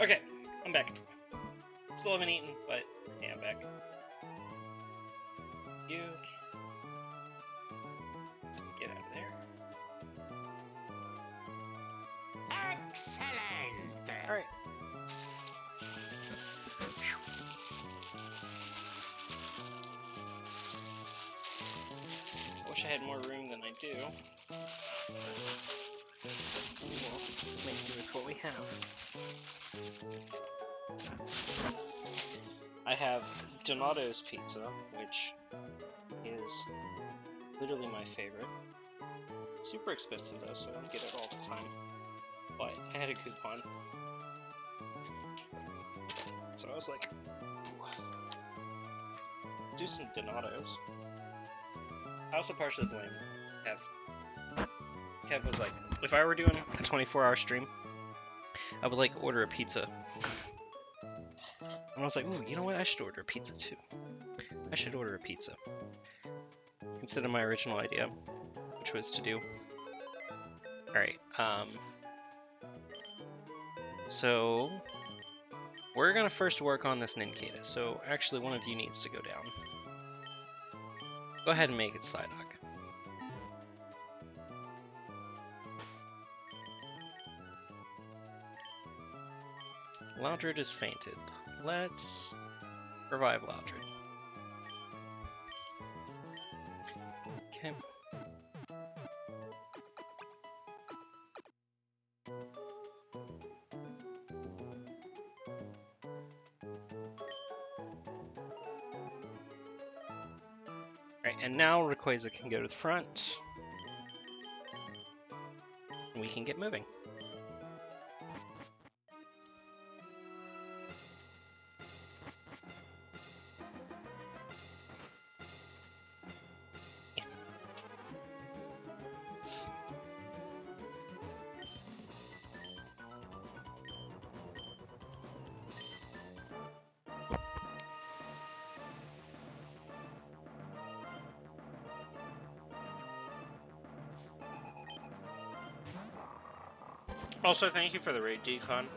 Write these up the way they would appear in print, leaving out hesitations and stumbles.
Okay, I'm back. Still haven't eaten, but yeah, I'm back. You can get out of there. Excellent! Alright. I wish I had more room than I do. We'll make do with what we have. I have Donato's pizza, which is literally my favorite. Super expensive though, so I don't get it all the time. But I had a coupon. So I was like, let's do some Donatos. I also partially blame Kev. Kev was like, if I were doing a 24-hour stream, I would like order a pizza. And I was like, ooh, you know what? I should order a pizza too. I should order a pizza. Instead of my original idea, which was to do. Alright, so we're gonna first work on this Nincada. So actually one of you needs to go down. Go ahead and make it Psyduck. Loudred is fainted. Let's revive Loudred. Okay. Alright, and now Rayquaza can go to the front. And we can get moving. Also, thank you for the raid, Decon.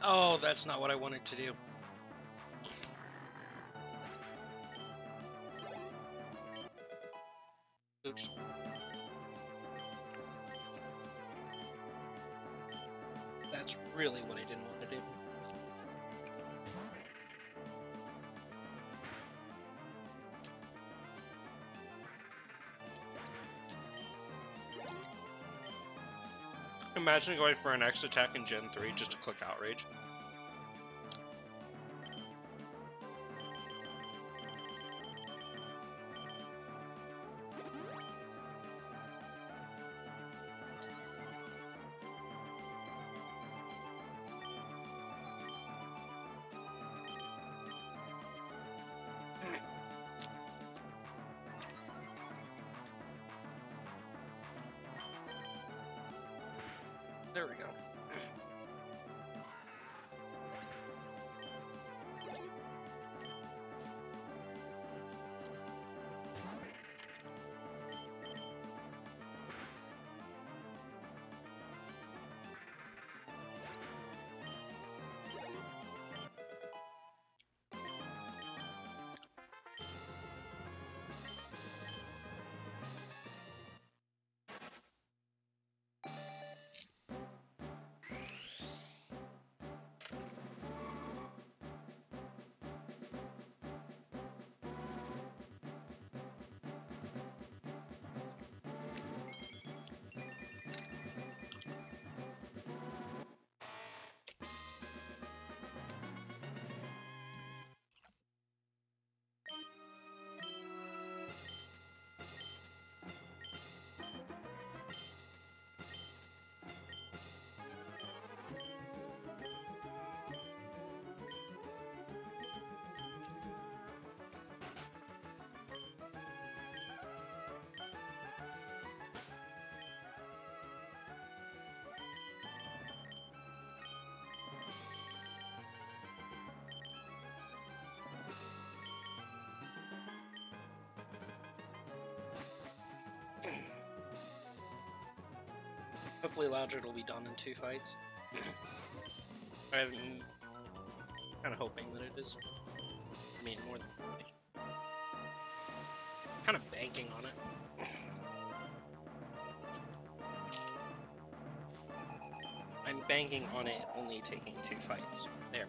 Oh, that's not what I wanted to do. Oops. That's really what I didn't want to do. Imagine going for an X attack in Gen 3 just to click Outrage. There we go. Hopefully Loudred will be done in 2 fights. I'm kind of hoping that it is. I mean, more than kind of banking on it. I'm banking on it only taking 2 fights. There.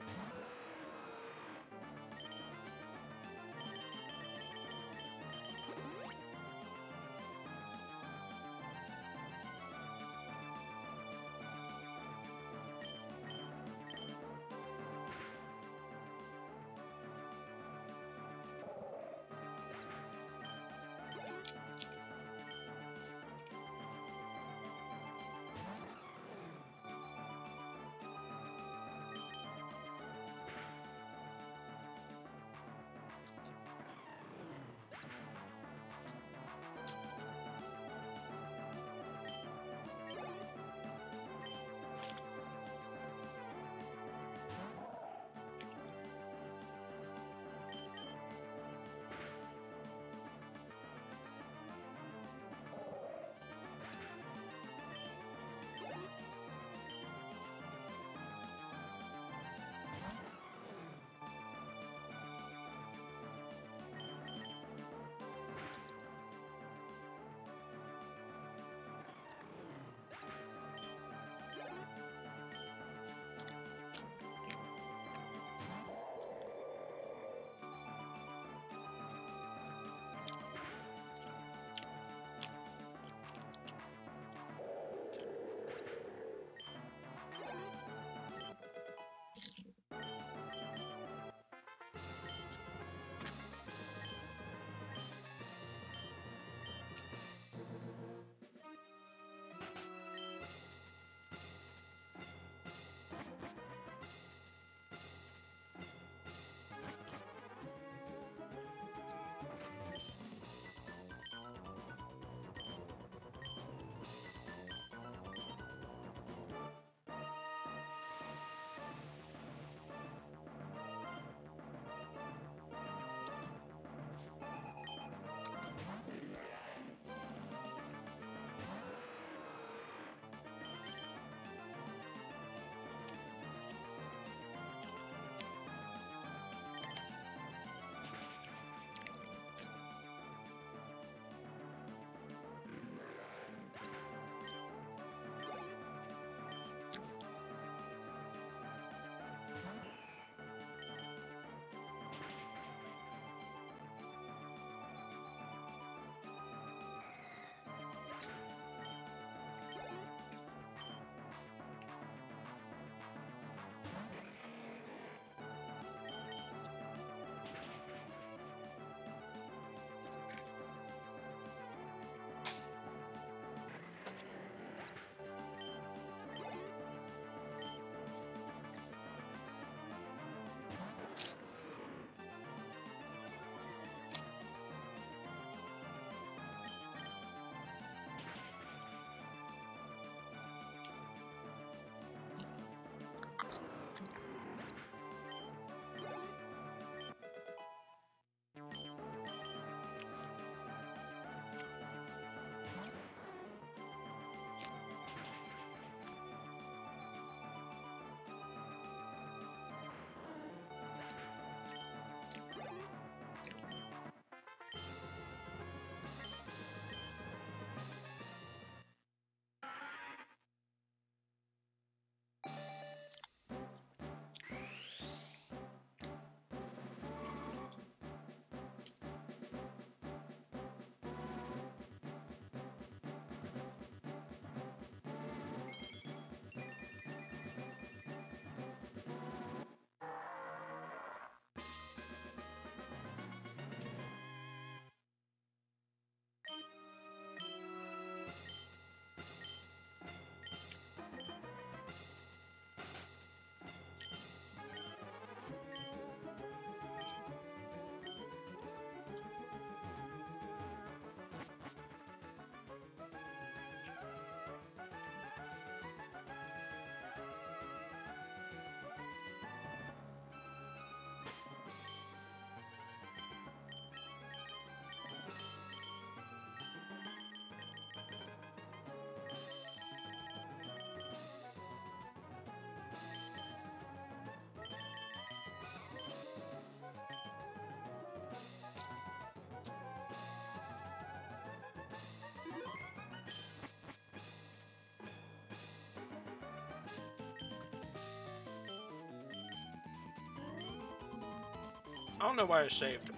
I don't know why I saved.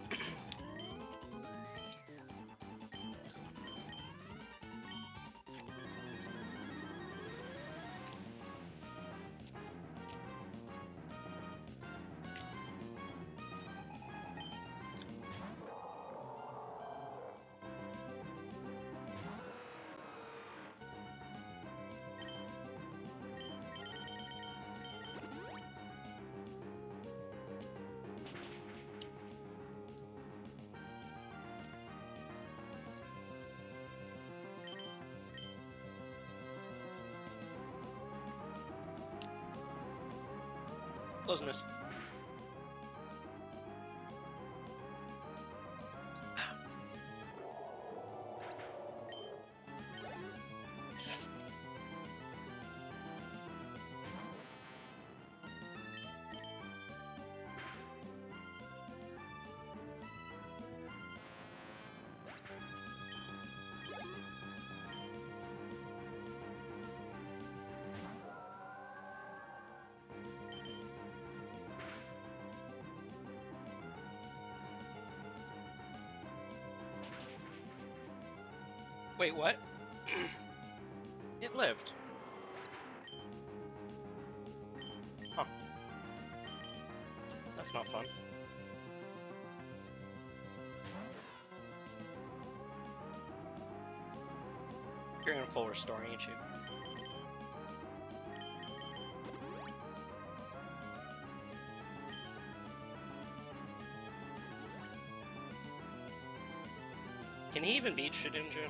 Close miss. Wait, what? It lived. Huh. That's not fun. You're in full restore, ain't you? Can he even beat Shedinja?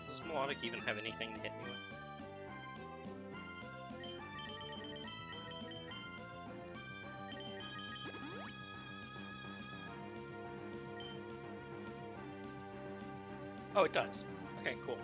Does Melodic even have anything to hit me with? Oh, it does. Okay, cool.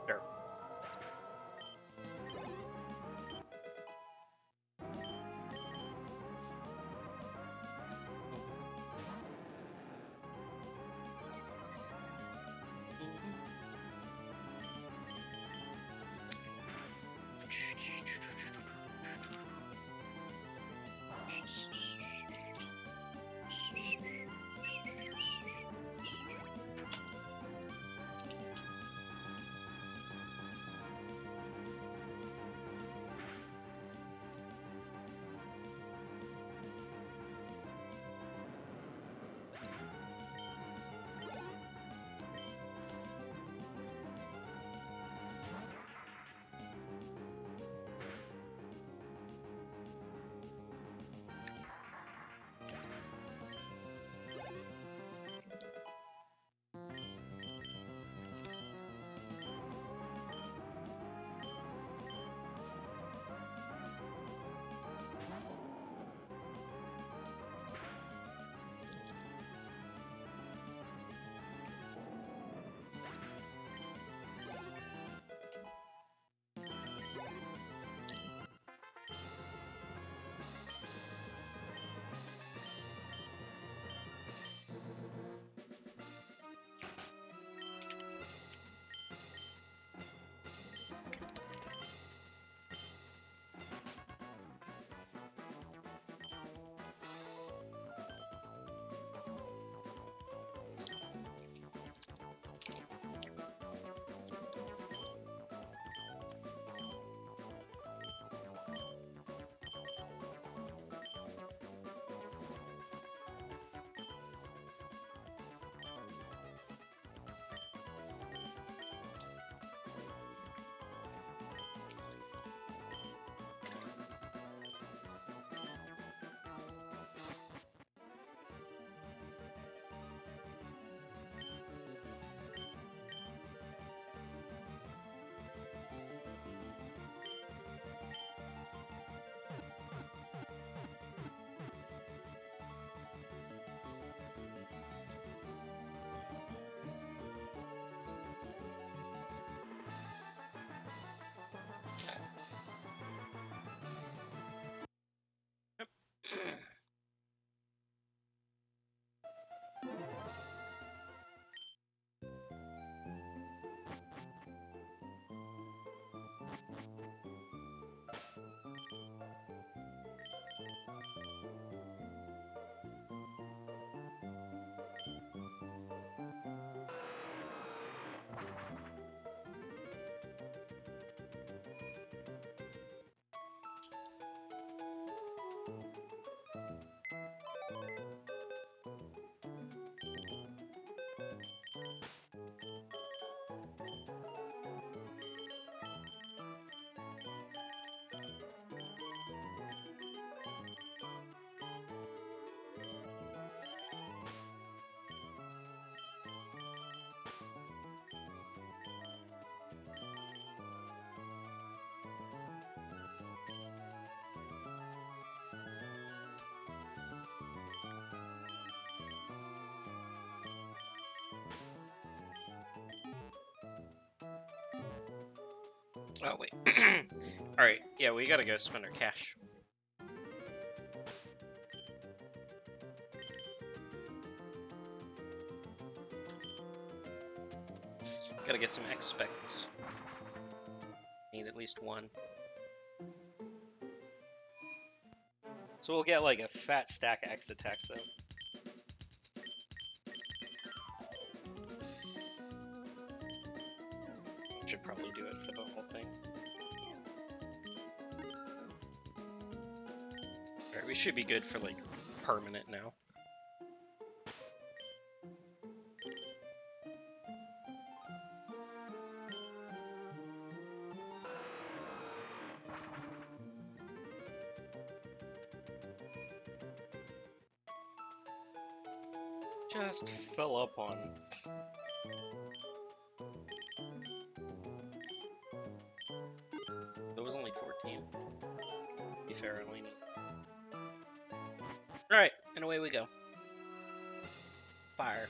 Sure. Oh, wait. Alright, yeah, we gotta go spend our cash. Gotta get some X-Specs. Need at least one. So we'll get like a fat stack of X attacks though. Should probably do it for the whole thing. Alright, we should be good for like permanent now. Just fill up on. It was only 14. Be fair, I only need. Alright, and away we go. Fire.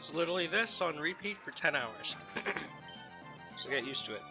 It's literally this on repeat for 10 hours. So get used to it.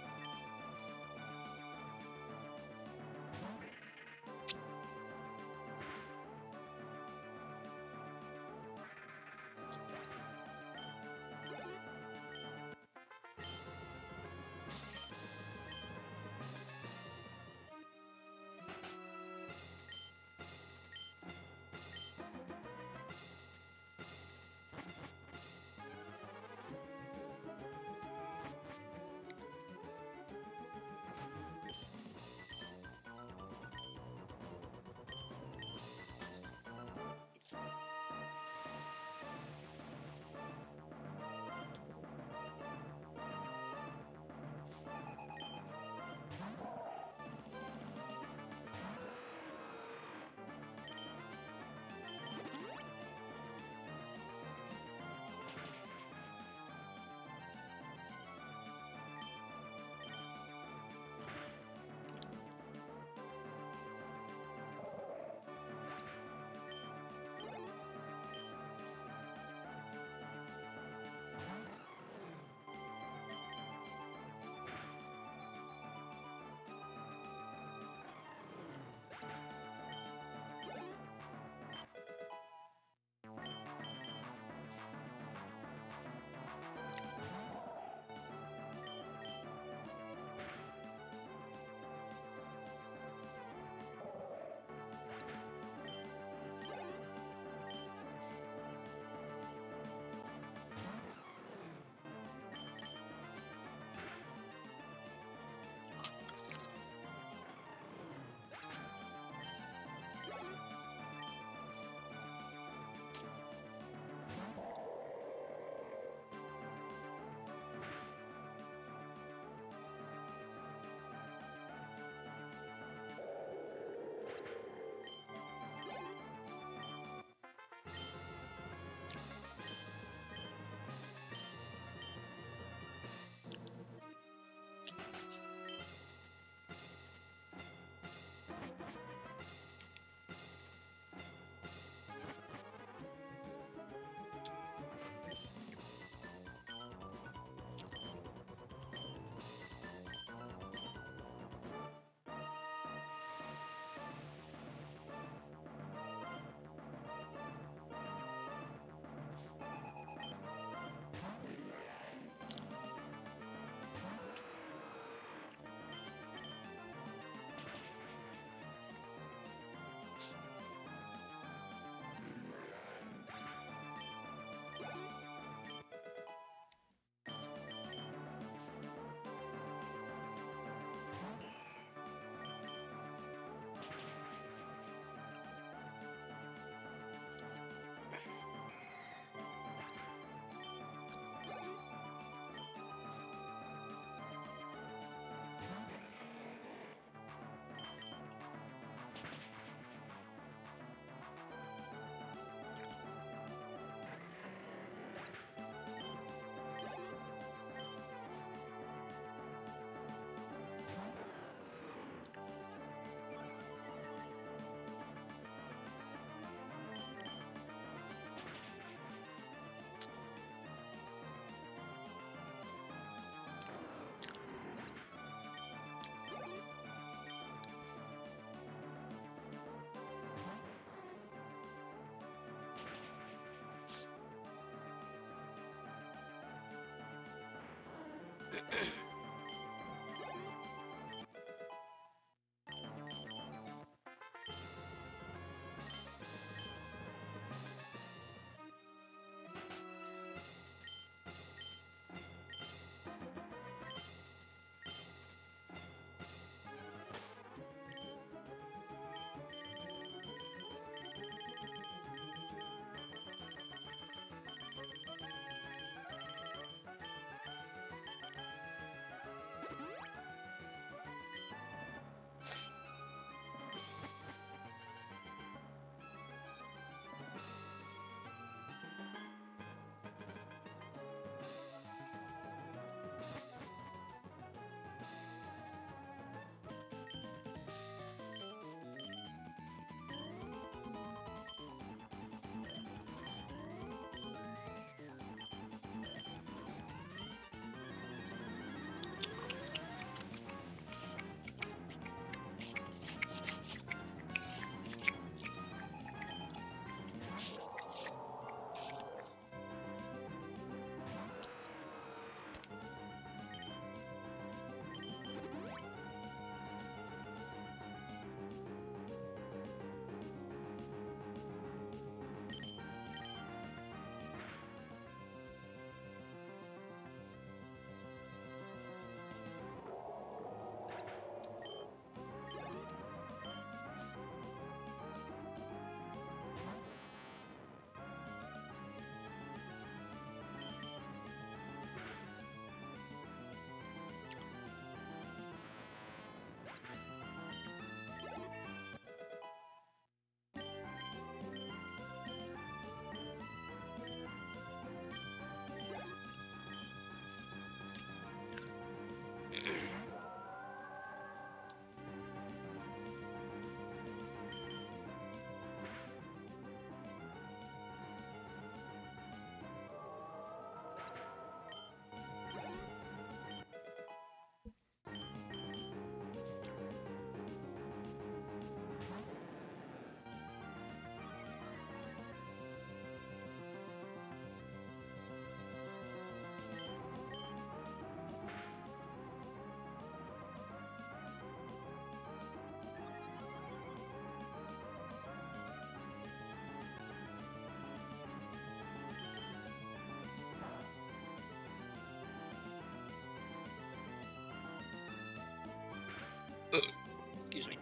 Excuse me.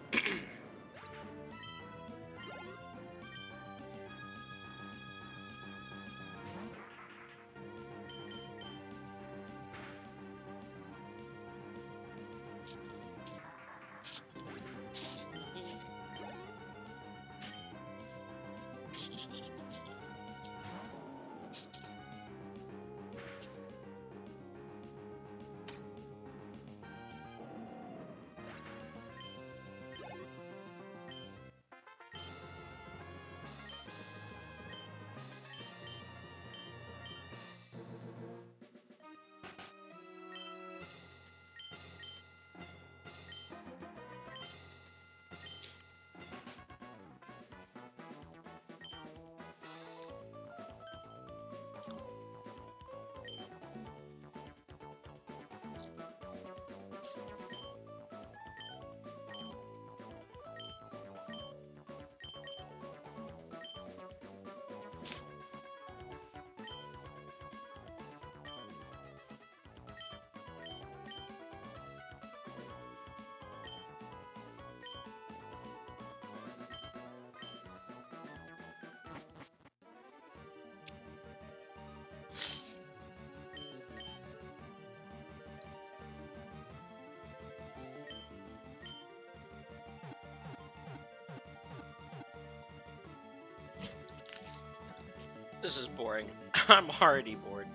This is boring. I'm already bored.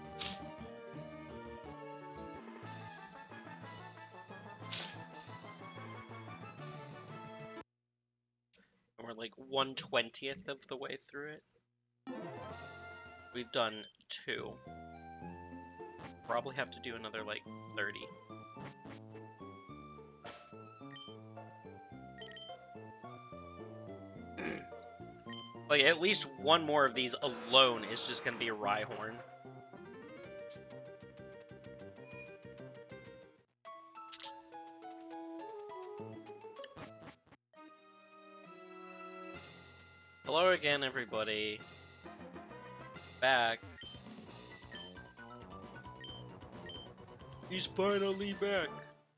And we're like 1/20th of the way through it. We've done 2. Probably have to do another like 30. Like, at least one more of these alone is just gonna be a Rhyhorn. Hello again, everybody. Back. He's finally back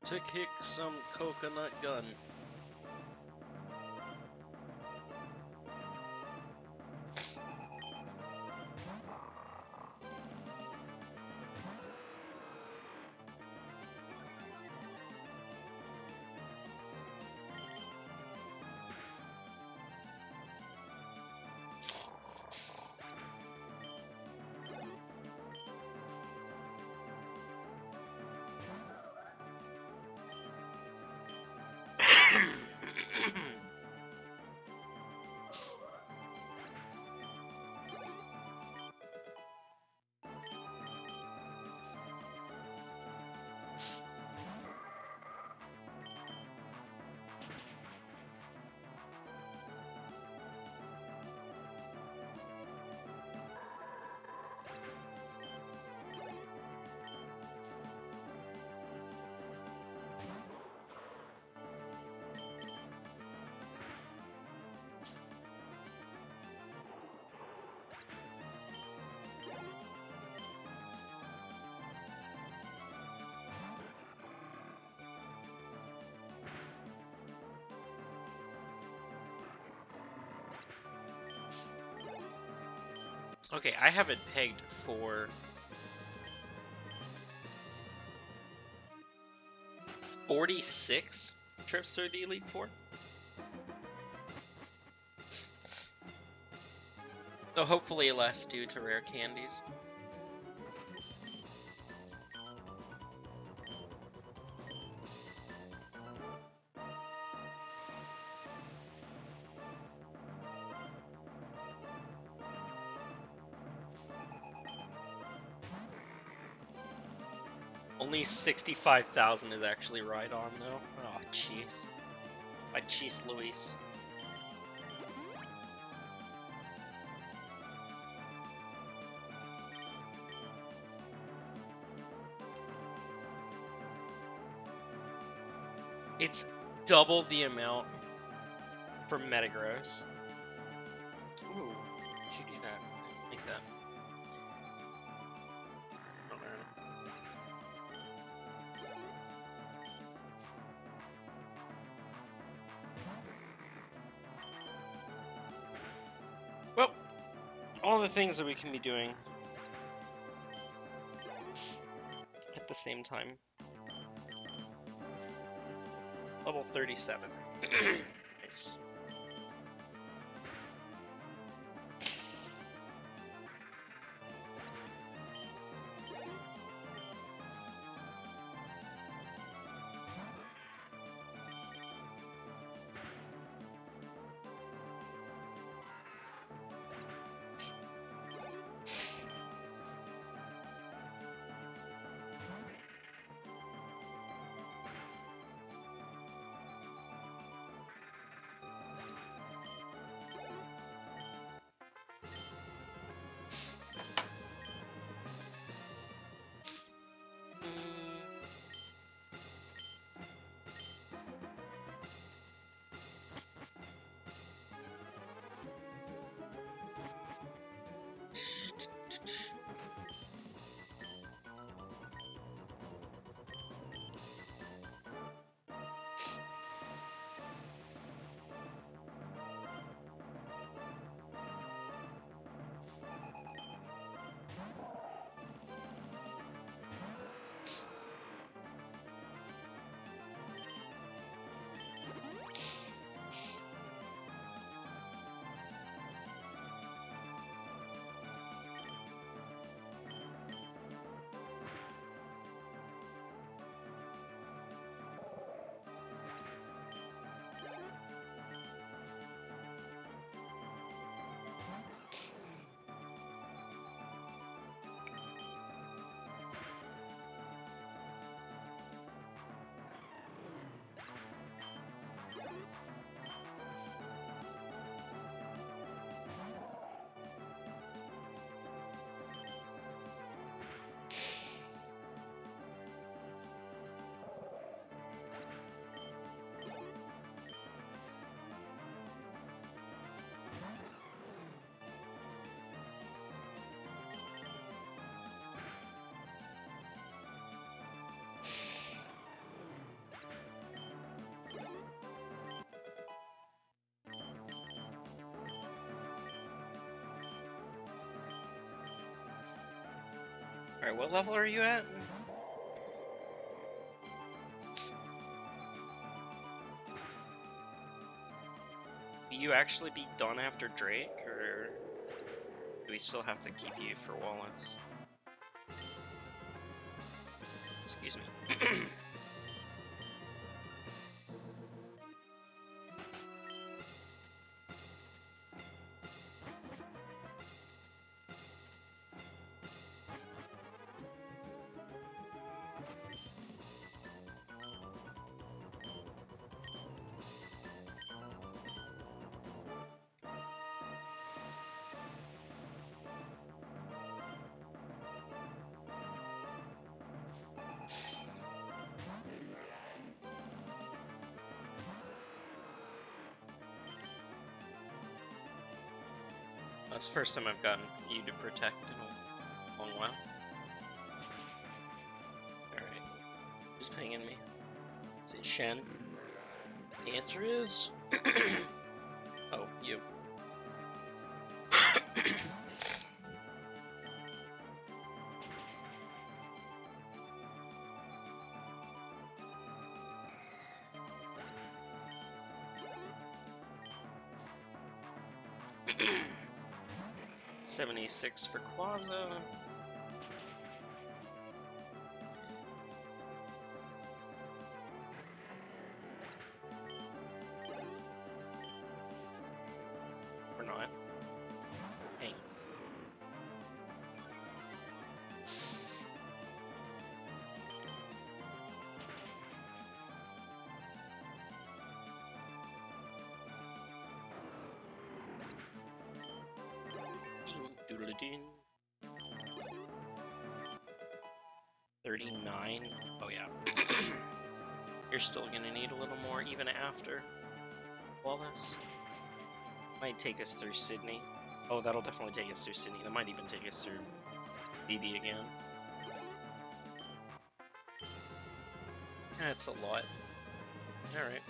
to kick some coconut gun. Okay, I have it pegged for 46 trips through the Elite Four. So hopefully less due to rare candies. Only 65,000 is actually right on, though. Oh, jeez. My cheese Luis. It's double the amount for Metagross. Ooh, did you do that? Like that. Well, all the things that we can be doing at the same time. Level 37. Nice. Alright, what level are you at? Will you actually be done after Drake, or do we still have to keep you for Wallace? Excuse me. That's the first time I've gotten you to protect in a long while. Alright. Who's pinging me? Is it Shen? The answer is... oh, you. $76 for Quaza. Or not. Hang. Doodle-doo. 39. Oh yeah. You're still gonna need a little more even after Wallace. Might take us through Sydney. Oh, that'll definitely take us through Sydney. That might even take us through BB again. That's a lot. Alright.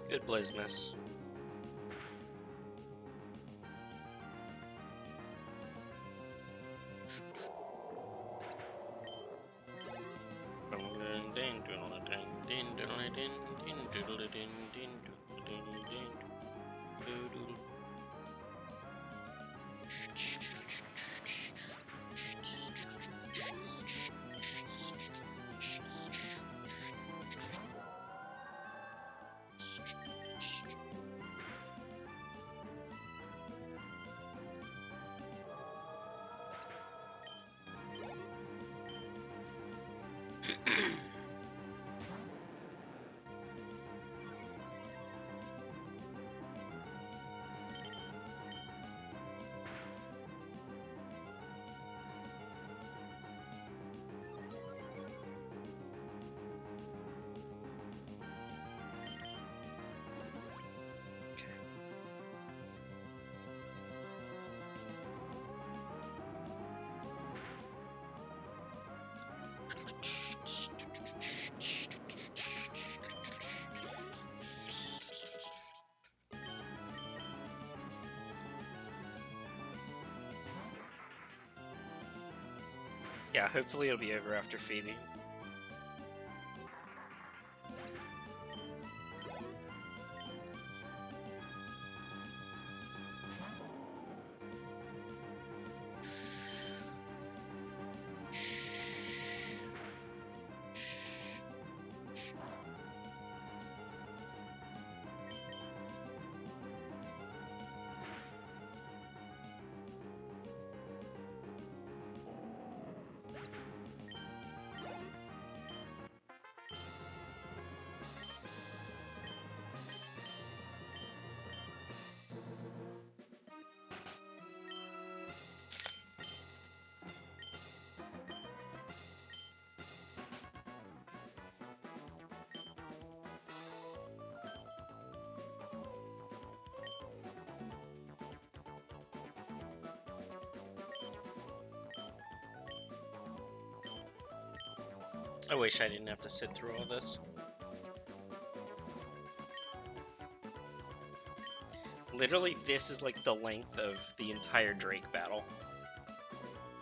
Good Blaze Miss. Yeah, hopefully it'll be over after Phoebe. I wish I didn't have to sit through all this. Literally, this is like the length of the entire Drake battle.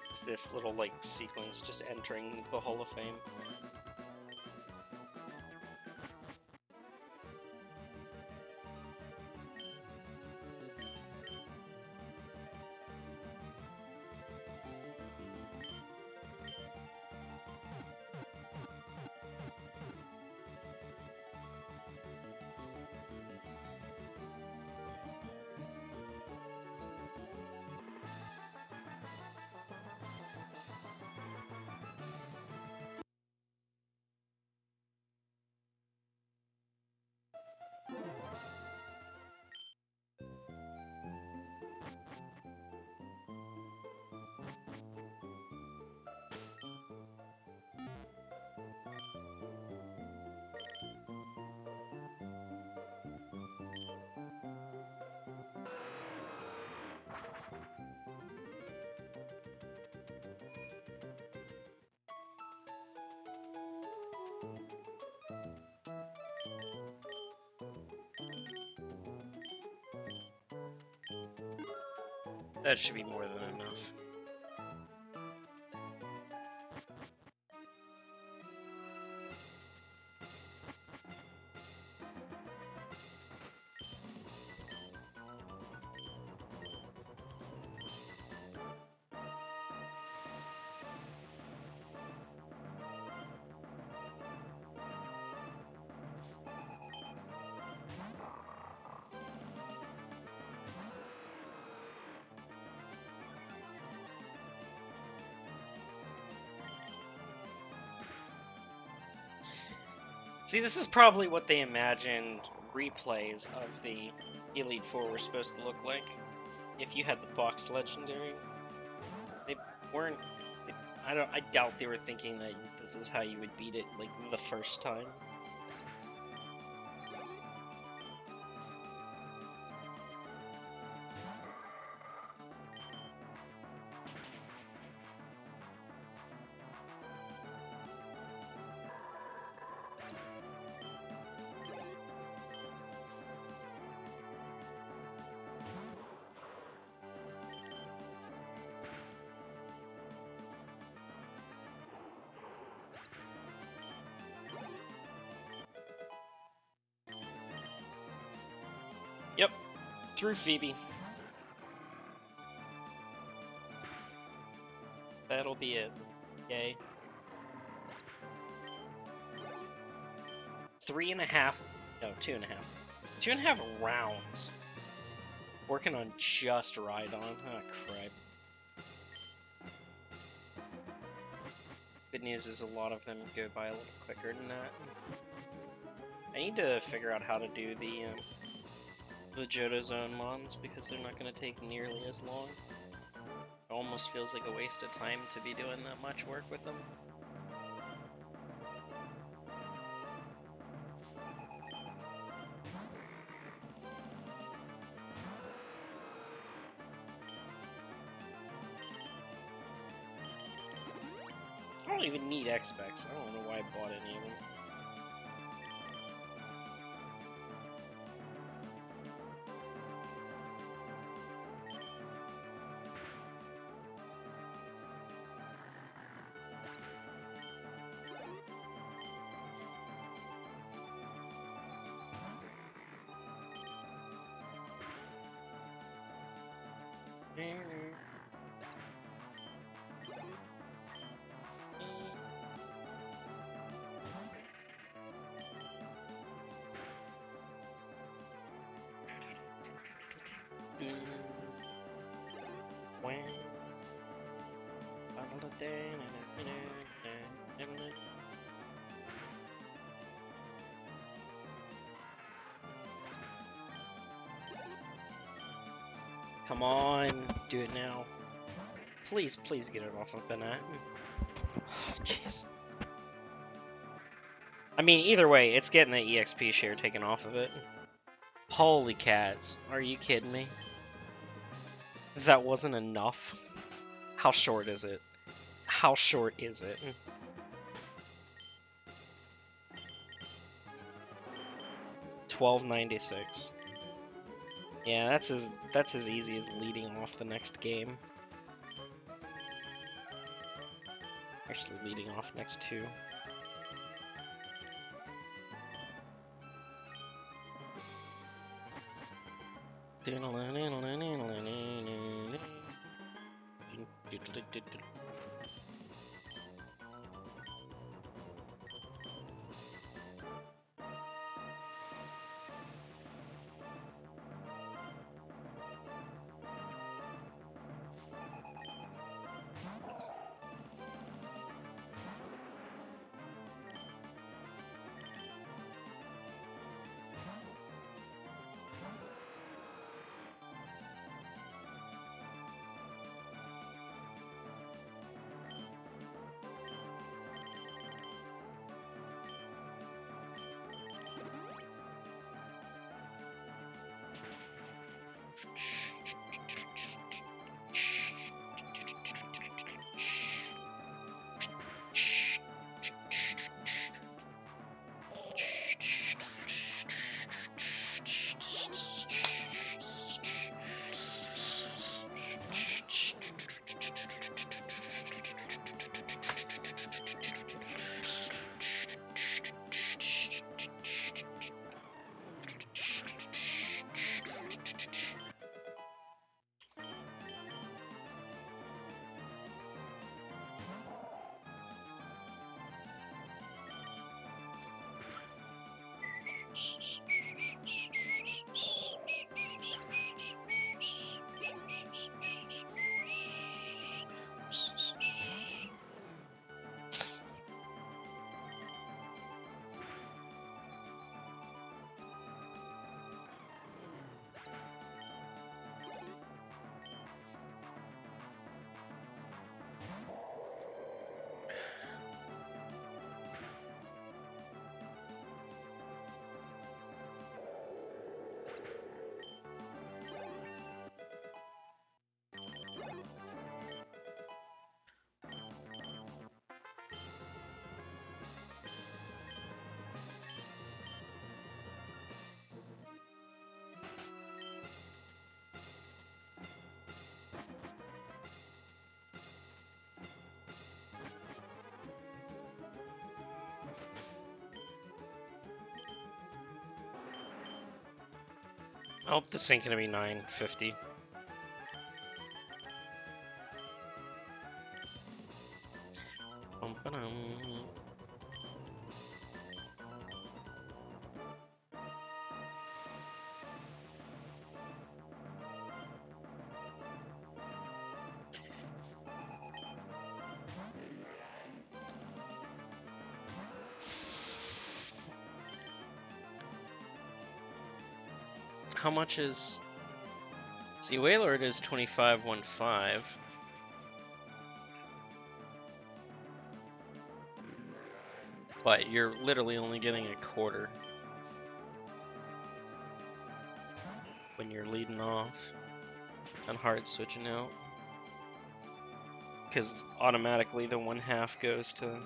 It's this little like sequence just entering the Hall of Fame. That should be more than enough. See, this is probably what they imagined replays of the Elite Four were supposed to look like. If you had the box legendary, they weren't. I doubt they were thinking that this is how you would beat it like the first time. Yep, through Phoebe. That'll be it. Yay. 3.5, no, 2.5. 2.5 rounds. Working on just Rhydon. Oh, crap. Good news is a lot of them go by a little quicker than that. I need to figure out how to do the Johto Zone mons because they're not going to take nearly as long. It almost feels like a waste of time to be doing that much work with them. I don't even need X-Specs. I don't know why I bought any of them. Come on, do it now. Please, please get it off of Banat. Jeez. I mean, either way, it's getting the EXP share taken off of it. Holy cats. Are you kidding me? That wasn't enough? How short is it? How short is it? 1296. Yeah, that's as easy as leading off the next game. Actually, leading off next two. Oh, this ain't gonna be 950. How much is... See, Wailord is 2515. But you're literally only getting a quarter when you're leading off and hard switching out. Because automatically the 1/2 goes to...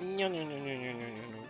No, no, no, no, no, no, no.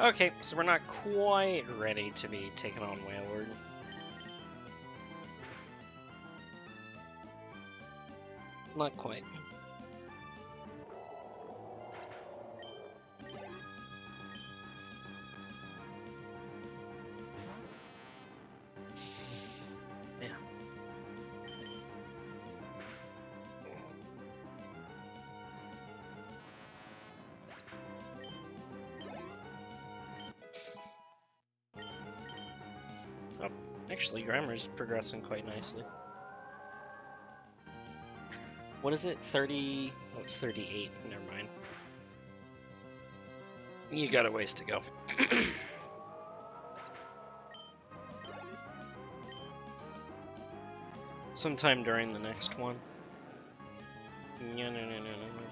Okay, so we're not quite ready to be taken on Wailord. Not quite. Yeah. Oh, actually, Grammar's progressing quite nicely. What is it? 30? Oh, it's 38. Never mind. You got a ways to go. Sometime during the next one. No, no, no, no, no.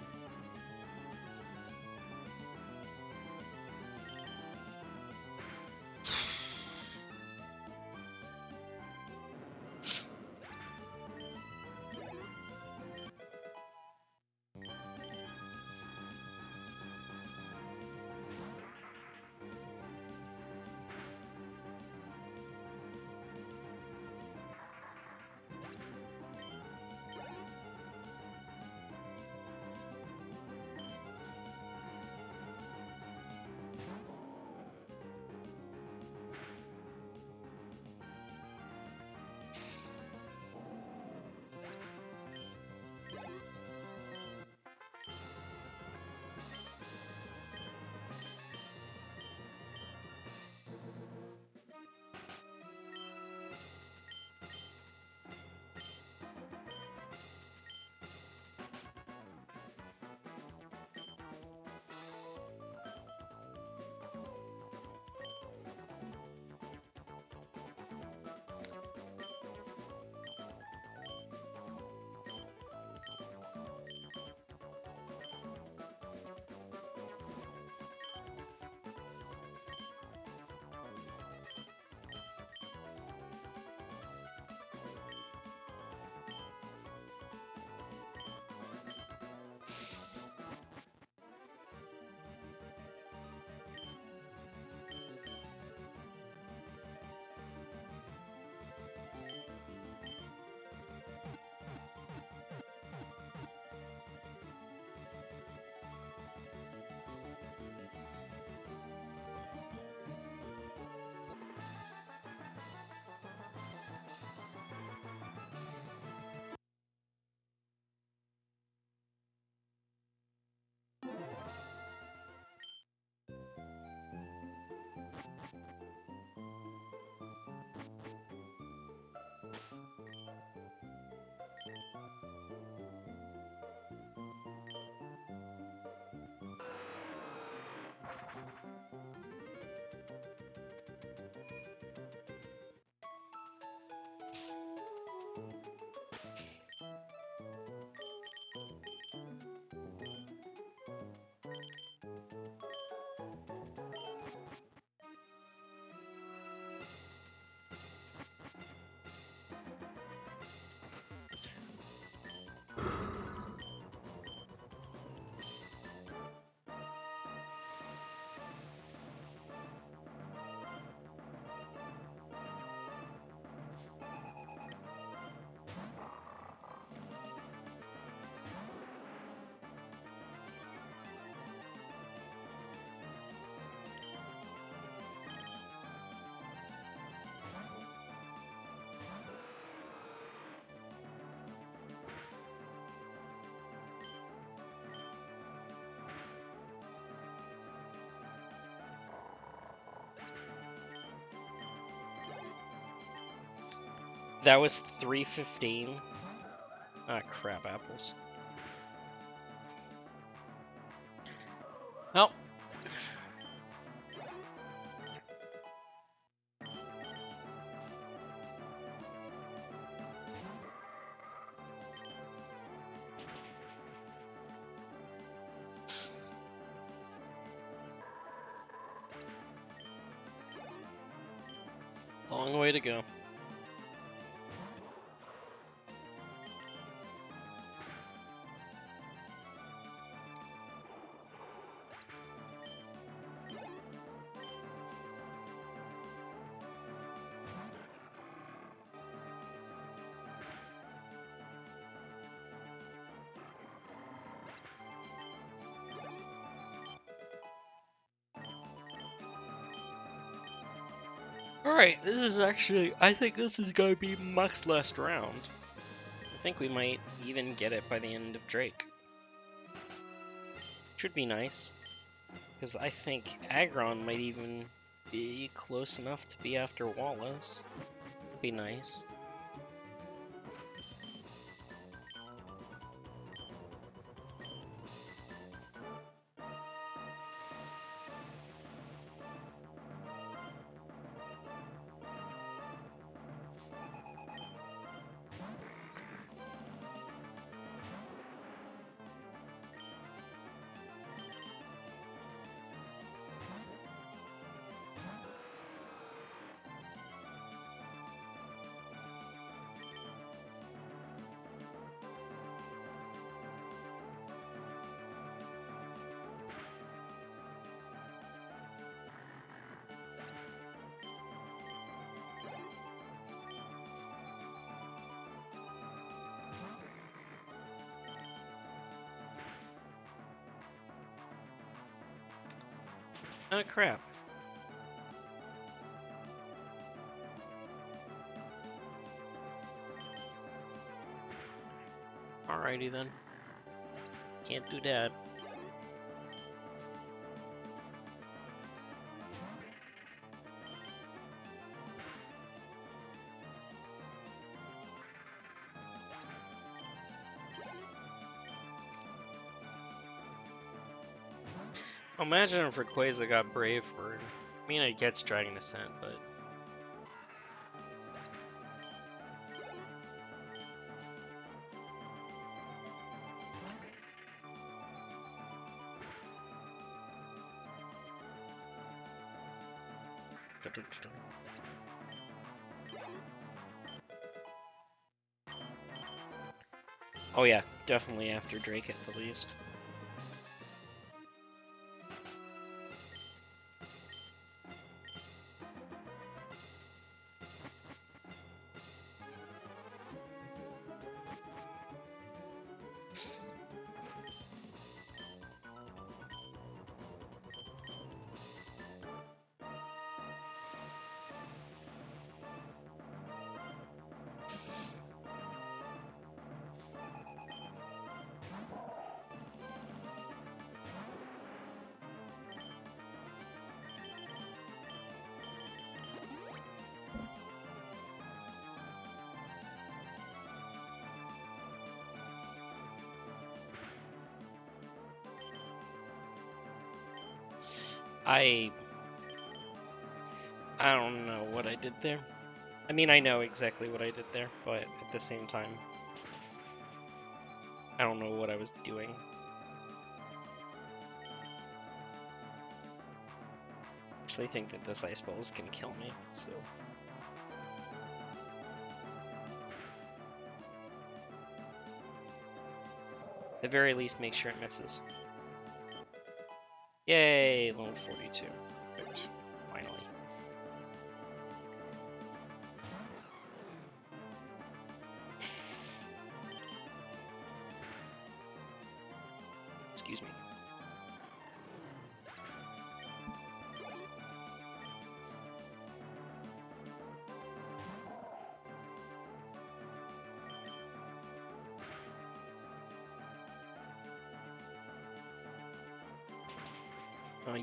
that was 315. Ah, crap apples. Well. Long way to go. Alright, this is actually, I think this is going to be Muck's last round. I think we might even get it by the end of Drake. Should be nice, because I think Aggron might even be close enough to be after Wallace. Would be nice. Ah, crap. Alrighty then. Can't do that. Imagine if Rayquaza got Brave Bird. I mean, it gets Dragon Ascent, but... Oh yeah, definitely after Drake at the least. I don't know what I did there. I mean, I know exactly what I did there, but at the same time, I don't know what I was doing. I actually think that this Ice Ball is gonna kill me, so... At the very least, make sure it misses. Yay, level 42. Perfect. Finally. Excuse me.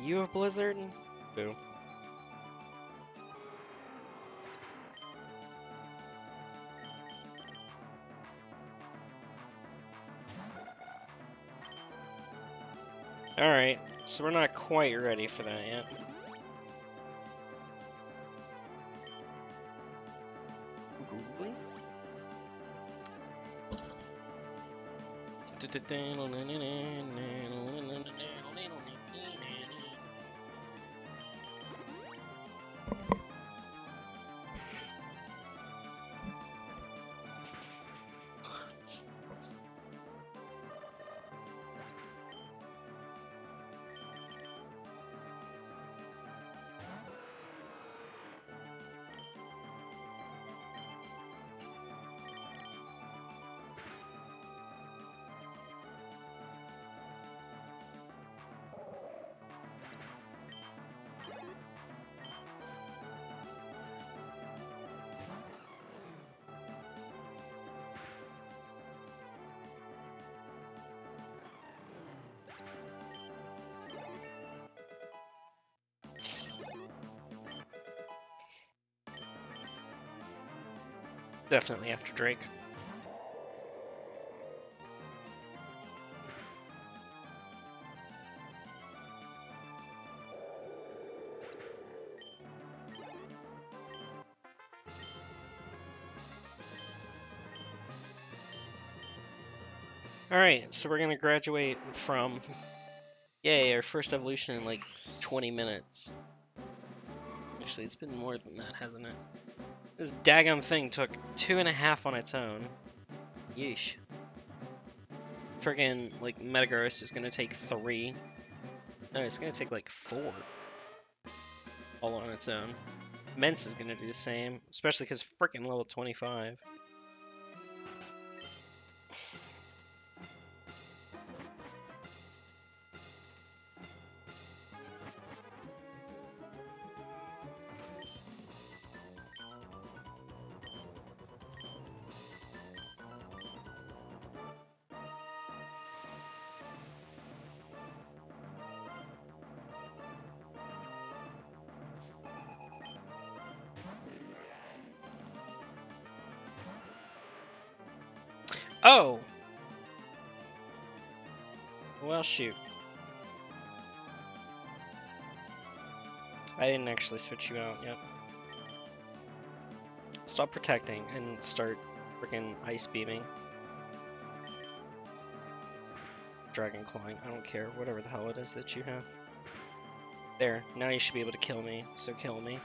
You have Blizzard? Boo. Alright, so we're not quite ready for that yet. Definitely after Drake. Alright, so we're gonna graduate from... Yay, our first evolution in like 20 minutes. Actually, it's been more than that, hasn't it? This daggone thing took 2.5 on its own. Yeesh. Friggin', like, Metagross is gonna take 3. No, it's gonna take like 4. All on its own. Mence is gonna do the same, especially because frickin' level 25. Oh! Well, shoot. I didn't actually switch you out yet. Stop protecting and start freaking ice beaming. Dragon clawing, I don't care, whatever the hell it is that you have. There, now you should be able to kill me, so kill me.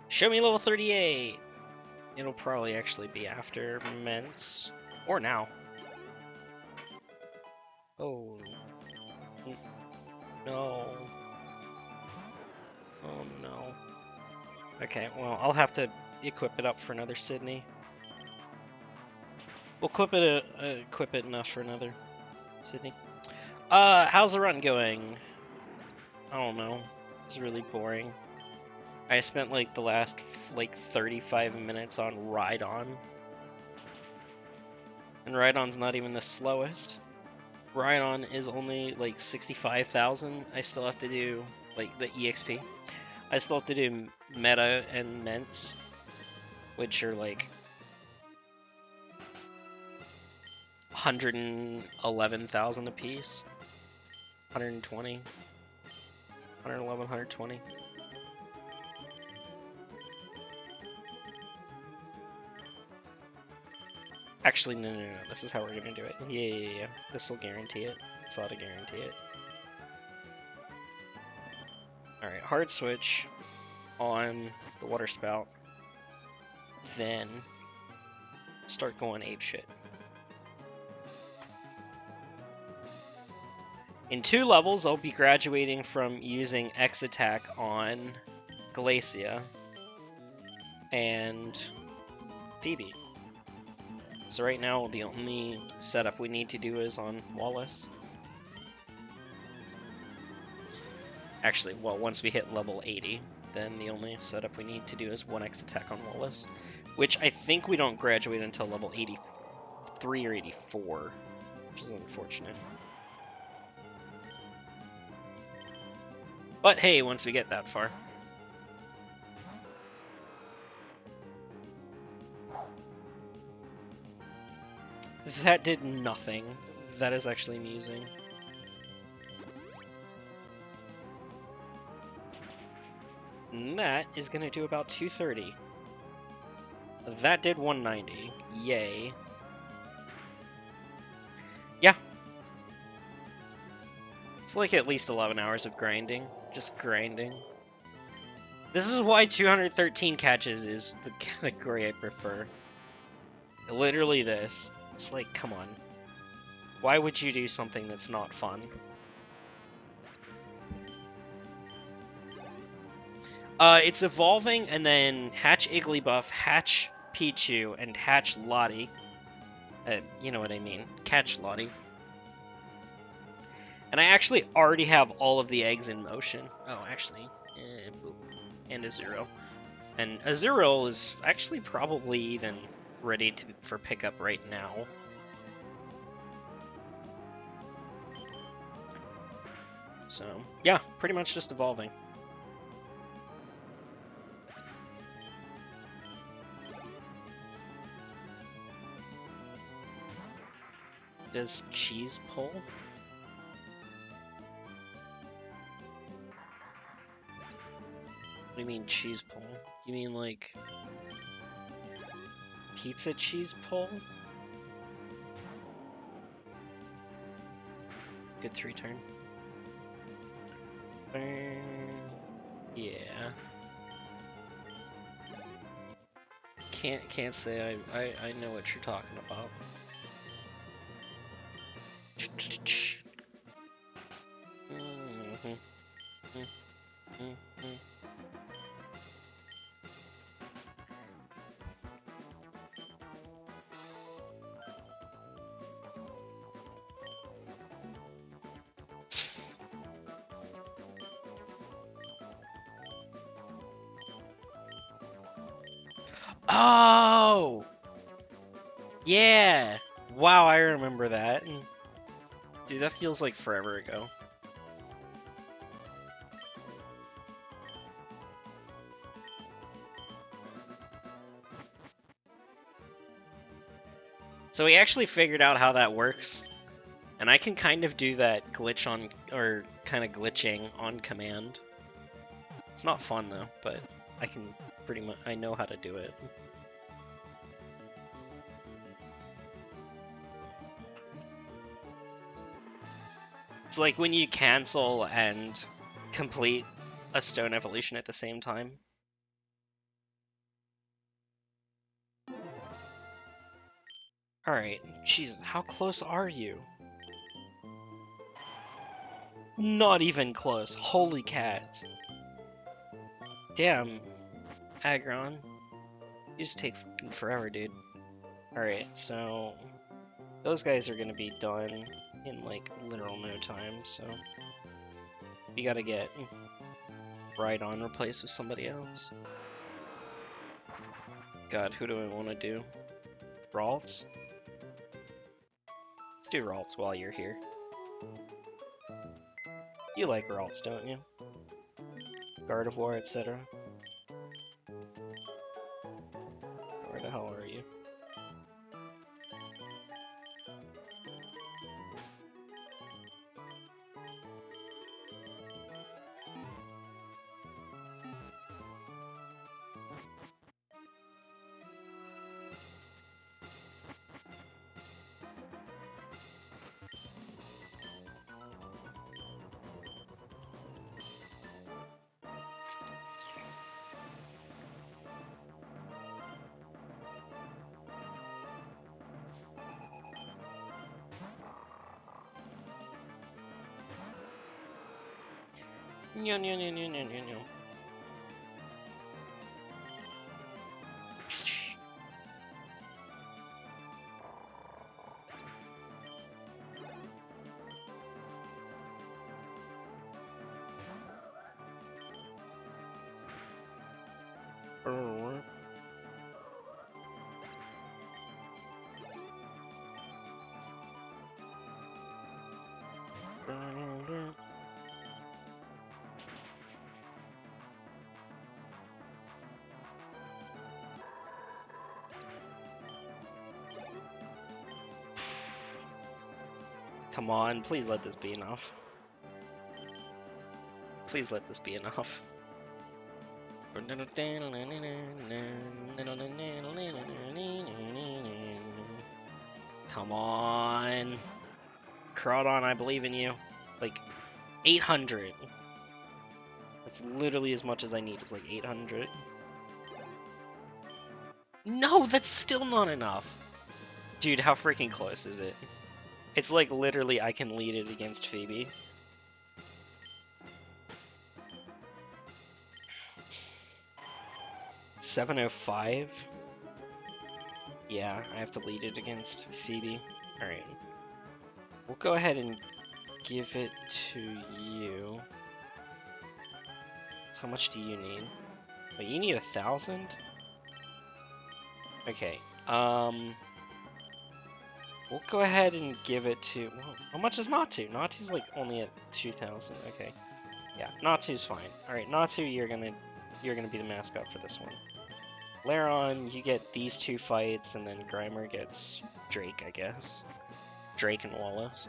Show me level 38! It'll probably actually be after Mence. Or now. Oh. No. Oh no. Okay, well, I'll have to equip it up for another Sydney. We'll equip it enough for another Sydney. How's the run going? I don't know. It's really boring. I spent like the last 35 minutes on Rhydon. And Rhydon's not even the slowest. Rhydon is only like 65,000. I still have to do like the EXP. I still have to do Meta and Mence, which are like 111,000 apiece. 120. 111, 120. Actually, no. This is how we're gonna do it. Yeah. This will guarantee it. This ought to guarantee it. Alright, hard switch on the water spout. Then start going apeshit. In 2 levels, I'll be graduating from using X attack on Glacia and Phoebe. So right now, the only setup we need to do is on Wallace. Actually, well, once we hit level 80, then the only setup we need to do is 1x attack on Wallace, which I think we don't graduate until level 83 or 84, which is unfortunate. But hey, once we get that far. That did nothing. That is actually amusing. And that is going to do about 230. That did 190. Yay. Yeah. It's like at least 11 hours of grinding. Just grinding. This is why 213 catches is the category I prefer. Literally this. It's like, come on. Why would you do something that's not fun? It's evolving, and then hatch Igglybuff, hatch Pichu, and hatch Lati. You know what I mean. Catch Lati. And I actually already have all of the eggs in motion. Oh, actually. And Azurill. And Azurill is actually probably even ready for pickup right now. So, yeah, pretty much just evolving. Does cheese pull? What do you mean cheese pull? You mean like pizza cheese pull? Good 3-turn. Yeah. Can't say I know what you're talking about. Oh! Yeah! Wow, I remember that. Dude, that feels like forever ago. So we actually figured out how that works. And I can kind of do that glitch on, or kind of glitching on command. It's not fun though, but I can pretty much, I know how to do it. It's like when you cancel and complete a stone evolution at the same time. Alright, Jesus, how close are you? Not even close. Holy cats. Damn, Aggron. You just take forever, dude. Alright, so those guys are gonna be done in like literal no time, so we gotta get Rhydon replaced with somebody else. God, who do I want to do? Ralts? Let's do Ralts while you're here. You like Ralts, don't you? Gardevoir, etc. Where the hell are you? No. Come on, please let this be enough. Please let this be enough. Come on. Crawdon, I believe in you. Like, 800. That's literally as much as I need, is like 800. No, that's still not enough. Dude, how freaking close is it? It's like literally I can lead it against Phoebe. $705? Yeah, I have to lead it against Phoebe. Alright. We'll go ahead and give it to you. So how much do you need? Wait, you need 1,000? Okay. We'll go ahead and give it to... Well, how much is Natu? Natu's like only at 2,000. Okay. Yeah, Natu's fine. Alright, Natu, you're gonna be the mascot for this one. Laron, you get these 2 fights, and then Grimer gets Drake, I guess. Drake and Wallace.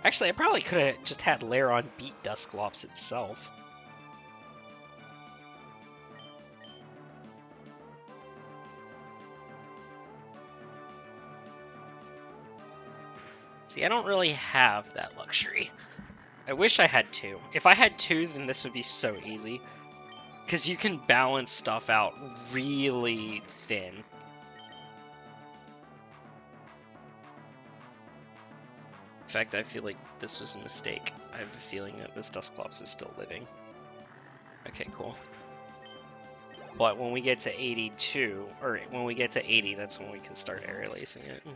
Actually, I probably could have just had Laron beat Dusclops itself. See, I don't really have that luxury. I wish I had 2. If I had 2, then this would be so easy. Because you can balance stuff out really thin. In fact, I feel like this was a mistake. I have a feeling that this Dusclops is still living. Okay, cool. But when we get to 82, or when we get to 80, that's when we can start air releasing it. You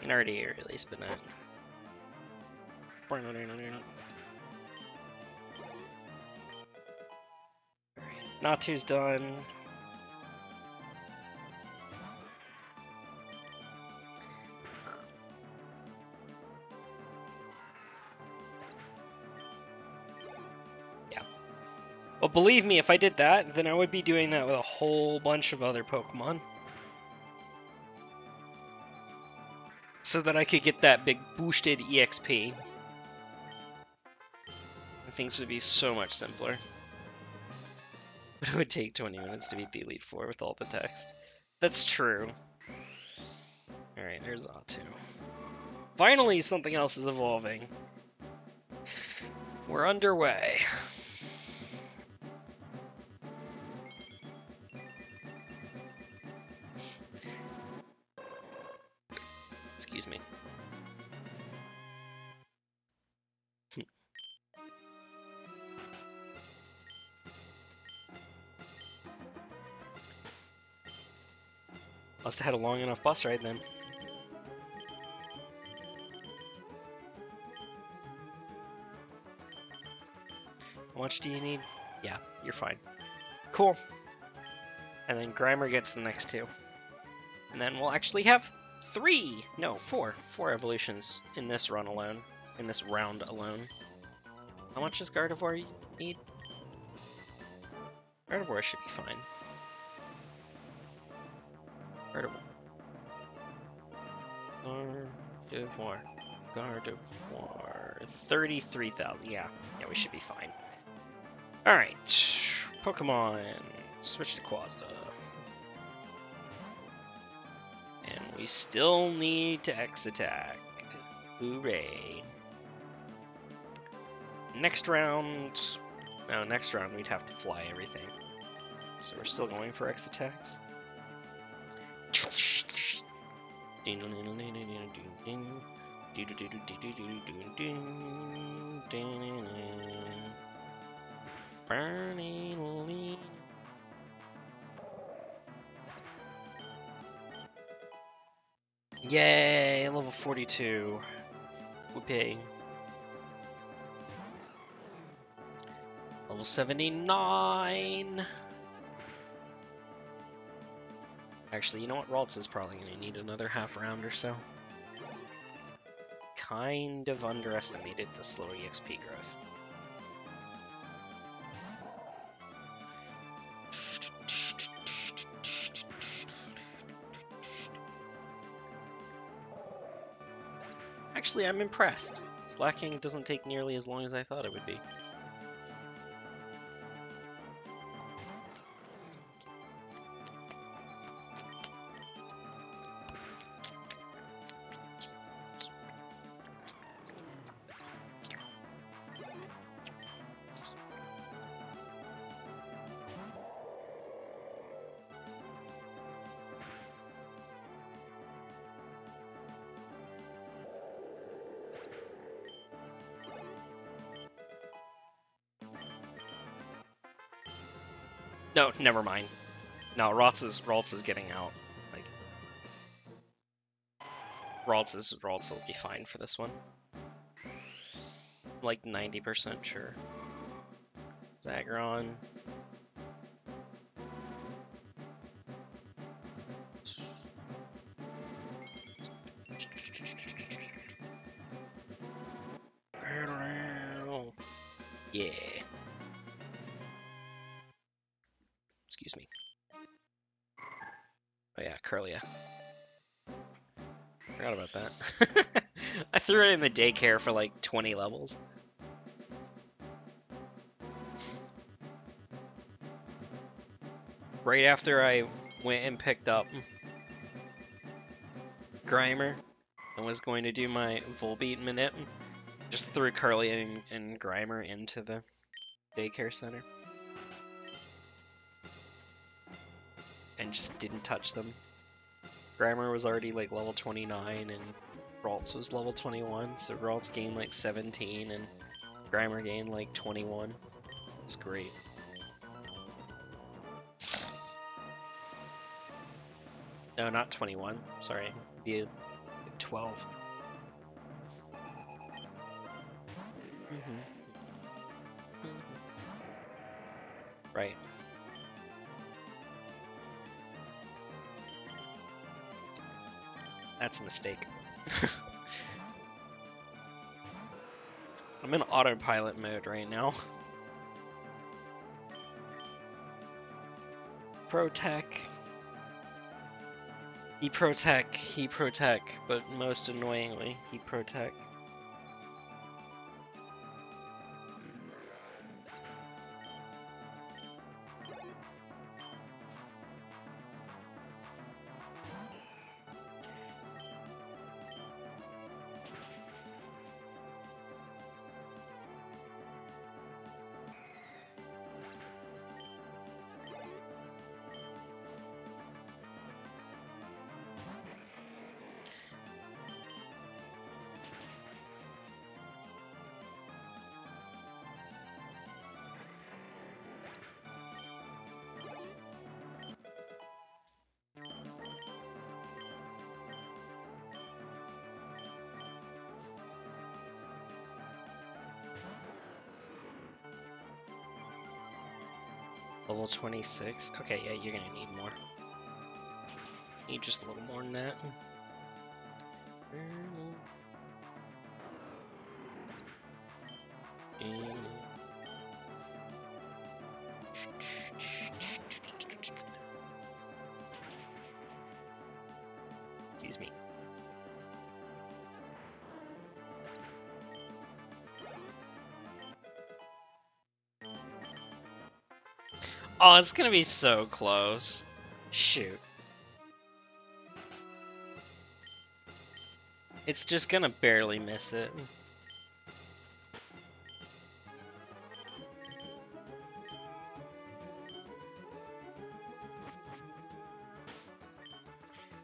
can already air release, but not. Natu's done. Yeah. Well, believe me, if I did that, then I would be doing that with a whole bunch of other Pokemon. So that I could get that big boosted EXP. Things would be so much simpler. But it would take 20 minutes to beat the Elite Four with all the text. That's true. Alright, there's Atu. Finally, something else is evolving. We're underway. Excuse me. Must have had a long enough bus ride then. How much do you need? Yeah, you're fine. Cool. And then Grimer gets the next 2. And then we'll actually have 4 evolutions in this run alone. In this round alone. How much does Gardevoir need? Gardevoir should be fine. Gardevoir. 33,000. Yeah, we should be fine. Alright. Pokemon. Switch to Quasar. And we still need to X-Attack. Hooray. Next round... No, next round we'd have to fly everything. So we're still going for X-Attacks. Yay, level 42. Whoopee. Level 79. Actually, you know what? Ralts is probably going to need another half round or so. Kind of underestimated the slow EXP growth. Actually, I'm impressed. Slacking doesn't take nearly as long as I thought it would be. No, never mind. No, Ralts is getting out. Like Ralts will be fine for this one. Like 90% sure. Zagron. Yeah. Excuse me. Oh yeah, Curlia. Forgot about that. I threw it in the daycare for like 20 levels. Right after I went and picked up Grimer and was going to do my Volbeat minute, just threw Curlia and Grimer into the daycare center. And just didn't touch them. Grimer was already like level 29 and Ralts was level 21, so Ralts gained like 17 and Grimer gained like 21. It's great. No, not 21. Sorry, be like 12. Right. That's a mistake. I'm in autopilot mode right now. Protec. He Protec, but most annoyingly, he Protec. Level 26? Okay, yeah, you're gonna need more. Need just a little more than that. Excuse me. Oh, it's gonna be so close. Shoot. It's just gonna barely miss it.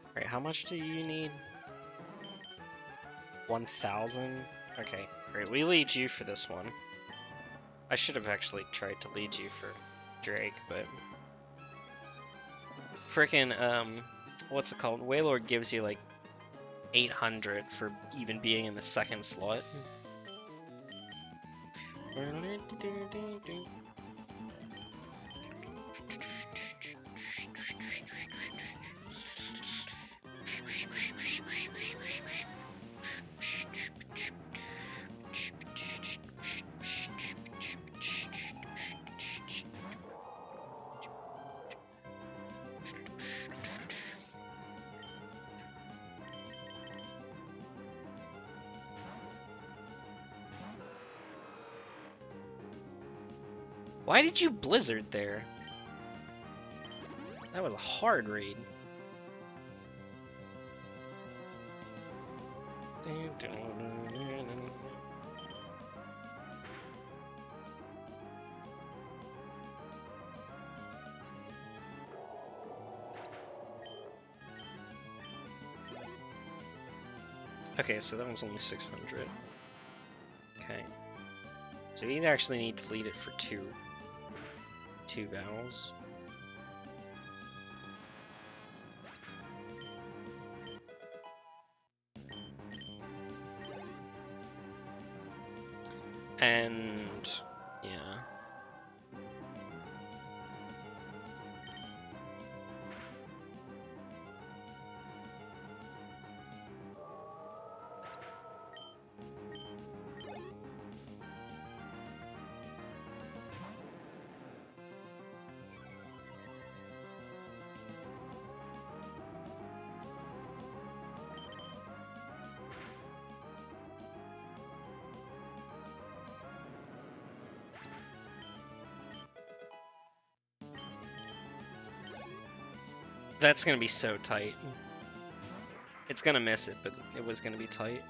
Alright, how much do you need? 1,000? Okay, great. We lead you for this one. I should have actually tried to lead you for Drake, but... Frickin', what's it called? Wailord gives you, like, 800 for even being in the second slot. Why did you blizzard there? That was a hard raid. Okay, so that one's only 600. Okay. So you'd actually need to lead it for two battles. And yeah. That's gonna be so tight. It's gonna miss it, but it was gonna be tight.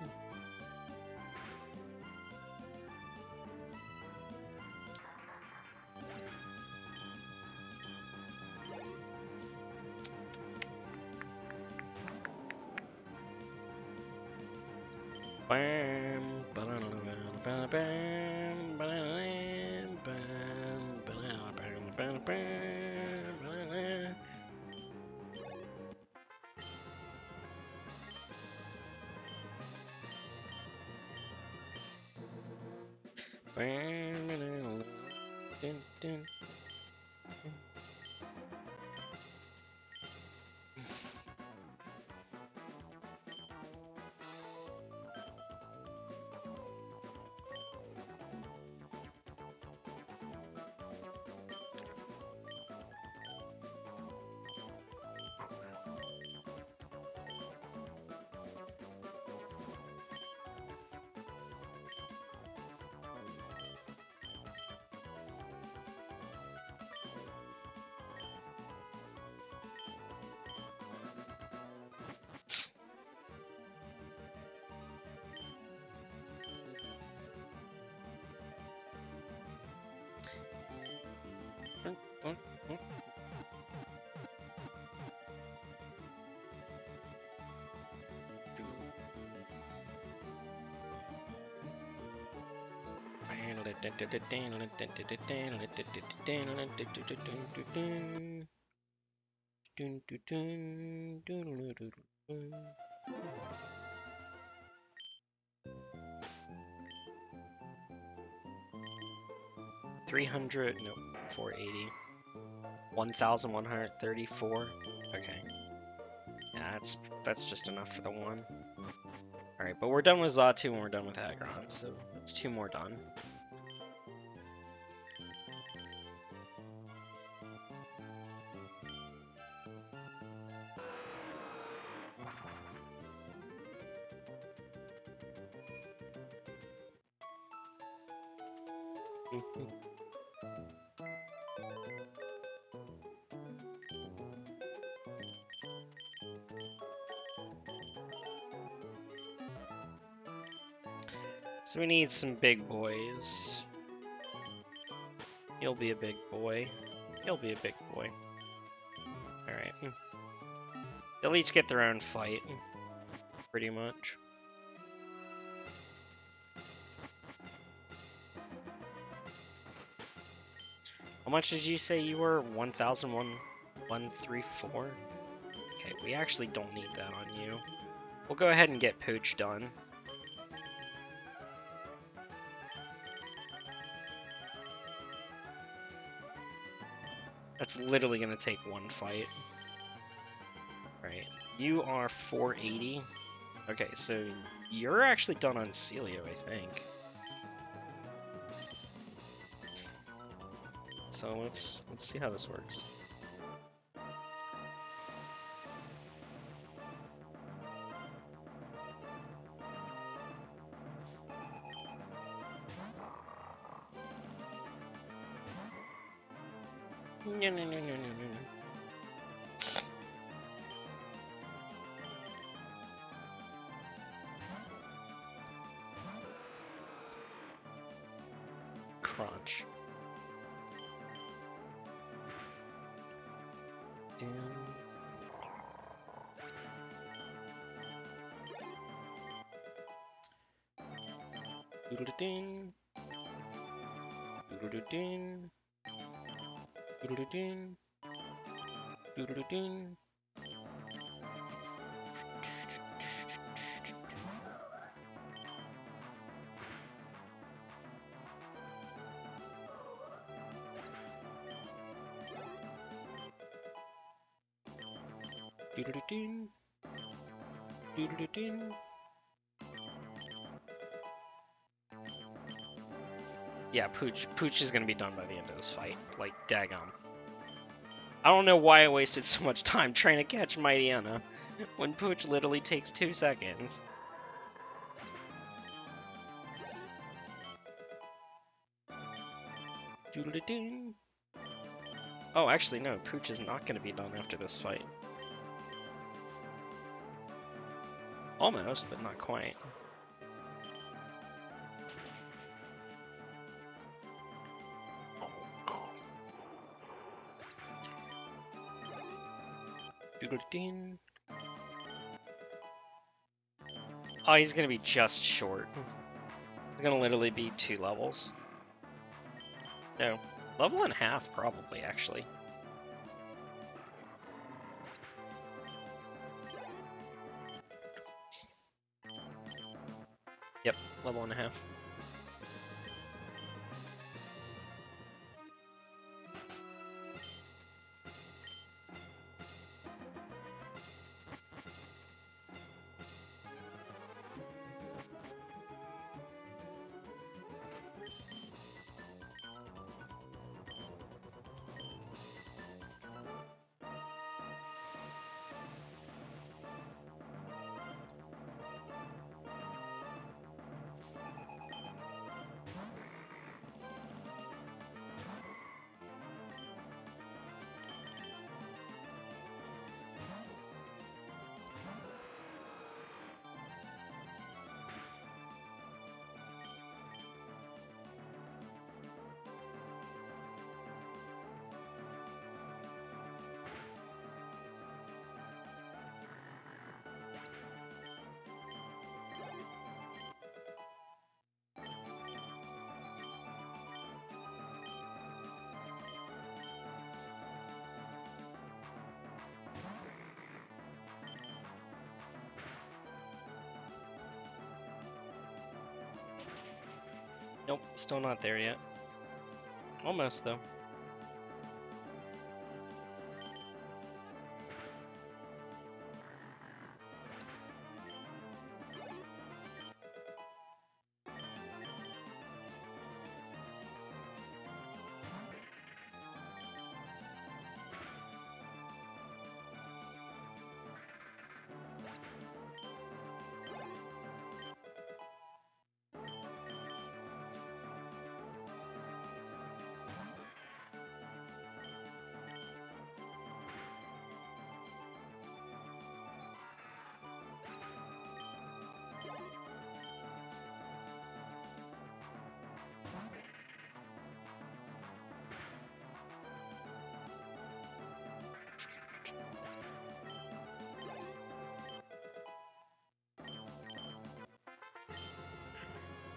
Bam, ba-da-da-da-da-da-bam, ba-da-da-da-bam, ba-da-da-da-bam, 300, no, 480. 1,134. Okay. Yeah, that's just enough for the one. Alright, but we're done with Xatu and we're done with Aggron, so that's two more done. So we need some big boys. You'll be a big boy. You'll be a big boy. Alright. They'll each get their own fight, pretty much. How much did you say you were? 1,134? Okay, we actually don't need that on you. We'll go ahead and get Pooch done. That's literally gonna take one fight. Right. You are 480. Okay, so you're actually done on Celio, I think. So let's see how this works. No. Crunch. Doodle-ding. Doodle-ding. Doodle-ding. Doodle-ding. Doodle-ding. Doodle-ding. Yeah, Pooch is gonna be done by the end of this fight. Like, daggum. I don't know why I wasted so much time trying to catch Mightyena when Pooch literally takes 2 seconds. Doodle-ding. Oh, actually, no. Pooch is not going to be done after this fight. Almost, but not quite. Doodle-ding. Oh, he's going to be just short. He's going to literally be 2 levels. No, level and a half, probably, actually. Yep, level and a half. Nope, still not there yet. Almost, though.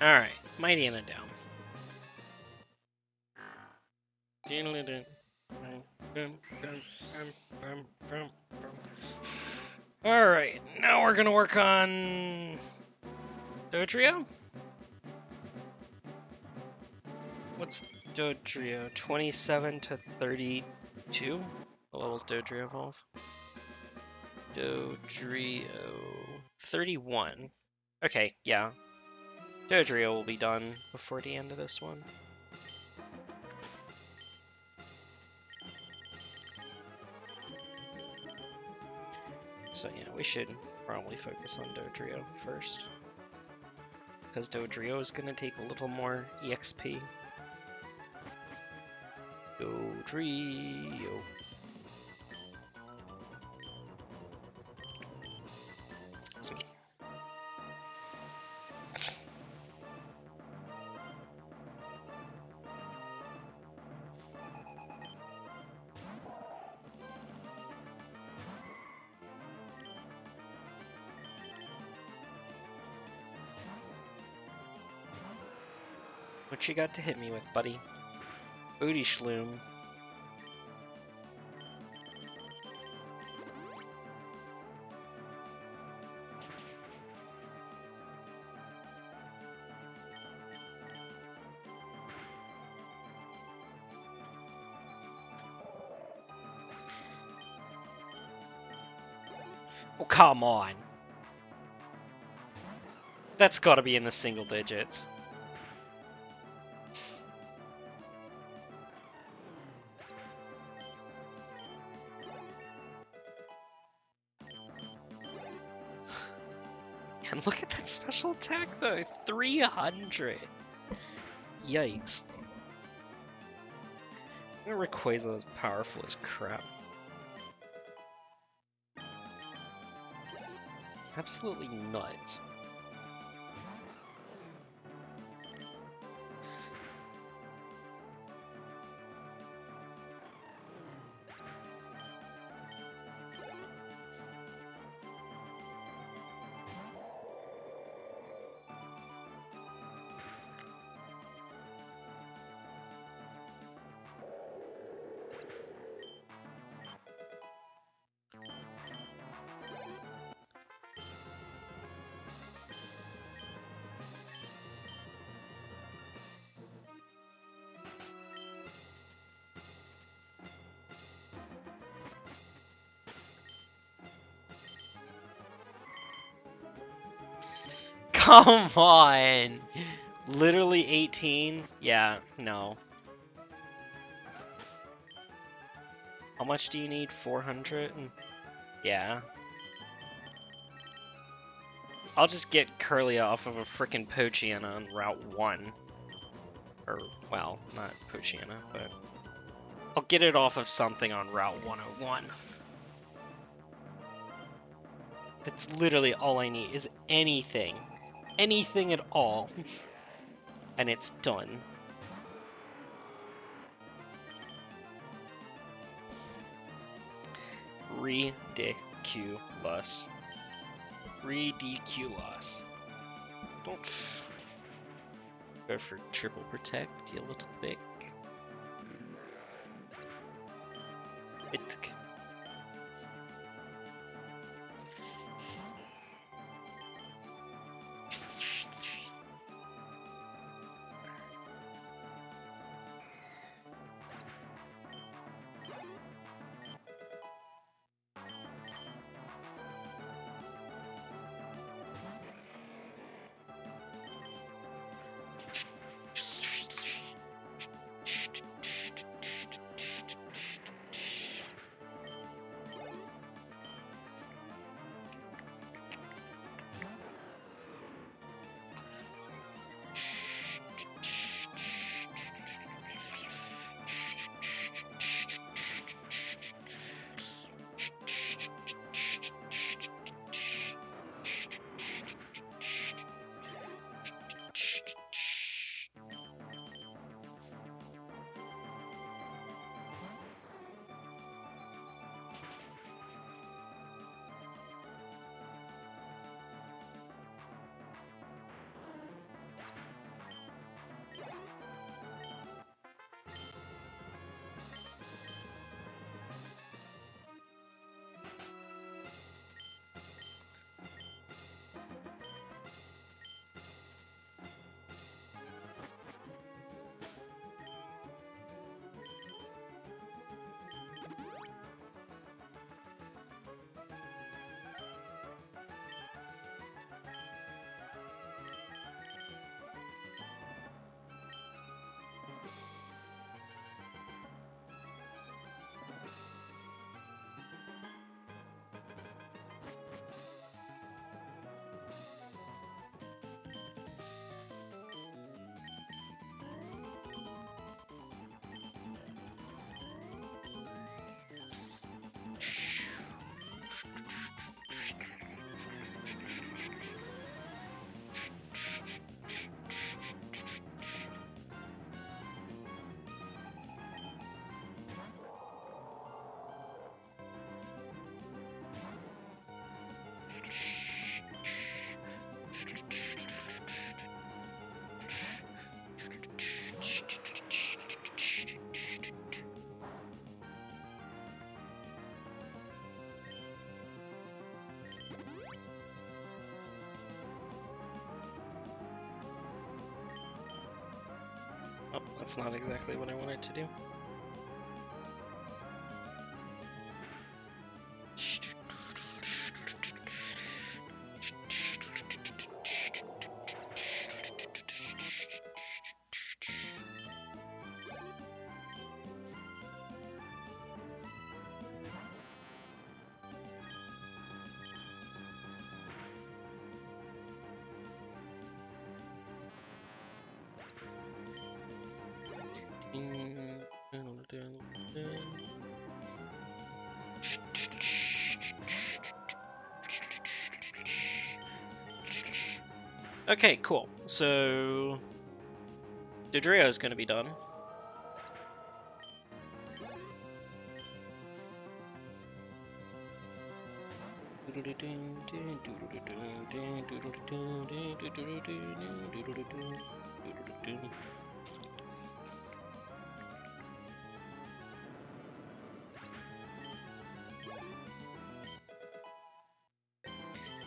Alright, Mighty Anna down. Alright, now we're gonna work on Dodrio? What's Dodrio? 27 to 32? What level's Dodrio evolve? Dodrio 31. Okay, yeah. Dodrio will be done before the end of this one. So yeah, we should probably focus on Dodrio first. Because Dodrio is going to take a little more EXP. Dodrio. Excuse me. What you got to hit me with, buddy? Booty Shloom. Oh, come on. That's gotta be in the single digits. And look at that special attack though, 300. Yikes. Rayquaza is powerful as crap. Absolutely nuts. Come on! Literally 18? Yeah, no. How much do you need? 400? Yeah. I'll just get Curlia off of a frickin' Pochiana on Route 1. Or, well, not Pochiana, but... I'll get it off of something on Route 101. That's literally all I need, is anything. Anything at all. And it's done. Ridiculous. Ridiculous. Don't go for triple protect, you little dick. It. That's not exactly what I wanted to do. Okay, cool. So Dodrio is going to be done.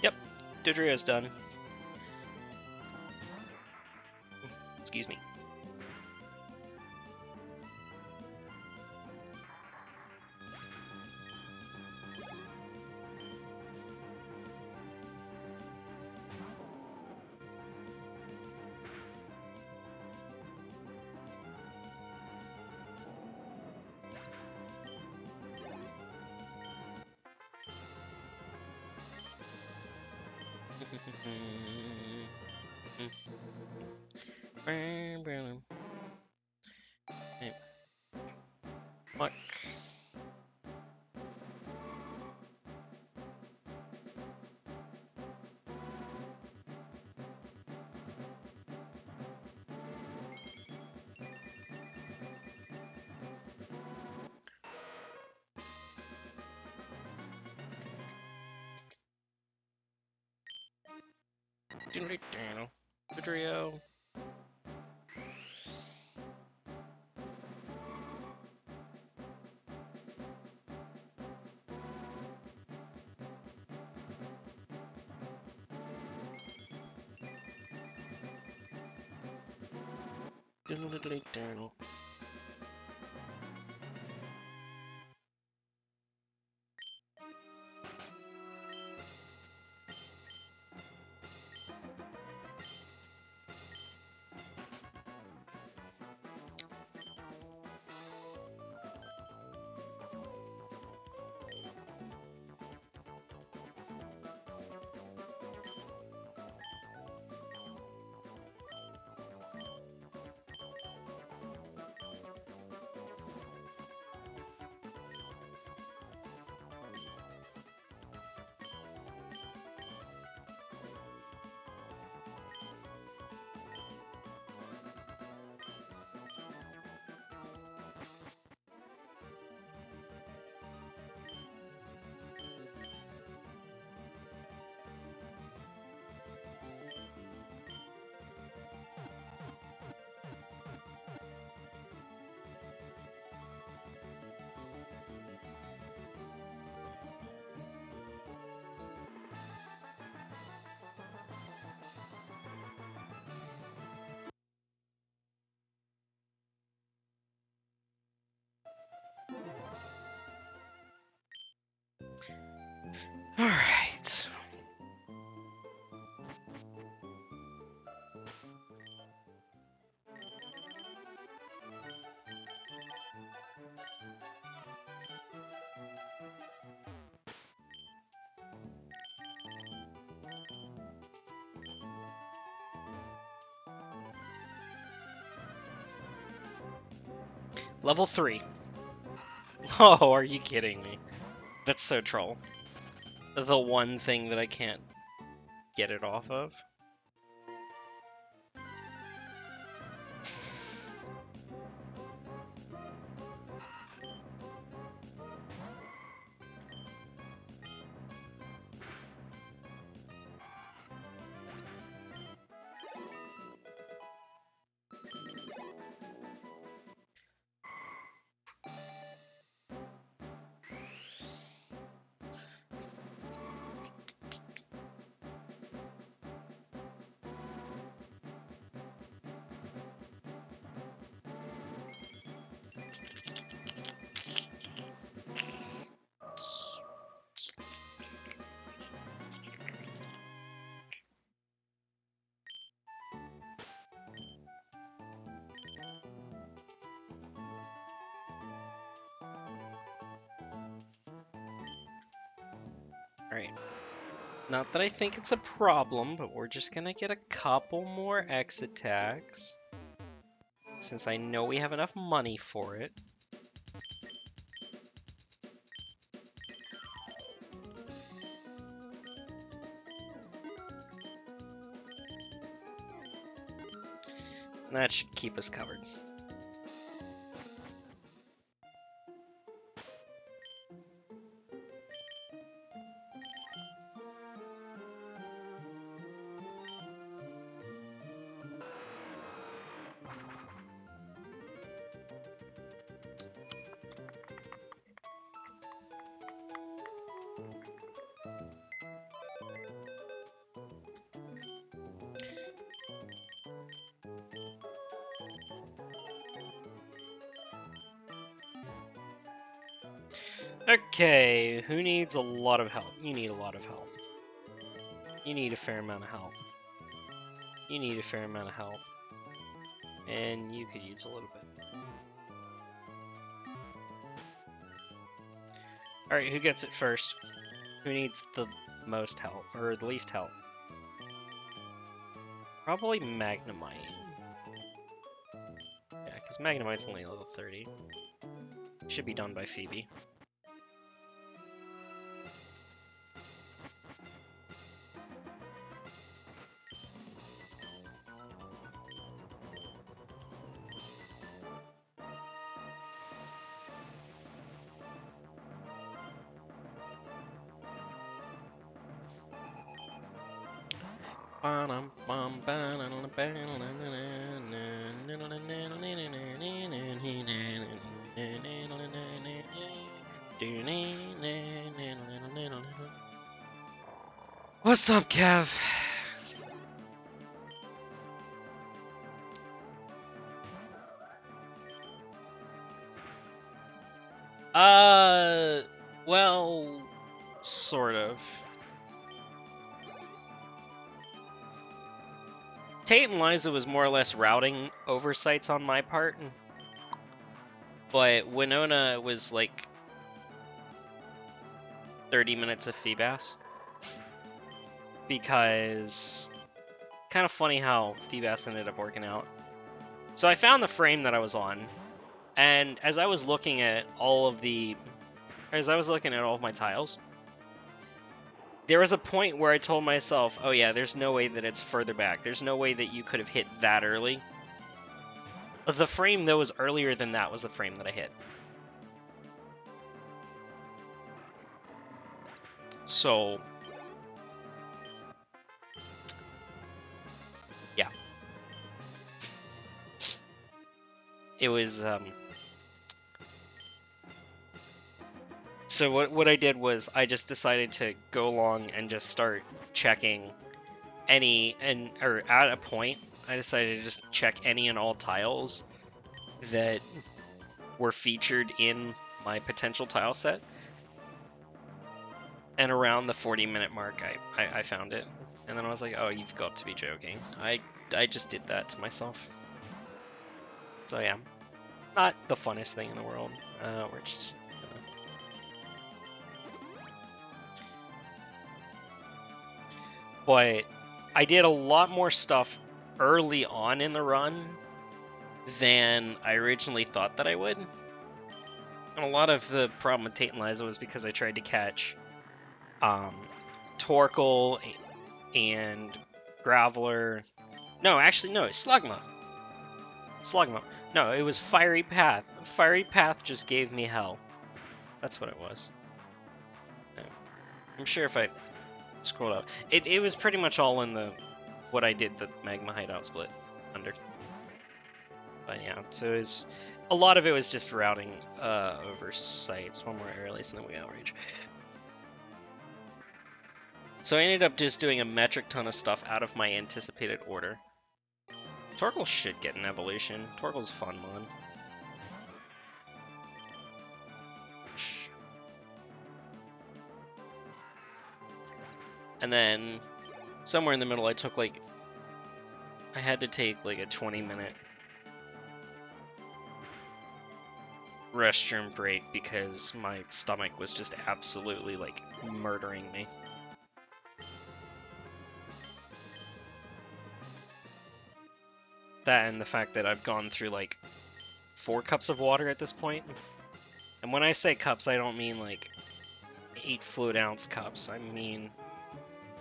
Yep, Dodrio's done. Excuse me. What? Dodrio. All right. Level 3. Oh, are you kidding me? That's so troll. The one thing that I can't get it off of. Alright. Not that I think it's a problem, but we're just gonna get a couple more X attacks. Since I know we have enough money for it. That should keep us covered. Okay, who needs a lot of help? You need a lot of help. You need a fair amount of help. You need a fair amount of help. And you could use a little bit. Alright, who gets it first? Who needs the most help? Or the least help? Probably Magnemite. Yeah, because Magnemite's only level 30. Should be done by Phoebe. What's up, Kev? Well, sort of. Tate and Liza was more or less routing oversights on my part, but Winona was like 30 minutes of Feebas. Because kind of funny how Feebas ended up working out. So I found the frame that I was on, and as I was looking at all of my tiles, there was a point where I told myself, oh yeah, there's no way that it's further back. There's no way that you could have hit that early. The frame that was earlier than that was the frame that I hit. So, yeah. It was, So what I did was I just decided to go along and just start checking or at a point, I decided to just check any and all tiles that were featured in my potential tile set. And around the 40-minute mark, I found it. And then I was like, oh, you've got to be joking. I just did that to myself. So yeah, not the funnest thing in the world. We're just gonna... But I did a lot more stuff early on in the run than I originally thought that I would. And a lot of the problem with Tate and Liza was because I tried to catch Torkoal and Graveler. No, actually, no, it's Slugma. No, it was Fiery Path. Fiery Path just gave me hell. That's what it was. I'm sure if I scrolled up, it was pretty much all in the what I did the Magma Hideout split under. But yeah, so it's a lot of it was just routing oversights. One more air release and then we outrage. So I ended up just doing a metric ton of stuff out of my anticipated order. Torkoal should get an evolution. Torkoal's a fun mod. And then somewhere in the middle I had to take like a 20-minute restroom break because my stomach was just absolutely, like, murdering me. That and the fact that I've gone through, like, 4 cups of water at this point. And when I say cups, I don't mean, like, 8 fluid ounce cups. I mean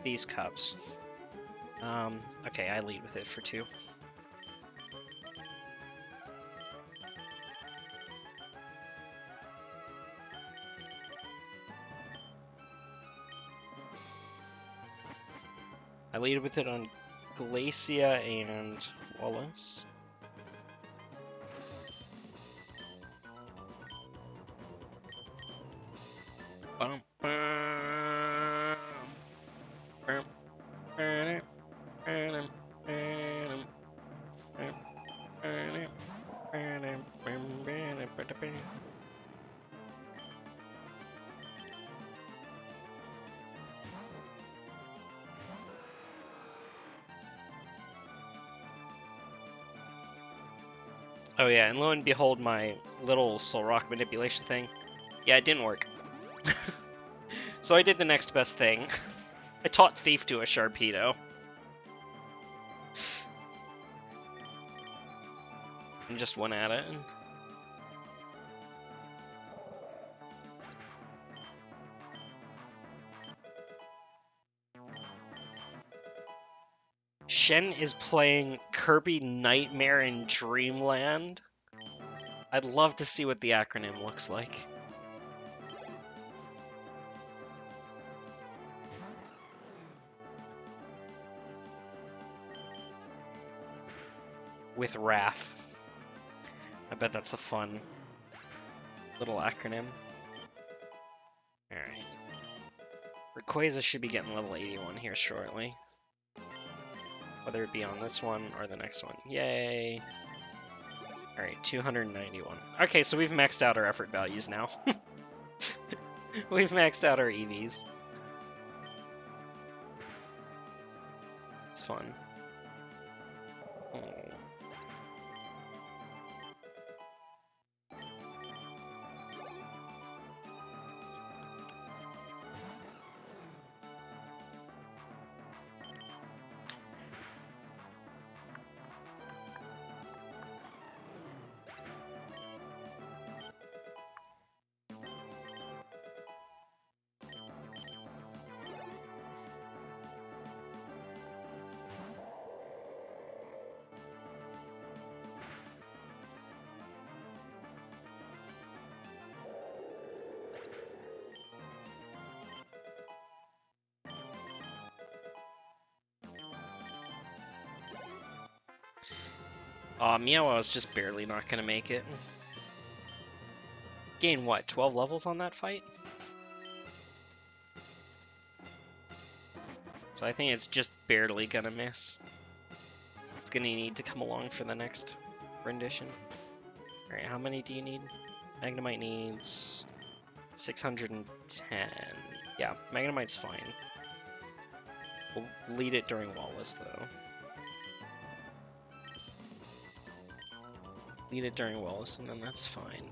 these cups. Okay, I lead with it for 2. I lead with it on Glacia and Wallace. Bum, bum, bum, bum, bum, bum. Oh yeah, and lo and behold, my little soul rock manipulation thing, yeah, it didn't work. So I did the next best thing. I taught Thief to a Sharpedo. And just went at it. Shen is playing Kirby Nightmare in Dreamland. I'd love to see what the acronym looks like. With Raph. I bet that's a fun little acronym. Alright. Rayquaza should be getting level 81 here shortly. Whether it be on this one or the next one. Yay! Alright, 291. Okay, so we've maxed out our effort values now. We've maxed out our EVs. It's fun. Oh. Meow was just barely not gonna make it. Gain what, 12 levels on that fight? So I think it's just barely gonna miss. It's gonna need to come along for the next rendition. Alright, how many do you need? Magnemite needs 610. Yeah, Magnemite's fine. We'll lead it during Wallace, though. Lead it during Wallace, and then that's fine.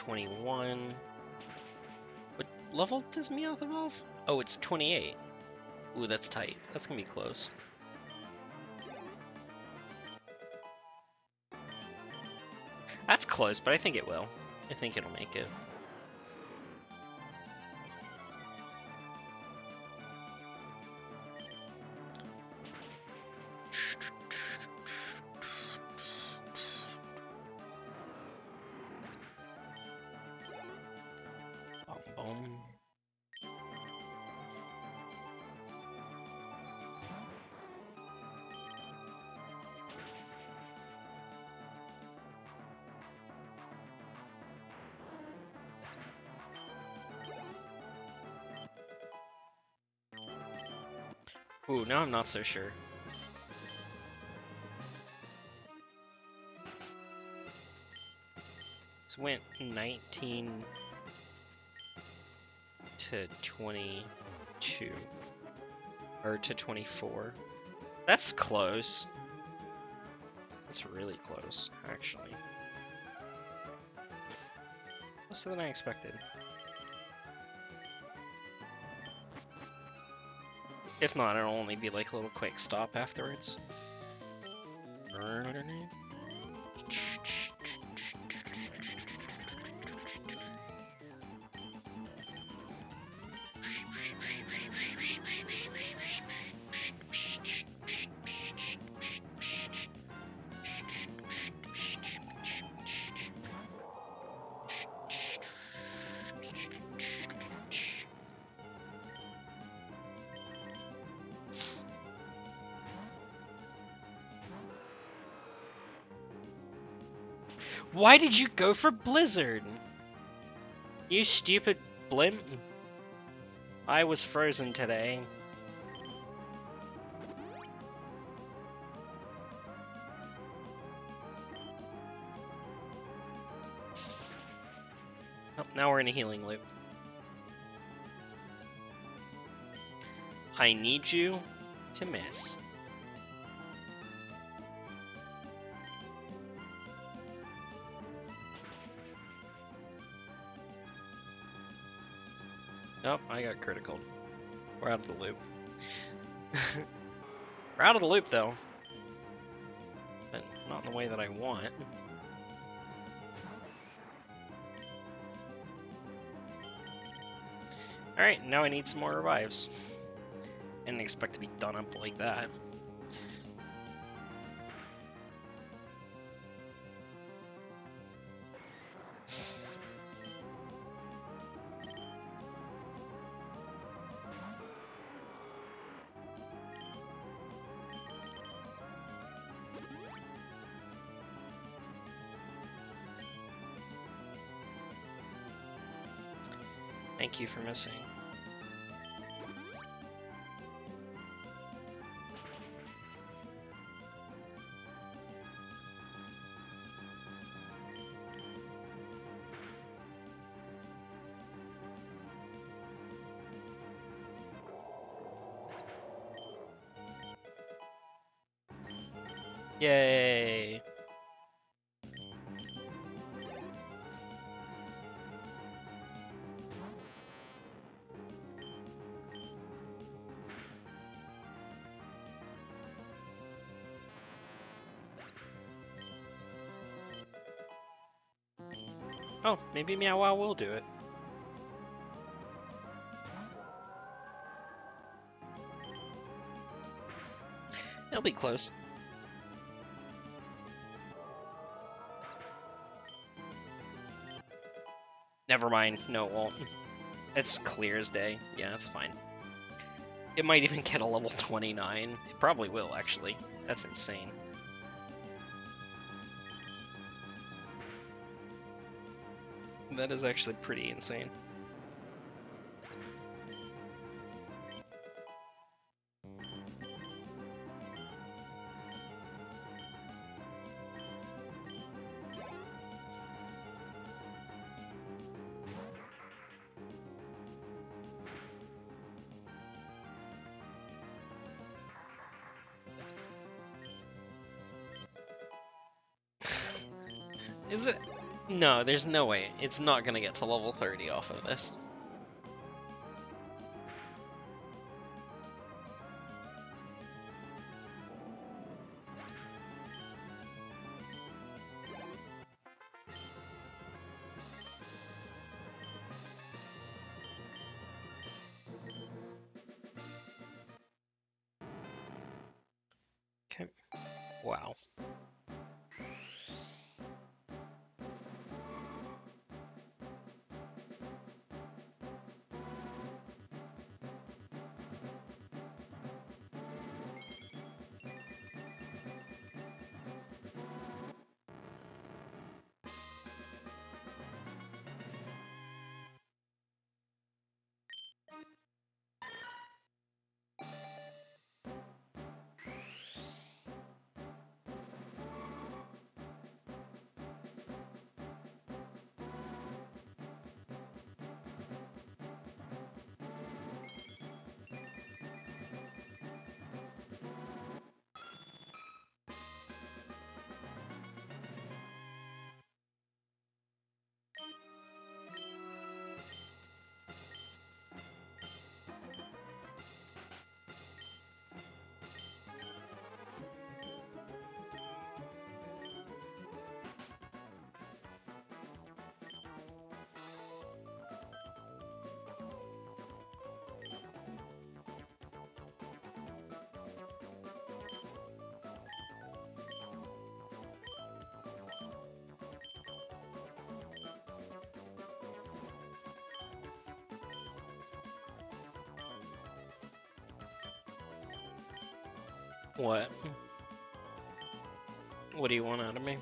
$21. What level does Meowth evolve? Oh, it's 28. Ooh, that's tight. That's gonna be close. That's close, but I think it will. I think it'll make it. Boom. Ooh, now I'm not so sure. This went 19 to 22. Or to 24. That's close. That's really close, actually. Closer than I expected. If not, it'll only be like a little quick stop afterwards. Why did you go for Blizzard? You stupid blimp. I was frozen today. Oh, now we're in a healing loop. I need you to miss. Oh, I got critical. We're out of the loop. We're out of the loop, though. But not in the way that I want. Alright, now I need some more revives. I didn't expect to be done up like that. Thank you for missing. Yay! Oh, maybe Meow Wow will do it. It'll be close. Never mind. No, it won't. It's clear as day. Yeah, it's fine. It might even get a level 29. It probably will, actually. That's insane. That is actually pretty insane. Is it? No, there's no way. It's not gonna get to level 30 off of this. Okay. Wow. What? What do you want out of me?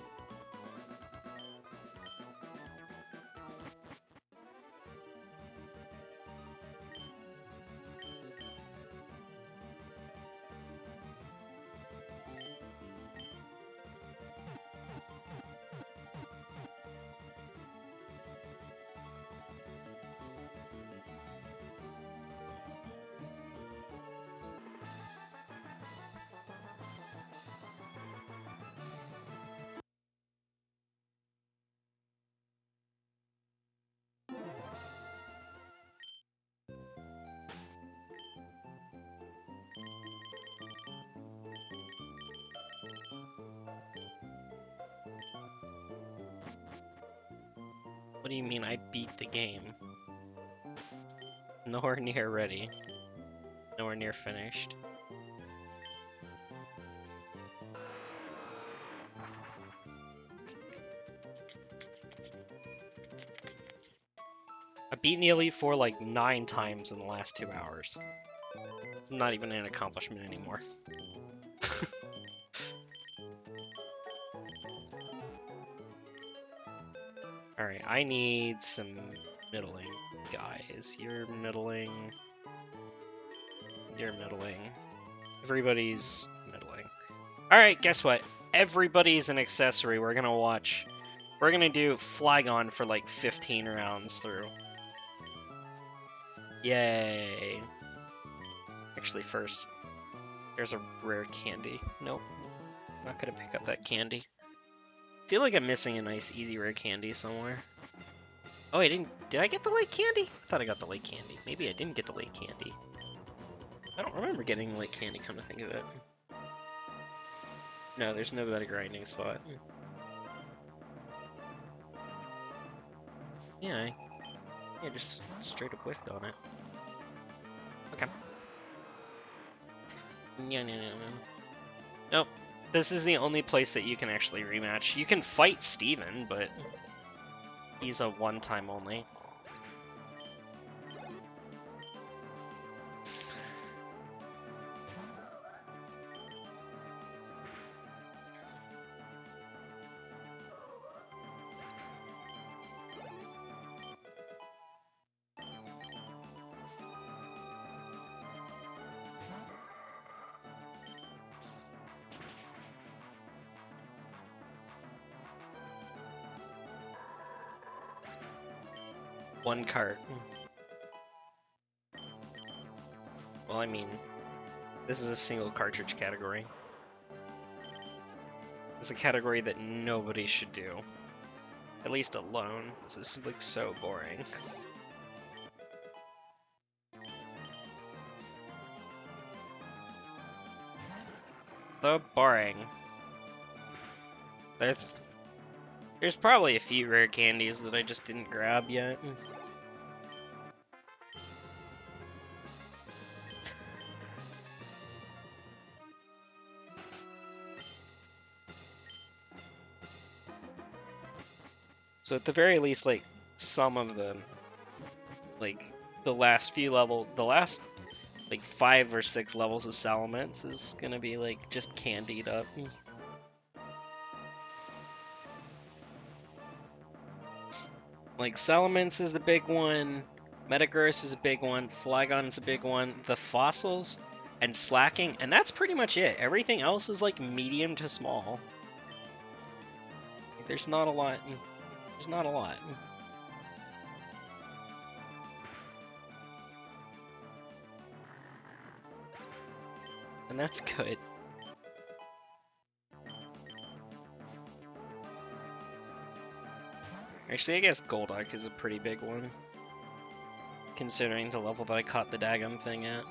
What do you mean I beat the game? Nowhere near ready. Nowhere near finished. I've beaten the Elite Four like 9 times in the last 2 hours. It's not even an accomplishment anymore. Alright, I need some middling guys. You're middling. You're middling. Everybody's middling. Alright, guess what? Everybody's an accessory. We're gonna do Flygon for like 15 rounds through. Yay. Actually, first, there's a rare candy. Nope. Not gonna pick up that candy. Feel like I'm missing a nice, easy rare candy somewhere. Oh, I didn't. Did I get the lake candy? I thought I got the lake candy. Maybe I didn't get the lake candy. I don't remember getting the lake candy, come to think of it. No, there's no better grinding spot. Yeah, I just straight up whiffed on it. Okay. No. Nope. This is the only place that you can actually rematch. You can fight Steven, but he's a one-time only. One cart. Well, I mean, this is a single cartridge category. It's a category that nobody should do. At least alone. This is like so boring. So boring. There's probably a few rare candies that I just didn't grab yet. So at the very least, like, some of the, like, the last like, 5 or 6 levels of Salamence is gonna be, like, just candied up. Like, Salamence is the big one, Metagross is a big one, Flygon is a big one, the fossils, and Slacking, and that's pretty much it. Everything else is, like, medium to small. Like, there's not a lot. There's not a lot. And that's good. Actually, I guess Golduck is a pretty big one, considering the level that I caught the daggum thing at.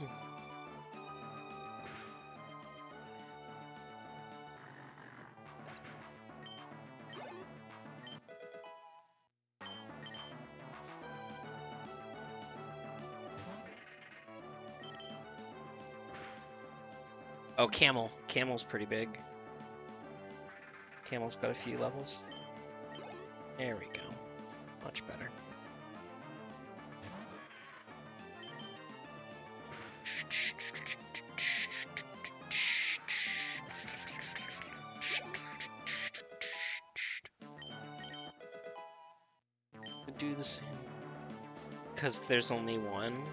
Oh, Camel. Camel's pretty big. Camel's got a few levels. There we go. Much better. Do the same. Because there's only one.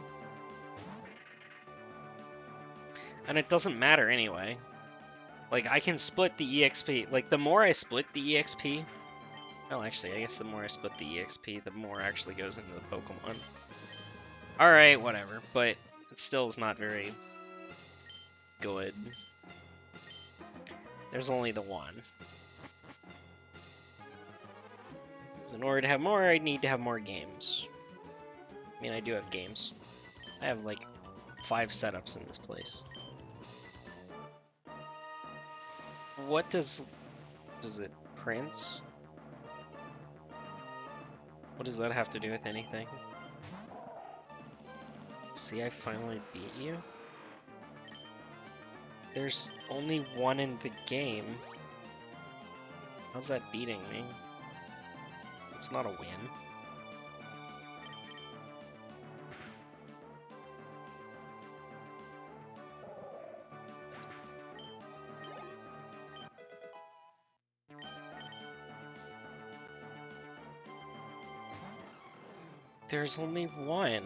And it doesn't matter anyway. Like, I can split the EXP. Like, the more I split the EXP... Well, actually, I guess the more I split the EXP, the more actually goes into the Pokemon. Alright, whatever. But it still is not very good. There's only the one. Because in order to have more, I need to have more games. I mean, I do have games. I have, like, 5 setups in this place. What does it Prince? What does that have to do with anything? See, I finally beat you? There's only one in the game. How's that beating me? It's not a win. There's only one.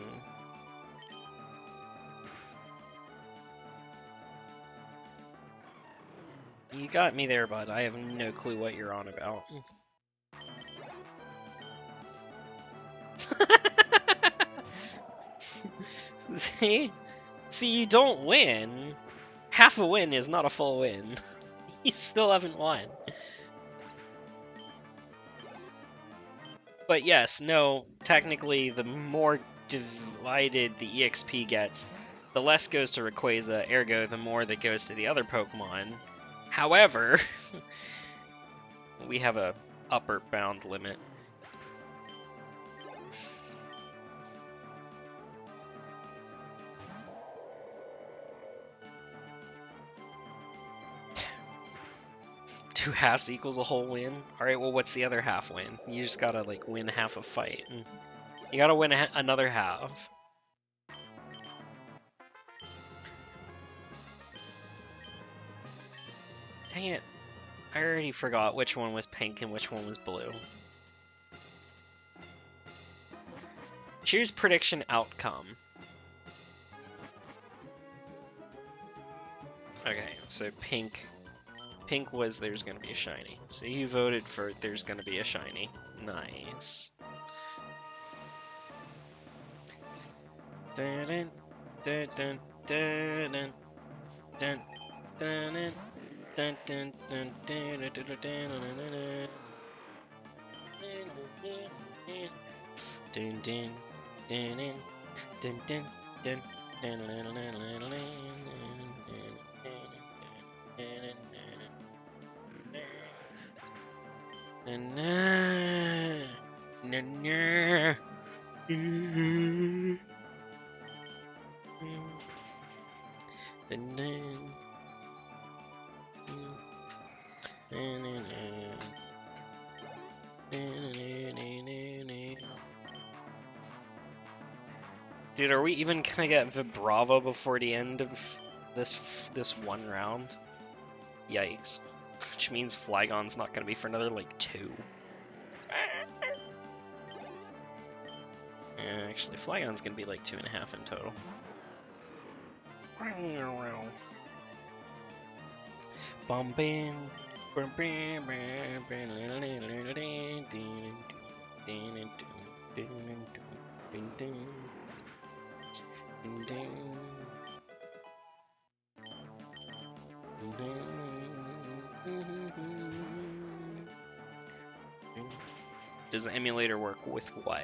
You got me there, bud. I have no clue what you're on about. See? See, you don't win. Half a win is not a full win. You still haven't won. But yes, no, technically the more divided the EXP gets, the less goes to Rayquaza, ergo the more that goes to the other Pokemon. However, we have a upper bound limit. Two halves equals a whole win? Alright, well, what's the other half win? You just gotta, like, win half a fight. You gotta win another half. Dang it. I already forgot which one was pink and which one was blue. Choose prediction outcome. Okay, so pink was there's gonna be a shiny. So you voted for there's gonna be a shiny. Nice. Dun dun dun dun dun dun dun dun dun dun dun dun dun dun dun. Dude, are we even gonna get Vibrava before the end of this one round? Yikes. Which means Flygon's not gonna be for another, like, 2. Yeah, actually, Flygon's gonna be like 2.5 in total. Does the emulator work with what?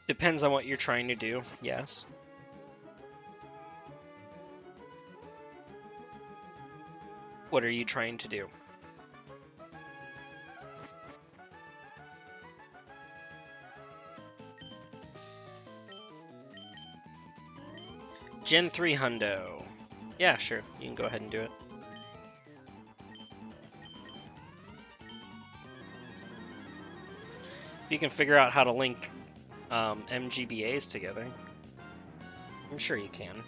Depends on what you're trying to do, yes. What are you trying to do? Gen 3 Hundo. Yeah, sure. You can go ahead and do it. If you can figure out how to link MGBAs together, I'm sure you can.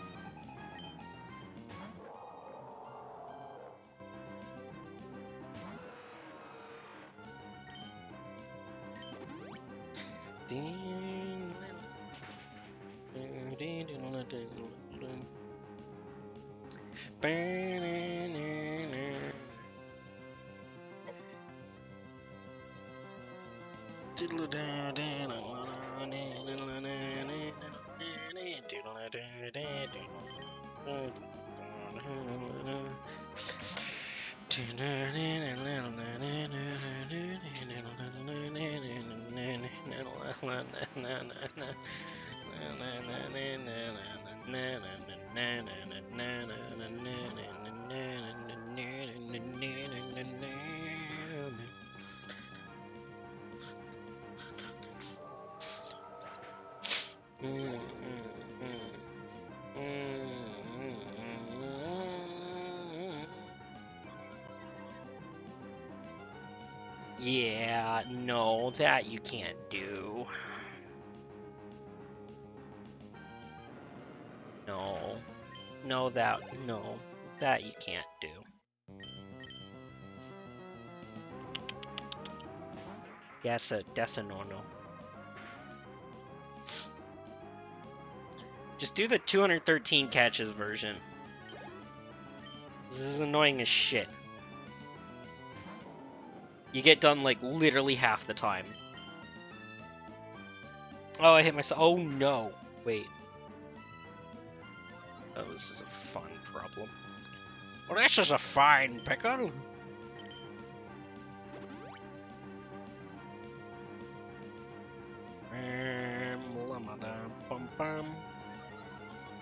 Yeah, no, that you can't do. No. No, that you can't do. That's a no-no. Just do the 213 catches version. This is annoying as shit. You get done like literally half the time. Oh, I hit myself. Oh no. Wait. Oh, this is a fun problem. Well, this is a fine pickle.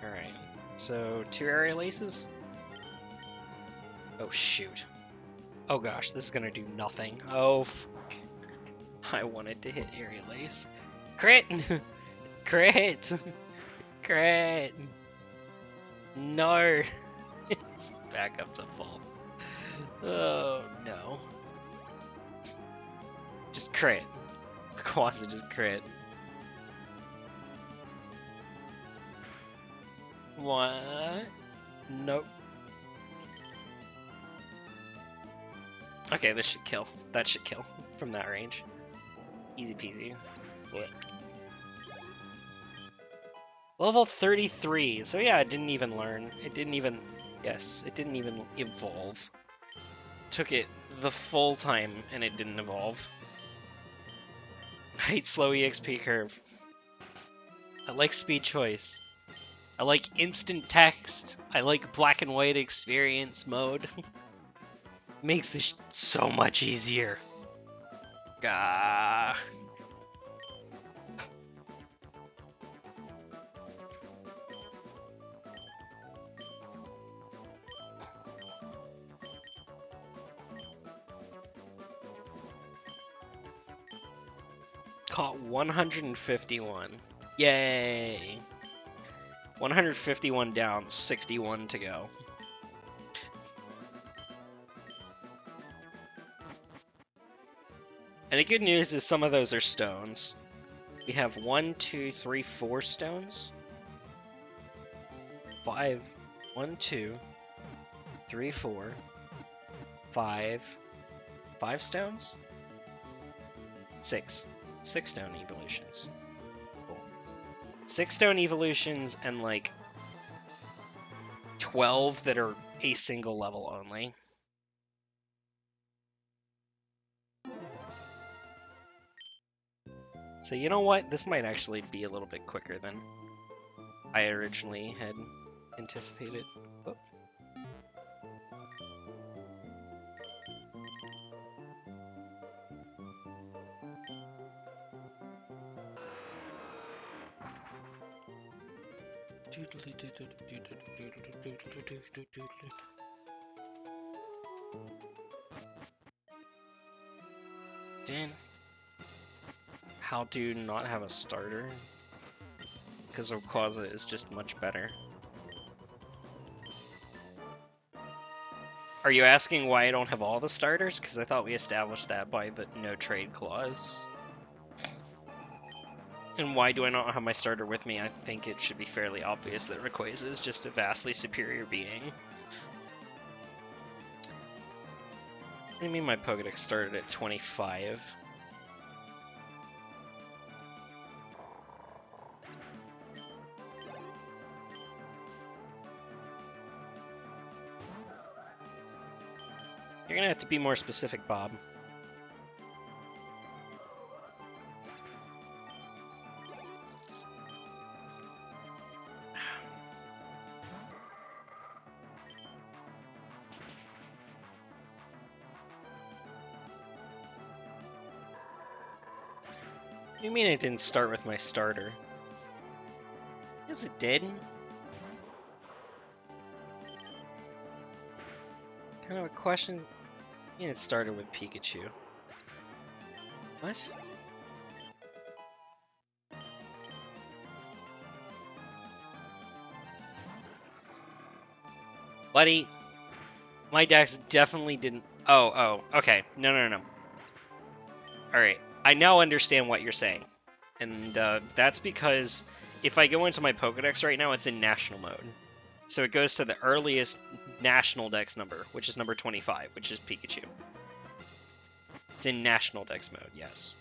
Alright. So, 2 aerial aces? Oh, shoot. Oh gosh, this is gonna do nothing. Oh, fuck. I wanted to hit aerial ace. Crit! Crit! Crit! No! It's back up to full. Oh no. Just crit. Kwasa just crit. What? Nope. Okay, this should kill. That should kill from that range. Easy peasy. Yeah. Level 33. So yeah, it didn't even learn. It didn't even... Yes, it didn't even evolve. Took it the full time and it didn't evolve. I hate slow EXP curve. I like speed choice. I like instant text. I like black and white experience mode. Makes this so much easier. Gah. Caught 151. Yay! 151 down, 61 to go. And the good news is some of those are stones. We have 1, 2, 3, 4 stones. 5. 1, 2, 3, 4, 5. 5 stones? 6. 6 stone evolutions. Cool. 6 stone evolutions and like 12 that are a single level only. So you know what? This might actually be a little bit quicker than I originally had anticipated. Oh. Dan, how do you not have a starter? Because Rayquaza is just much better. Are you asking why I don't have all the starters? Because I thought we established that by the no trade clause. And why do I not have my starter with me? I think it should be fairly obvious that Rayquaza is just a vastly superior being. What do you mean my Pokedex started at 25? You're gonna have to be more specific, Bob. What do you mean it didn't start with my starter? Yes, it did. Kind of a question. I mean, it started with Pikachu. What? Buddy, my dex definitely didn't. Oh, okay. No. Alright, I now understand what you're saying. And that's because if I go into my Pokedex right now, it's in National Mode. So it goes to the earliest National Dex number, which is number 25, which is Pikachu. It's in National Dex mode, yes.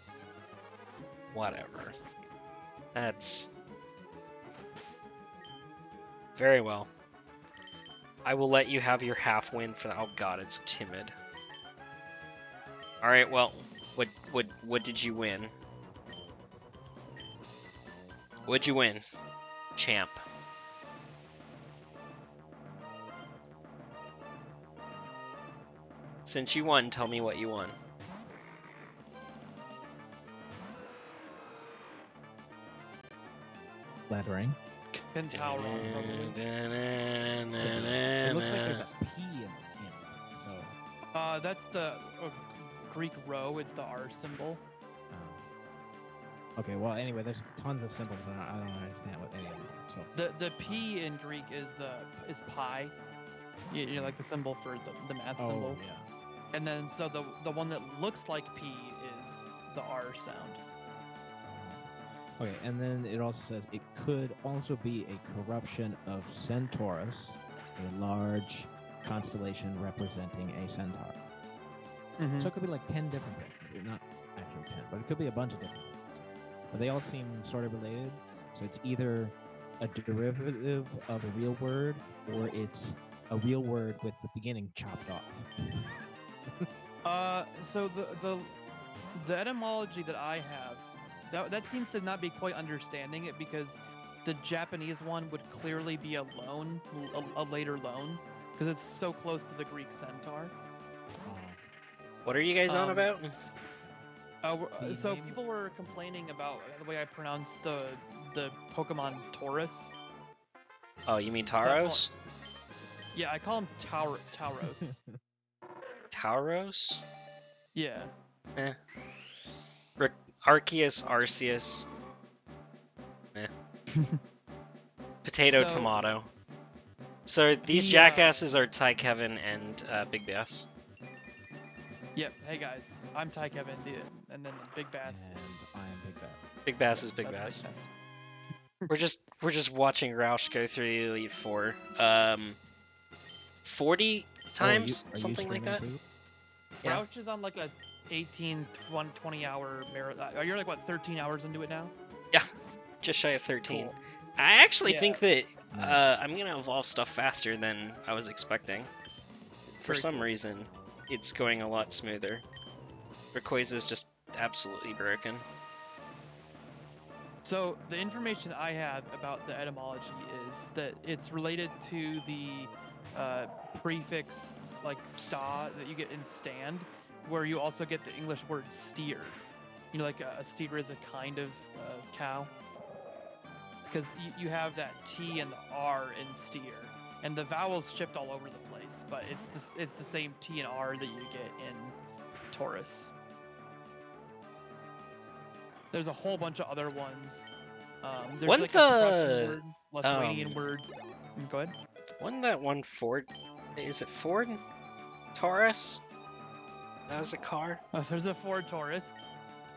Whatever. That's... very well. I will let you have your half win for that. Oh god, it's timid. Alright, well, what did you win? What'd you win, champ? Since you won, tell me what you won. Lettering. Pentauron, probably. It looks like there's a P in it. So. That's the Greek rho. It's the R symbol. Okay. Well, anyway, there's tons of symbols, and I don't understand what any of them are. So. The P in Greek is pi. You know, like the symbol for the math symbol. Yeah. And then so the one that looks like P is the R sound. Okay, and then it also says it could also be a corruption of Centaurus, a large constellation representing a centaur. Mm-hmm. So it could be like 10 different things. Not actually 10, but it could be a bunch of different things. But they all seem sort of related. So it's either a derivative of a real word, or it's a real word with the beginning chopped off. So the etymology that I have, that seems to not be quite understanding it, because the Japanese one would clearly be a loan, a later loan, because it's so close to the Greek centaur. What are you guys on about? So people were complaining about the way I pronounced the Pokemon Taurus. Oh, you mean Tauros? Yeah, I call him Tauros. Tauros? Yeah. Arceus, Arceus. Eh. Potato, So- tomato. So these The, jackasses are Ty Kevin and Big Bass. Yep. Hey guys, I'm Ty Kevin, and then Big Bass. And I am Big Bass. Big Bass is Big That's Bass. Big Bass. We're just watching Roush go through the Elite Four. 40 times, are you something like that. streaming too? Yeah. Roush is on like a 18, 20 hour marathon. You're like what, 13 hours into it now? Yeah, just shy of 13. Cool. I actually Yeah. think that Nice. I'm gonna evolve stuff faster than I was expecting. For Very some cool. reason, it's going a lot smoother. Rayquaza is just absolutely broken. So the information I have about the etymology is that it's related to the prefix like sta that you get in stand, where you also get the English word steer. You know, like a steer is a kind of cow. Because you have that T and the R in steer, and the vowels shift all over the place, but it's the same T and R that you get in Taurus. There's a whole bunch of other ones. There's When's like a the, Prussian word, Lithuanian word. Go ahead. Wasn't that one Ford? Is it Ford? Taurus? That was a car? There's a Ford Taurus,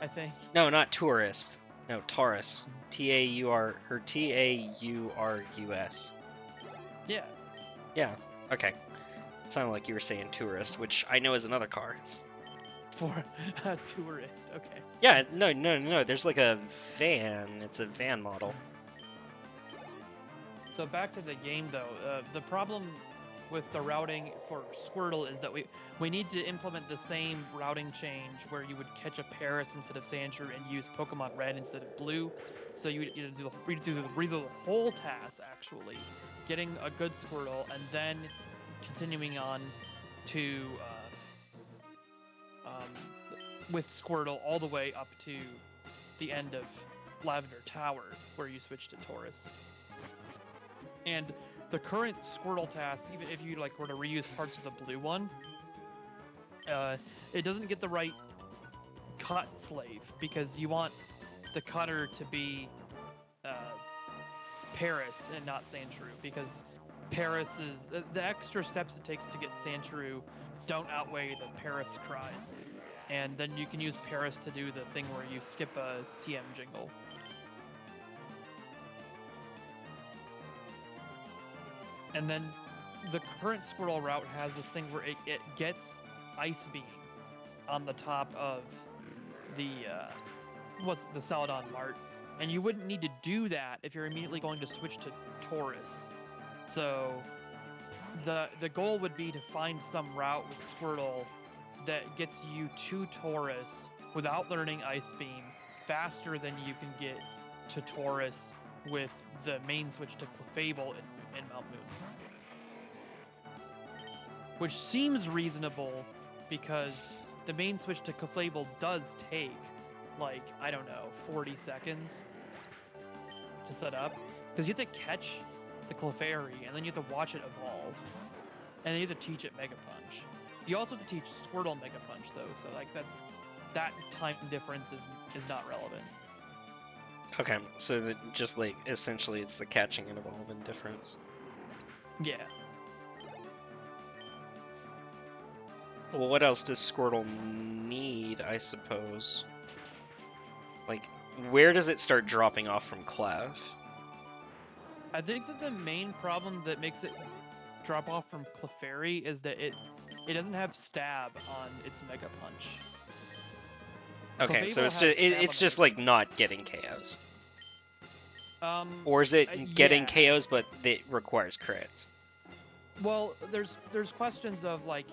I think. No, not tourist. No, Taurus. T-A-U-R or T-A-U-R-U-S. Yeah. Yeah. Okay. It sounded like you were saying tourist, which I know is another car. For a tourist. Okay. Yeah. No. There's like a van. It's a van model. So back to the game though, the problem with the routing for Squirtle is that we need to implement the same routing change where you would catch a Paris instead of Sandshrew and use Pokemon Red instead of Blue. So you read through the whole task actually, getting a good Squirtle and then continuing on to with Squirtle all the way up to the end of Lavender Tower where you switch to Taurus. And the current Squirtle task, even if you like were to reuse parts of the blue one, it doesn't get the right cut slave because you want the cutter to be Paris and not Sandshrew because Paris is the extra steps it takes to get Sandshrew don't outweigh the Paris cries, and then you can use Paris to do the thing where you skip a TM jingle. And then the current Squirtle route has this thing where it gets Ice Beam on the top of the the Celadon Mart, and you wouldn't need to do that if you're immediately going to switch to Taurus. So the goal would be to find some route with Squirtle that gets you to Taurus without learning Ice Beam faster than you can get to Taurus with the main switch to Clefable in Mount Moon. Which seems reasonable because the main switch to Clefable does take, like, I don't know, 40 seconds to set up. Because you have to catch the Clefairy, and then you have to watch it evolve. And then you have to teach it Mega Punch. You also have to teach Squirtle Mega Punch, though, so, like, that time difference is not relevant. Okay, so just like essentially it's the catching and evolving difference. Yeah. Well, what else does Squirtle need, I suppose? Like, where does it start dropping off from Clev? I think that the main problem that makes it drop off from Clefairy is that it doesn't have stab on its Mega Punch. Okay, so Clefable it's has just it's stab just like not getting KOs, on or is it getting yeah. KOs but it requires crits? Well, there's questions of like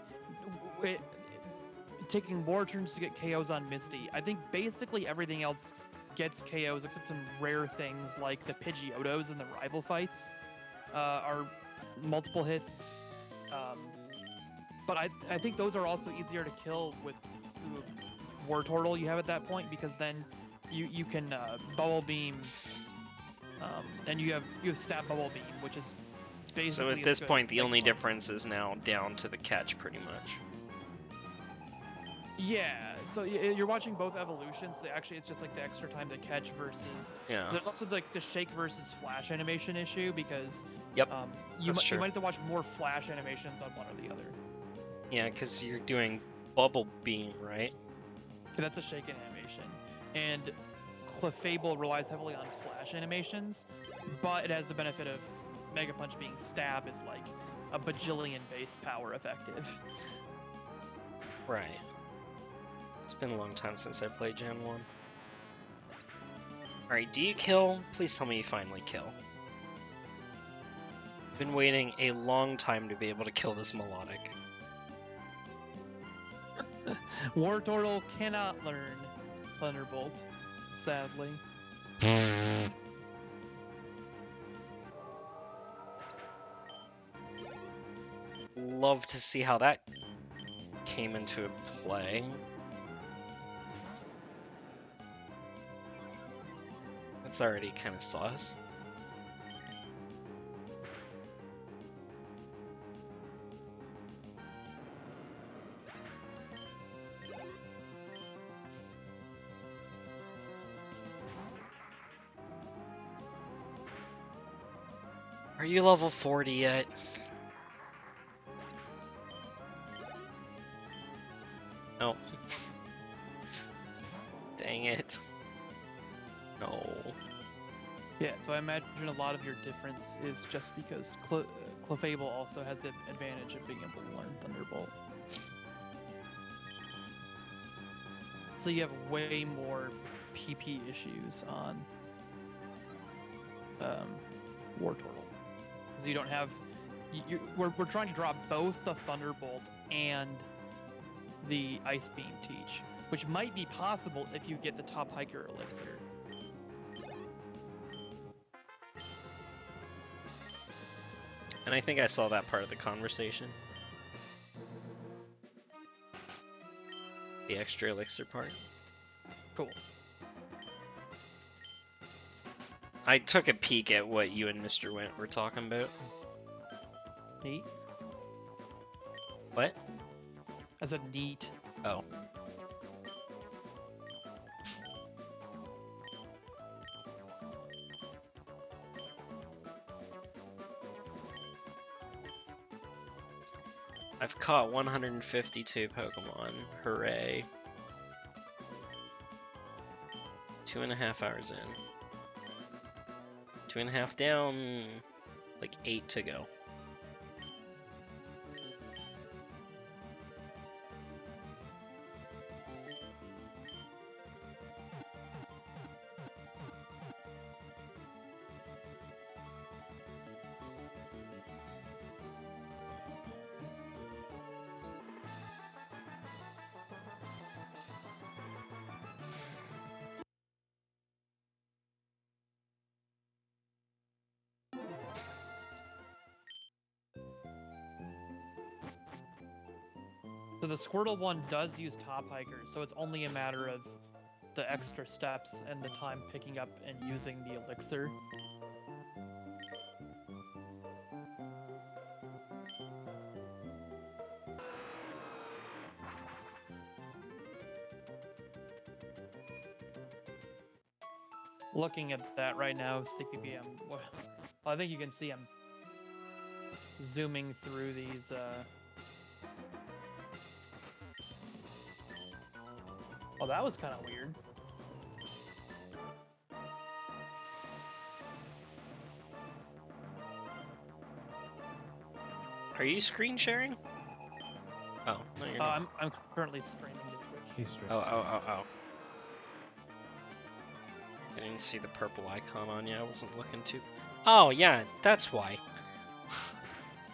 taking more turns to get KOs on Misty. I think basically everything else gets KOs except some rare things like the Pidgeotos in the rival fights are multiple hits. But I think those are also easier to kill with Wartortle you have at that point because then you can Bubble Beam and you have Stab Bubble Beam, which is basically So at as this good point, as the Mega only Punch. difference is now down to the catch, pretty much. Yeah, so you're watching both evolutions. Actually, it's just like the extra time to catch versus. Yeah. There's also like the shake versus flash animation issue because. Yep, You that's might true. have to watch more flash animations on one or the other. Yeah, because you're doing bubble beam, right? That's a shake animation, and Clefable relies heavily on flash animations, but it has the benefit of Mega Punch being stab is like a bajillion base power effective. Right. It's been a long time since I played Gen 1. Alright, do you kill? Please tell me you finally kill. Been waiting a long time to be able to kill this melodic. Wartortle cannot learn Thunderbolt, sadly. Love to see how that came into play. That's already kind of sauce. Are you level 40 yet? No. Dang it. No. Yeah, so I imagine a lot of your difference is just because Clefable also has the advantage of being able to learn Thunderbolt. So you have way more PP issues on Wartortle. Because you don't have... we're trying to draw both the Thunderbolt and the Ice Beam Teach, which might be possible if you get the Top Hiker Elixir. And I think I saw that part of the conversation. The extra elixir part. Cool. I took a peek at what you and Mr. Went were talking about. Neat. What? As a neat. Oh. I've caught 152 Pokemon. Hooray. 2.5 hours in. 2.5 down, like 8 to go. So the Squirtle one does use Top Hikers, so it's only a matter of the extra steps and the time picking up and using the elixir. Looking at that right now, CPBM. Well, I think you can see I'm zooming through these. Oh, that was kind of weird. Are you screen sharing? Oh, no, you're not. I'm currently streaming to Twitch. He's straight. Oh. I didn't see the purple icon on you. I wasn't looking too. Oh, yeah, that's why.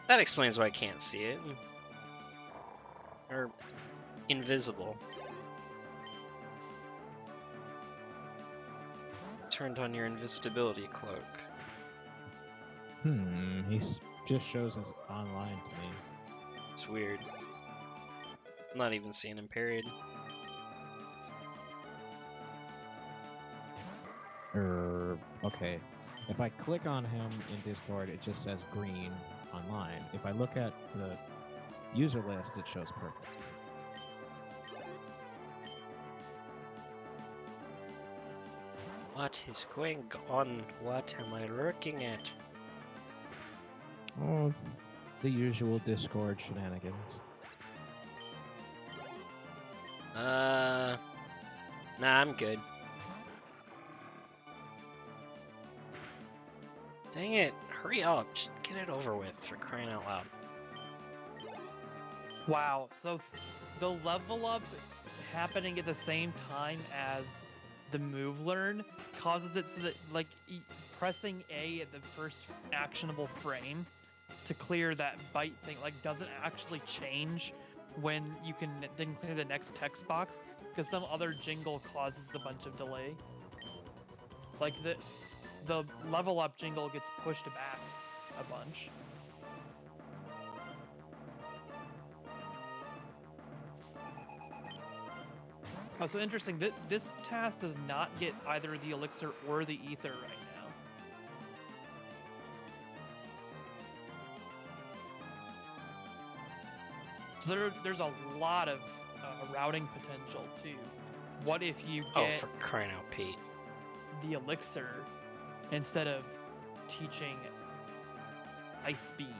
That explains why I can't see it. Or invisible. Turned on your invisibility cloak. He just shows us online to me. It's weird. I'm not even seeing him, period. Okay. If I click on him in Discord, it just says green online. If I look at the user list, it shows purple. What is going on? What am I lurking at? Oh, the usual Discord shenanigans. Nah, I'm good. Dang it, hurry up, just get it over with, for crying out loud. Wow. So the level up happening at the same time as the move learn causes it so that like pressing A at the first actionable frame to clear that bite thing like doesn't actually change when you can then clear the next text box because some other jingle causes a bunch of delay. Like the level up jingle gets pushed back a bunch. Oh, so interesting. This task does not get either the elixir or the ether right now. So there's a lot of routing potential too. What if you Oh, get for crying out, Pete. the elixir instead of teaching Ice Beam?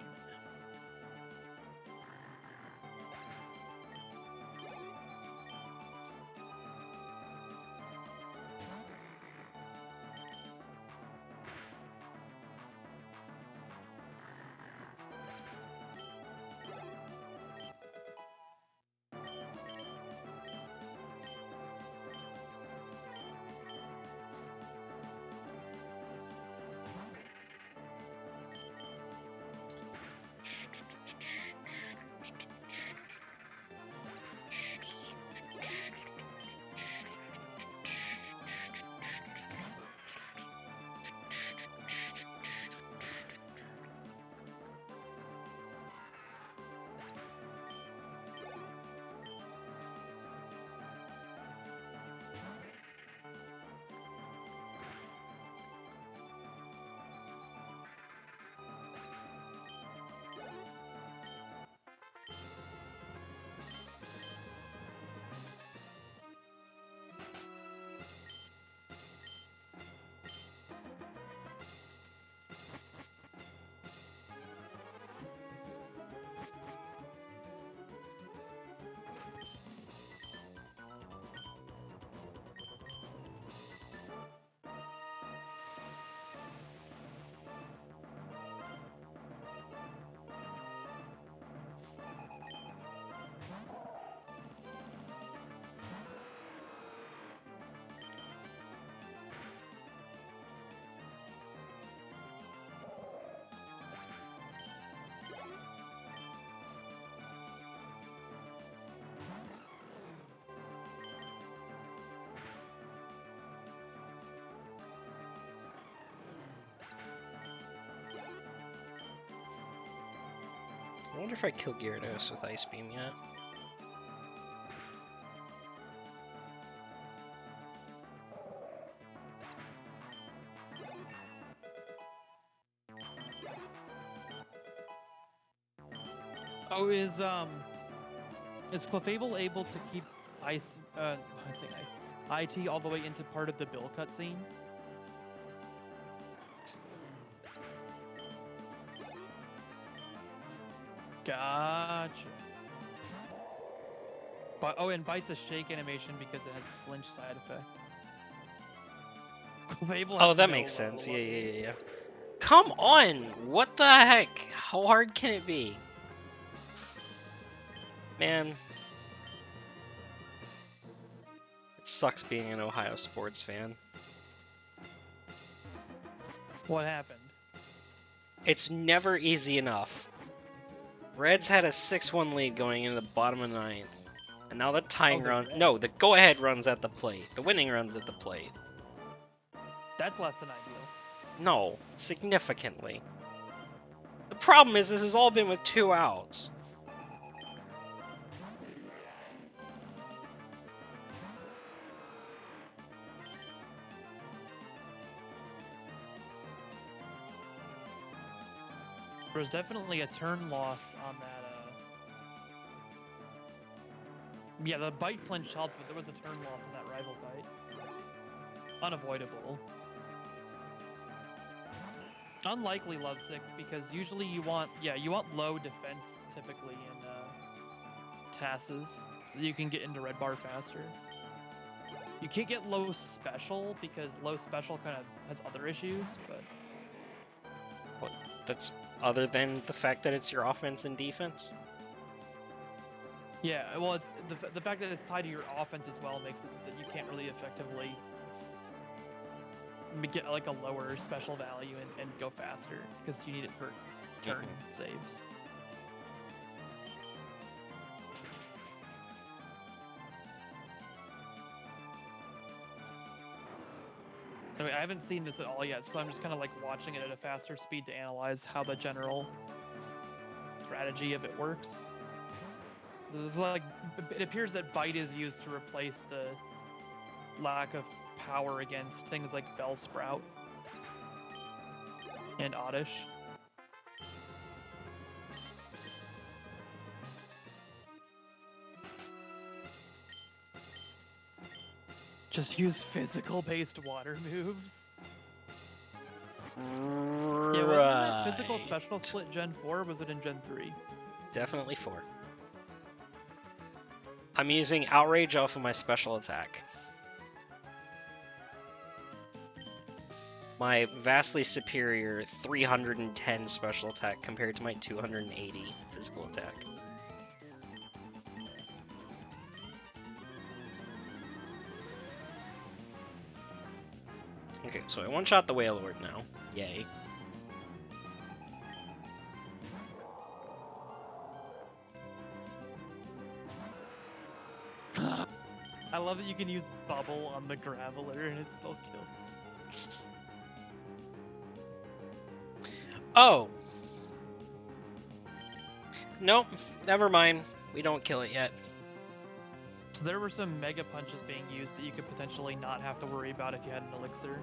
I wonder if I kill Gyarados with Ice Beam yet. Oh, is Clefable able to keep ice? I say ice. IT all the way into part of the Bill cutscene? Gotcha. But and Bite's a shake animation because it has flinch side effect. Clefable Oh, has that no makes sense. level Yeah. up. Come on! What the heck? How hard can it be? Man. It sucks being an Ohio sports fan. What happened? It's never easy enough. Reds had a 6-1 lead going into the bottom of the 9th. And now the tying the run... Reds. No, the go-ahead run's at the plate. The winning run's at the plate. That's less than ideal. No, significantly. The problem is this has all been with 2 outs. There was definitely a turn loss on that. Yeah, the bite flinch helped, but there was a turn loss in that rival fight. unavoidable. Unlikely Lovesick, because usually you want low defense typically in TASes, so you can get into red bar faster. You can't get low special because low special kind of has other issues, but That's other than the fact that it's your offense and defense. yeah, well, it's the fact that it's tied to your offense as well makes it so that you can't really effectively get like a lower special value and go faster because you need it for turn saves. Anyway, I haven't seen this at all yet, so I'm just kind of like watching it at a faster speed to analyze how the general strategy of it works. This is like, it appears that Bite is used to replace the lack of power against things like Bellsprout and Oddish. Just use physical-based water moves. Yeah, wasn't that physical special split Gen 4, or was it in Gen 3? Definitely 4. I'm using Outrage off of my special attack. My vastly superior 310 special attack compared to my 280 physical attack. Okay, so I one-shot the Wailord now. Yay. I love that you can use Bubble on the Graveler and it still kills. Oh! Nope, never mind. We don't kill it yet. So there were some Mega Punches being used that you could potentially not have to worry about if you had an Elixir.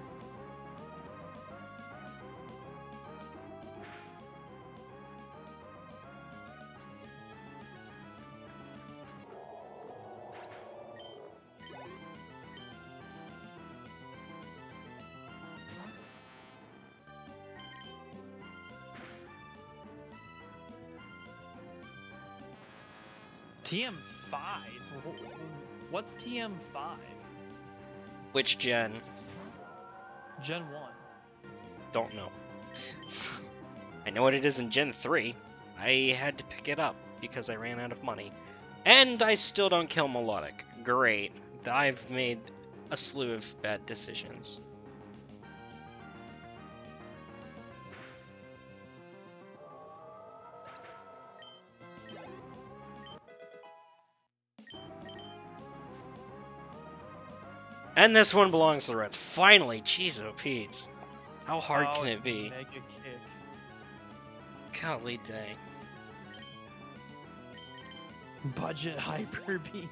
TM5? What's TM5? Which gen? Gen 1. Don't know. I know what it is in Gen 3. I had to pick it up because I ran out of money. And I still don't kill Melodic. Great. I've made a slew of bad decisions. And this one belongs to the Reds. Finally! Jeez, oh Pete's. How hard can it be? Mega kick. Golly dang. Budget Hyper Beam.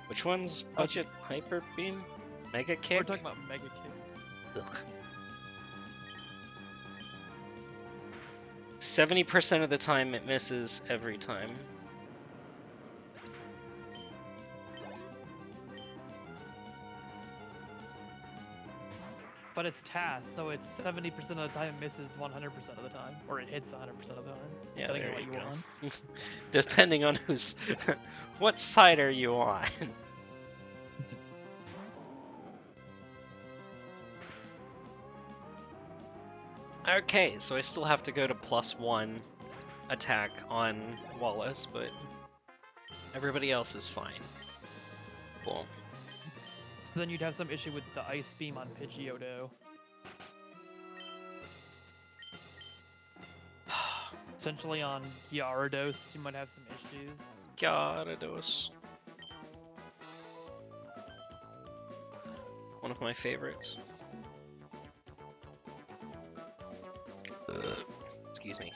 Which one's budget Hyper Beam? Mega Kick? We're talking about Mega Kick. Ugh. 70% of the time it misses every time. But it's TAS, so it's 70% of the time it misses 100% of the time. Or it hits 100% of the time. Yeah, Depending there on what you you go. want. Depending on who's... what side are you on? Okay, so I still have to go to +1 attack on Wallace, but everybody else is fine. Cool. So then you'd have some issue with the Ice Beam on Pidgeotto. Essentially on Gyarados, you might have some issues. Gyarados. One of my favorites. Excuse me.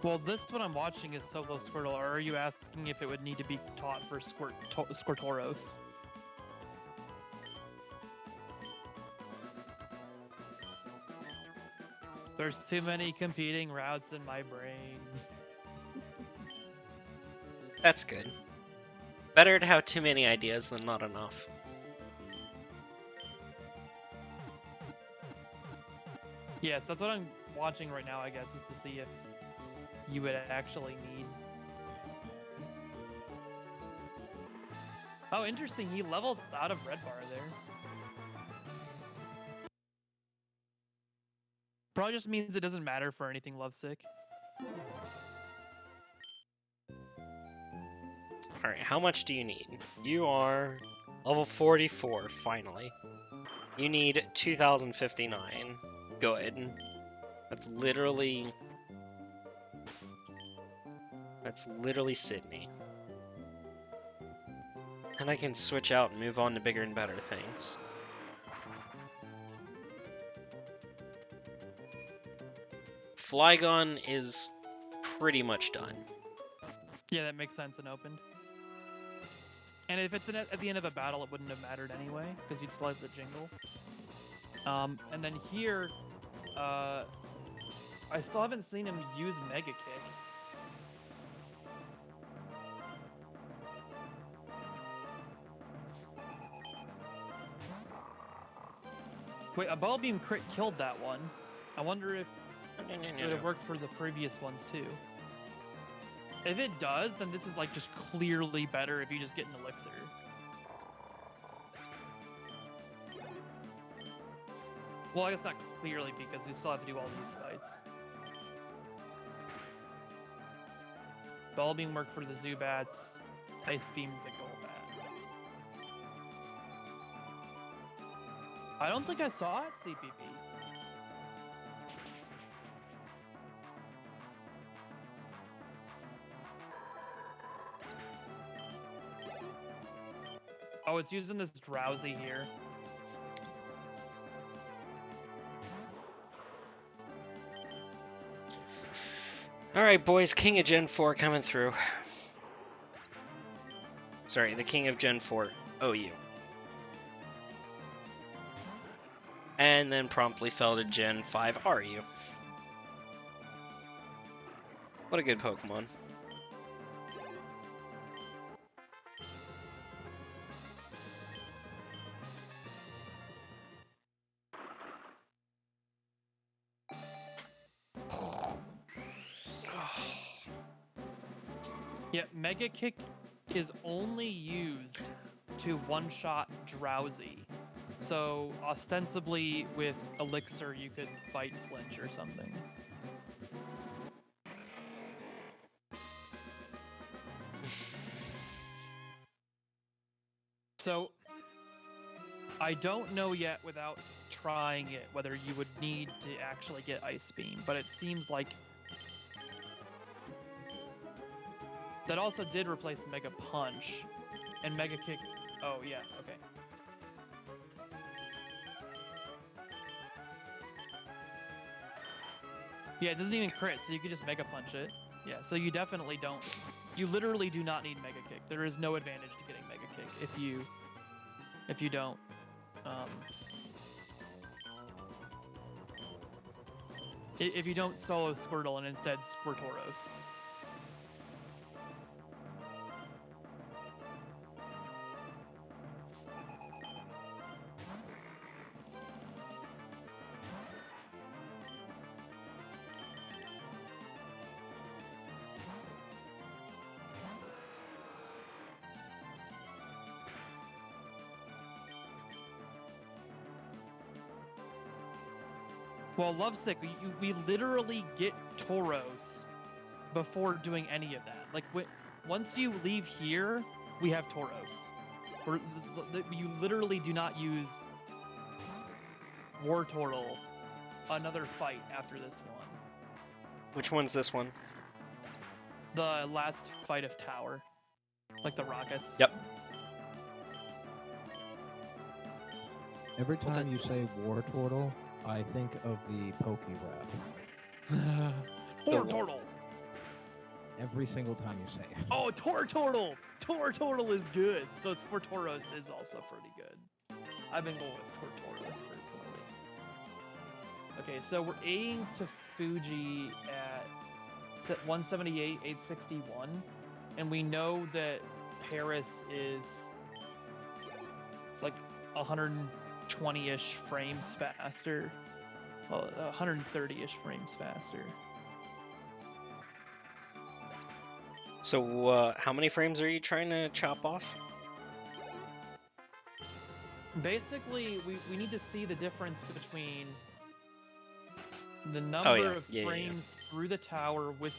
Well, this one I'm watching is Solo Squirtle. Or are you asking if it would need to be taught for Squirtoros? There's too many competing routes in my brain. That's good. Better to have too many ideas than not enough. Yes, that's what I'm watching right now, I guess, is to see if you would actually need. Oh, interesting. He levels out of red bar there. Probably just means it doesn't matter for anything lovesick. Alright, how much do you need? You are level 44, finally. You need 2059. Good. That's literally Sydney. Then I can switch out and move on to bigger and better things. Flygon is pretty much done. Yeah, that makes sense and opened. And if it's at the end of a battle, it wouldn't have mattered anyway, because you'd still have the jingle. And then here, I still haven't seen him use Mega Kick. Wait, a Ball Beam crit killed that one. I wonder if it would have worked for the previous ones too. If it does, then this is like just clearly better if you just get an elixir. Well, I guess not clearly because we still have to do all these fights. Ball Beam worked for the Zubats, Ice Beam the Golbat. I don't think I saw it, CPP. Oh, it's using this Drowsy here. Alright, boys, King of Gen 4 coming through. Sorry, the King of Gen 4, OU. And then promptly fell to Gen 5 RU. What a good Pokemon. Yeah, Mega Kick is only used to one-shot Drowsy. So, ostensibly, with Elixir, you could fight Flinch or something. So, I don't know yet without trying it whether you would need to actually get Ice Beam, but it seems like that also did replace Mega Punch, and Mega Kick. Oh, yeah, okay. Yeah, it doesn't even crit, so you can just Mega Punch it. Yeah, so you definitely don't. You literally do not need Mega Kick. There is no advantage to getting Mega Kick if you don't. If you don't solo Squirtle and instead Squirtoros. Well, Lovesick, we literally get Tauros before doing any of that. Like, once you leave here, we have Tauros. You literally do not use Wartortle another fight after this one. Which one's this one? The last fight of Tower. Like the Rockets. Yep. Every time you say Wartortle, I think of the Poke Rap. Tortortle! Every single time you say it. Oh, Tortortle! Tortortle is good. The Squirtoros is also pretty good. I've been going with Squirtoros personally. Okay, so we're aiming to Fuji at 178, 861, and we know that Paris is like 120-ish frames faster. Well, 130-ish frames faster. So, how many frames are you trying to chop off? Basically, we need to see the difference between the Oh, number yeah. of Yeah, yeah, yeah. frames through the tower with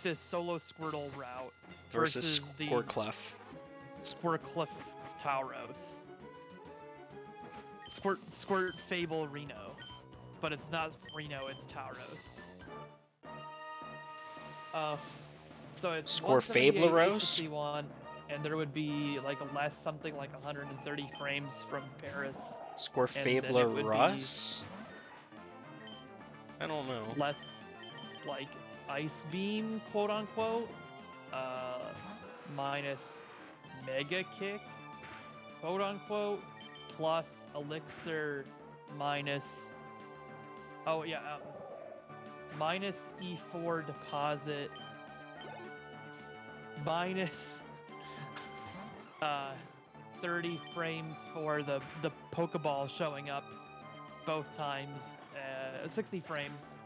this solo Squirtle route Versus the Squirclef. Squirclef Tauros. Squirt Fable Reno. But it's not Reno, it's Tauros. So it's Squirfableros? 161, and there would be like something like 130 frames from Paris. Squirfablerus? I don't know. Less like Ice Beam, quote unquote, minus Mega Kick, quote unquote, plus Elixir minus. Oh yeah, minus E4 deposit, minus 30 frames for the Pokeball showing up both times, 60 frames.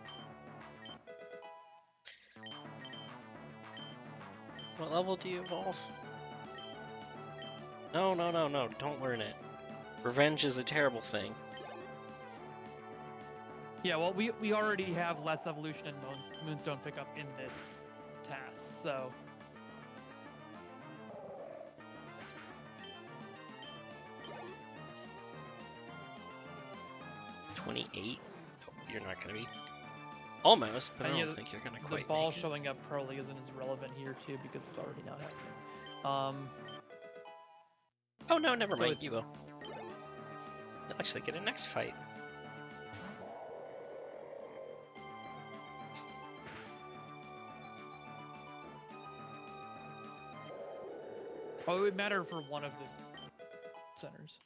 What level do you evolve? No, don't learn it. Revenge is a terrible thing. Yeah, well, we already have less evolution and Moonstone pickup in this task, so... 28? Oh, you're not gonna be. Almost, but I And don't yeah, think you're gonna the quite ball make it. showing up probably isn't as relevant here, too, because it's already not happening. Oh no, never so mind, it's- you will. You'll actually get a next fight. Oh, it would matter for one of the centers.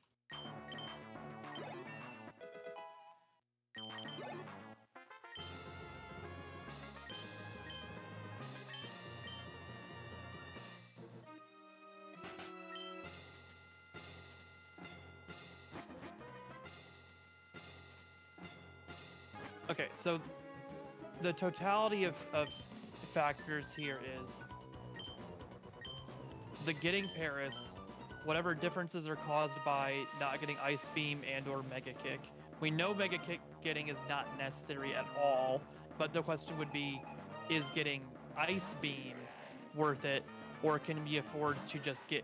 Okay, so the totality of factors here is the getting Paris, whatever differences are caused by not getting Ice Beam and or Mega Kick. We know Mega Kick getting is not necessary at all, but the question would be, is getting Ice Beam worth it, or can we afford to just get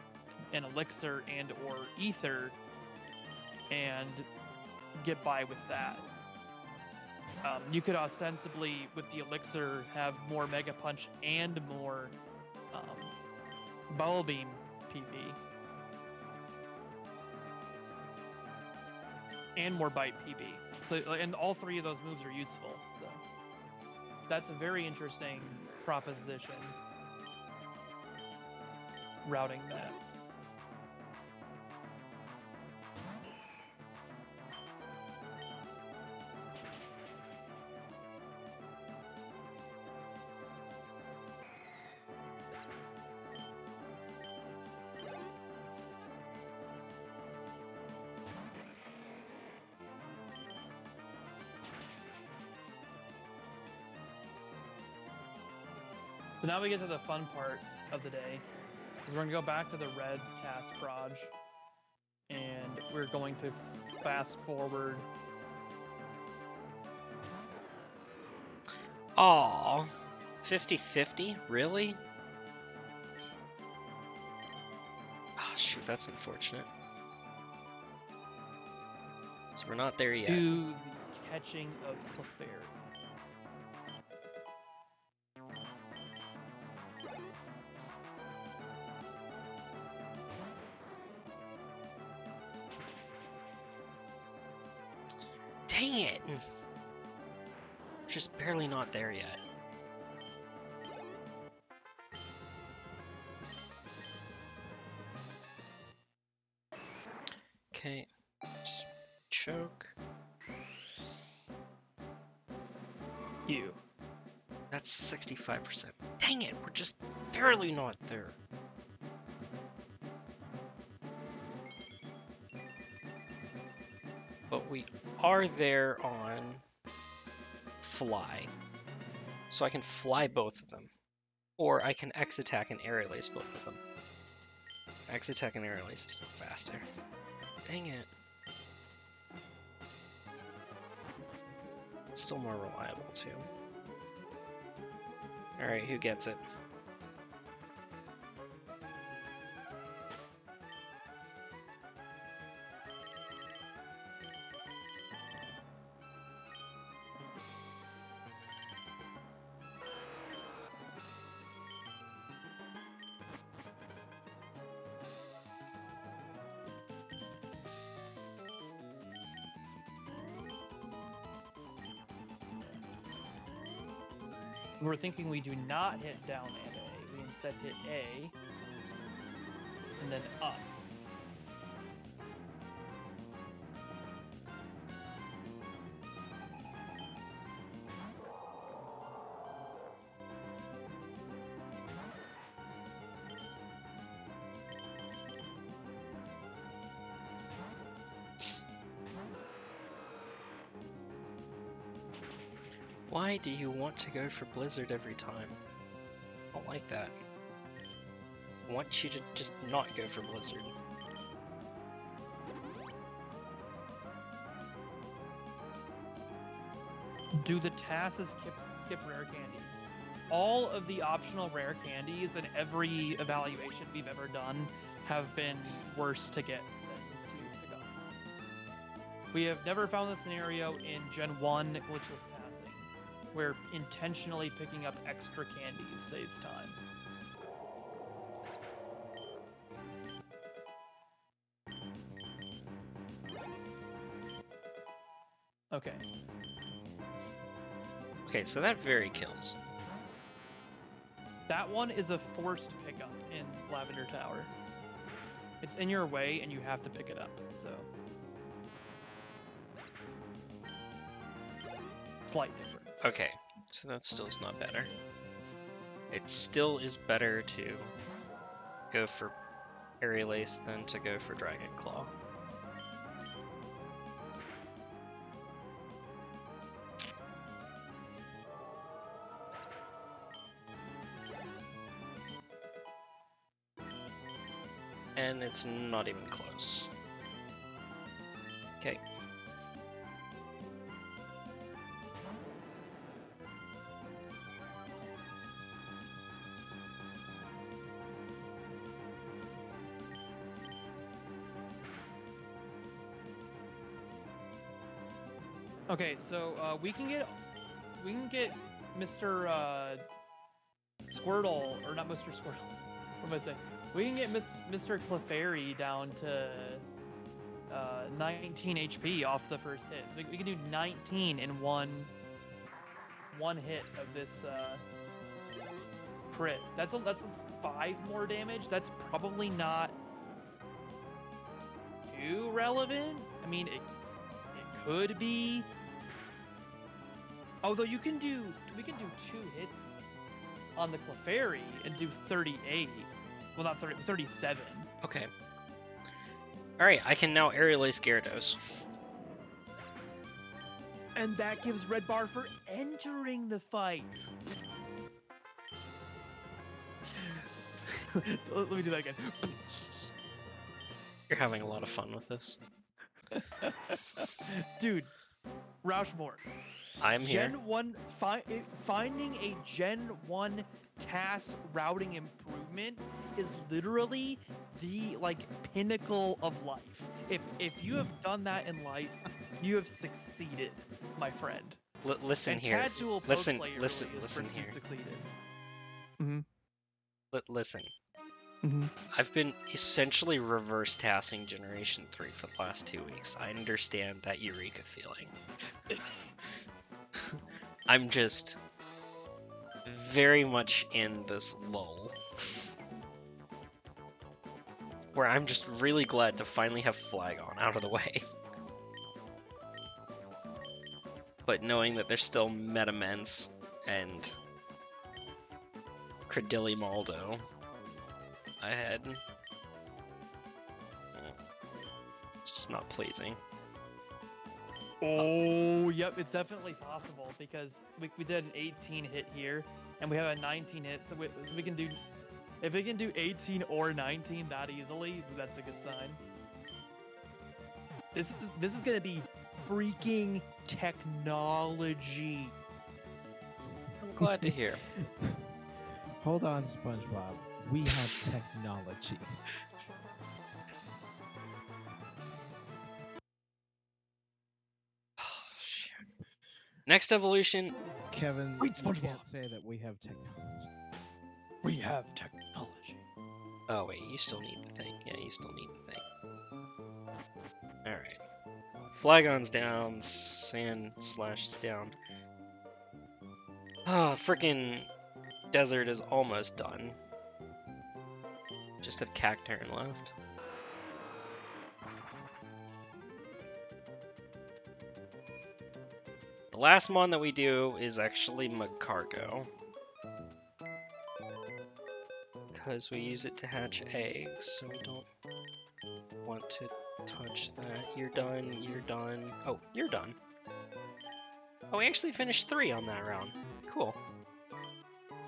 an Elixir and or Ether and get by with that? You could ostensibly, with the Elixir, have more Mega Punch and more Bubble Beam PV. And more Bite PB. So, and all three of those moves are useful. So that's a very interesting proposition. Routing that. So now we get to the fun part of the day. We're going to go back to the red task proj, and we're going to fast forward. Aww. 50-50? Really? Oh shoot, that's unfortunate. So we're not there yet. To the catching of Clefairy. Dang it! Just barely not there yet. Okay, just choke. you. That's 65%. Dang it, we're just barely not there. But we are there on fly. So I can fly both of them. Or I can X attack and aerial ace both of them. X attack and aerial ace is still faster. Dang it. Still more reliable too. Alright, who gets it? We're thinking we do not hit down and A. We instead hit A and then up. Why do you want to go for Blizzard every time? I don't like that. I want you to just not go for Blizzard. Do the tasks skip rare candies? All of the optional rare candies in every evaluation we've ever done have been worse to get than to pick up. We have never found the scenario in Gen 1 glitchless tassing, where intentionally picking up extra candies saves time. Okay. Okay, so that very kills. That one is a forced pickup in Lavender Tower. It's in your way and you have to pick it up, so. Slight difference. Okay, so that still is not better. It still is better to go for Aerial Ace than to go for Dragon Claw. And it's not even close. Okay. Okay, so we can get Mr. Squirtle, or not Mr. Squirtle. What am I saying? We can get Mr. Clefairy down to 19 HP off the first hit. So we can do 19 in one hit of this crit. That's 5 more damage. That's probably not too relevant. I mean, it could be. Although we can do 2 hits on the Clefairy and do 38. Well, not 30, 37. Okay. Alright, I can now Aerial Ace Gyarados. And that gives red bar for entering the fight. Let me do that again. You're having a lot of fun with this. Dude, Roushmore. I'm here. Gen 1, finding a Gen 1 task routing improvement is literally the pinnacle of life. If you have done that in life, you have succeeded, my friend. Listen and here. Casual Listen pro player here. Succeeded. Mm-hmm. Listen. Mm-hmm. I've been essentially reverse tasking Generation 3 for the last 2 weeks. I understand that Eureka feeling. I'm just very much in this lull where I'm just really glad to finally have Flygon out of the way. but knowing that there's still Metaments and Credillimaldo ahead. It's just not pleasing. Oh, yep, it's definitely possible because we did an 18 hit here, and we have a 19 hit, so we can do. If we can do 18 or 19 that easily, that's a good sign. This is gonna be freaking technology. I'm glad to hear. Hold on, SpongeBob. We have technology. Next evolution. Kevin, Wait, you SpongeBob. can't say that we have technology. We have technology. Oh wait, you still need the thing. Yeah, you still need the thing. Alright. Flagon's down, Sand Slash is down. Ah, frickin' Desert is almost done. Just have Cacturn left. The last mon that we do is actually Magcargo. Because we use it to hatch eggs, so we don't want to touch that. You're done, you're done. Oh, you're done. Oh, we actually finished 3 on that round. Cool.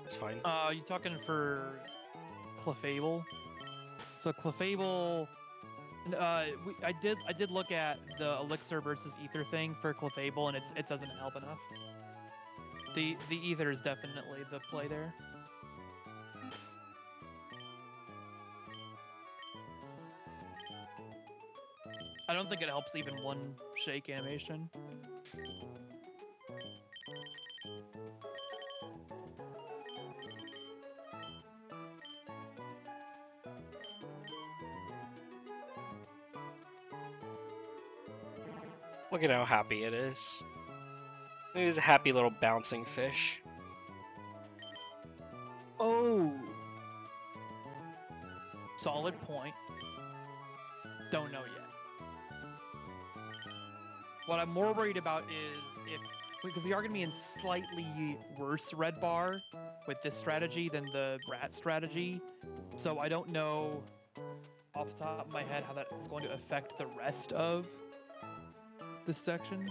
That's fine. You talking for Clefable? So Clefable, I did look at the Elixir versus Ether thing for Clefable, and it doesn't help enough. The Ether is definitely the play there. I don't think it helps even one shake animation. Look at how happy it is. It was a happy little bouncing fish. Oh! Solid point. Don't know yet. What I'm more worried about is because we are going to be in slightly worse red bar with this strategy than the rat strategy. So I don't know off the top of my head how that is going to affect the rest of this section.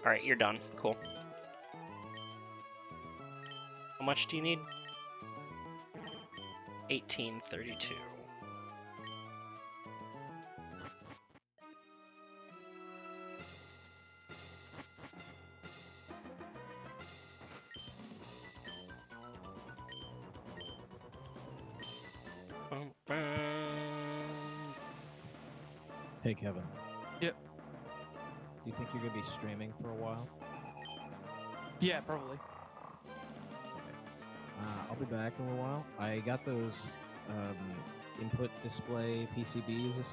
Alright, you're done. Cool. How much do you need? 1832. Hey, Kevin. Yep. Do you think you're going to be streaming for a while? Yeah, probably. I'll be back in a while. I got those input display PCBs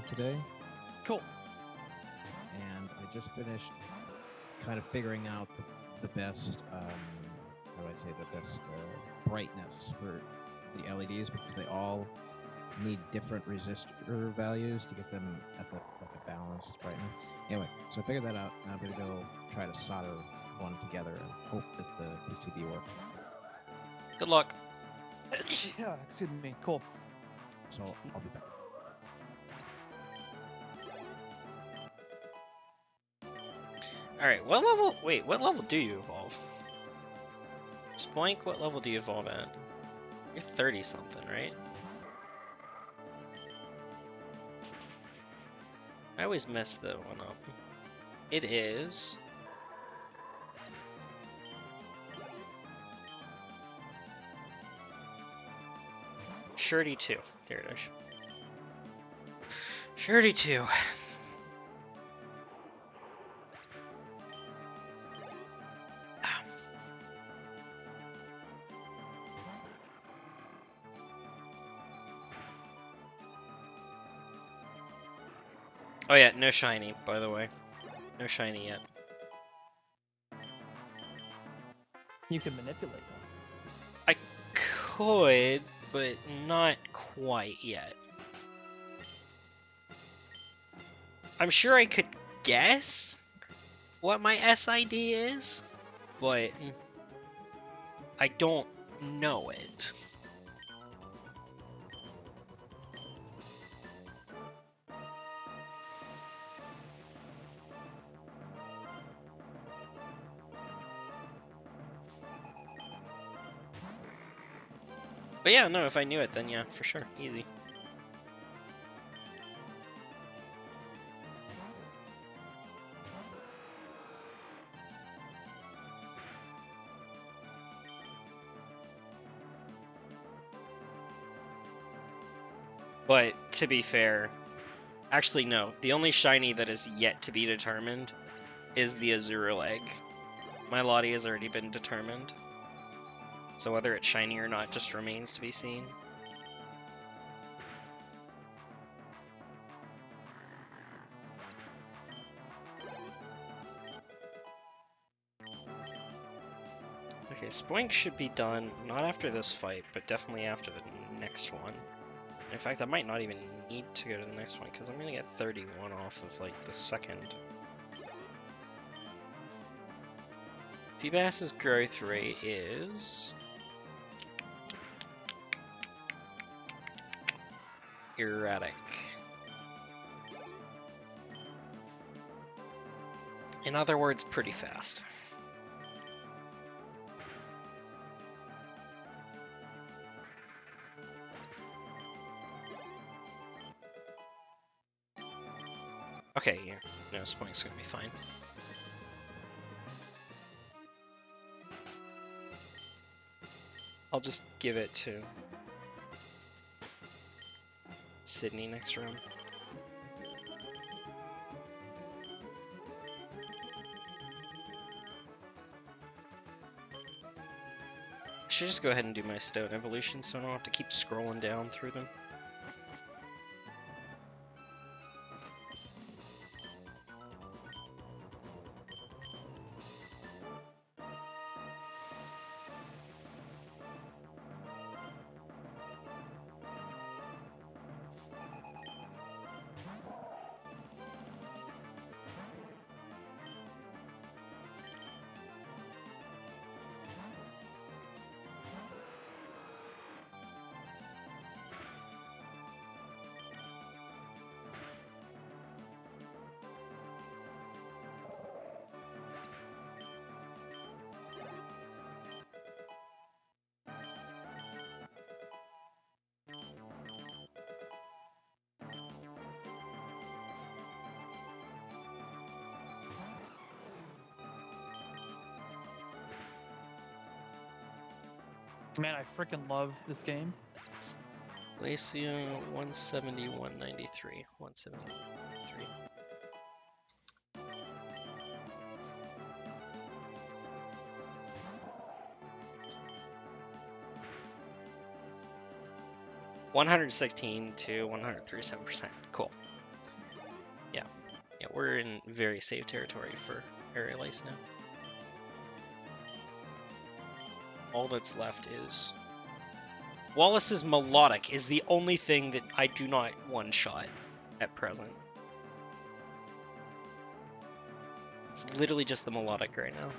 today. Cool. And I just finished kind of figuring out the best, how do I say, the best brightness for the LEDs, because they all need different resistor values to get them at the like a balanced brightness. Anyway, so I figured that out, and I'm gonna go try to solder one together and hope that the PCB works. Good luck. Yeah, excuse me. Cool. So I'll be back. Alright, what level? Wait, what level do you evolve? Spoink, what level do you evolve at? You're 30 something, right? I always mess the one up. It is Surety 2. There it is. Surety 2. Oh yeah, no shiny, by the way. No shiny yet. You can manipulate them. I could, but not quite yet. I'm sure I could guess what my SID is, but I don't know it. But yeah, no, if I knew it, then yeah, for sure, easy. But to be fair, actually no, the only shiny that is yet to be determined is the Azurill egg. My Lati has already been determined. So whether it's shiny or not just remains to be seen. Okay, Spoink should be done, not after this fight, but definitely after the next one. In fact, I might not even need to go to the next one, because I'm going to get 31 off of, like, the second. Feebas's growth rate is... erratic. In other words, pretty fast. Okay, yeah. No, Spoink's gonna be fine. I'll just give it to Sydney next round. I should just go ahead and do my Stone evolution so I don't have to keep scrolling down through them. Man, I freaking love this game. Lacia 170, 193. 173. $116 to 137%. Cool. Yeah. Yeah, we're in very safe territory for Aerial Ace now. All that's left is... Wallace's Melodic is the only thing that I do not one-shot at present. It's literally just the Melodic right now.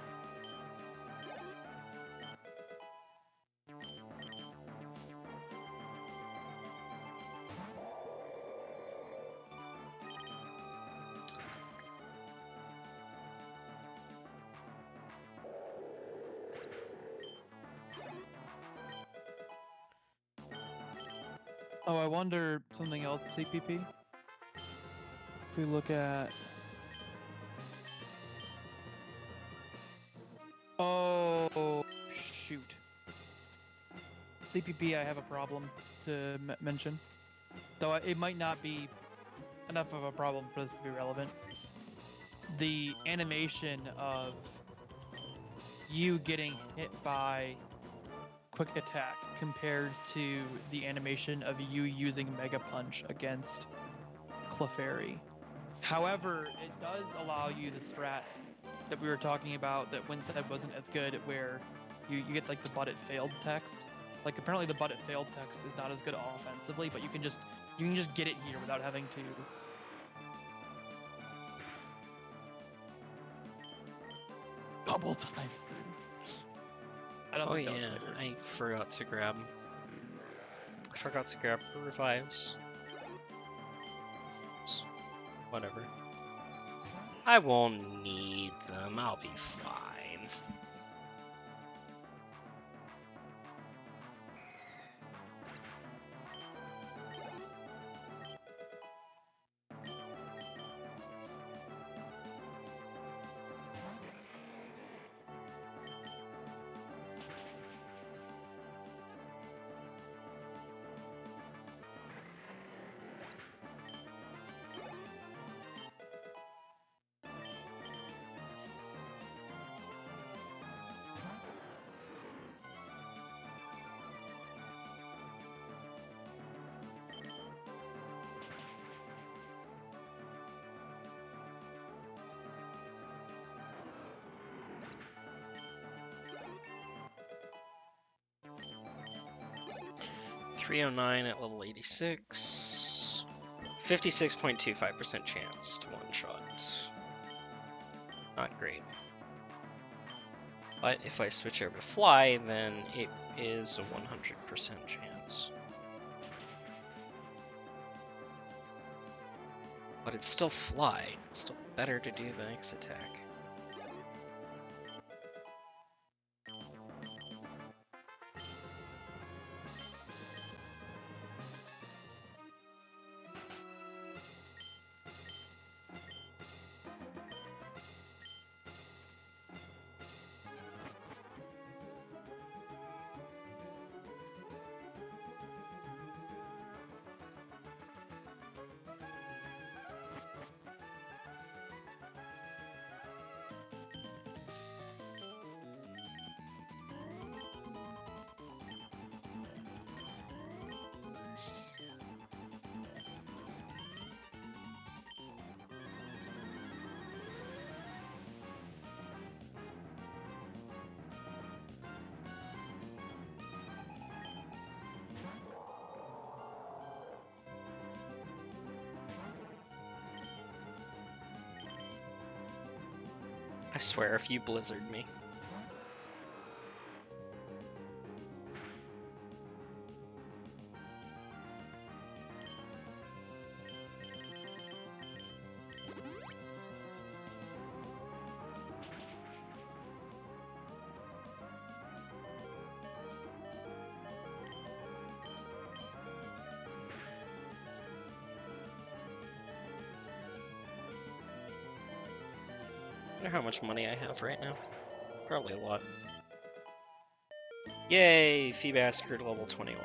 Oh, I wonder something else, CPP. If we look at... Oh, shoot. CPP, I have a problem to mention. Though it might not be enough of a problem for this to be relevant. The animation of you getting hit by quick attack compared to the animation of you using Mega Punch against Clefairy. However, it does allow you the strat that we were talking about that Winstead wasn't as good, where you get like the "but it failed" text. Like apparently the "but it failed" text is not as good offensively, but you can just get it here without having to. Double times through. I don't Oh think that yeah, was I forgot to grab revives. Whatever. I won't need them. I'll be fine. .309 at level 86. 56.25% chance to one-shot. Not great. But if I switch over to fly, then it is a 100% chance. But it's still fly. It's still better to do the X attack. I swear, if you blizzard me. I wonder how much money I have right now. Probably a lot. Yay! Feebasker level 21.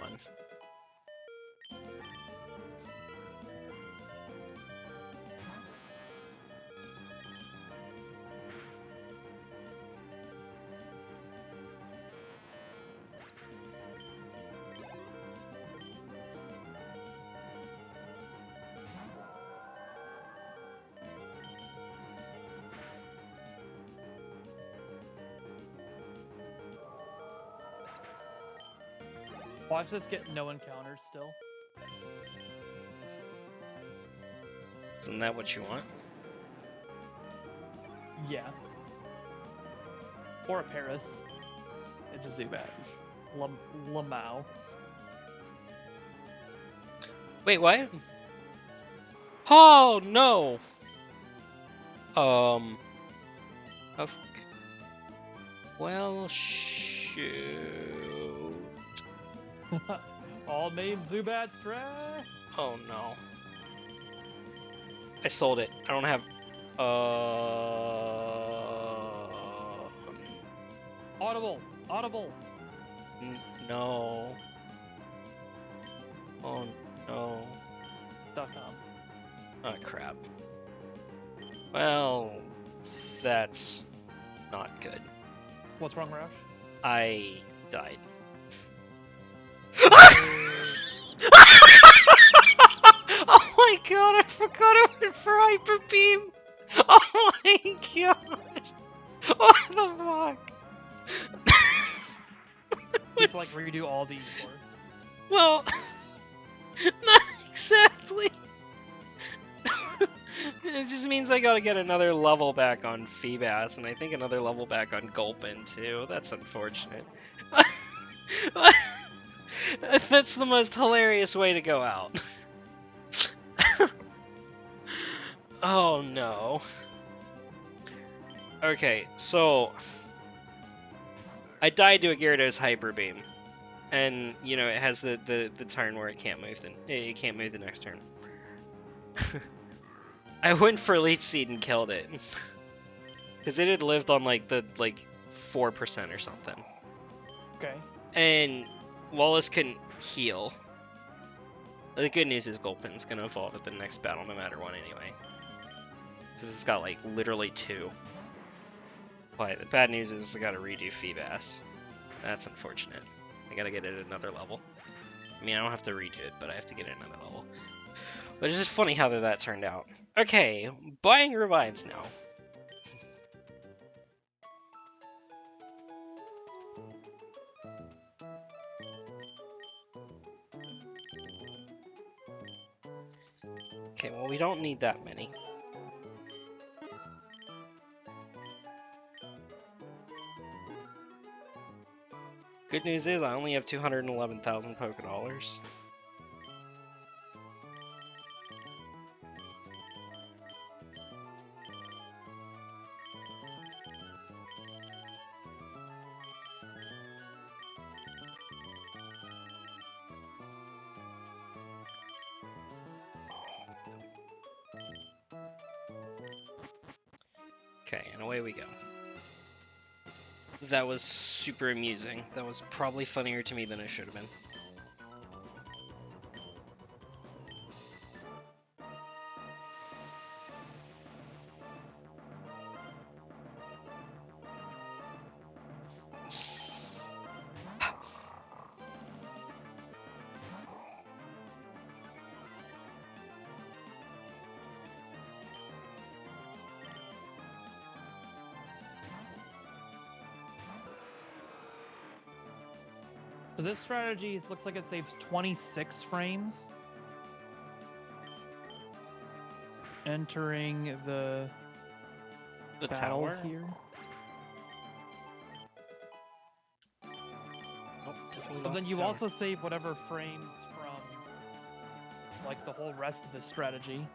Watch this get no encounters still. Isn't that what you want? Yeah. Or a Paris. It's a Zubat. Lamau. Wait, what? Oh, no! Oh, well, shoot. All main Zubat strat. Oh, no. I sold it. I don't have... Audible. No. Oh no. .com. Oh crap. Well, that's not good. What's wrong, Roush? I died. Oh my god, I forgot I went for Hyper Beam! Oh my god! What the fuck? You have to like redo all these or Well, not exactly. It just means I gotta get another level back on Feebas, and I think another level back on Gulpin too. That's unfortunate. That's the most hilarious way to go out. Oh no. Okay, so I died to a Gyarados Hyper Beam, and you know it has the turn where it can't move. It can't move the next turn. I went for Leech Seed and killed it because it had lived on like 4% or something. okay. And Wallace couldn't heal. The good news is Gulpin's gonna evolve at the next battle no matter what anyway. Because it's got like literally 2. But the bad news is it's gotta redo Feebas. That's unfortunate. I gotta get it at another level. I mean, I don't have to redo it, but I have to get it at another level. But it's just funny how that turned out. Okay, buying revives now. Okay, well, we don't need that many. Good news is I only have 211,000 Pokédollars. Okay, and away we go. That was super amusing. That was probably funnier to me than it should have been. So this strategy looks like it saves 26 frames. Entering the battle tower? here. Nope, definitely But not then the you tower. also save whatever frames from like the whole rest of the strategy.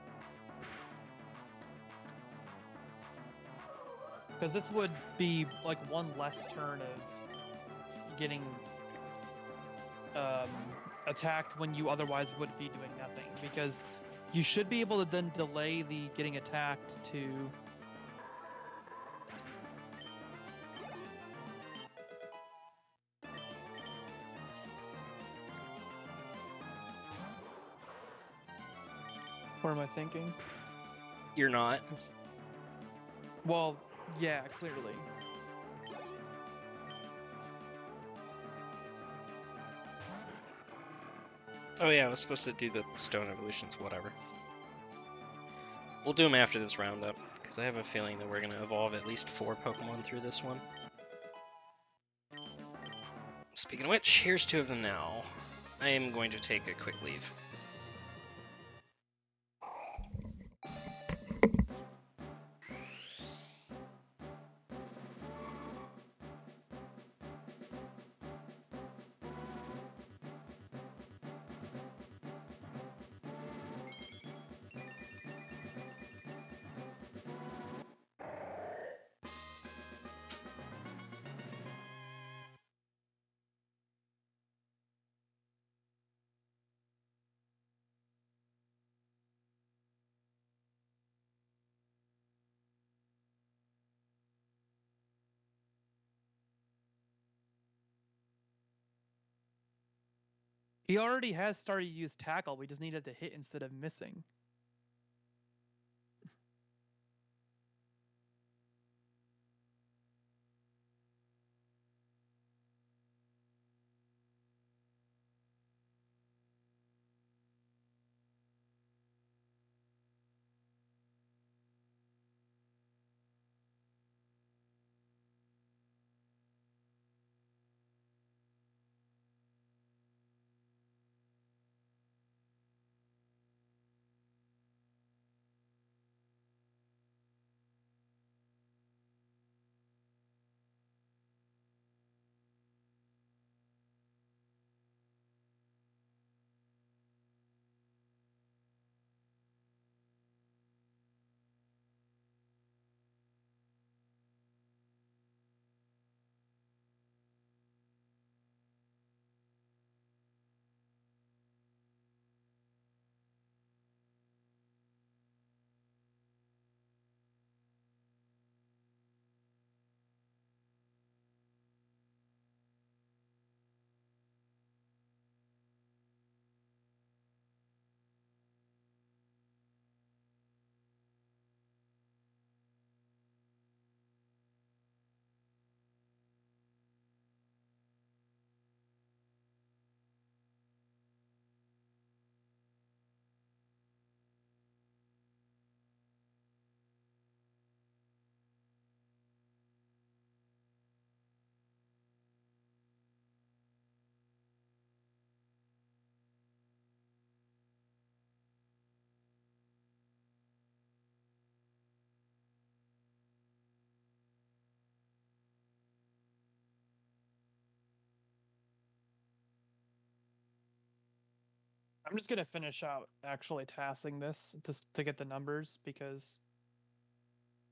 Because this would be like one less turn of getting attacked when you otherwise would be doing nothing. Because you should be able to then delay the getting attacked to... What am I thinking? You're not. Well, yeah, clearly. Oh yeah, I was supposed to do the stone evolutions, whatever. We'll do them after this roundup, because I have a feeling that we're going to evolve at least 4 Pokemon through this one. Speaking of which, here's 2 of them now. I am going to take a quick leave. He already has started to use tackle. We just needed to hit instead of missing. I'm just gonna finish out actually tassing this to get the numbers because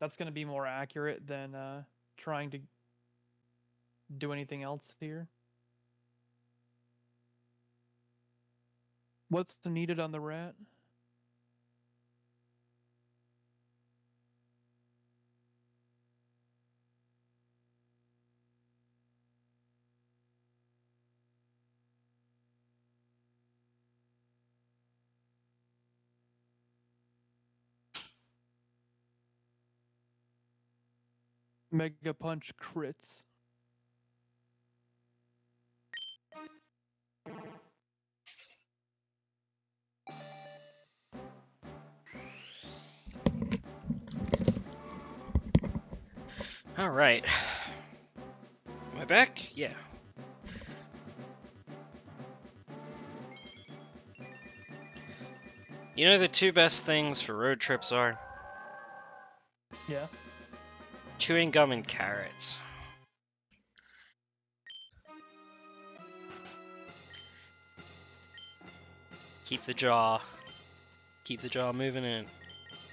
that's gonna be more accurate than trying to do anything else here. What's needed on the rat? Mega Punch crits. All right. Am I back? Yeah. You know the two best things for road trips are? Yeah. Chewing gum and carrots. Keep the jaw moving, and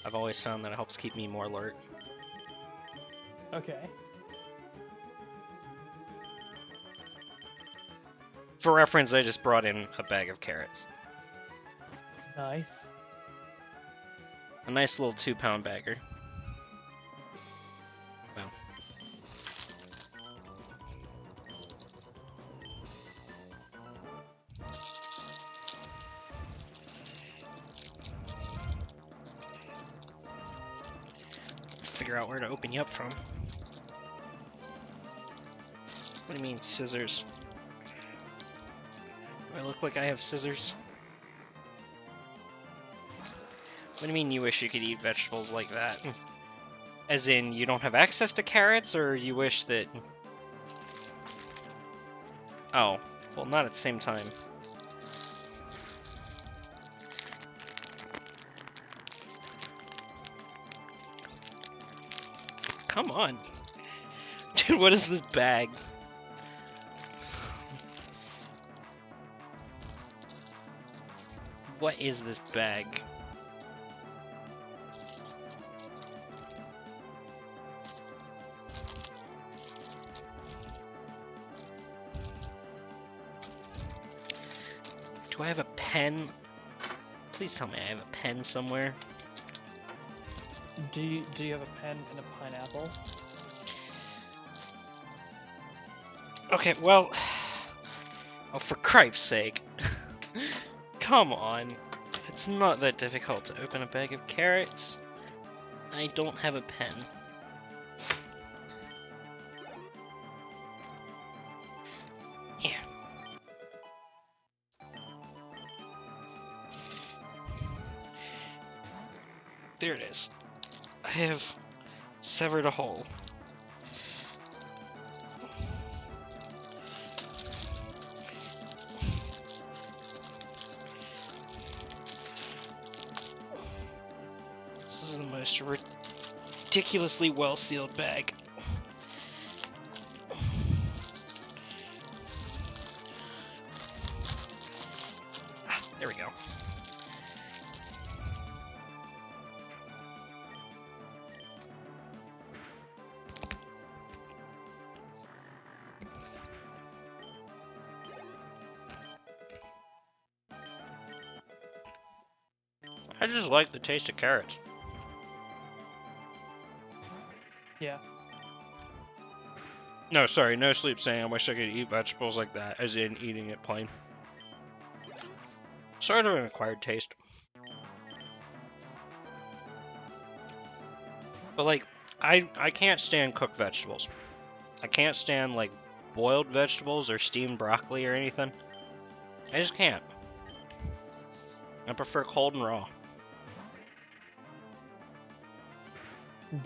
I've always found that it helps keep me more alert. Okay. For reference, I just brought in a bag of carrots. Nice. A nice little 2-pound bagger. Well. Figure out where to open you up from. What do you mean, scissors? Do I look like I have scissors? What do you mean you wish you could eat vegetables like that? As in, you don't have access to carrots, or you wish that... Oh, well, not at the same time. Come on. Dude, what is this bag? What is this bag? Do I have a pen? Please tell me I have a pen somewhere. Do you have a pen and a pineapple? Okay, well... Oh, for cripe's sake. Come on. It's not that difficult to open a bag of carrots. I don't have a pen. Yeah. There it is. I have severed a hole. This is the most ridiculously well-sealed bag. There we go. I just like the taste of carrots. Yeah. No, sorry, no sleep saying I wish I could eat vegetables like that, as in eating it plain. Sort of an acquired taste. But like, I can't stand cooked vegetables. I can't stand like boiled vegetables or steamed broccoli or anything. I just can't. I prefer cold and raw.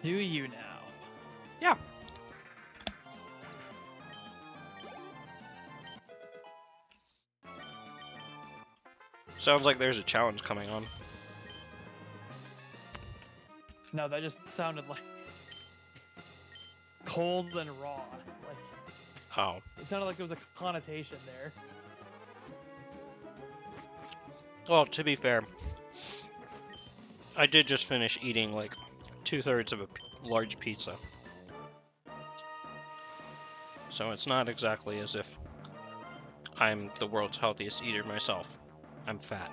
Do you now? Yeah. Sounds like there's a challenge coming on. No, that just sounded like cold and raw. Like Oh. it sounded like there was a connotation there. Well, to be fair, I did just finish eating like 2/3 of a large pizza. So it's not exactly as if I'm the world's healthiest eater myself. I'm fat.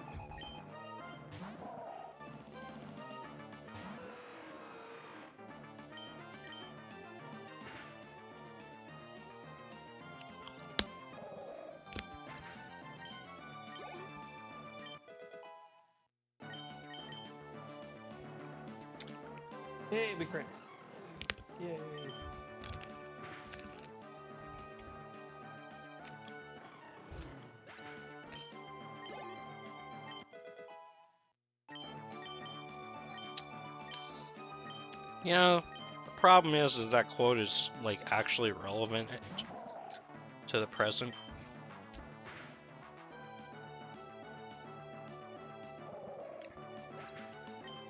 Hey, big crit. Yay. You know, the problem is that quote is like actually relevant to the present.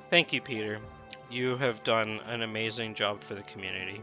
Thank you, Peter. You have done an amazing job for the community.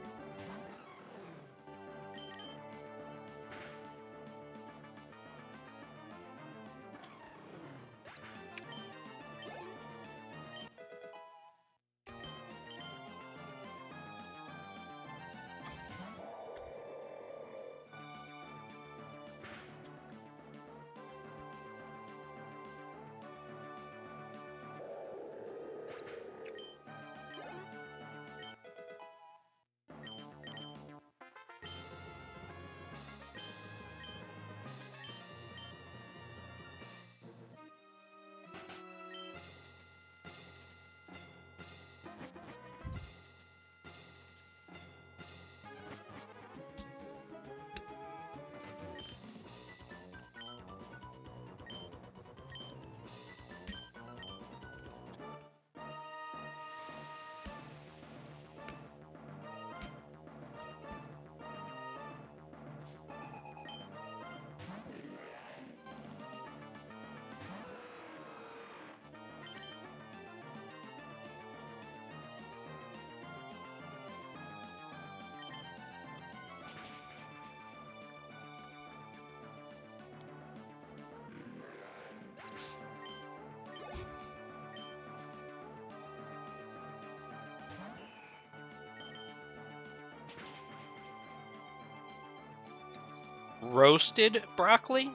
Roasted broccoli?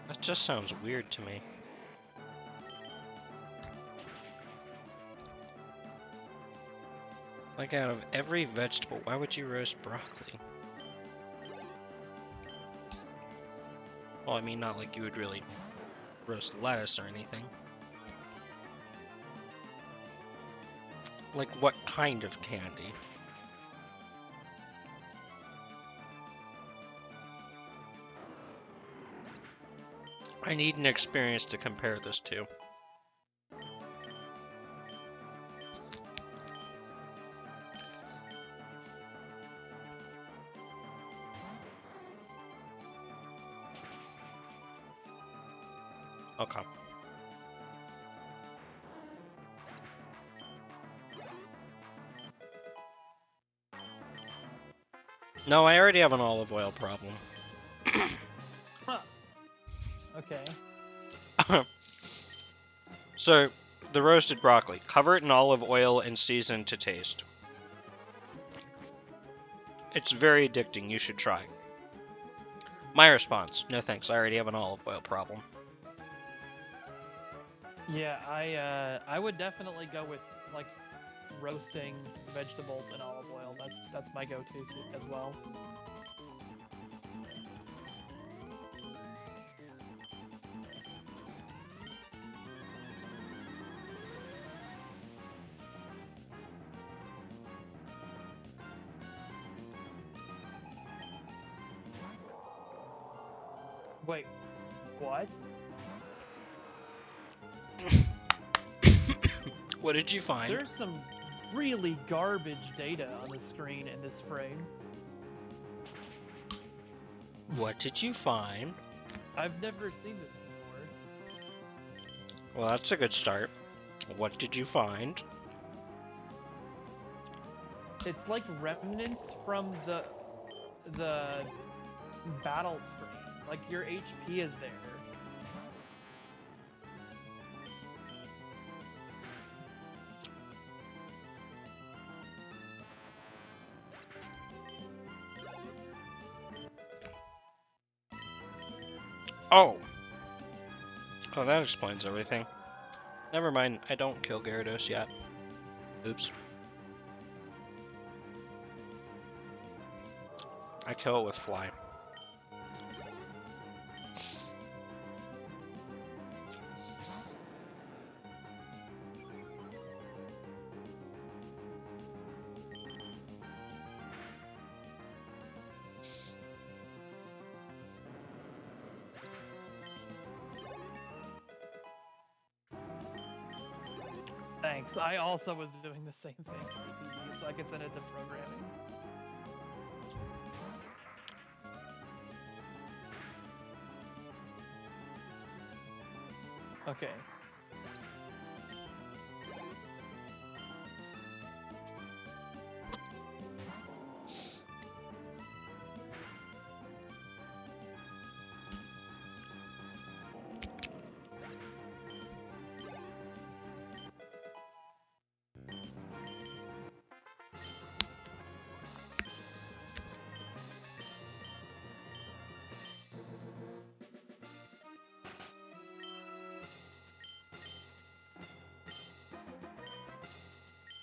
That just sounds weird to me. Like, out of every vegetable, why would you roast broccoli? Well, I mean, not like you would really roast lettuce or anything. Like, what kind of candy? I need an experience to compare this to. Okay. No, I already have an olive oil problem. Huh. Okay. So, the roasted broccoli. Cover it in olive oil and season to taste. It's very addicting. You should try. My response: no thanks. I already have an olive oil problem. Yeah, I would definitely go with like roasting vegetables in olive oil. That's my go-to as well. Wait, what? What did you find? There's some really garbage data on the screen in this frame. What did you find? I've never seen this before. Well, that's a good start. What did you find? It's like remnants from the battle screen. Like your HP is there. Oh! Oh, that explains everything. Never mind, I don't kill Gyarados yet. Oops. I kill it with Fly. Thanks. I also was doing the same thing, CPD, so I could send it to programming. Okay.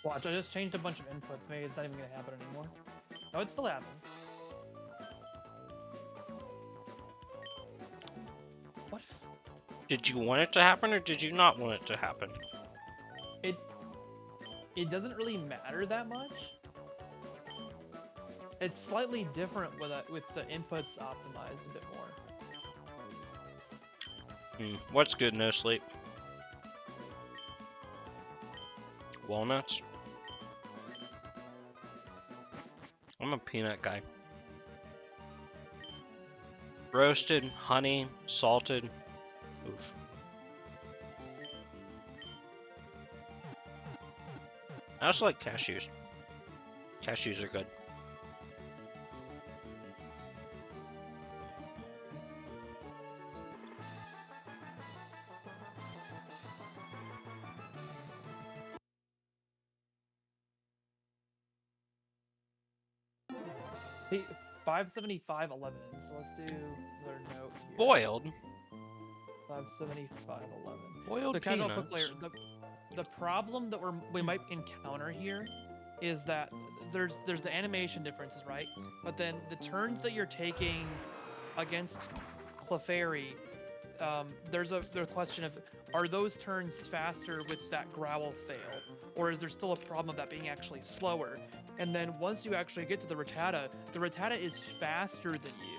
Watch, I just changed a bunch of inputs. Maybe it's not even going to happen anymore. Oh, it still happens. What? Did you want it to happen or did you not want it to happen? It doesn't really matter that much. It's slightly different with the inputs optimized a bit more. What's good, no sleep? Walnuts? I'm a peanut guy. Roasted, honey, salted. Oof. I also like cashews. Cashews are good. Hey, 575.11. So let's do another note here. Boiled? 575.11. Boiled The casual peanuts? quick player. The problem that we might encounter here is that there's the animation differences, right? But then the turns that you're taking against Clefairy, there's a question of, are those turns faster with that growl fail, or is there still a problem of that being actually slower? And then once you actually get to the Rattata is faster than you.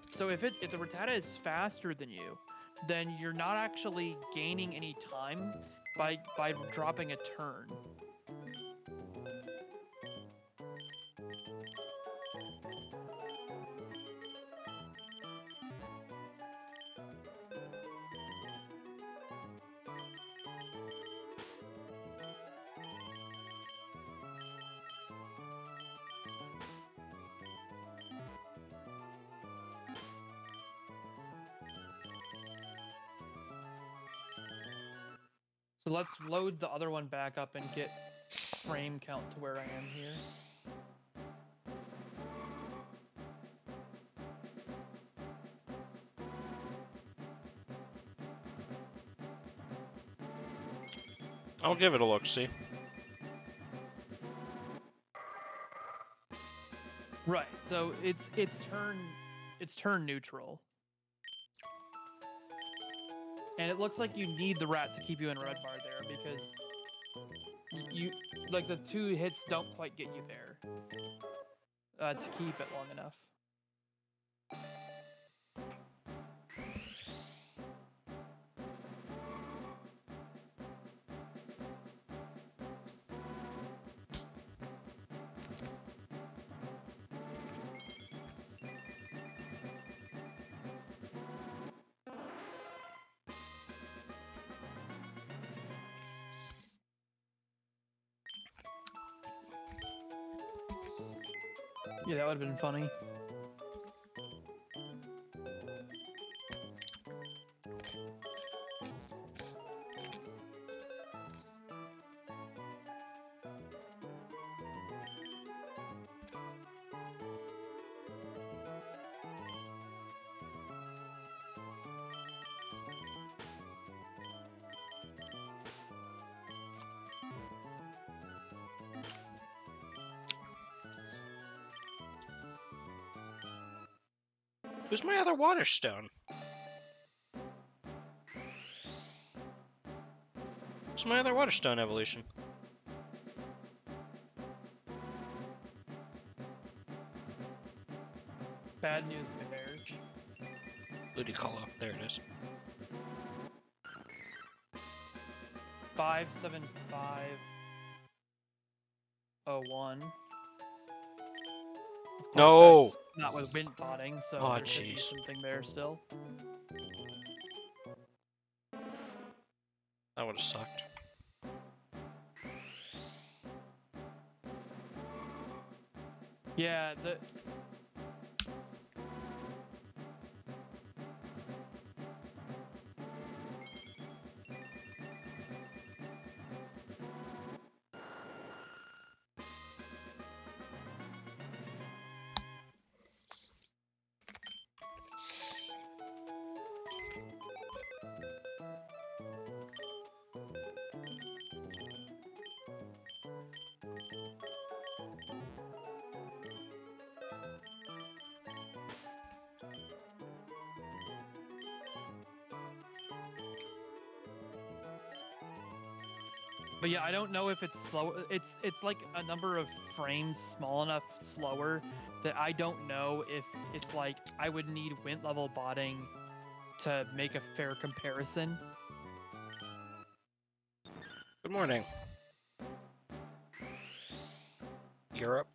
So if the Rattata is faster than you, then you're not actually gaining any time by dropping a turn. So let's load the other one back up and get frame count to where I am here. I'll give it a look, see. Right, so it's turn neutral. And it looks like you need the rat to keep you in red bar there, because you like the 2 hits don't quite get you there to keep it long enough. Yeah, that would have been funny. Who's my other water stone? Who's my other water stone evolution? Bad news bears. Ludicolo. There it is. 57501. No! That's not with wind potting, so Oh, there should be jeez. something there still. That would have sucked. Yeah, but yeah, I don't know if it's slow. It's like a number of frames small enough slower that I don't know if it's like I would need wind level botting to make a fair comparison. Good morning. Europe.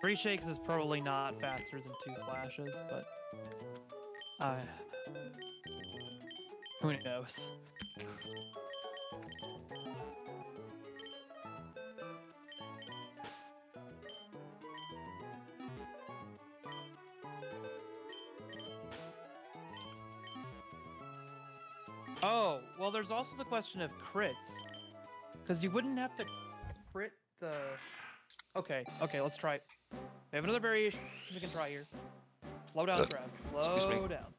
3 shakes is probably not faster than 2 flashes, but who knows? Oh, well, there's also the question of crits, because you wouldn't have to crit the. Okay, let's try. We have another variation we can try here. Slow down, Trev. Excuse me. Slow down.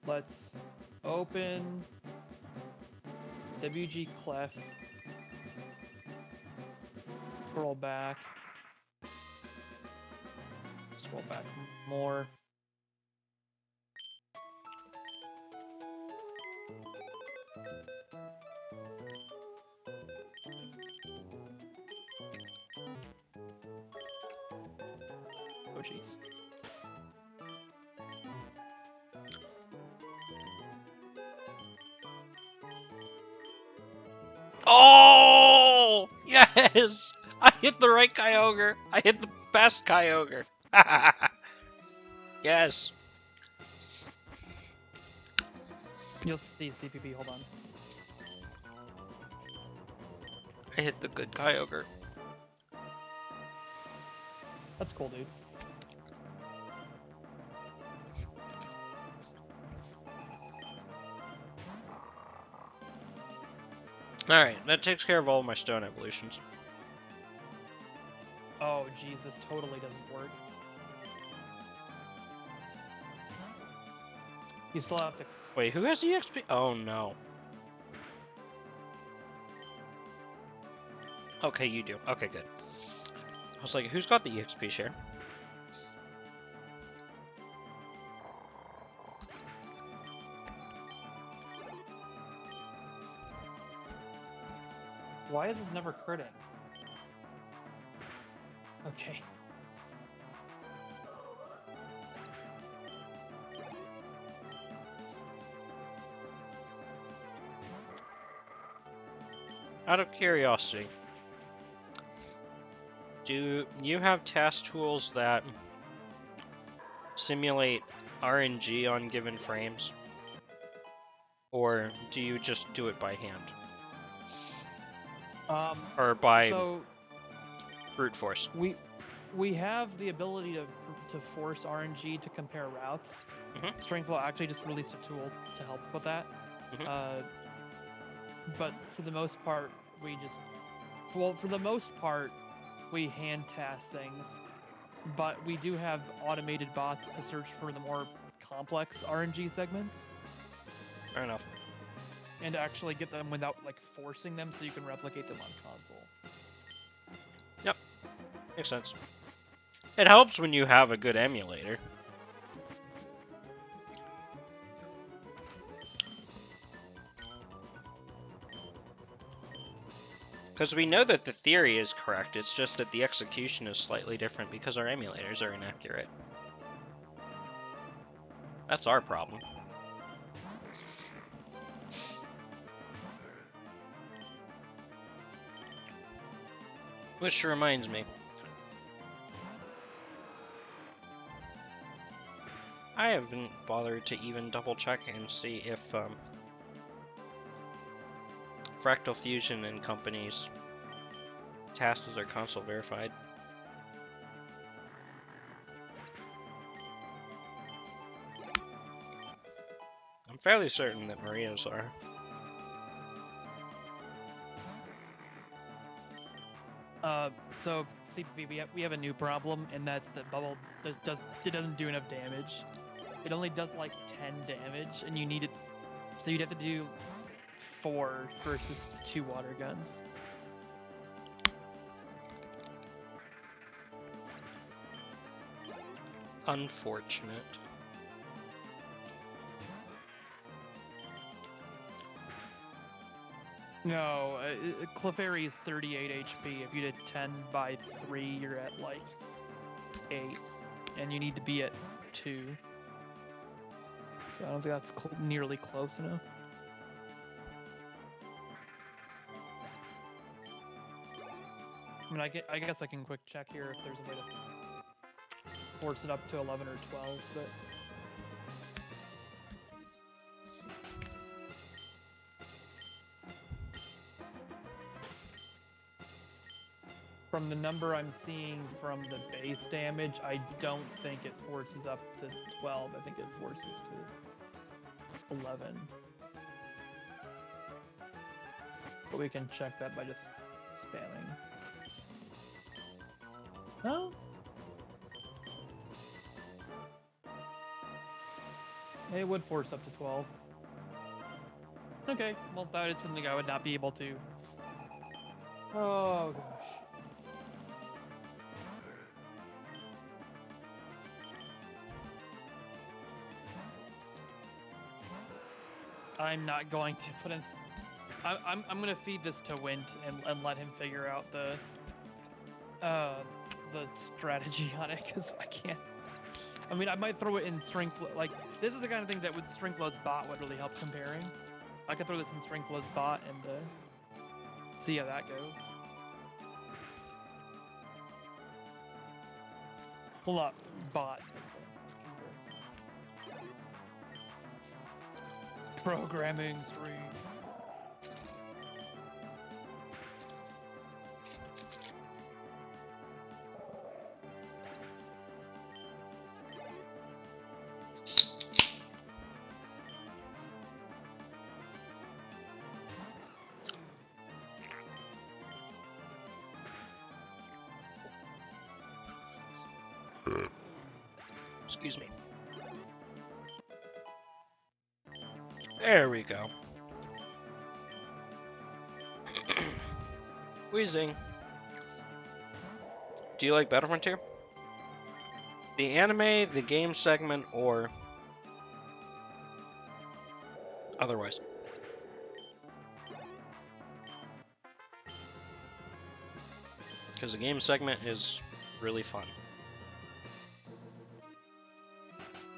Let's open WG Clef. Scroll back. Scroll back more. Oh, jeez. Oh! Yes! I hit the right Kyogre! I hit the best Kyogre! Yes! You'll see CPP, hold on. I hit the good Kyogre. That's cool, dude. Alright, that takes care of all my stone evolutions. Oh, geez, this totally doesn't work. You still have to. Wait, who has the EXP? Oh no. Okay, you do. Okay, good. I was like, who's got the EXP share? Why is this never critting? Okay. Out of curiosity, do you have task tools that simulate RNG on given frames? Or do you just do it by hand? Or by So brute force? we have the ability to force RNG to compare routes. Mhm. Strengthful actually just released a tool to help with that. Mhm. But for the most part, we hand task things. But we do have automated bots to search for the more complex RNG segments Fair enough. and actually get them without like forcing them, so you can replicate them on console. Yep. Makes sense. It helps when you have a good emulator. Because we know that the theory is correct, it's just that the execution is slightly different because our emulators are inaccurate. That's our problem. Which reminds me, I haven't bothered to even double check and see if Fractal Fusion and companies' tasks are console verified. I'm fairly certain that Maria's are. So CPP, we have a new problem, and that's that bubble doesn't do enough damage. It only does like 10 damage, and you need it, so you'd have to do 4 versus 2 water guns. Unfortunate. No, Clefairy is 38 HP. If you did 10 by 3, you're at like 8, and you need to be at 2. So I don't think that's nearly close enough. I mean, I guess I can quick check here if there's a way to force it up to 11 or 12, but... From the number I'm seeing from the base damage, I don't think it forces up to 12. I think it forces to 11. But we can check that by just spamming. Oh. It would force up to 12. Okay, well that is something I would not be able to. Oh gosh. I'm not going to put in. I'm gonna feed this to Wint and let him figure out the strategy on it, because I can't. I mean, I might throw it in Stringflow. Like, this is the kind of thing that with Stringflow's bot would really help comparing. I could throw this in Stringflow's bot and see how that goes. Hold up, bot. Programming stream. Excuse me. There we go. Wheezing. Do you like Battle Frontier? The anime, the game segment, or otherwise? Because the game segment is really fun.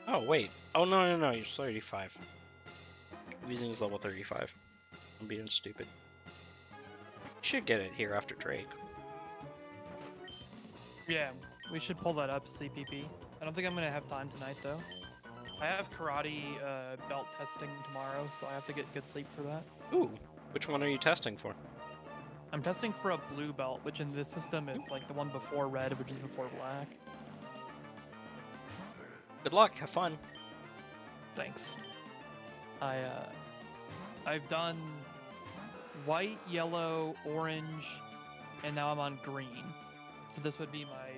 Oh, wait. Oh, no, you're 35. Wheezing is level 35. I'm being stupid. Should get it here after Drake. Yeah, we should pull that up, CPP. I don't think I'm gonna have time tonight, though. I have karate belt testing tomorrow, so I have to get good sleep for that. Ooh, which one are you testing for? I'm testing for a blue belt, which in this system is like the one before red, which is before black. Good luck, have fun. Thanks. I've done white, yellow, orange, and now I'm on green. So this would be my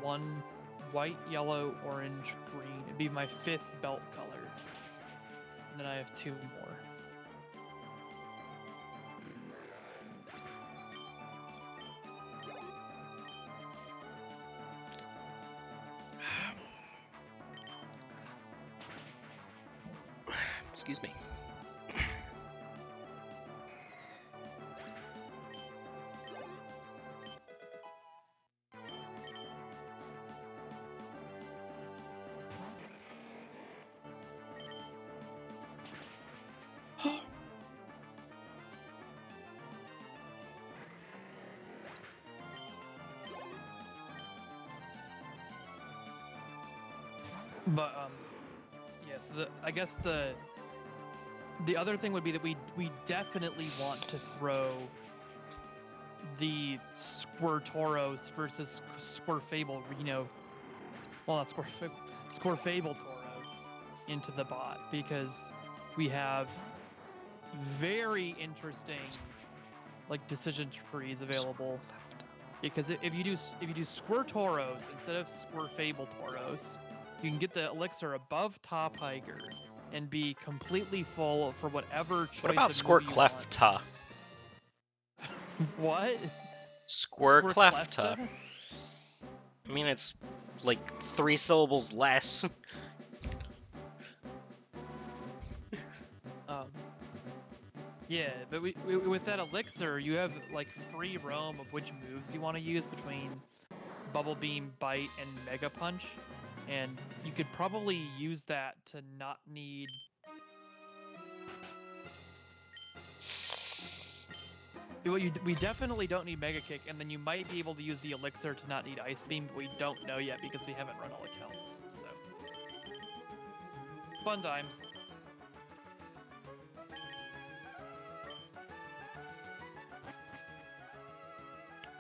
one white, yellow, orange, green. It'd be my 5th belt color. And then I have 2 more. Excuse me. But yeah. So I guess the other thing would be that we definitely want to throw the Squirtoros versus Squirfable Reno. Well, not Squirfable Toros into the bot, because we have very interesting like decision trees available. Because if you do Squirtoros instead of Squirfable Toros, you can get the elixir above Top Hiker and be completely full for whatever choice. What about of move you want. Squirclefta? What? Squirclefta. I mean, it's like 3 syllables less. Yeah, but with that elixir, you have like free roam of which moves you want to use between Bubble Beam, Bite, and Mega Punch, and you could probably use that to not need. We definitely don't need Mega Kick, and then you might be able to use the Elixir to not need Ice Beam, but we don't know yet because we haven't run all accounts, so... Fun times.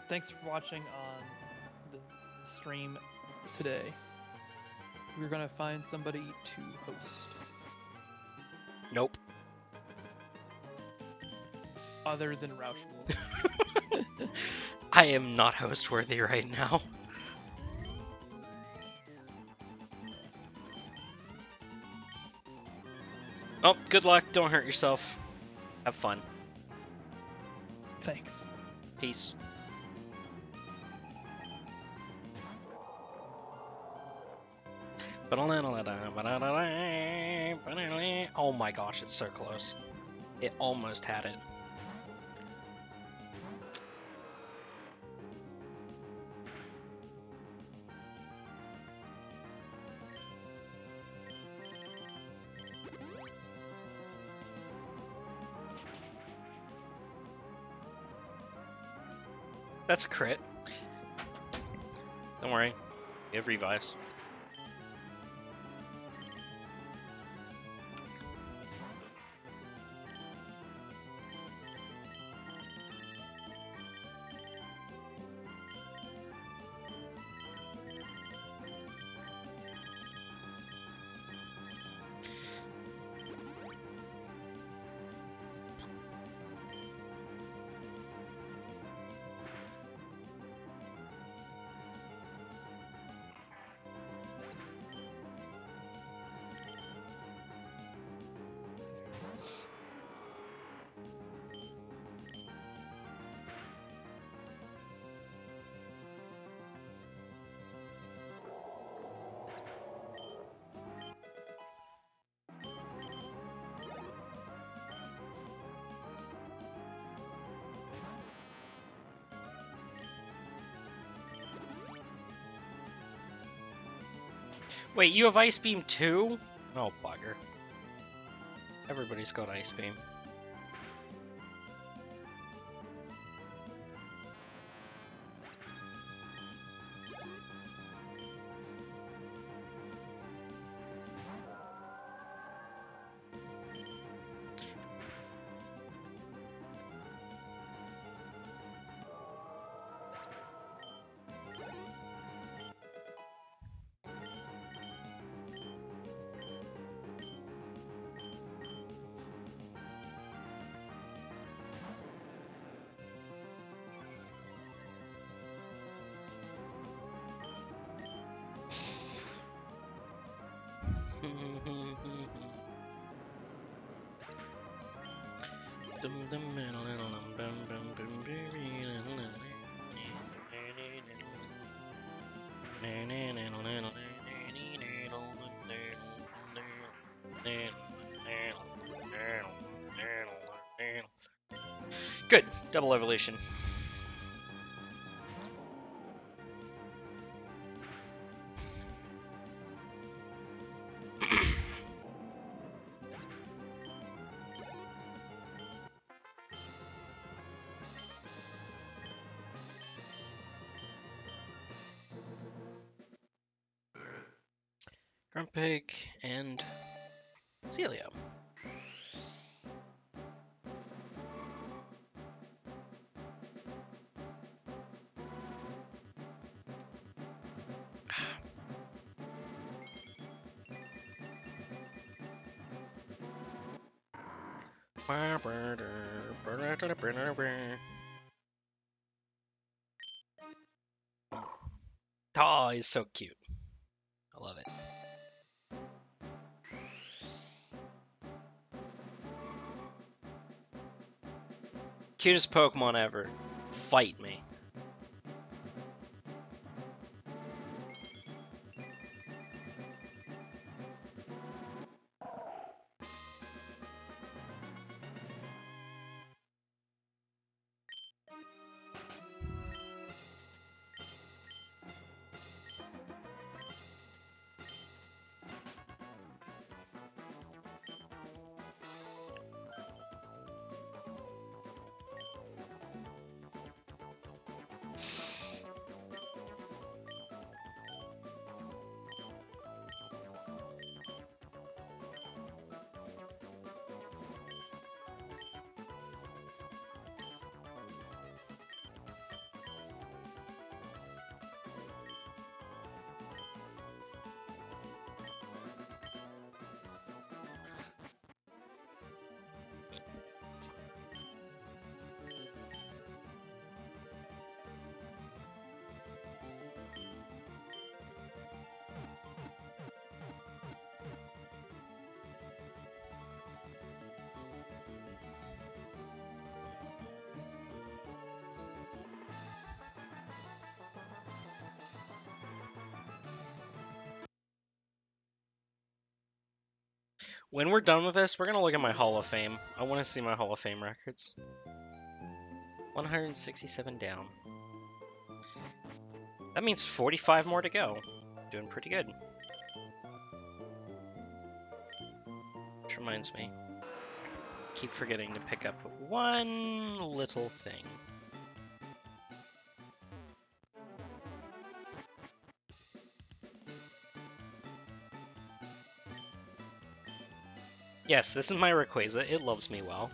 Thanks for watching on the stream today. We're gonna find somebody to host. Nope. Other than Rauschmul. I am not host worthy right now. Oh, good luck. Don't hurt yourself. Have fun. Thanks. Peace. Oh my gosh, it's so close. It almost had it. That's a crit. Don't worry. You have revives. Wait, you have Ice Beam too? Oh, bugger. Everybody's got Ice Beam. Good, double evolution. Grumpig and Celia. Oh, he's so cute. I love it. Cutest Pokemon ever. Fight me. When we're done with this, we're gonna look at my Hall of Fame. I want to see my Hall of Fame records. 167 down. That means 45 more to go. Doing pretty good. Which reminds me, keep forgetting to pick up one little thing. Yes, this is my Rayquaza. It loves me well.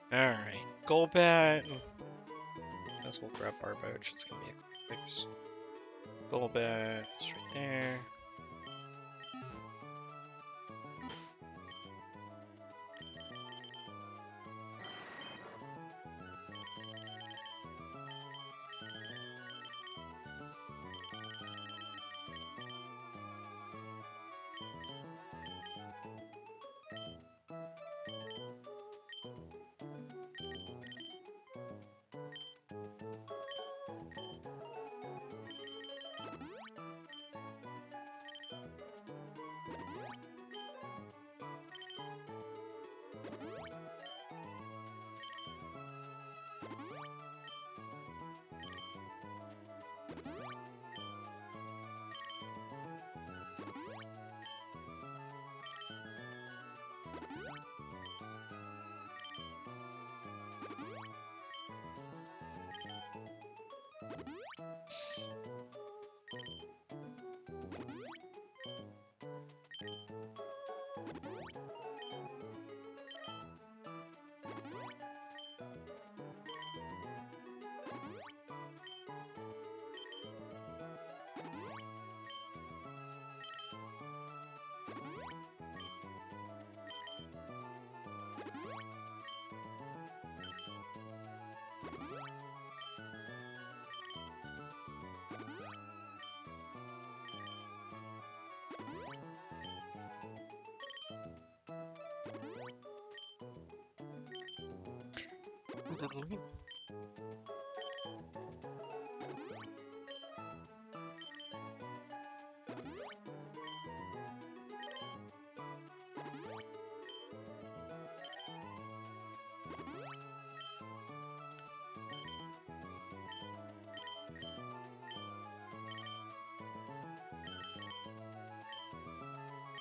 Alright, Golbat. Guess we'll grab Barboach. It's gonna be a quick fix. Golbat, it's right there.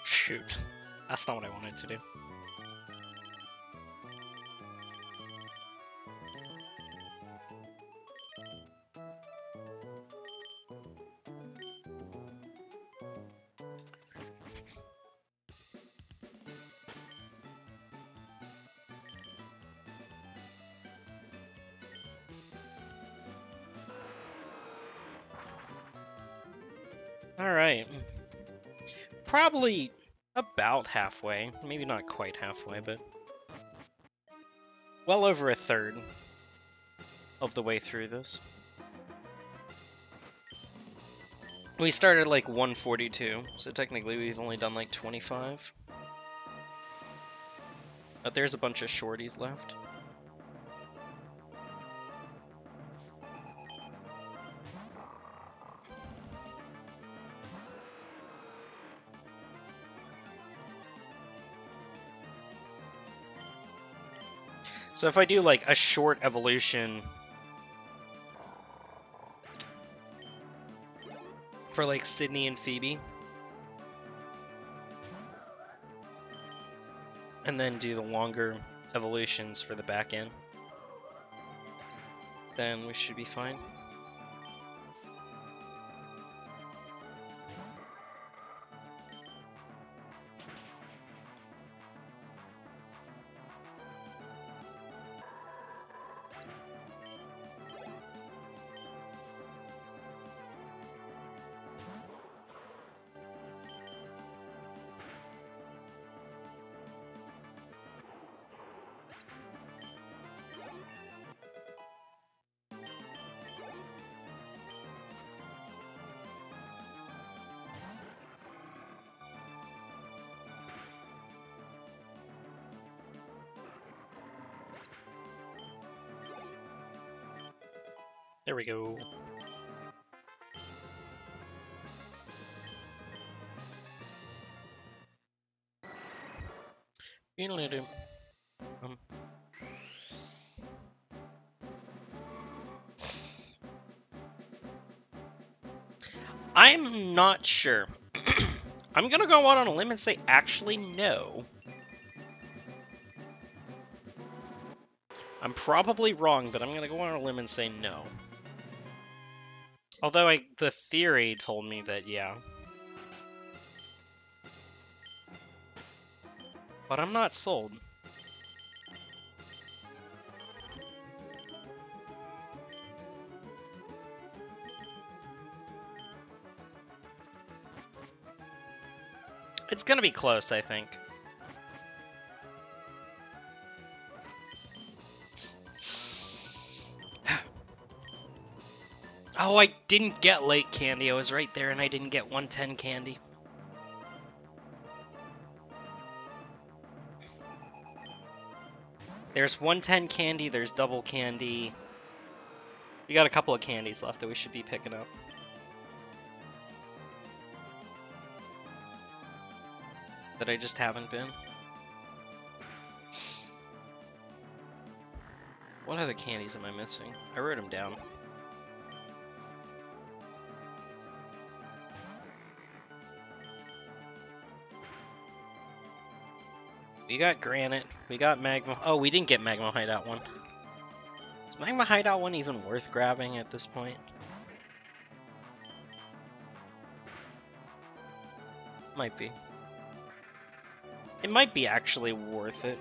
Shoot. That's not what I wanted to do. Alright. Probably about halfway. Maybe not quite halfway, but well over a third of the way through this. We started like 142, so technically we've only done like 25. But there's a bunch of shorties left. So if I do like a short evolution for like Sydney and Phoebe, and then do the longer evolutions for the back end, then we should be fine. There we go. I'm not sure. I'm gonna go out on a limb and say actually no. I'm probably wrong, but I'm gonna go on a limb and say no. Although the theory told me that yeah. But I'm not sold. It's gonna be close, I think. Oh, I didn't get late candy. I was right there and I didn't get 110 candy. There's 110 candy, there's double candy. We got a couple of candies left that we should be picking up. That I just haven't been. What other candies am I missing? I wrote them down. We got Granite. We got Magma. Oh, we didn't get Magma Hideout one. Is Magma Hideout one even worth grabbing at this point? Might be. It might be actually worth it.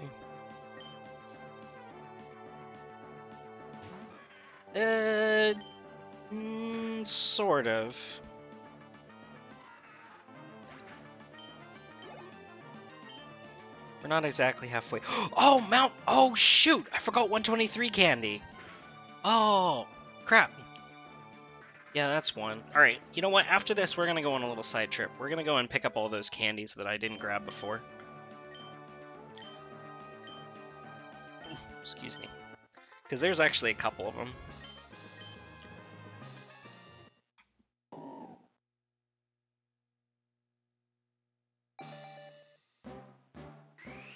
Sort of. We're not exactly halfway. Oh, Oh, shoot! I forgot 123 candy. Oh, crap. Yeah, that's one. Alright, you know what? After this, we're gonna go on a little side trip. We're gonna go and pick up all those candies that I didn't grab before. Excuse me. Because there's actually a couple of them.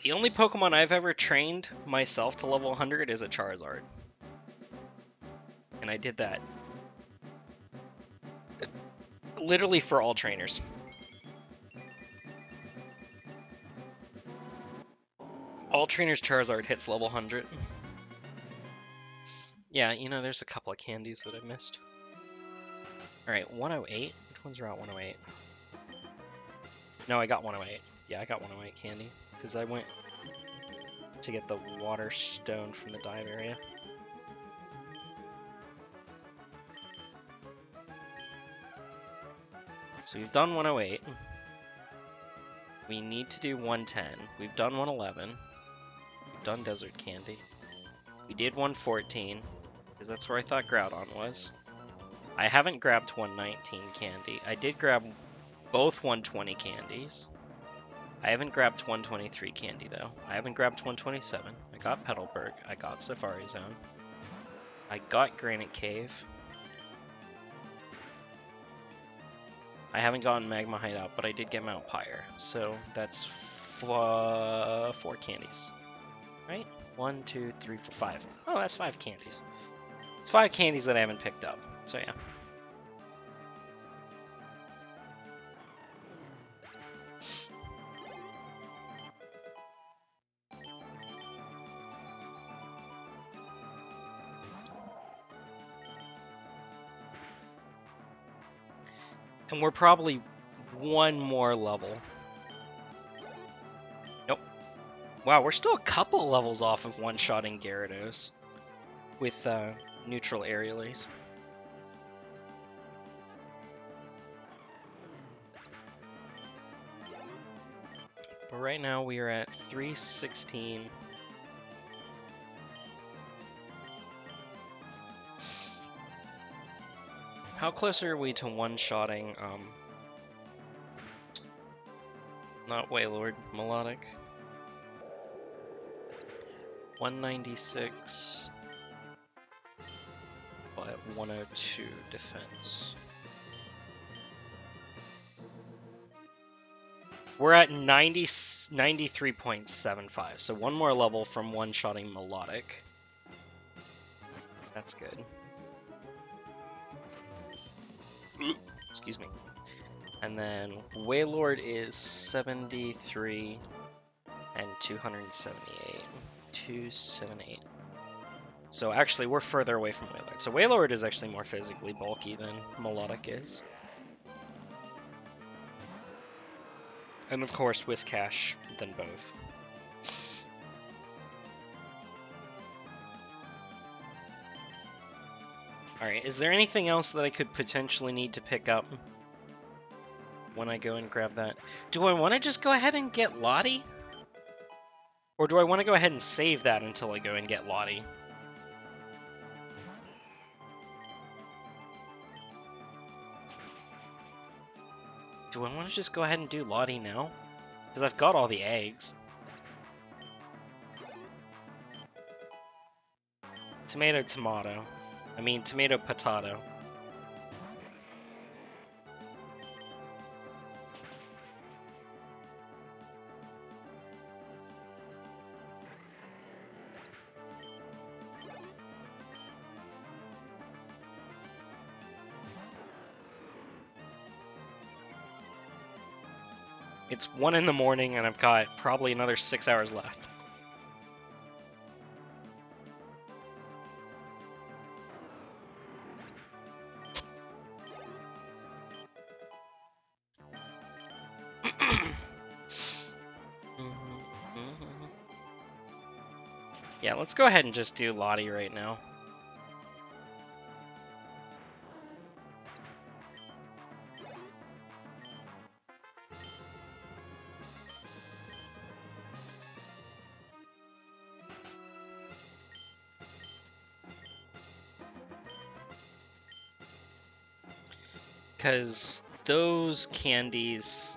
The only Pokemon I've ever trained myself to level 100 is a Charizard. And I did that literally for all trainers. All trainers Charizard hits level 100. Yeah, you know, there's a couple of candies that I missed. Alright, 108. Which ones are out 108? No, I got 108. Yeah, I got 108 candy. Because I went to get the water stone from the dive area. So we've done 108. We need to do 110. We've done 111. We've done Desert Candy. We did 114, because that's where I thought Groudon was. I haven't grabbed 119 candy. I did grab both 120 candies. I haven't grabbed 123 candy, though. I haven't grabbed 127. I got Petalburg. I got Safari Zone. I got Granite Cave. I haven't gotten Magma Hideout, but I did get Mount Pyre. So that's 4 candies. Right? 1, 2, 3, 4, 5. Oh, that's 5 candies. It's 5 candies that I haven't picked up. So yeah. And we're probably one more level. Nope. Wow, we're still a couple levels off of one-shotting Gyarados with neutral aerials. But right now we are at 316. How close are we to one-shotting, not Wailord, Melodic? 196. But 102 defense. We're at 93.75, so one more level from one-shotting Melodic. That's good. Excuse me. And then Wailord is 73 and 278. 278. So actually, we're further away from Wailord. So Wailord is actually more physically bulky than Melodic is. And of course, Whiscash than both. Alright, is there anything else that I could potentially need to pick up when I go and grab that? Do I want to just go ahead and get Lati? Or do I want to go ahead and save that until I go and get Lati? Do I want to just go ahead and do Lati now? Because I've got all the eggs. Tomato, tomato. I mean, tomato, potato. It's 1 in the morning and I've got probably another 6 hours left. Yeah, let's go ahead and just do Lati right now. Because those candies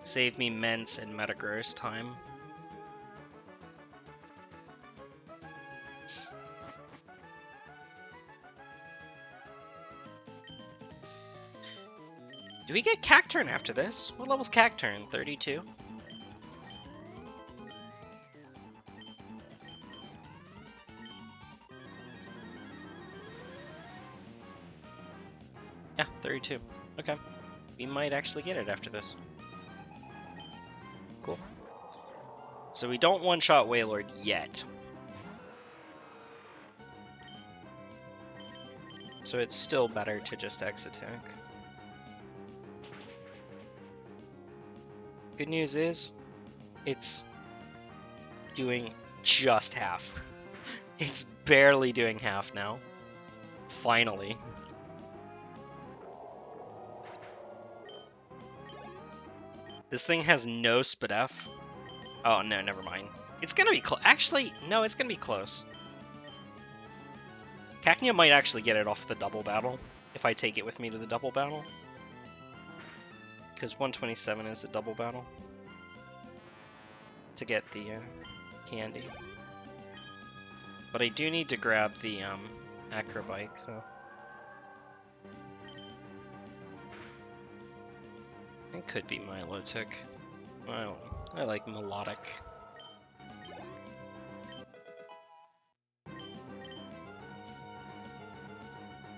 save me Mence and Metagross time. Do we get Cacturn after this? What level's Cacturn? 32? Yeah, 32. Okay. We might actually get it after this. Cool. So we don't one-shot Wailord yet. So it's still better to just X-Attack. Good news is, it's doing just half. It's barely doing half now. Finally. This thing has no Spadef. Oh, no, never mind. It's gonna be close. Actually, no, it's gonna be close. Cacnea might actually get it off the double battle, if I take it with me to the double battle. Because 127 is the double battle. To get the candy. But I do need to grab the Acrobike, though. It could be Milotic. I like Melodic.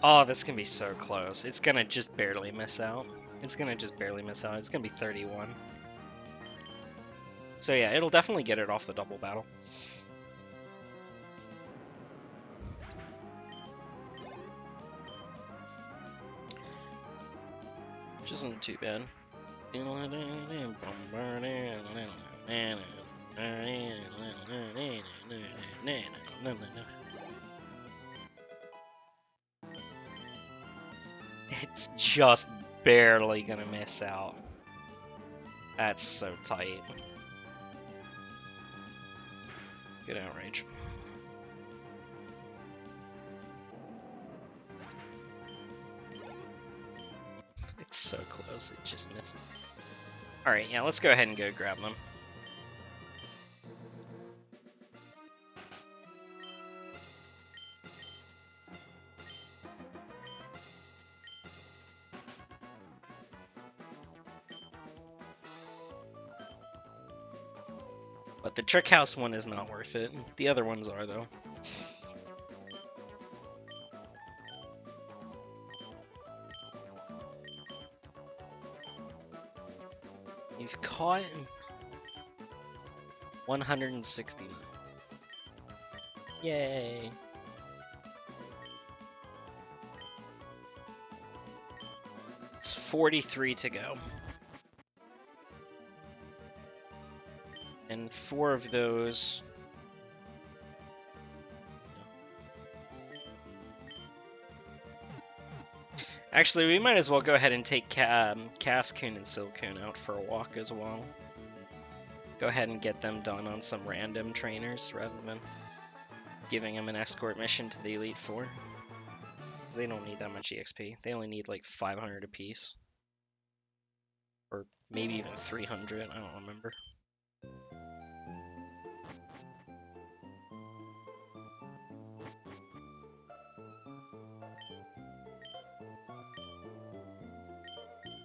Oh, this can be so close. It's gonna just barely miss out. It's gonna just barely miss out. It's gonna be 31. So yeah, it'll definitely get it off the double battle. Which isn't too bad. It's just barely gonna miss out. That's so tight. Good outrage. It's so close, it just missed. Alright, yeah, let's go ahead and go grab them. But the Trick House one is not worth it. The other ones are, though. You've caught 160. Yay. It's 43 to go. And 4 of those... Actually, we might as well go ahead and take Cascoon and Silcoon out for a walk as well. Go ahead and get them done on some random trainers rather than giving them an escort mission to the Elite Four. They don't need that much EXP. They only need like 500 apiece. Or maybe even 300, I don't remember.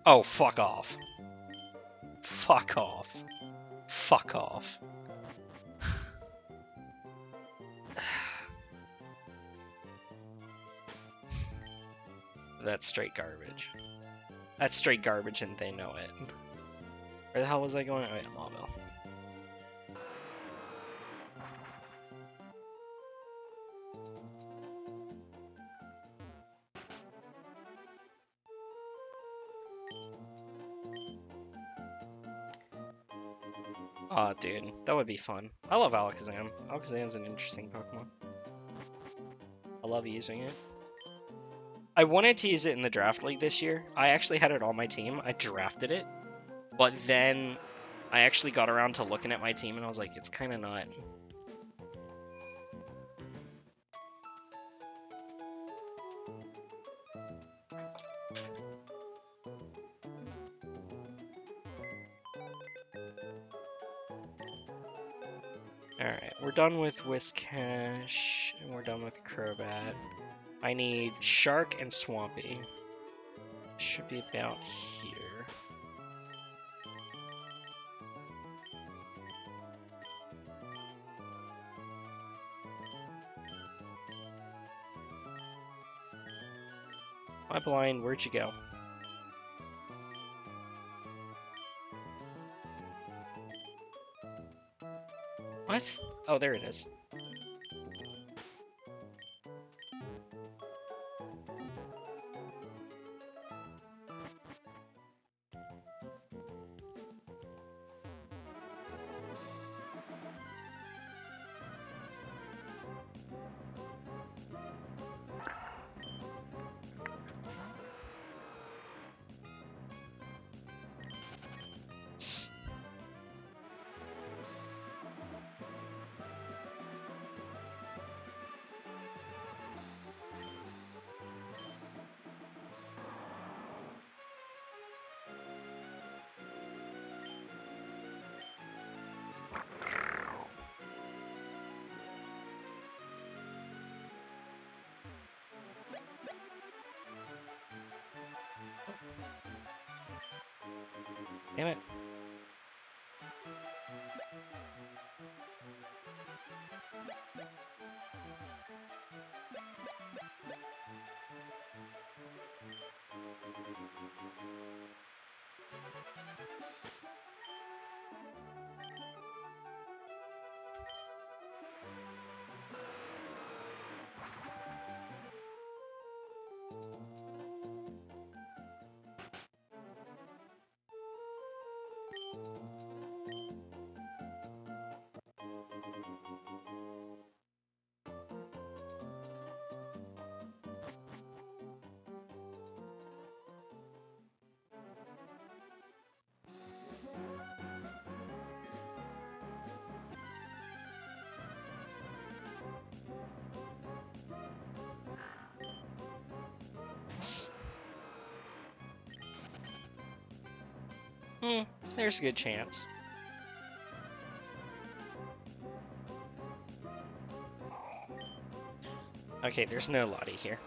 Oh, fuck off. Fuck off. Fuck off. That's straight garbage. That's straight garbage and they know it. Where the hell was I going? Oh yeah, Mauville. Aw, dude, that would be fun. I love Alakazam. Alakazam's an interesting Pokemon. I love using it. I wanted to use it in the draft league this year. I actually had it on my team. I drafted it. But then I actually got around to looking at my team and I was like, it's kind of not. Alright, we're done with Whiscash, and we're done with Crobat. I need Shark and Swampy. Should be about here. My blind, where'd you go? What? Oh, there it is. Damn it. There's a good chance. Okay, there's no Lati here.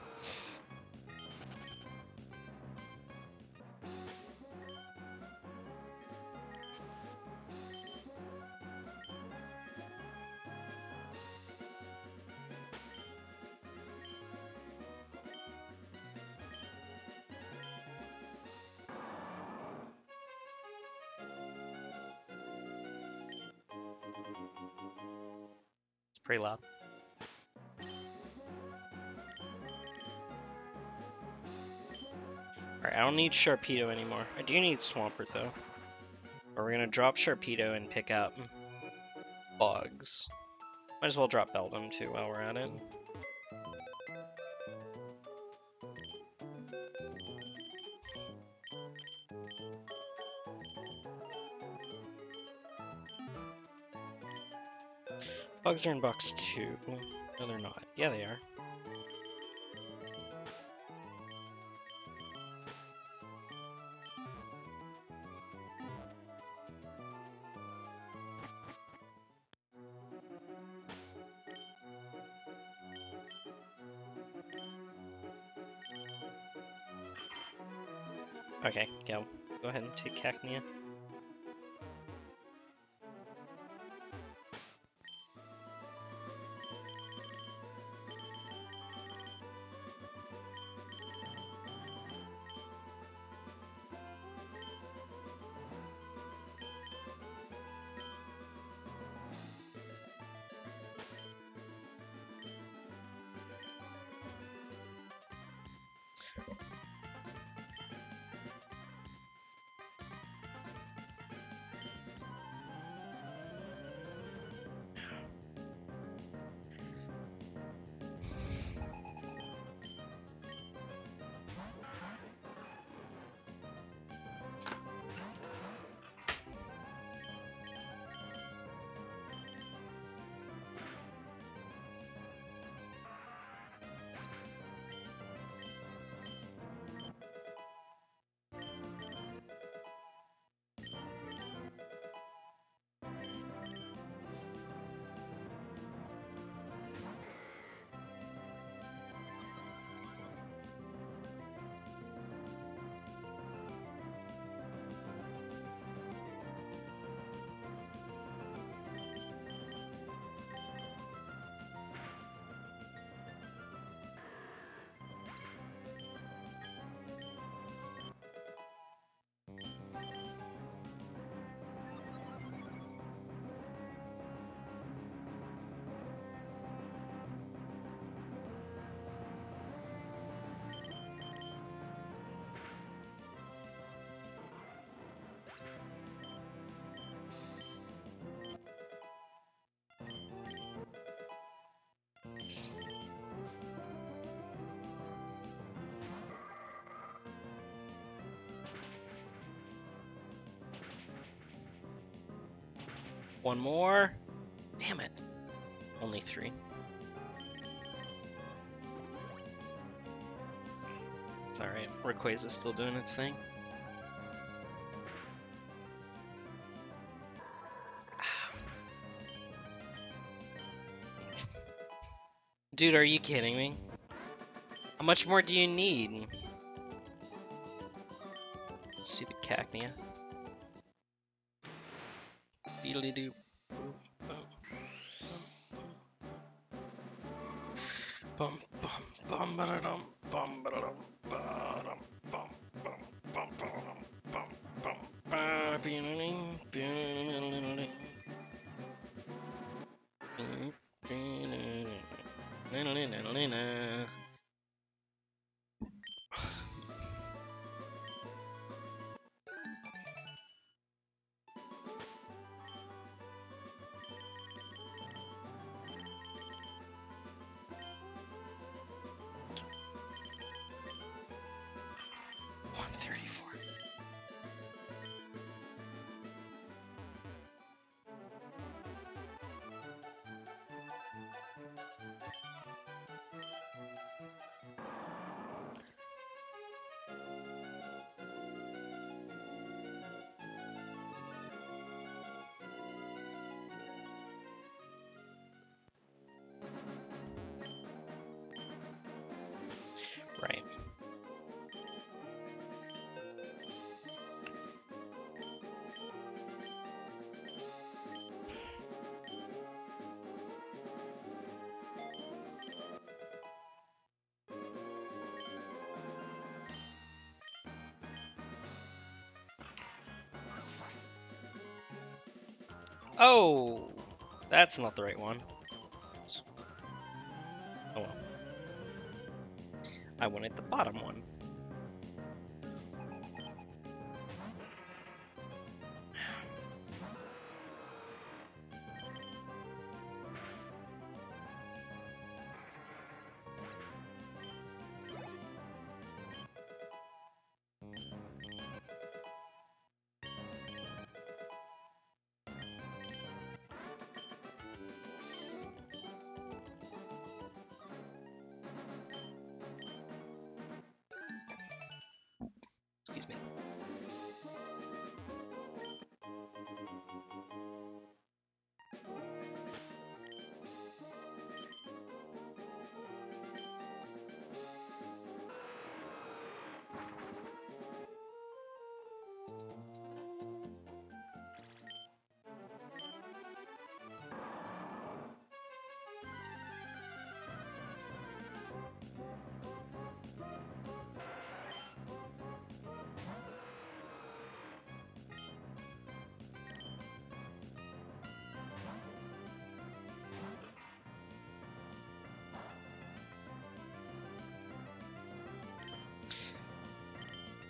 Pretty loud. Alright, I don't need Sharpedo anymore. I do need Swampert though. Or we're gonna drop Sharpedo and pick up Bugs. Might as well drop Beldum too while we're at it. Bugs are in box 2. No, they're not. Yeah, they are. Okay, yeah, go ahead and take Cacnea. One more. Damn it. Only 3. It's alright. Rayquaza's still doing its thing. Dude, are you kidding me? How much more do you need? Stupid Cacnea. Beedly doo. Bum bum bum ba dum bum ba dum ba dum bum bum bum bum bum ba Right. Oh, that's not the right one. I wanted the bottom one. Excuse me.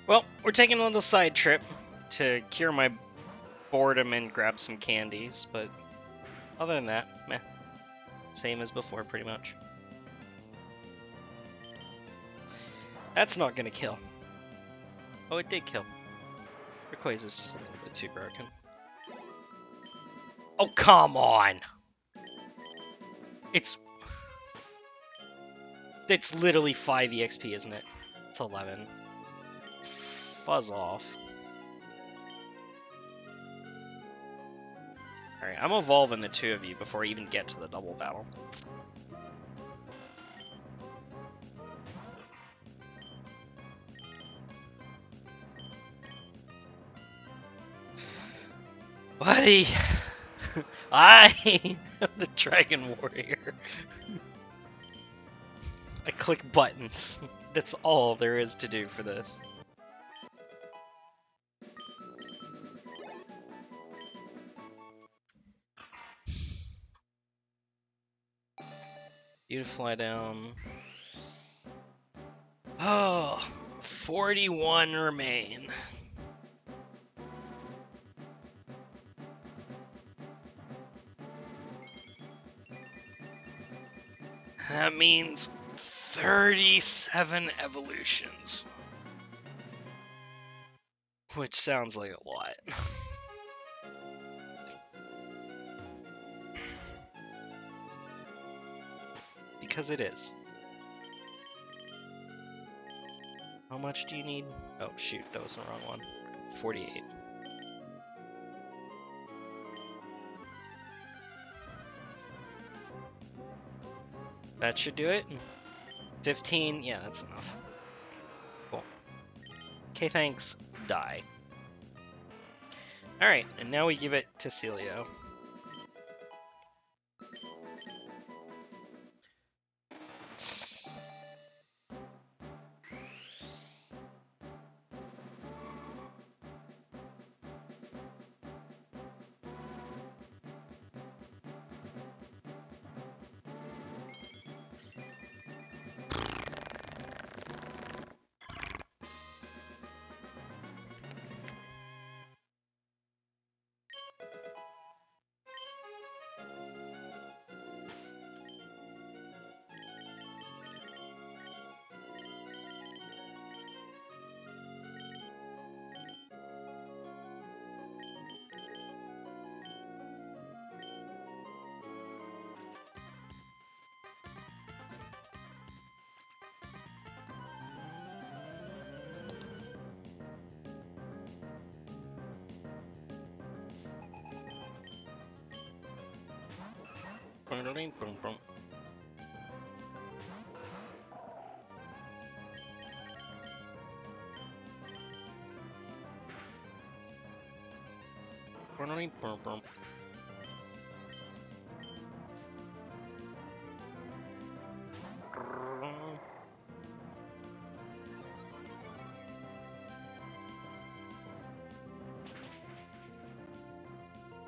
Well, we're taking a little side trip to cure my boredom and grab some candies, but other than that, meh. Same as before, pretty much. That's not gonna kill. Oh, it did kill. Rayquaza is just a little bit too broken. Oh, come on! It's literally 5 EXP, isn't it? It's 11. Fuzz off. Alright, I'm evolving the two of you before I even get to the double battle. Buddy! I am the Dragon Warrior. I click buttons. That's all there is to do for this. You to fly down. Oh, 41 remain. That means 37 evolutions. Which sounds like a lot. Because it is. How much do you need? Oh shoot, that was the wrong one. 48. That should do it. 15, yeah, that's enough. Cool. Okay, thanks. Die. Alright, and now we give it to Celio.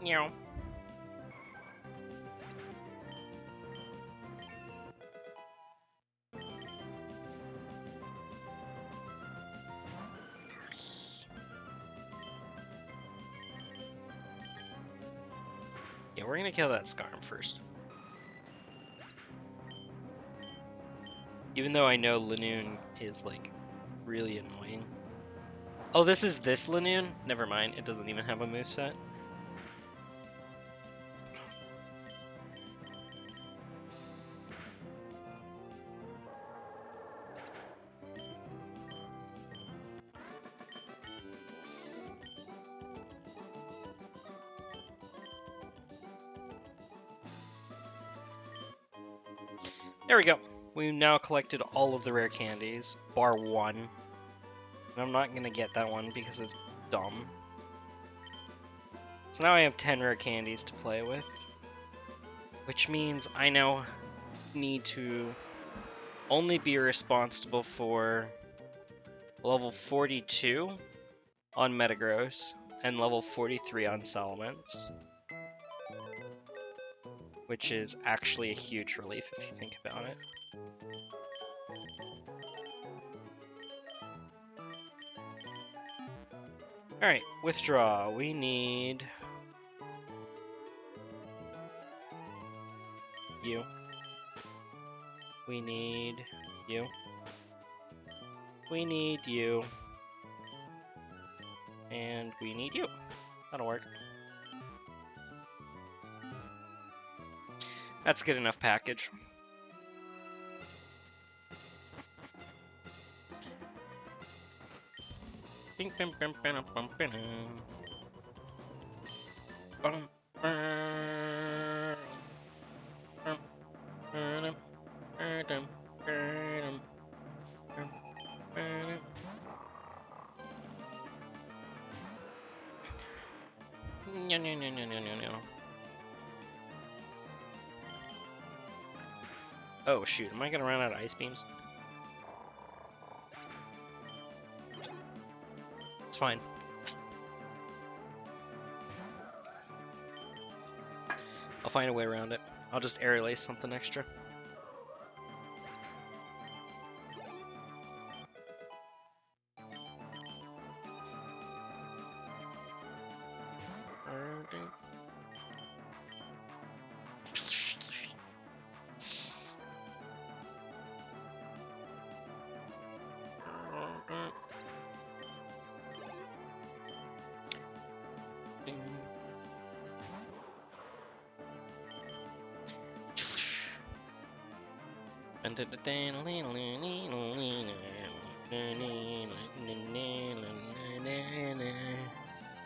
Meow. Yeah, we're gonna kill that Scarm first. Even though I know Lanoon is, like, really annoying. Oh, this is this Lanoon? Never mind, it doesn't even have a moveset. There we go. We've now collected all of the rare candies, bar one. And I'm not gonna get that one because it's dumb. So now I have 10 rare candies to play with. Which means I now need to only be responsible for level 42 on Metagross and level 43 on Salamence. Which is actually a huge relief if you think about it. Alright, withdraw. We need you. We need you. We need you. And we need you. That'll work. That's good enough package. Bing, bing, bing, bing, bing, bing. Bum, bum, bum, bum, bum, bum, bum. No, no, no, no, no, no, no. Oh shoot, am I gonna run out of ice beams? It's fine. I'll find a way around it. I'll just air lace something extra.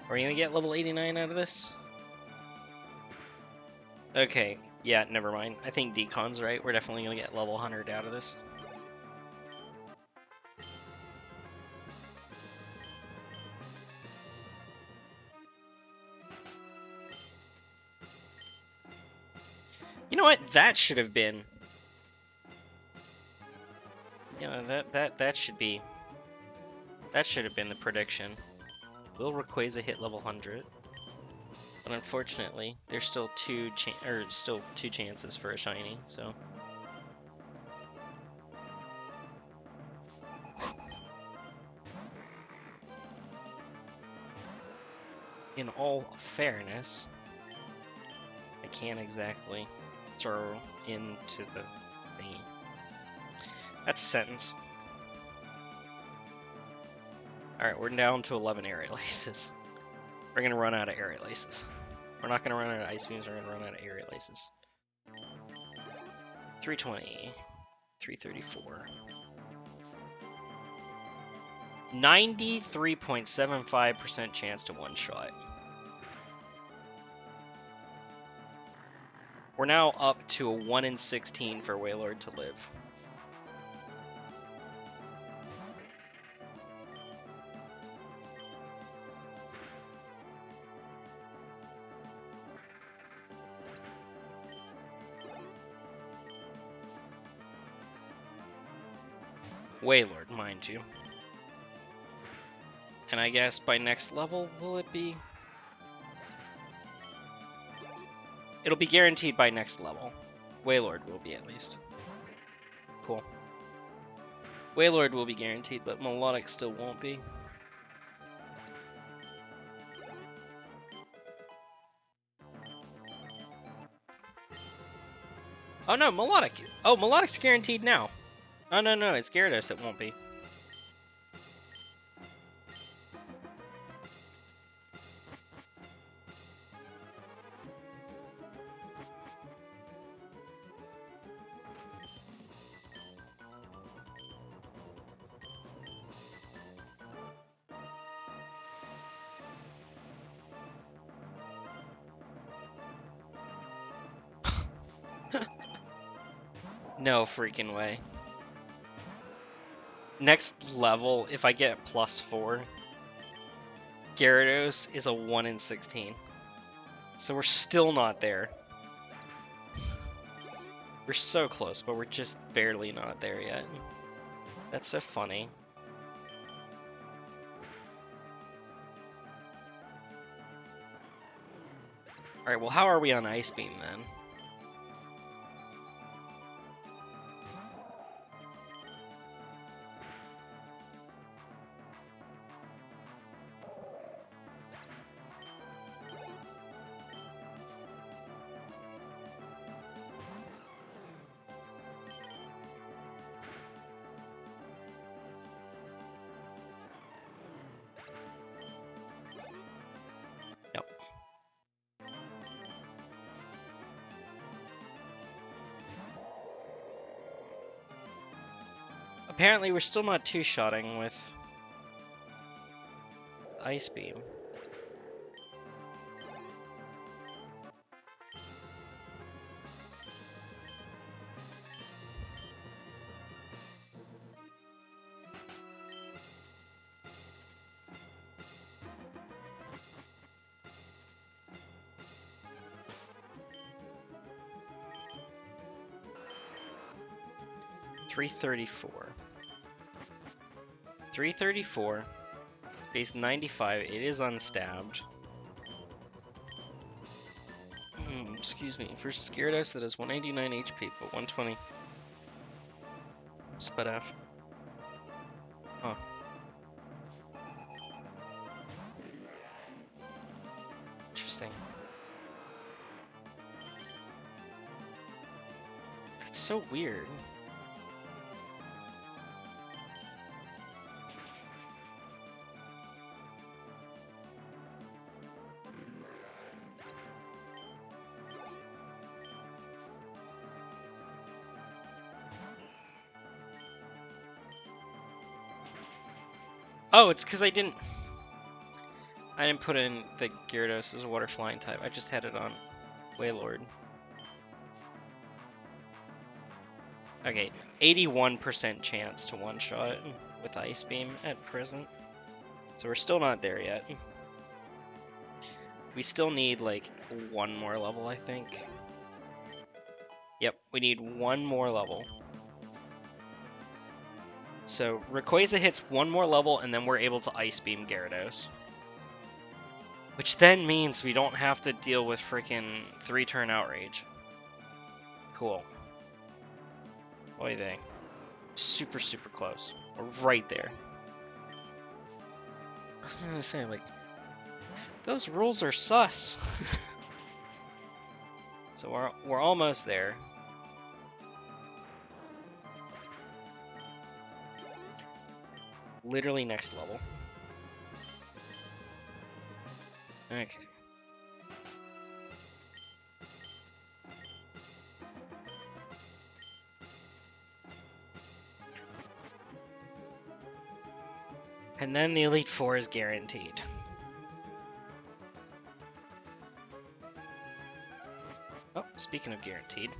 Are we gonna get level 89 out of this? Okay, yeah, never mind. I think Decon's right. We're definitely gonna get level 100 out of this. You know what? That should have been. Yeah, that should be. That should have been the prediction. Will Rayquaza hit level 100? But unfortunately, there's still two chances for a shiny. So. In all fairness, I can't exactly throw into the thingy. That's a sentence. Alright, we're down to 11 Aerial Aces. We're gonna run out of Aerial Aces. We're not gonna run out of Ice Beams, we're gonna run out of Aerial Aces. 320. 334. 93.75% chance to one-shot. We're now up to a 1 in 16 for Wailord to live. Wailord, mind you. And I guess by next level, will it be? It'll be guaranteed by next level. Wailord will be, at least. Cool. Wailord will be guaranteed, but Melodic still won't be. Oh no, Melodic. Oh, Melodic's guaranteed now. Oh no, no, it's Gyarados that won't be. No freaking way. Next level, if I get +4, Gyarados is a 1 in 16. So we're still not there. We're so close, but we're just barely not there yet. That's so funny. Alright, well how are we on Ice Beam then? Yep. Apparently we're still not two-shotting with Ice Beam. .334. 334. Base 95. It is unstabbed. Excuse me. Versus Gyarados that has 189 HP but 120 Spud F. Huh. Interesting. That's so weird. Oh, it's because I didn't put in the Gyarados as a water flying type. I just had it on Wailord. Okay, 81% chance to one-shot with Ice Beam at present. So we're still not there yet. We still need like one more level, I think. Yep, we need one more level. So Rayquaza hits one more level and then we're able to Ice Beam Gyarados. Which then means we don't have to deal with freaking 3-turn Outrage. Cool. Oy vey. Super, super close. We're right there. I was gonna say, like, those rules are sus. So we're almost there. Literally next level. Okay. And then the Elite Four is guaranteed. Oh, speaking of guaranteed.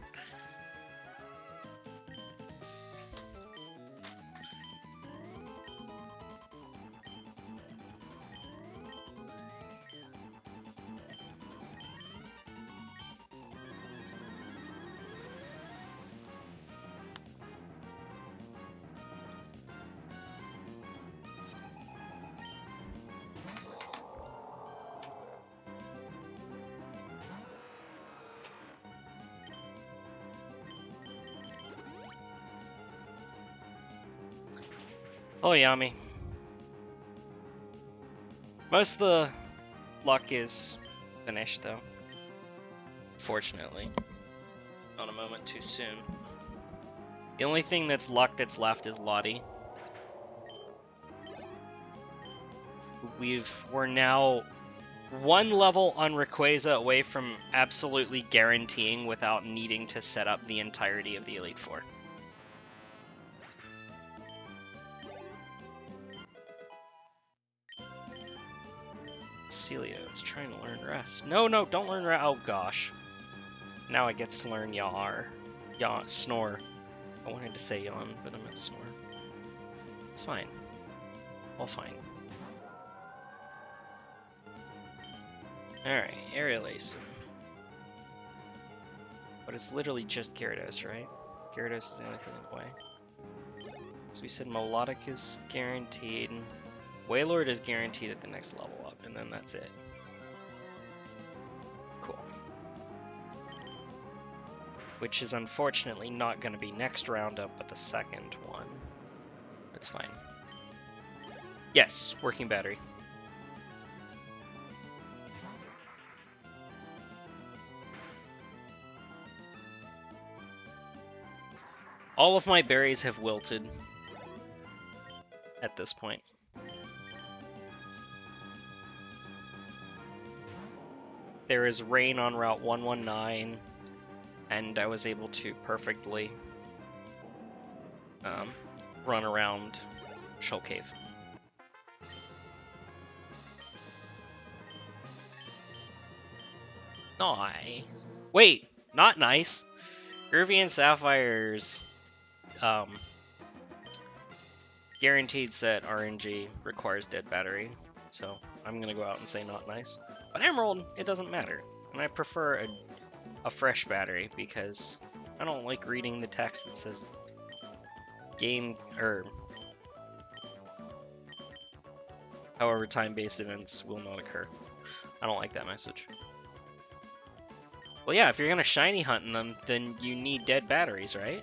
Oh, Yami. Most of the luck is finished, though. Fortunately. Not a moment too soon. The only thing that's luck that's left is Lati. We're now one level on Rayquaza away from absolutely guaranteeing without needing to set up the entirety of the Elite Four. Celio is trying to learn Rest. No, don't learn Rest. Oh gosh. Now it gets to learn Yar. Snore. I wanted to say Yawn, but I meant Snore. It's fine. All fine. Alright, Aerial Ace. But it's literally just Gyarados, right? Gyarados is the only thing in the way. So we said Melodic is guaranteed. Wailord is guaranteed at the next level up, and then that's it. Cool. Which is unfortunately not going to be next roundup, but the second one. That's fine. Yes, working battery. All of my berries have wilted at this point. There is rain on Route 119, and I was able to perfectly run around Shell Cave. Wait, not nice. Ruby and Sapphire's guaranteed set RNG requires dead battery, so I'm gonna go out and say not nice. But Emerald, it doesn't matter, and I prefer a fresh battery because I don't like reading the text that says game or however time-based events will not occur. I don't like that message. Well, yeah, if you're gonna shiny hunt in them, then you need dead batteries, right?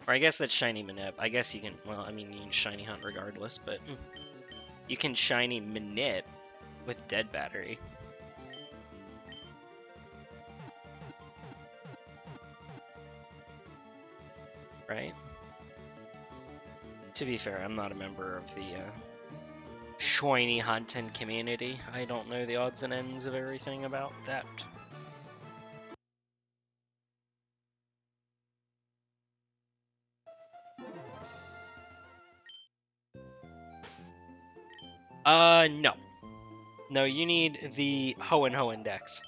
Or I guess that's shiny Manip. I guess you can, well, I mean, you can shiny hunt regardless, but you can shiny Manip with dead battery. Right? To be fair, I'm not a member of the shiny hunting community. I don't know the odds and ends of everything about that. No. No, you need the Ho and Ho index.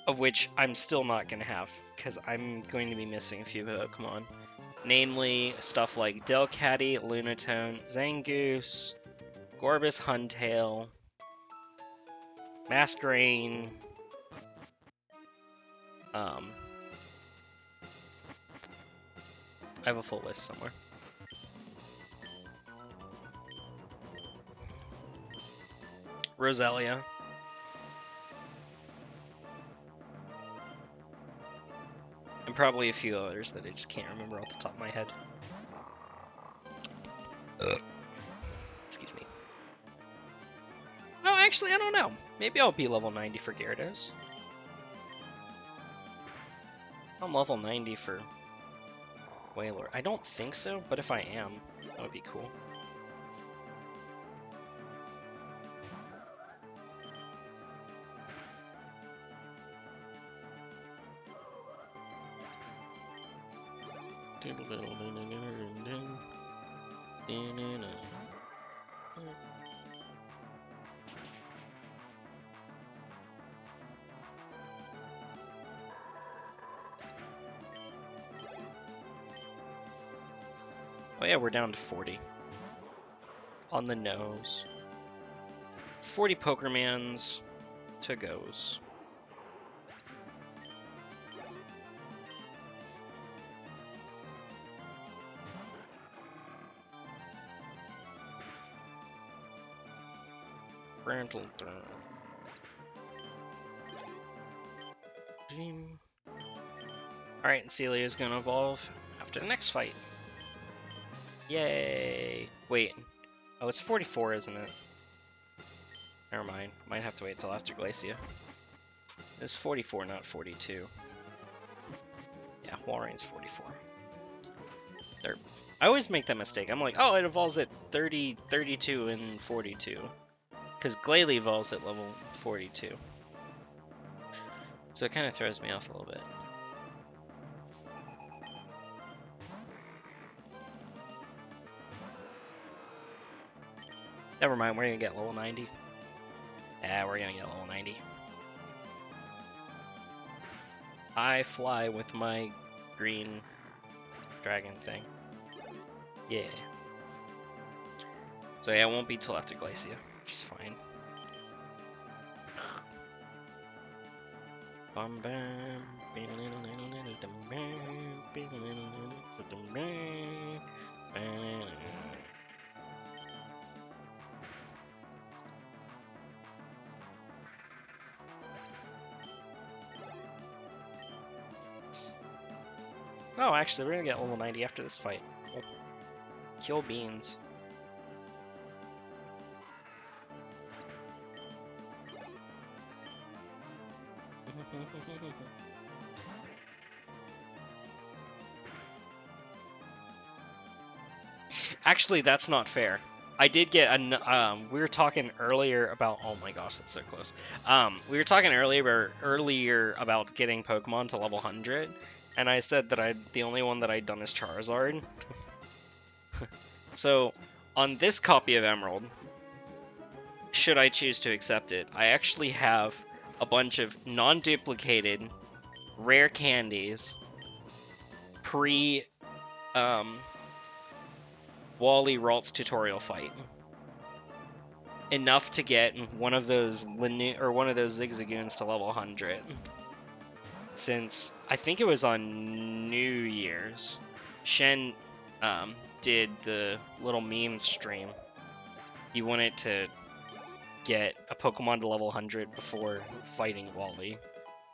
Of which I'm still not going to have, because I'm going to be missing a few Pokemon. Namely, stuff like Delcatty, Lunatone, Zangoose, Gorbis Huntail, Masquerain, I have a full list somewhere. Roselia. And probably a few others that I just can't remember off the top of my head. Excuse me. No, actually, I don't know. Maybe I'll be level 90 for Gyarados. I'm level 90 for Wailord. I don't think so, but if I am, that would be cool. Oh yeah, we're down to 40. On the nose. 40 Pokermans to goes. Alright, Celia's gonna evolve after the next fight. Yay! Wait. Oh, it's 44, isn't it? Never mind. Might have to wait till after Glacia. It's 44, not 42. Yeah, Walreign's 44. Derp. I always make that mistake. I'm like, oh, it evolves at 30, 32, and 42. Because Glalie evolves at level 42. So it kind of throws me off a little bit. Never mind, we're gonna get level 90. Yeah, we're gonna get level 90. I fly with my green dragon thing. Yeah. So yeah, it won't be till after Glacia, which is fine. Bum bam. Oh, actually, we're gonna get level 90 after this fight. Kill beans. Actually, that's not fair. I did get an we were talking earlier about, oh my gosh, that's so close. We were talking earlier about getting Pokemon to level 100, and I said that the only one that I'd done is Charizard. So, on this copy of Emerald, should I choose to accept it, I actually have a bunch of non-duplicated rare candies pre Wally Ralt's tutorial fight. Enough to get one of those Zigzagoons to level 100. Since I think it was on New Year's, Shen did the little meme stream. He wanted to get a Pokemon to level 100 before fighting Wally.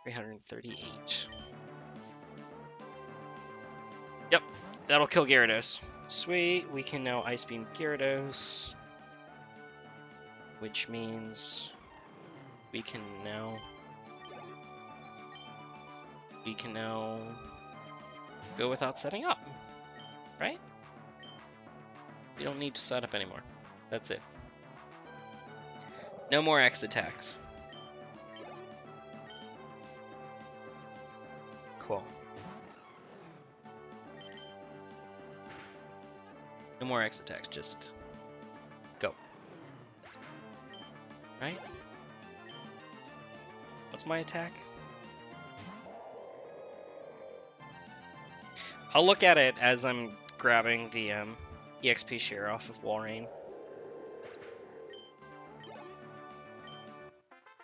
338. Yep, that'll kill Gyarados. Sweet, we can now Ice Beam Gyarados. Which means we can now go without setting up, right? We don't need to set up anymore. That's it. No more X attacks. Cool. No more X attacks, just go. Right? What's my attack? I'll look at it as I'm grabbing the EXP share off of Walrein.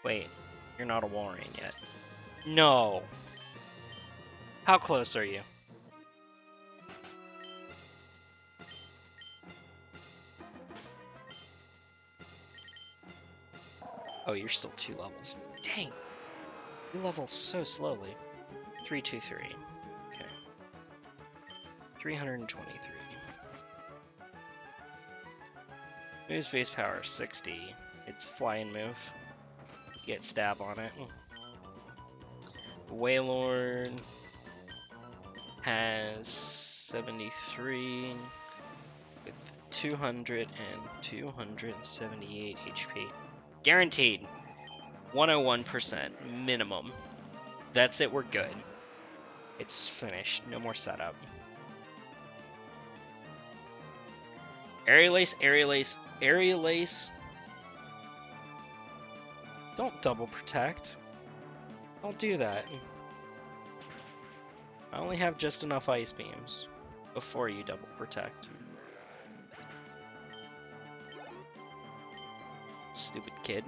Wait, you're not a Walrein yet. No! How close are you? Oh, you're still 2 levels. Dang! You level so slowly. 323. Okay. 323. Move's base power 60. It's a flying move. Get stab on it. Wailord has 73 with 200 and 278 HP. Guaranteed. 101% minimum. That's it, we're good. It's finished. No more setup. Aerial Ace. Don't double protect. Don't do that. I only have just enough Ice Beams before you double protect. Stupid kid.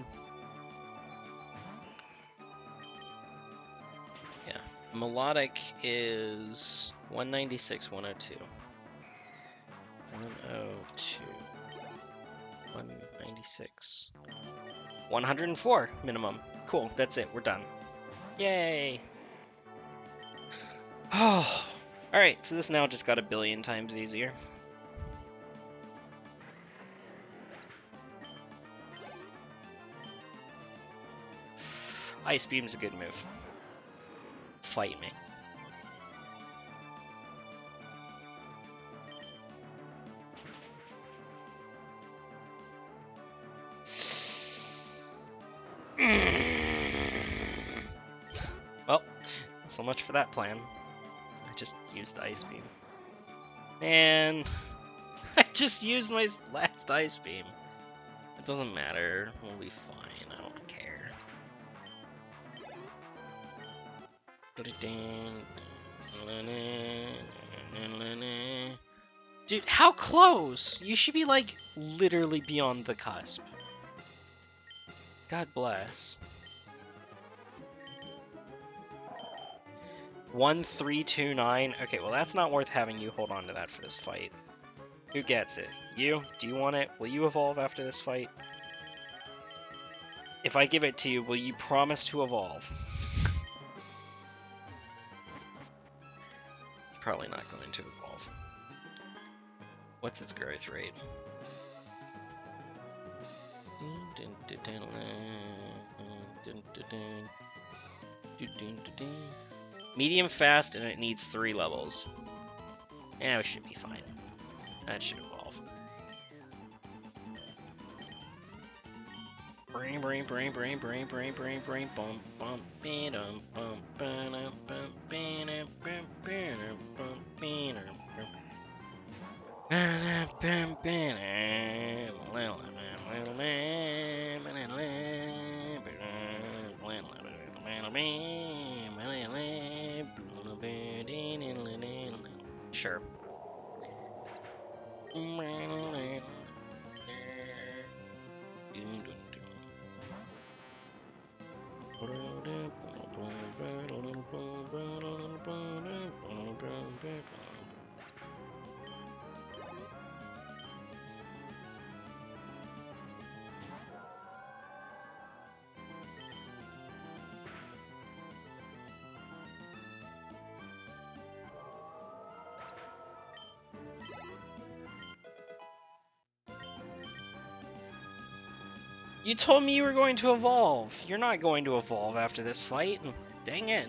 Yeah. Melodic is 196, 102. 102. 196. 104 minimum. Cool, that's it, we're done. Yay! Oh, alright, so this now just got 1,000,000,000 times easier. Ice Beam's a good move. Fight me. Well, so much for that plan. I just used Ice Beam. And I just used my last Ice Beam. It doesn't matter. We'll be fine. I don't care. Dude, how close? You should be, like, literally beyond the cusp. God bless. 1329. Okay, well, that's not worth having you hold on to that for this fight. Who gets it? You? Do you want it? Will you evolve after this fight? If I give it to you, will you promise to evolve? It's probably not going to evolve. What's its growth rate? Medium fast, and it needs 3 levels. Yeah, it should be fine. That should evolve. Brain, brain, brain, brain, brain, brain, brain, brain, bum, bum, bum, bum, bum, bum, Sure. You told me you were going to evolve. You're not going to evolve after this fight. Dang it.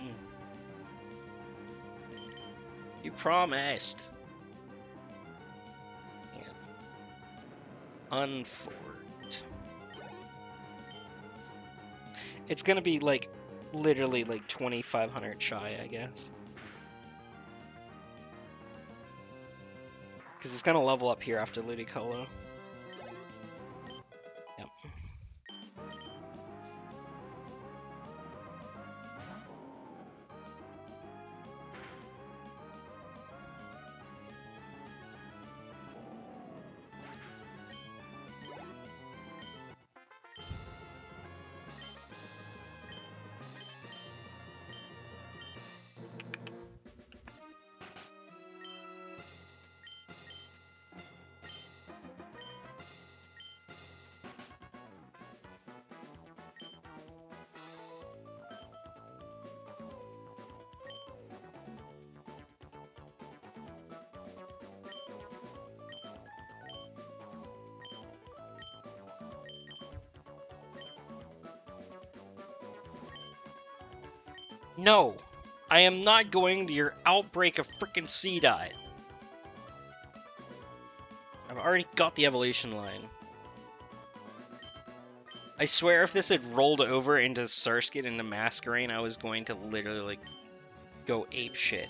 You promised. Unforked. It's gonna be like literally like 2,500 shy, I guess. Because it's gonna level up here after Ludicolo. Yep. No, I am not going to your outbreak of frickin' Seedot. I've already got the evolution line. I swear if this had rolled over into Surskit into Masquerain, I was going to literally, like, go ape shit.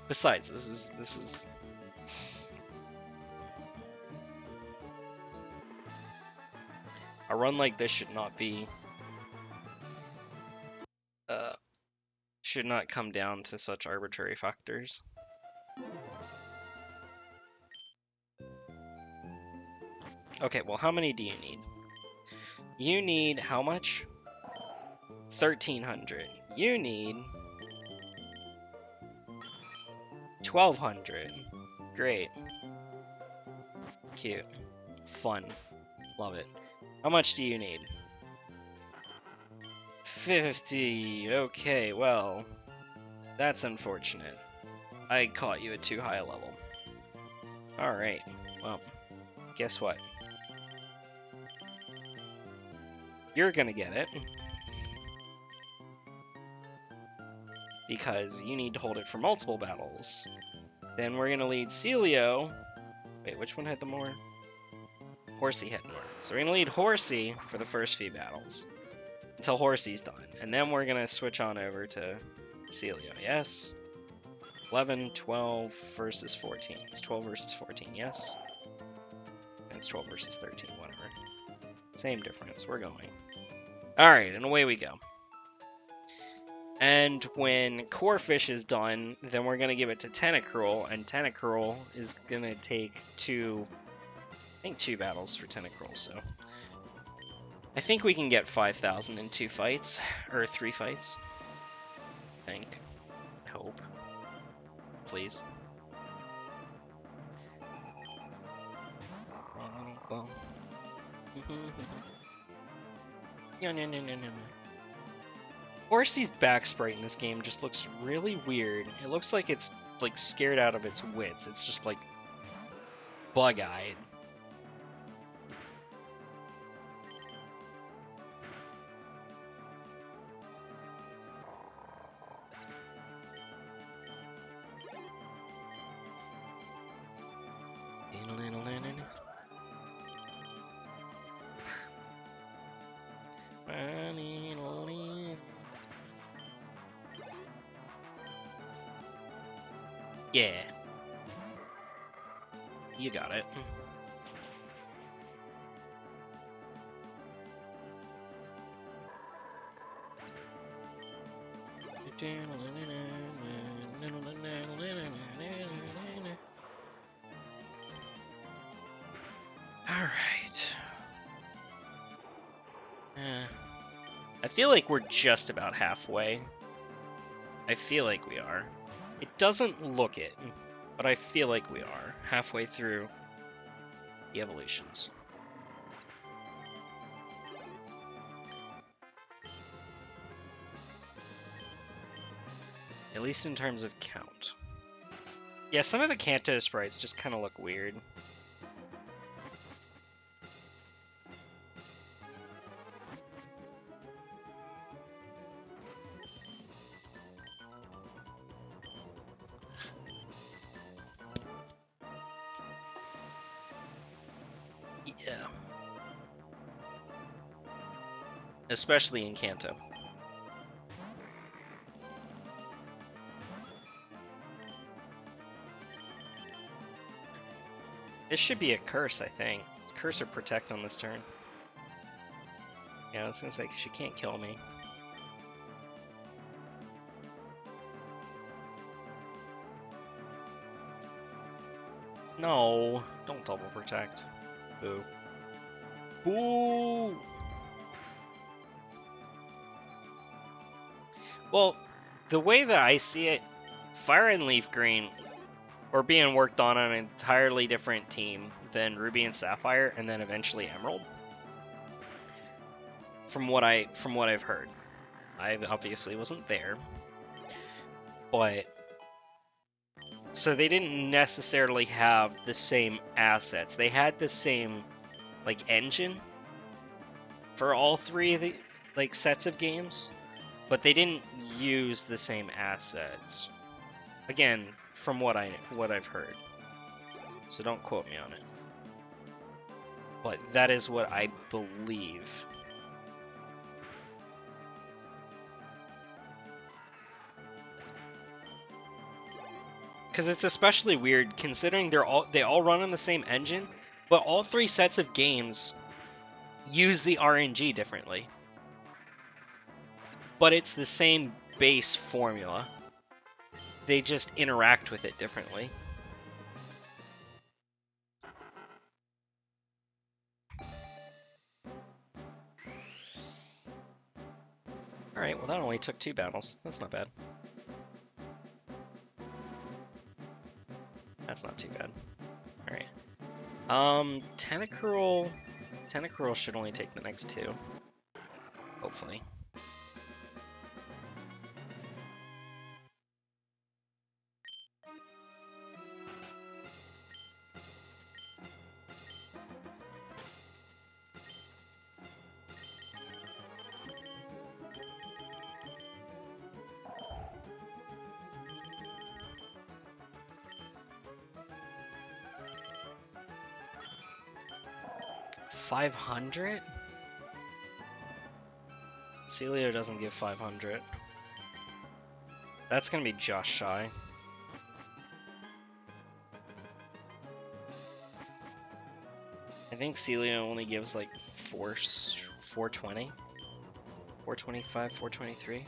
Besides, this is... A run like this should not be... should not come down to such arbitrary factors. Okay, well, how many do you need? You need how much? 1,300. You need 1,200. Great. Cute. Fun. Love it. How much do you need? 50. Okay, well, that's unfortunate. I caught you at too high a level. Alright, well, guess what? You're gonna get it. Because you need to hold it for multiple battles. Then we're gonna lead Celio. Wait, which one had the more? Horsey had more. So we're gonna lead Horsey for the first few battles. Until Horsey's done. And then we're gonna switch on over to Celio, yes? 11, 12 versus 14. It's 12 versus 14, yes? And it's 12 versus 13, whatever. Same difference, we're going. Alright, and away we go. And when Corefish is done, then we're going to give it to Tentacruel, and Tentacruel is going to take two battles for Tentacruel, so... I think we can get 5,000 in 2 fights, or 3 fights. I think. I hope. Please. Well. No. Horsey's back sprite in this game just looks really weird. It looks like it's like scared out of its wits. It's just like bug-eyed. Yeah. You got it. Alright. I feel like we're just about halfway. I feel like we are. It doesn't look it, but I feel like we are halfway through the evolutions. At least in terms of count. Yeah, some of the Kanto sprites just kind of look weird. Yeah. Especially in Kanto. This should be a curse, I think. It's curse or protect on this turn. Yeah, I was gonna say, 'cause she can't kill me. No, don't double protect. Boo. Boo! Well, the way that I see it, Fire and Leaf Green were being worked on an entirely different team than Ruby and Sapphire, and then eventually Emerald. From what I've heard, I obviously wasn't there, but so they didn't necessarily have the same assets. They had the same like engine for all 3 of the like sets of games, but they didn't use the same assets. Again, from what I've heard. So don't quote me on it. But that is what I believe. Because it's especially weird considering they all run on the same engine, but all 3 sets of games use the RNG differently. But it's the same base formula. They just interact with it differently. Alright, well that only took 2 battles. That's not bad. That's not too bad. Alright. Tentacruel should only take the next two. Hopefully. $500? Celio doesn't give 500. That's gonna be just shy. I think Celio only gives like 420, 425, 423.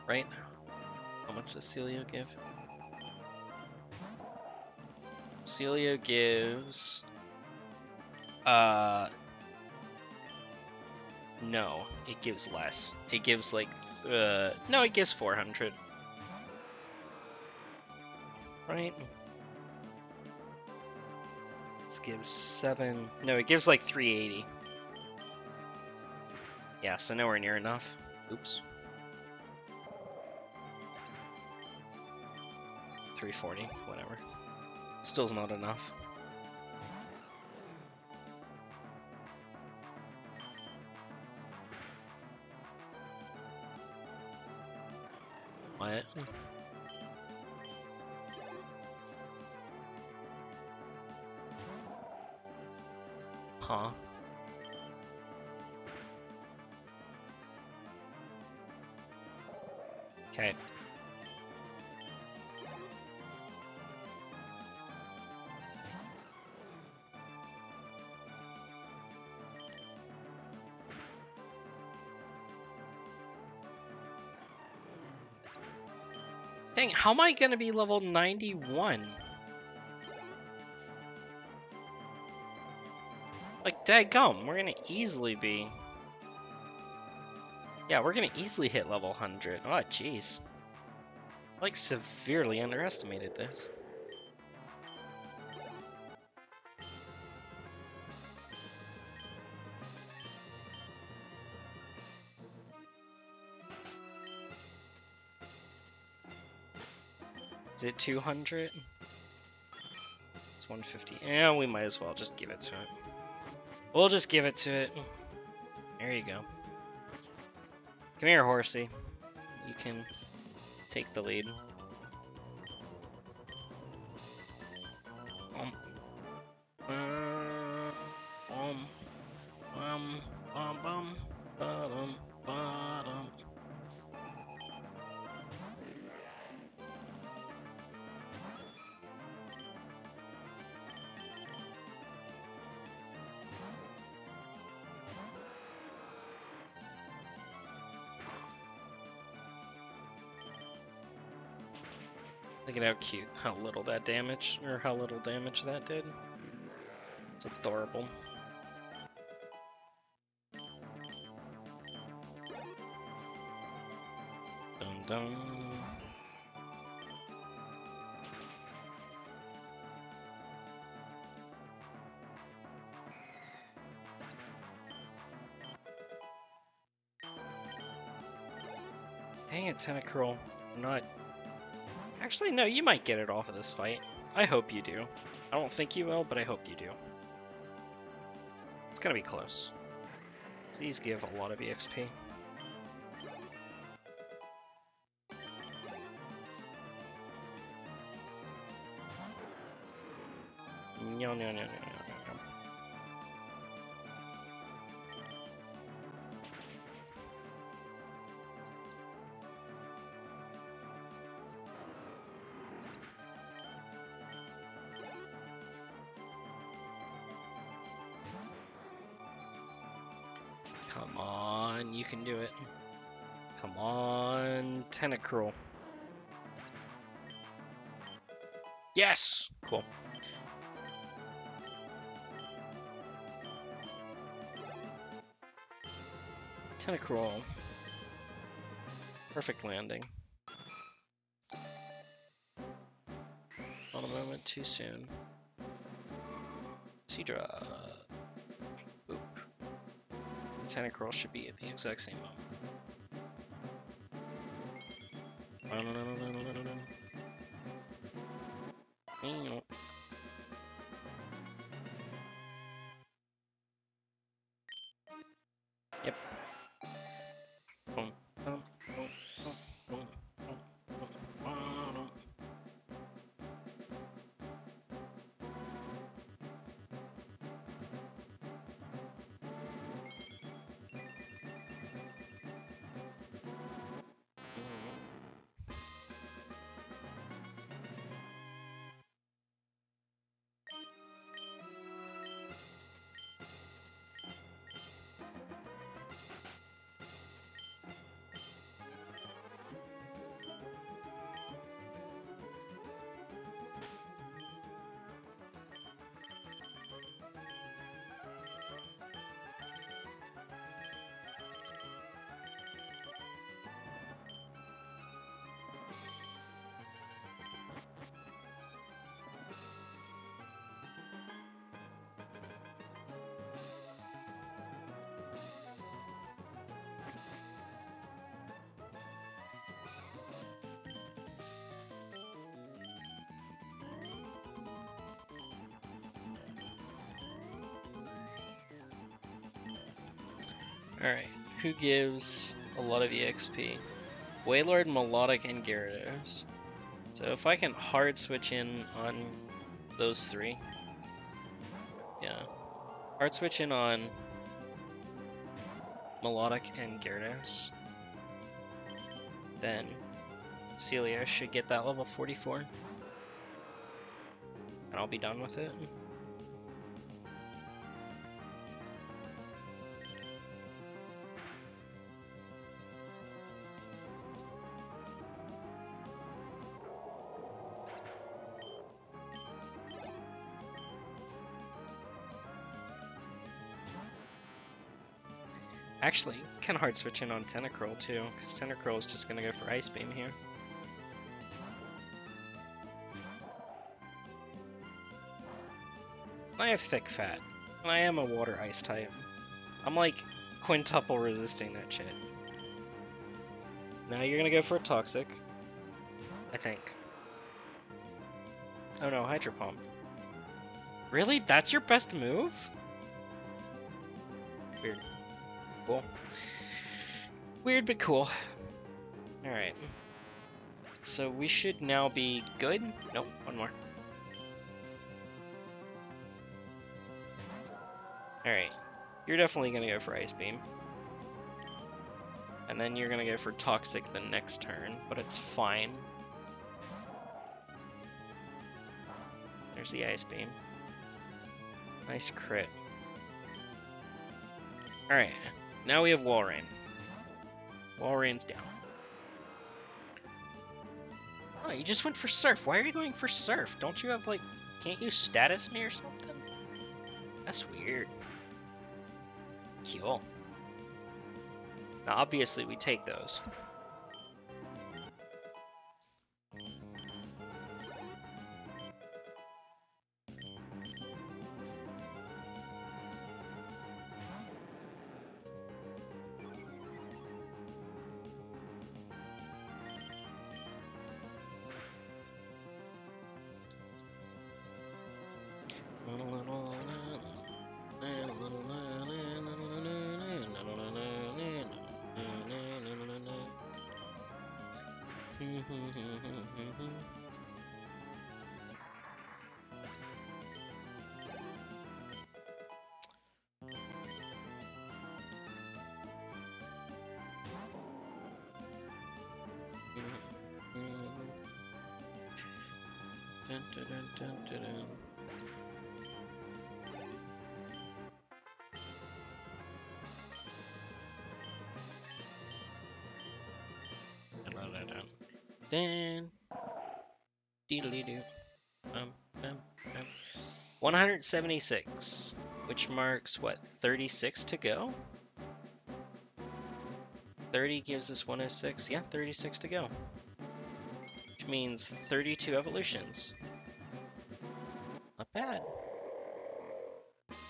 Right? How much does Celio give? Celio gives no, it gives less. It gives like no, it gives 400. Right? This gives 7. No, it gives like 380. Yeah, so nowhere near enough. Oops. 340, whatever. Still's not enough. What? Huh? Okay. Dang, how am I gonna be level 91? Like, dadgum, we're gonna easily be... Yeah, we're gonna easily hit level 100. Oh, jeez. Like, severely underestimated this. Is it 200? It's 150. Yeah, we might as well just give it to it. We'll just give it to it. There you go. Come here, horsey. You can take the lead. Look at how cute, how little that damage, or how little damage that did. It's adorable. Dum dum. Dang it, Tentacruel. I'm not... Actually, no, you might get it off of this fight. I hope you do. I don't think you will, but I hope you do. It's gonna be close. These give a lot of EXP. No, no, no, no, no, no. Come on, you can do it. Come on, Tentacruel. Yes! Cool. Tentacruel. Perfect landing. moment too soon. Seadra. Boop. Tentacruel should be at the exact same moment. Yep. Boom, boom, boom, boom, boom, boom, boom, boom. Alright, who gives a lot of EXP? Wailord, Melodic, and Gyarados. So if I can hard switch in on those three. Yeah. Hard switch in on Melodic and Gyarados. Then Celia should get that level 44. And I'll be done with it. Actually, can hard switch in on Tentacruel too, because Tentacruel is just gonna go for Ice Beam here. I have thick fat, and I am a water ice type. I'm like quintuple resisting that shit. Now you're gonna go for a Toxic, I think. Oh no, Hydro Pump. Really? That's your best move? Weird. Cool. Weird but cool. Alright. So we should now be good? Nope, one more. Alright. You're definitely gonna go for Ice Beam. And then you're gonna go for Toxic the next turn, but it's fine. There's the Ice Beam. Nice crit. Alright. Now we have Walrein. Walrein's down. Oh, you just went for Surf. Why are you going for Surf? Don't you have, like... Can't you status me or something? That's weird. Cool. Now, obviously, we take those. Dun, dun, dun, dun, dun, dun. Dun. Deedly-doo. 176, which marks, what, 36 to go? 30 gives us 106. Yeah, 36 to go. Which means 32 evolutions.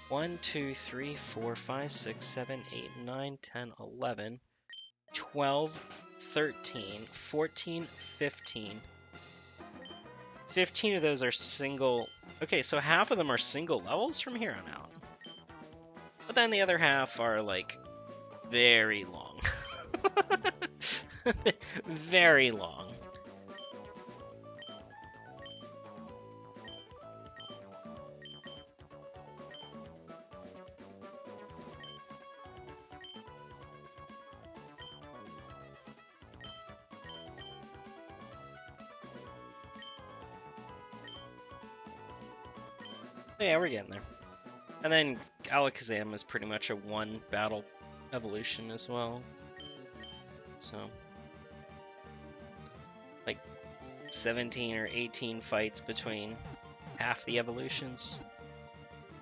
1, 2, 3, 4, 5, 6, 7, 8, 9, 10, 11, 12, 13, 14, 15. 15 of those are single. Okay, so half of them are single levels from here on out. But then the other half are like very long. Very long. Yeah, we're getting there. And then Alakazam is pretty much a one battle evolution as well. So, like 17 or 18 fights between half the evolutions.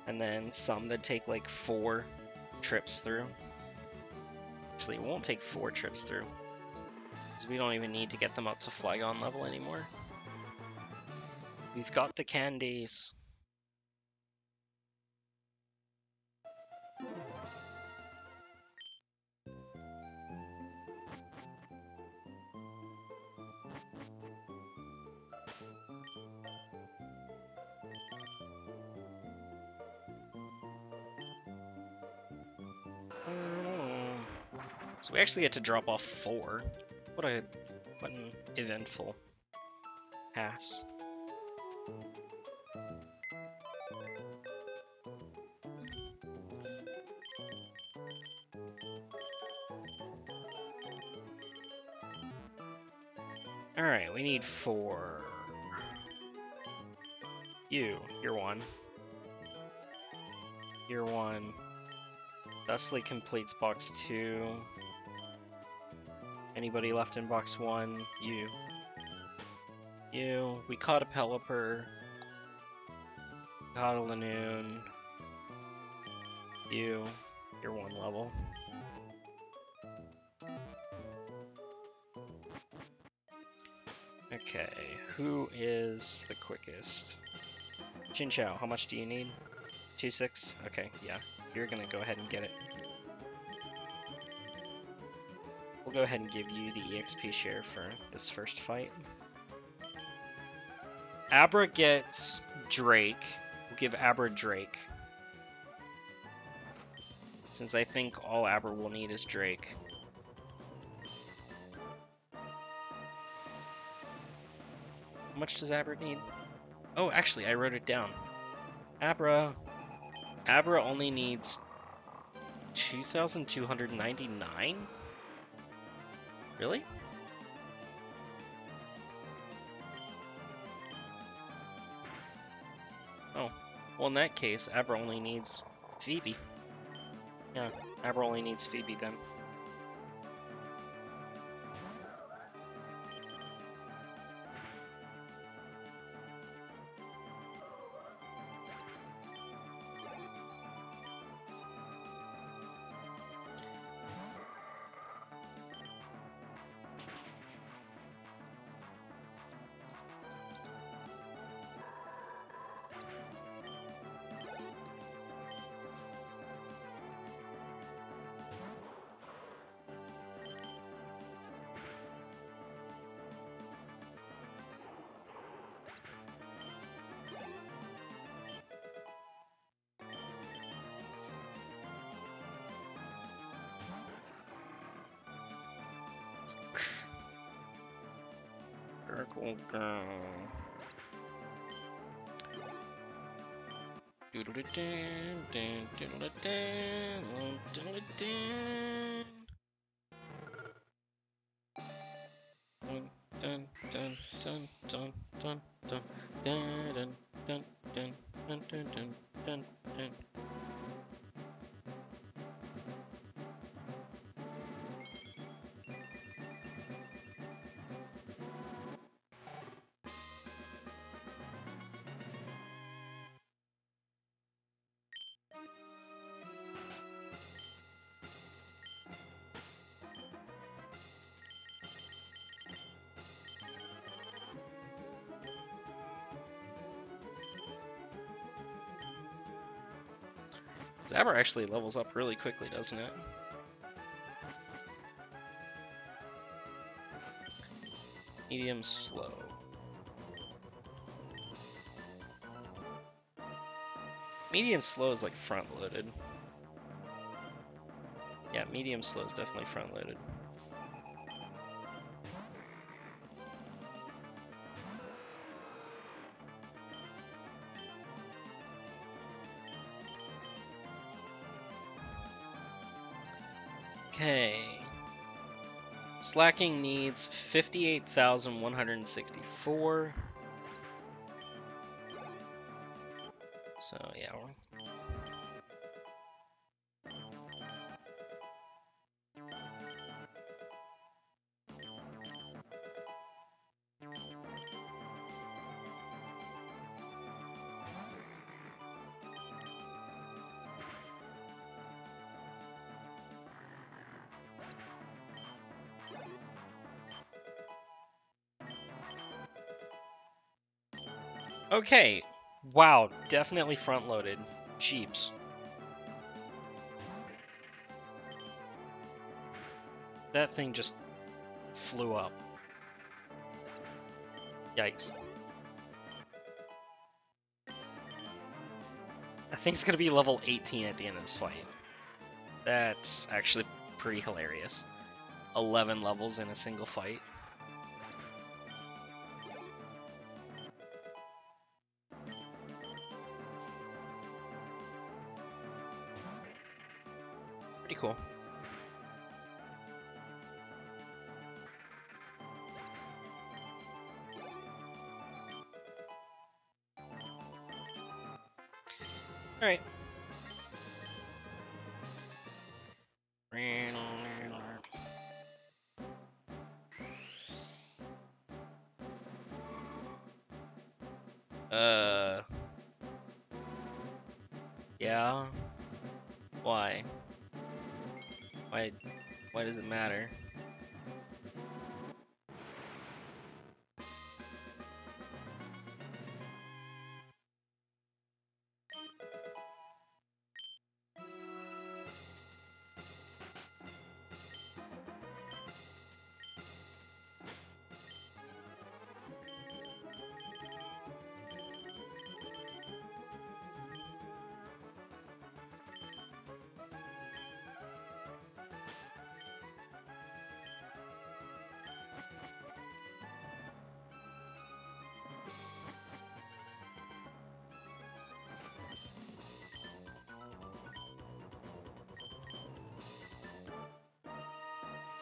And then some that take like 4 trips through. Actually, it won't take 4 trips through. Because we don't even need to get them up to Flygon level anymore. We've got the candies. So we actually get to drop off 4. What an eventful pass. Alright, we need 4. You're 1. You're 1. Dustly completes box 2. Anybody left in box 1? You. We caught a Pelipper. Caught a Lanoon. You're 1 level. Okay, who is the quickest? Chinchou, how much do you need? 2.6? Okay, yeah. You're gonna go ahead and get it. We'll go ahead and give you the EXP share for this first fight. Abra gets Drake. We'll give Abra Drake. Since I think all Abra will need is Drake. How much does Abra need? Oh, actually, I wrote it down. Abra only needs 2,299? Really? Oh, well in that case, Abra only needs Phoebe. Yeah, Abra only needs Phoebe then. Zabber actually levels up really quickly, doesn't it? Medium slow. Medium slow is like front loaded. Yeah, medium slow is definitely front loaded. Okay. Slacking needs 58,164. So, yeah. Okay. Wow, definitely front loaded. Jeeps. That thing just flew up. Yikes. I think it's gonna be level 18 at the end of this fight. That's actually pretty hilarious. 11 levels in a single fight. Pretty cool. Alright. Yeah. Why? Why does it matter?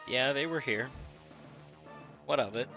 Yeah, they were here. What of it?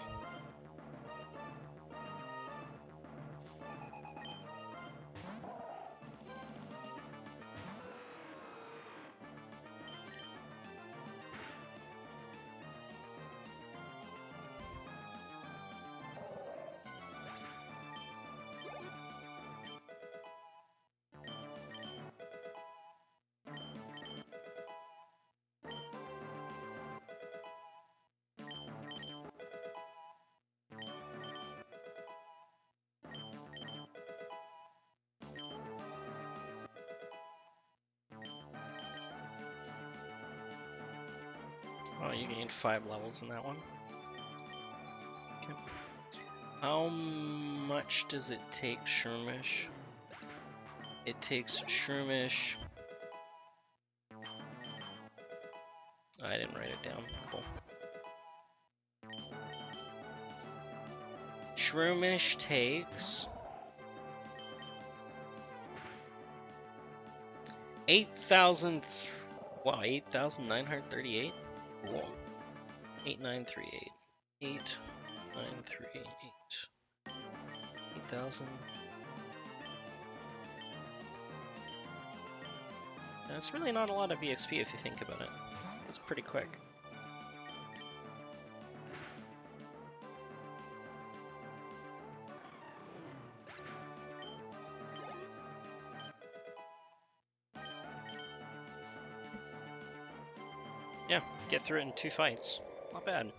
Oh, you gained 5 levels in that one. Okay. How much does it take Shroomish? It takes Shroomish... I didn't write it down. Cool. Shroomish takes... 8,000... Wow, 8,938? Cool. 8938. 8938. 8,000. That's really not a lot of EXP if you think about it. That's pretty quick. Yeah, get through it in 2 fights. Not bad.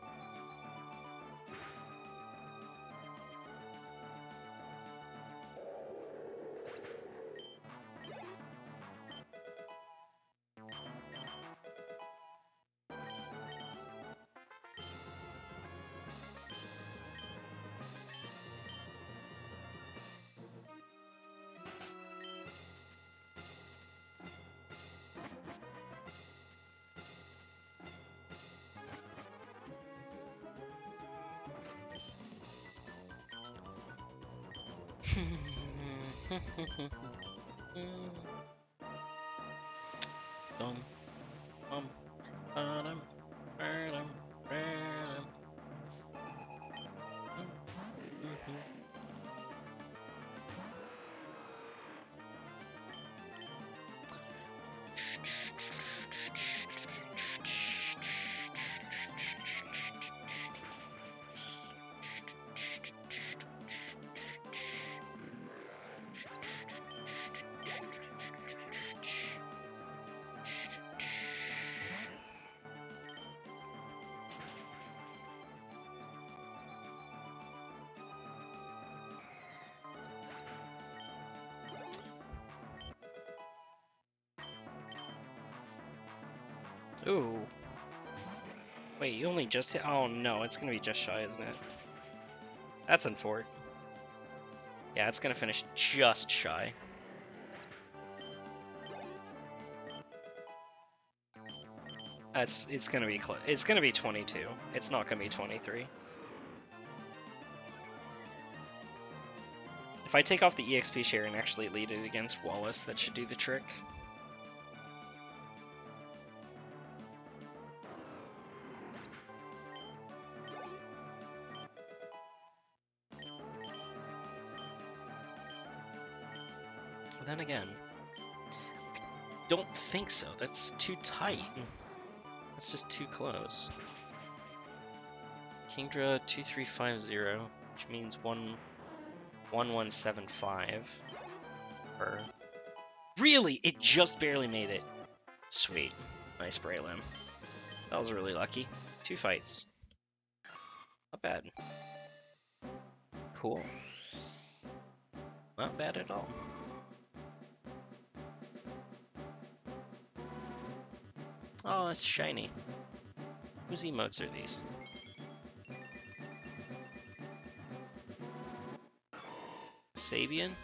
Dum, bum, ba-dum, ba-dum, ba-dum. Ooh. Wait, you only just hit? Oh no, it's gonna be just shy, isn't it? That's unfortunate. Yeah, it's gonna finish just shy. It's gonna be close. It's gonna be 22. It's not gonna be 23. If I take off the EXP share and actually lead it against Wallace, that should do the trick. But then again, I don't think so. That's too tight. That's just too close. Kingdra 2350, which means 1175 per. Really? It just barely made it. Sweet. Nice Braylam. That was really lucky. 2 fights. Not bad. Cool. Not bad at all. Oh, it's shiny. Whose emotes are these? Sabian?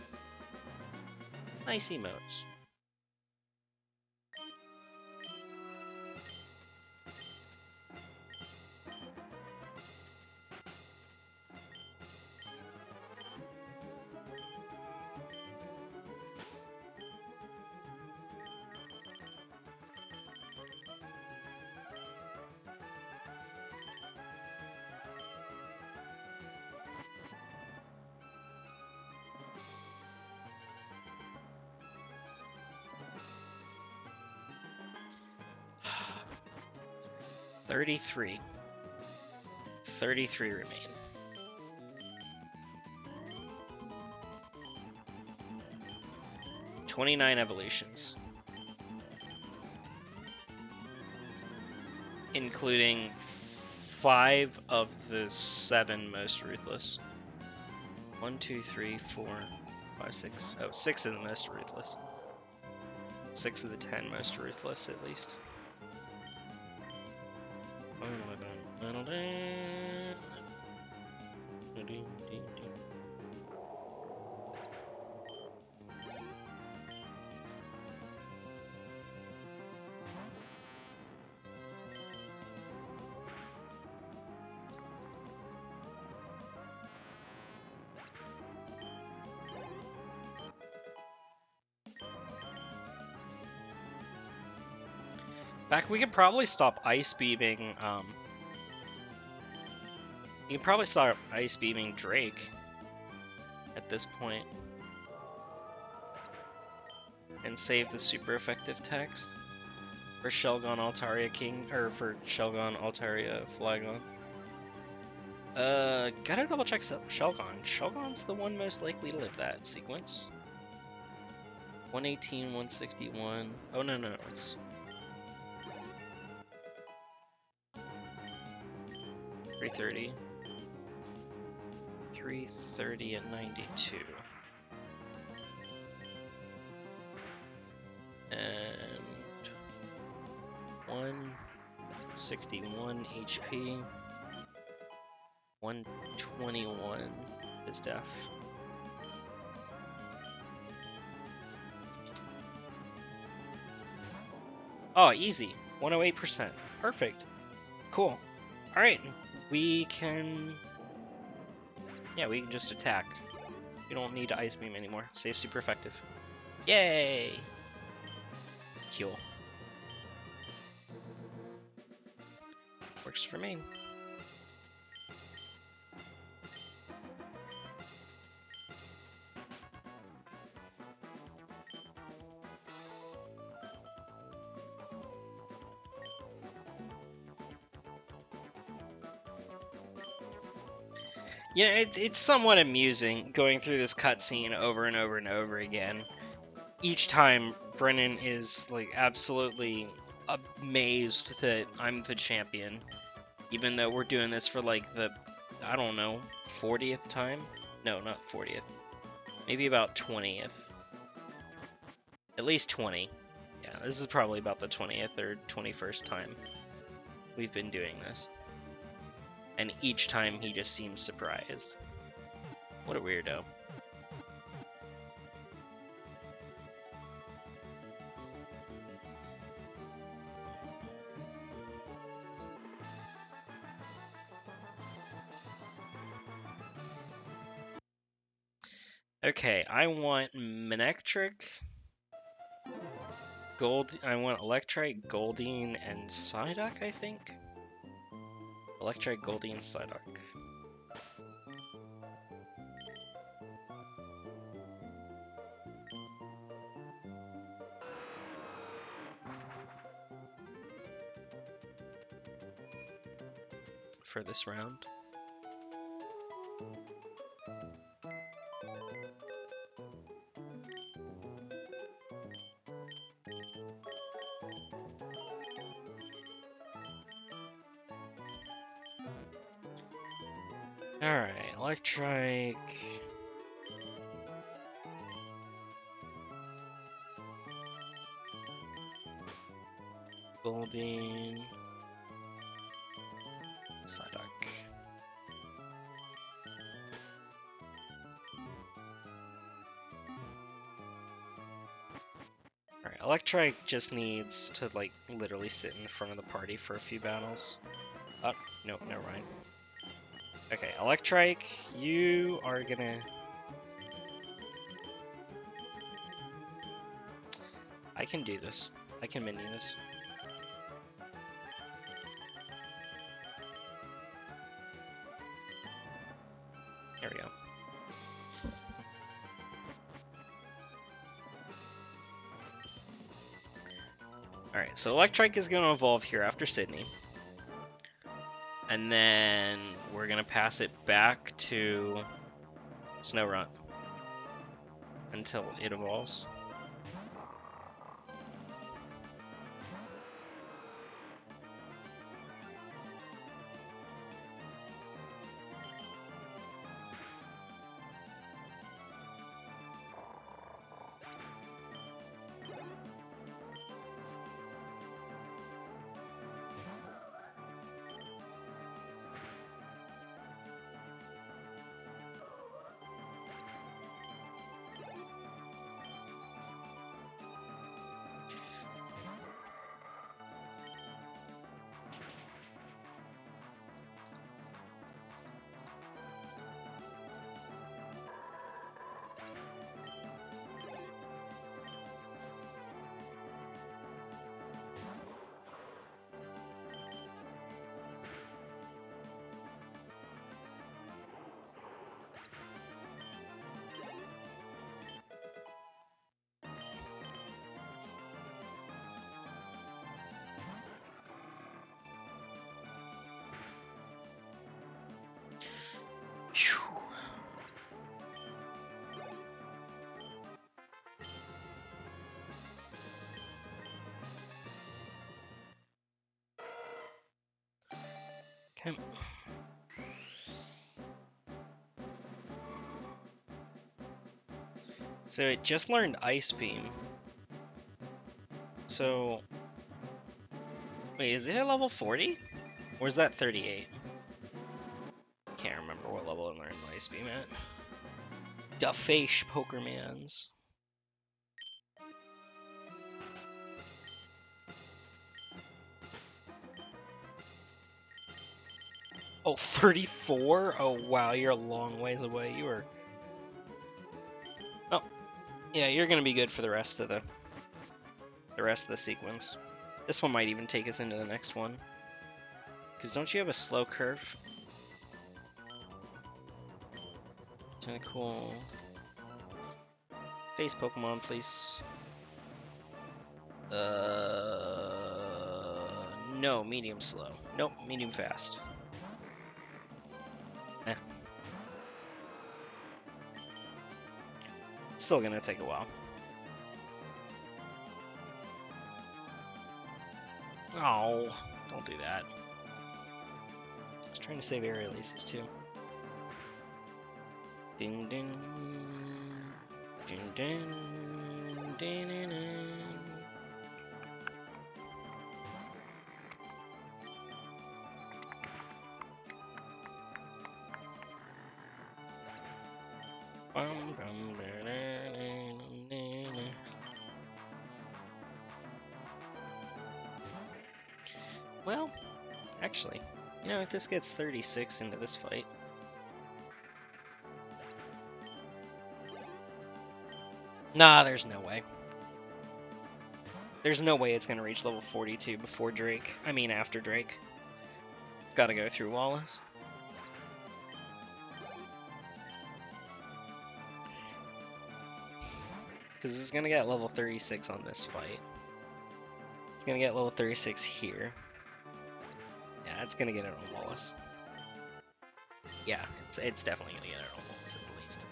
Nice emotes. $33 remain. $29 evolutions. Including 5 of the 7 most ruthless. 1, 2, 3, 4, 5, 6. Oh, 6 of the most ruthless. 6 of the 10 most ruthless, at least. Back, we could probably stop ice beaming. You can probably start ice beaming Drake at this point and save the super effective text for Shelgon Altaria King, or for Shelgon Altaria Flagon. Gotta double check Shelgon. Shelgon's the one most likely to live that sequence. 118, 161. Oh no, it's 330. 330 and 92. And 161 HP. 121 is def. Oh, easy. 108%. Perfect. Cool. Alright. We can... Yeah, we can just attack. You don't need Ice Beam anymore. Save super effective. Yay! Heal. Works for me. Yeah, it's somewhat amusing going through this cutscene over and over and over again. Each time, Brennan is like absolutely amazed that I'm the champion, even though we're doing this for like the, I don't know, 40th time? No, not 40th. Maybe about 20th. At least 20. Yeah, this is probably about the 20th or 21st time we've been doing this. And each time he just seems surprised. What a weirdo. Okay, I want Manectric, I want Electrike, Goldeen, and Psyduck, I think? Electrike, Goldeen, Psyduck. For this round. Alright, Electrike. Goldeen. Psyduck. Alright, Electrike just needs to, like, literally sit in front of the party for a few battles. Oh, no, never mind. Okay, Electrike, you are gonna... I can do this. I can mini this. There we go. Alright, so Electrike is going to evolve here after Sydney. And then we're going to pass it back to Snorunt until it evolves. Phew. Okay. So it just learned Ice Beam. So... Wait, is it at level 40? Or is that 38? Can't remember what level it learned Ice Beam at. Dufface Pokermans. Oh, 34? Oh wow, you're a long ways away. You are Yeah, you're gonna be good for the rest of the sequence. This one might even take us into the next one. Because don't you have a slow curve? Kinda cool. Face Pokemon, please. No, medium slow. Nope, medium fast. Eh. Still gonna take a while. Oh, don't do that. I was trying to save aerial aces too. Ding ding. Ding ding. Ding ding ding. Well, actually, you know, if this gets 36 into this fight. Nah, there's no way. There's no way it's gonna reach level 42 before Drake. I mean, after Drake. It's gotta go through Wallace. Because it's gonna get level 36 on this fight. It's gonna get level 36 here. Yeah, it's gonna get it on Wallace. Yeah, it's definitely gonna get it on Wallace at the least.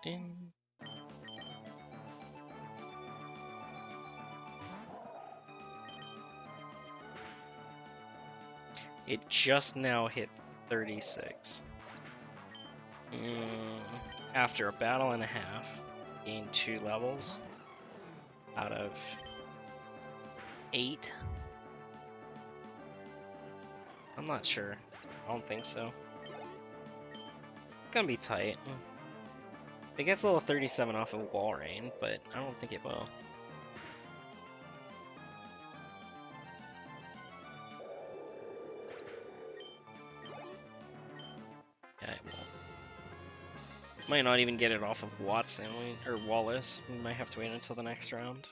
Ding. It just now hit 36. After a battle and a half, gained 2 levels out of 8. I'm not sure. I don't think so. It's gonna be tight. It gets level 37 off of Wall Rain, but I don't think it will. Yeah, it won't. Might not even get it off of Watson or Wallace. We might have to wait until the next round.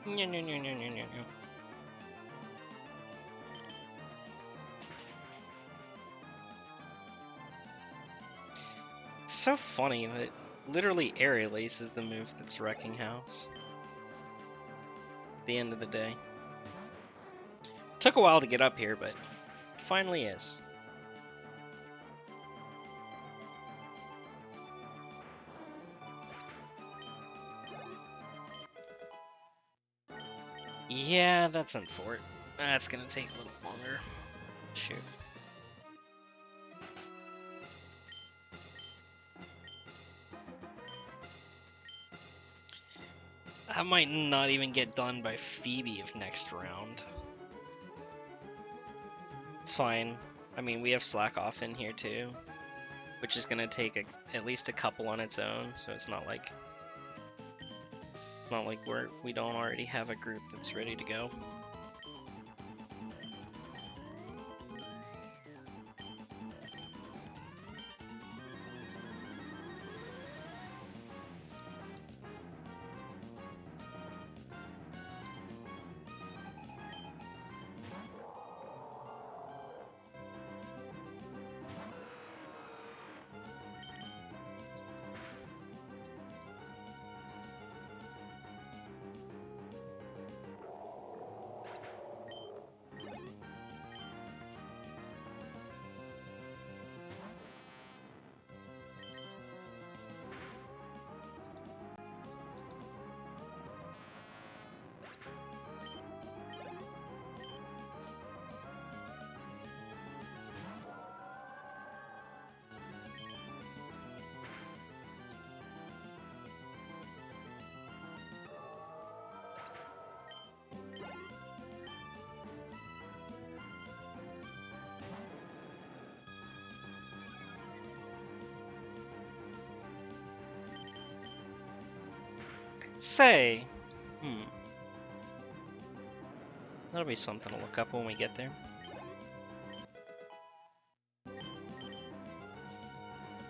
No. It's so funny that Literally, Aerial Ace is the move that's wrecking House. At the end of the day. Took a while to get up here, but it finally is. Yeah, that's unfortunate. That's gonna take a little longer. Shoot. That might not even get done by Phoebe of next round. It's fine. I mean, we have Slack Off in here too, which is gonna take at least a couple on its own, so it's not like we don't already have a group that's ready to go. Say, that'll be something to look up when we get there.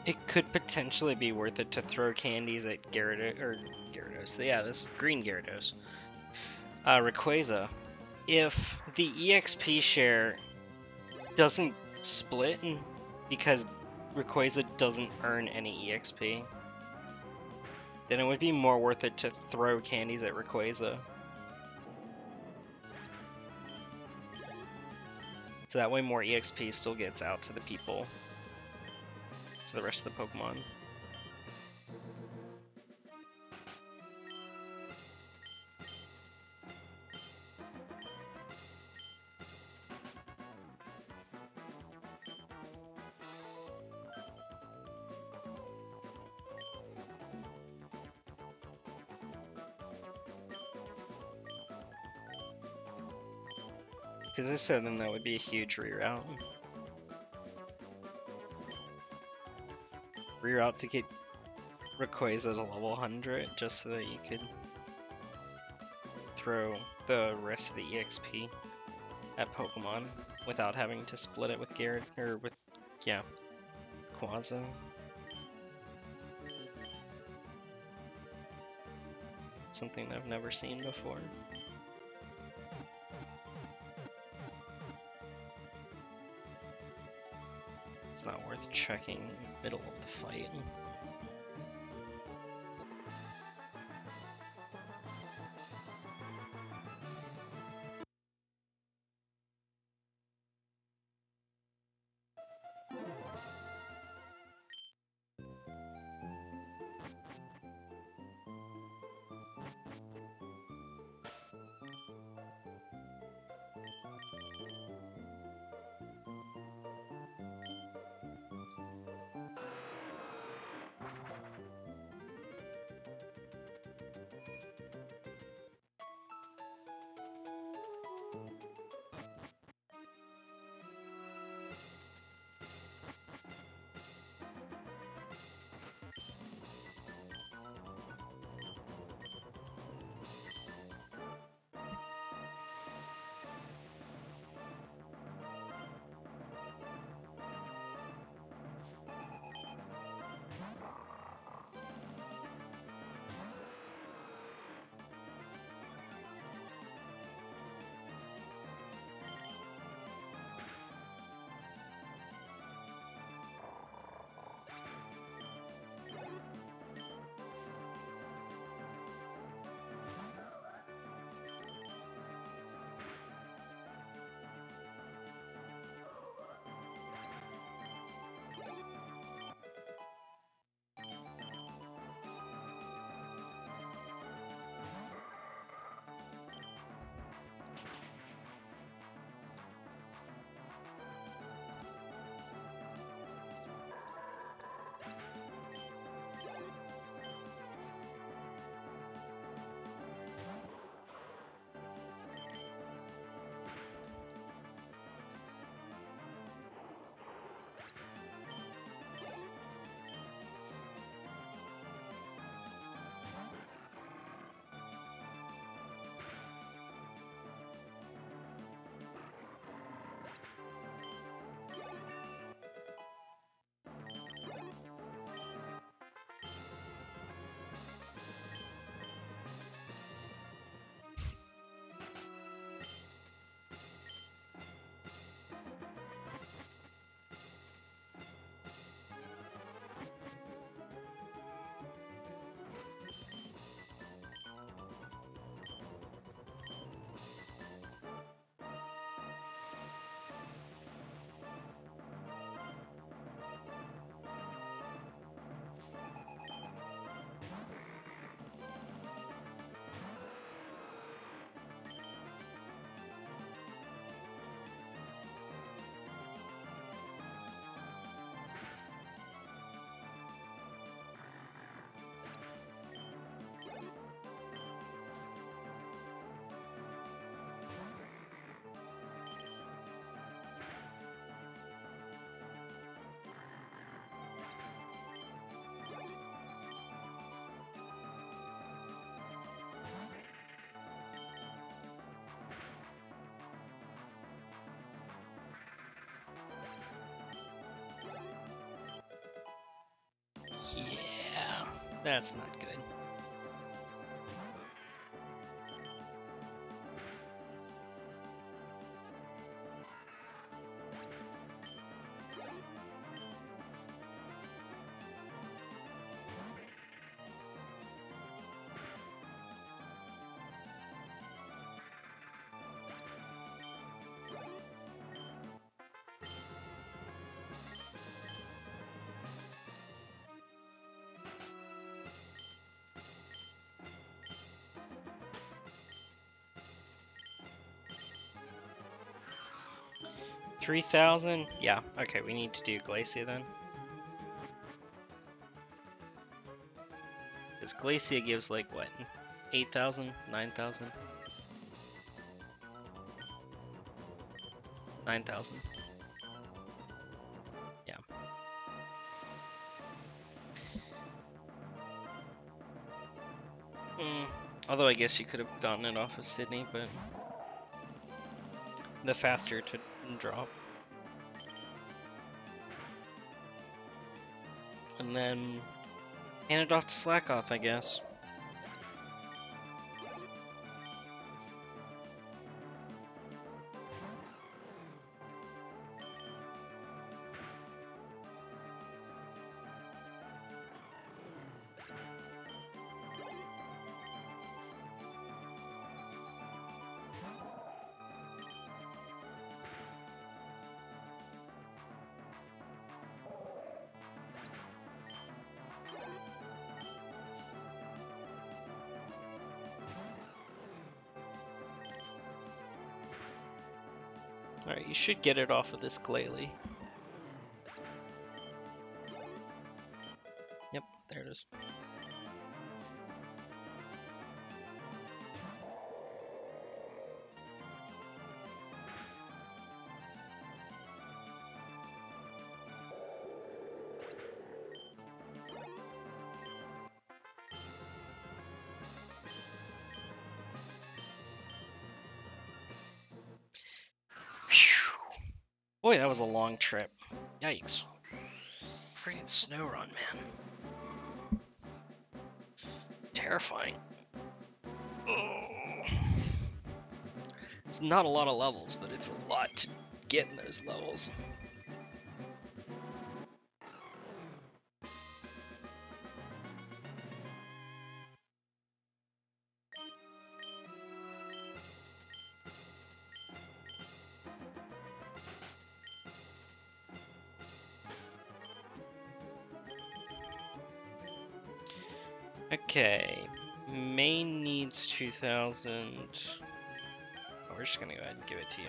It could potentially be worth it to throw candies at Gyarados. Yeah, this green Gyarados. Rayquaza. If the EXP share doesn't split because Rayquaza doesn't earn any EXP, then it would be more worth it to throw candies at Rayquaza. So that way more EXP still gets out to the people, to the rest of the Pokemon. Because I said then that would be a huge reroute. Reroute to get Rayquaza to level 100 just so that you could throw the rest of the EXP at Pokemon without having to split it with Quaza. Something that I've never seen before. It's not worth checking in the middle of the fight. That's not good. $3,000? Yeah, okay, we need to do Glacia then. Because Glacia gives like what? 8,000? 9,000? 9,000. Yeah. Although I guess you could have gotten it off of Sydney, but the faster to drop. And then hand it off to Slackoff, I guess. Alright, you should get it off of this Glalie. Yep, there it is. Phew. Boy, that was a long trip. Yikes. Freaking snow run, man. Terrifying. Oh. It's not a lot of levels, but it's a lot to get in those levels. Okay, main needs 2,000. Oh, we're just gonna go ahead and give it to you.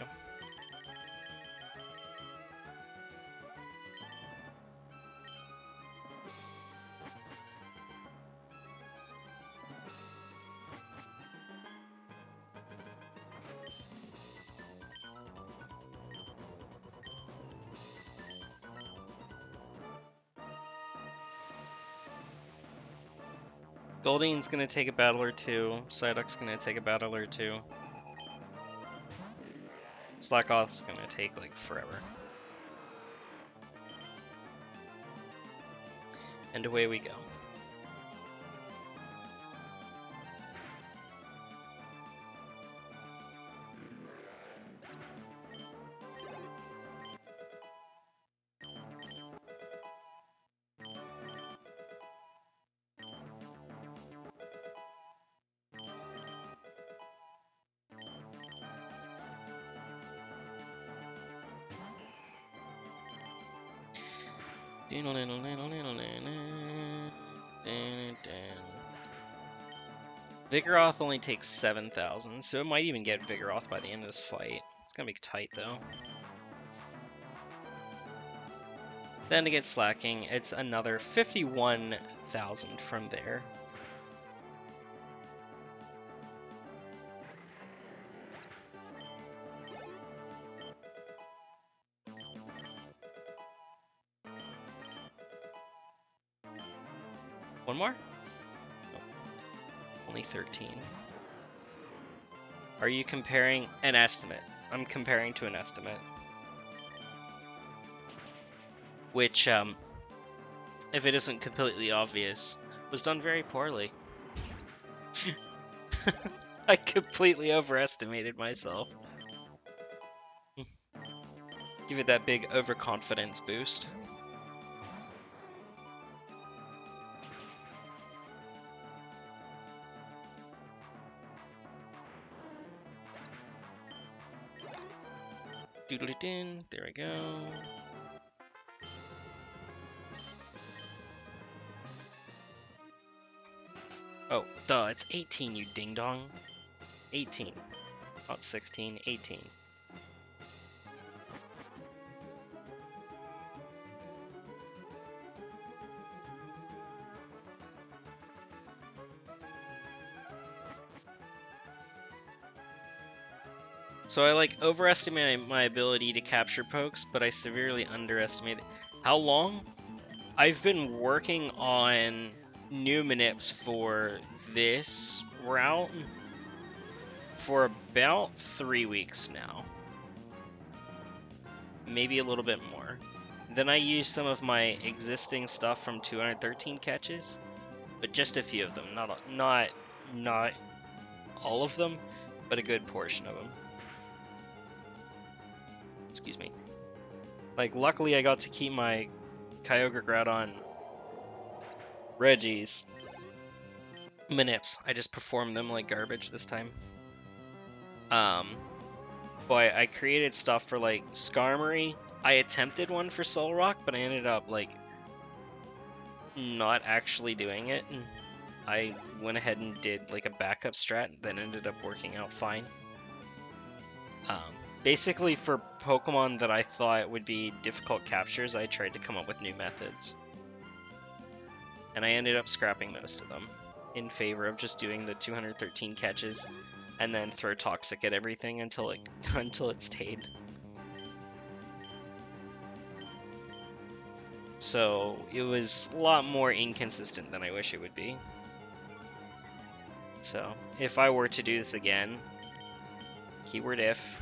Goldine's gonna take a battle or two. Psyduck's gonna take a battle or two. Slackoff's gonna take like forever. And away we go. Vigoroth only takes 7,000, so it might even get Vigoroth by the end of this fight. It's gonna be tight though. Then to get Slacking, it's another 51,000 from there. One more? Oh, only 13. Are you comparing an estimate? I'm comparing to an estimate. Which, if it isn't completely obvious, was done very poorly. I completely overestimated myself. Give it that big overconfidence boost. Doodle it in. There we go. Oh, duh, it's 18, you ding dong. 18. Not 16, 18. So I like overestimated my ability to capture pokes, but I severely underestimated how long I've been working on new manips for this route for about 3 weeks now. Maybe a little bit more. Then I used some of my existing stuff from 213 catches, but just a few of them, not all of them, but a good portion of them. Excuse me. Like, luckily I got to keep my Kyogre Groudon Reggie's manips. I just performed them like garbage this time. But I created stuff for like Skarmory. I attempted one for Solrock, but I ended up like not actually doing it. And I went ahead and did like a backup strat that ended up working out fine. Basically, for Pokemon that I thought would be difficult captures, I tried to come up with new methods. And I ended up scrapping most of them in favor of just doing the 213 catches and then throw Toxic at everything until it stayed. So it was a lot more inconsistent than I wish it would be. So if I were to do this again, keyword if,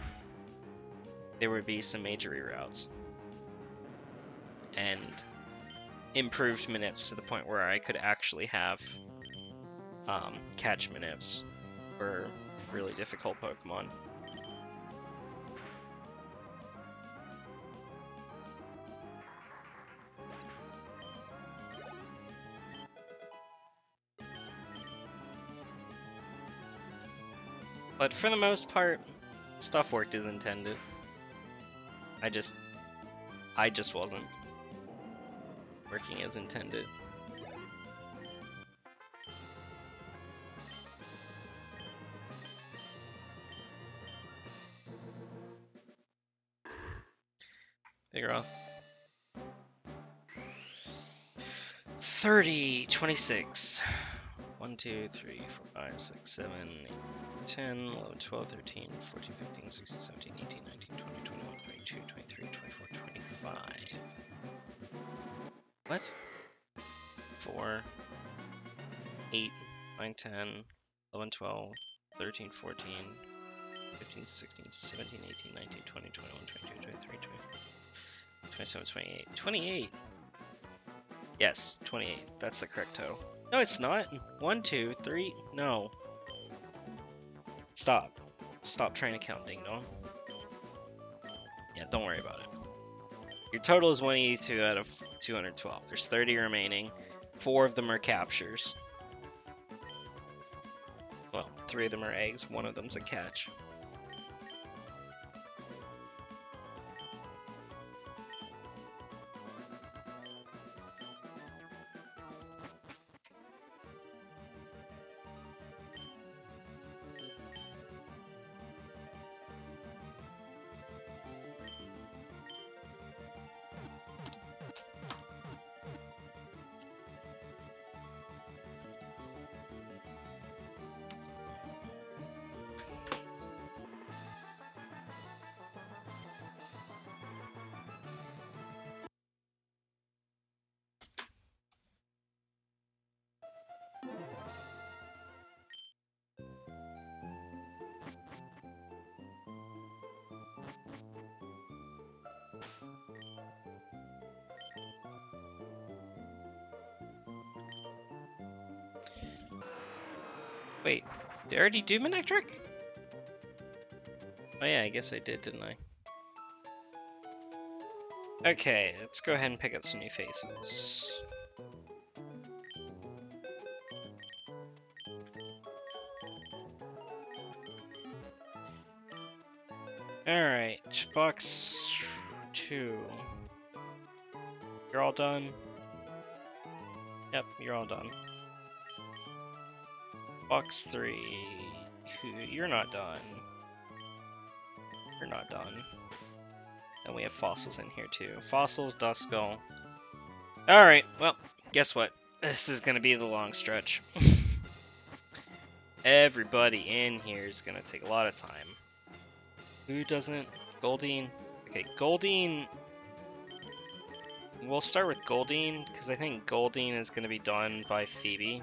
there would be some major reroutes and improved manips to the point where I could actually have catch manips for really difficult Pokemon. But for the most part, stuff worked as intended. I just wasn't working as intended. Vigoroth. 30, 26. 1, 2, 3, 4, 5, 6, 7, 8, 10, 11, 12, 13, 14, 15, 16, 17, 18, 19, 20, 21, 22, 23, 24, 25. What? 4, 8, 9, 10, 11, 12, 13, 14, 15, 16, 17, 18, 19, 20, 21, 22, 23, 24, 27, 28. 28! Yes, 28. That's the correct total. No, it's not. 1, 2, 3. No. Stop. Stop trying to count, ding dong. Yeah, don't worry about it. Your total is 182 out of 212. There's 30 remaining. 4 of them are captures. Well, 3 of them are eggs. 1 of them's a catch. Wait, did I already do Manectric? Oh yeah, I guess I did, didn't I? Okay, let's go ahead and pick up some new faces. Alright, box 2. You're all done? Yep, you're all done. Box 3. You're not done. You're not done. And we have fossils in here too. Fossils, Duskull. Alright, well, guess what? This is gonna be the long stretch. Everybody in here is gonna take a lot of time. Who doesn't? Goldeen? Okay, Goldeen... We'll start with Goldeen, because I think Goldeen is gonna be done by Phoebe.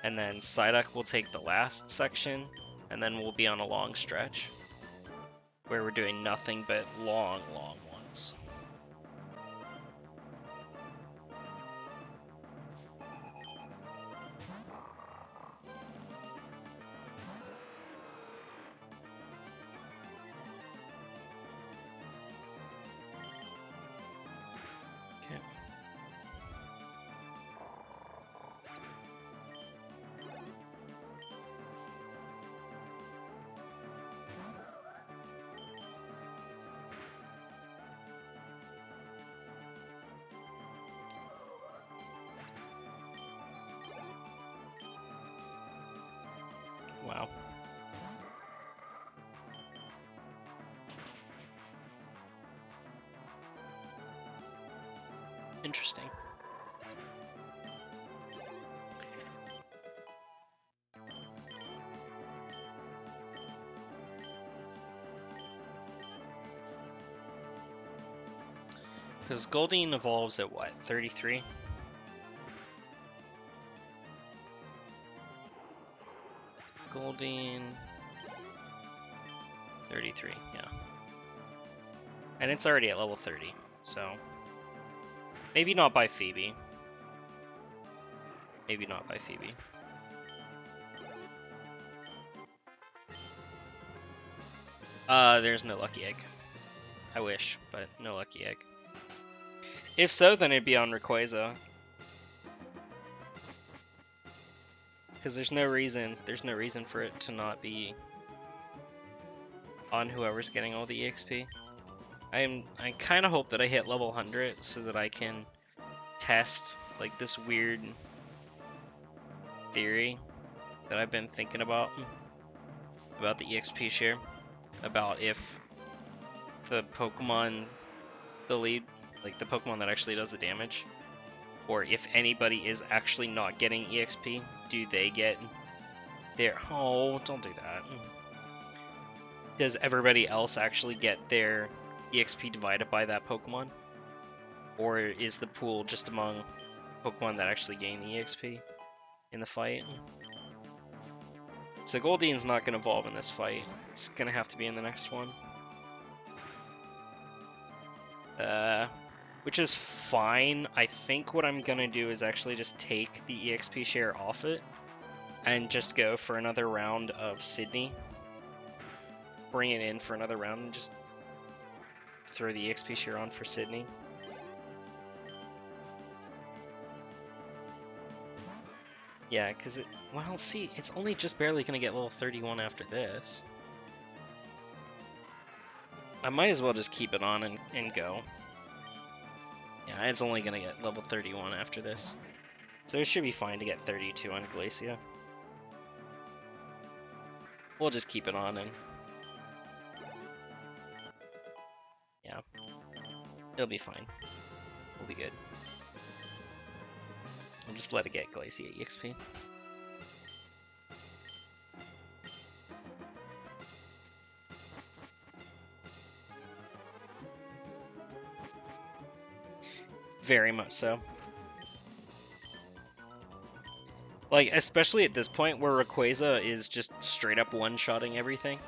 And then Psyduck will take the last section, and then we'll be on a long stretch. Where we're doing nothing but long, long ones. Okay. Wow. Interesting. Because Goldeen evolves at what, 33? Goldeen... 33, yeah. And it's already at level 30, so... Maybe not by Phoebe. Maybe not by Phoebe. There's no lucky egg. I wish, but no lucky egg. If so, then it'd be on Rayquaza. Because there's no reason for it to not be on whoever's getting all the EXP. I kind of hope that I hit level 100 so that I can test like this weird theory that I've been thinking about the EXP share, about if the Pokemon, the lead, like the Pokemon that actually does the damage, or if anybody is actually not getting EXP, do they get their... Oh, don't do that. Does everybody else actually get their EXP divided by that Pokemon? Or is the pool just among Pokemon that actually gain EXP in the fight? So Goldeen's not going to evolve in this fight. It's going to have to be in the next one. Which is fine. I think what I'm going to do is actually just take the EXP share off it and just go for another round of Sydney. Bring it in for another round and just throw the EXP share on for Sydney. Yeah, because well, see, it's only just barely going to get level 31 after this. I might as well just keep it on and go. Yeah, it's only going to get level 31 after this. So it should be fine to get 32 on Glacia. We'll just keep it on and... Yeah. It'll be fine. We'll be good. I'll just let it get Glacia EXP. Very much so. Like, especially at this point where Rayquaza is just straight up one-shotting everything.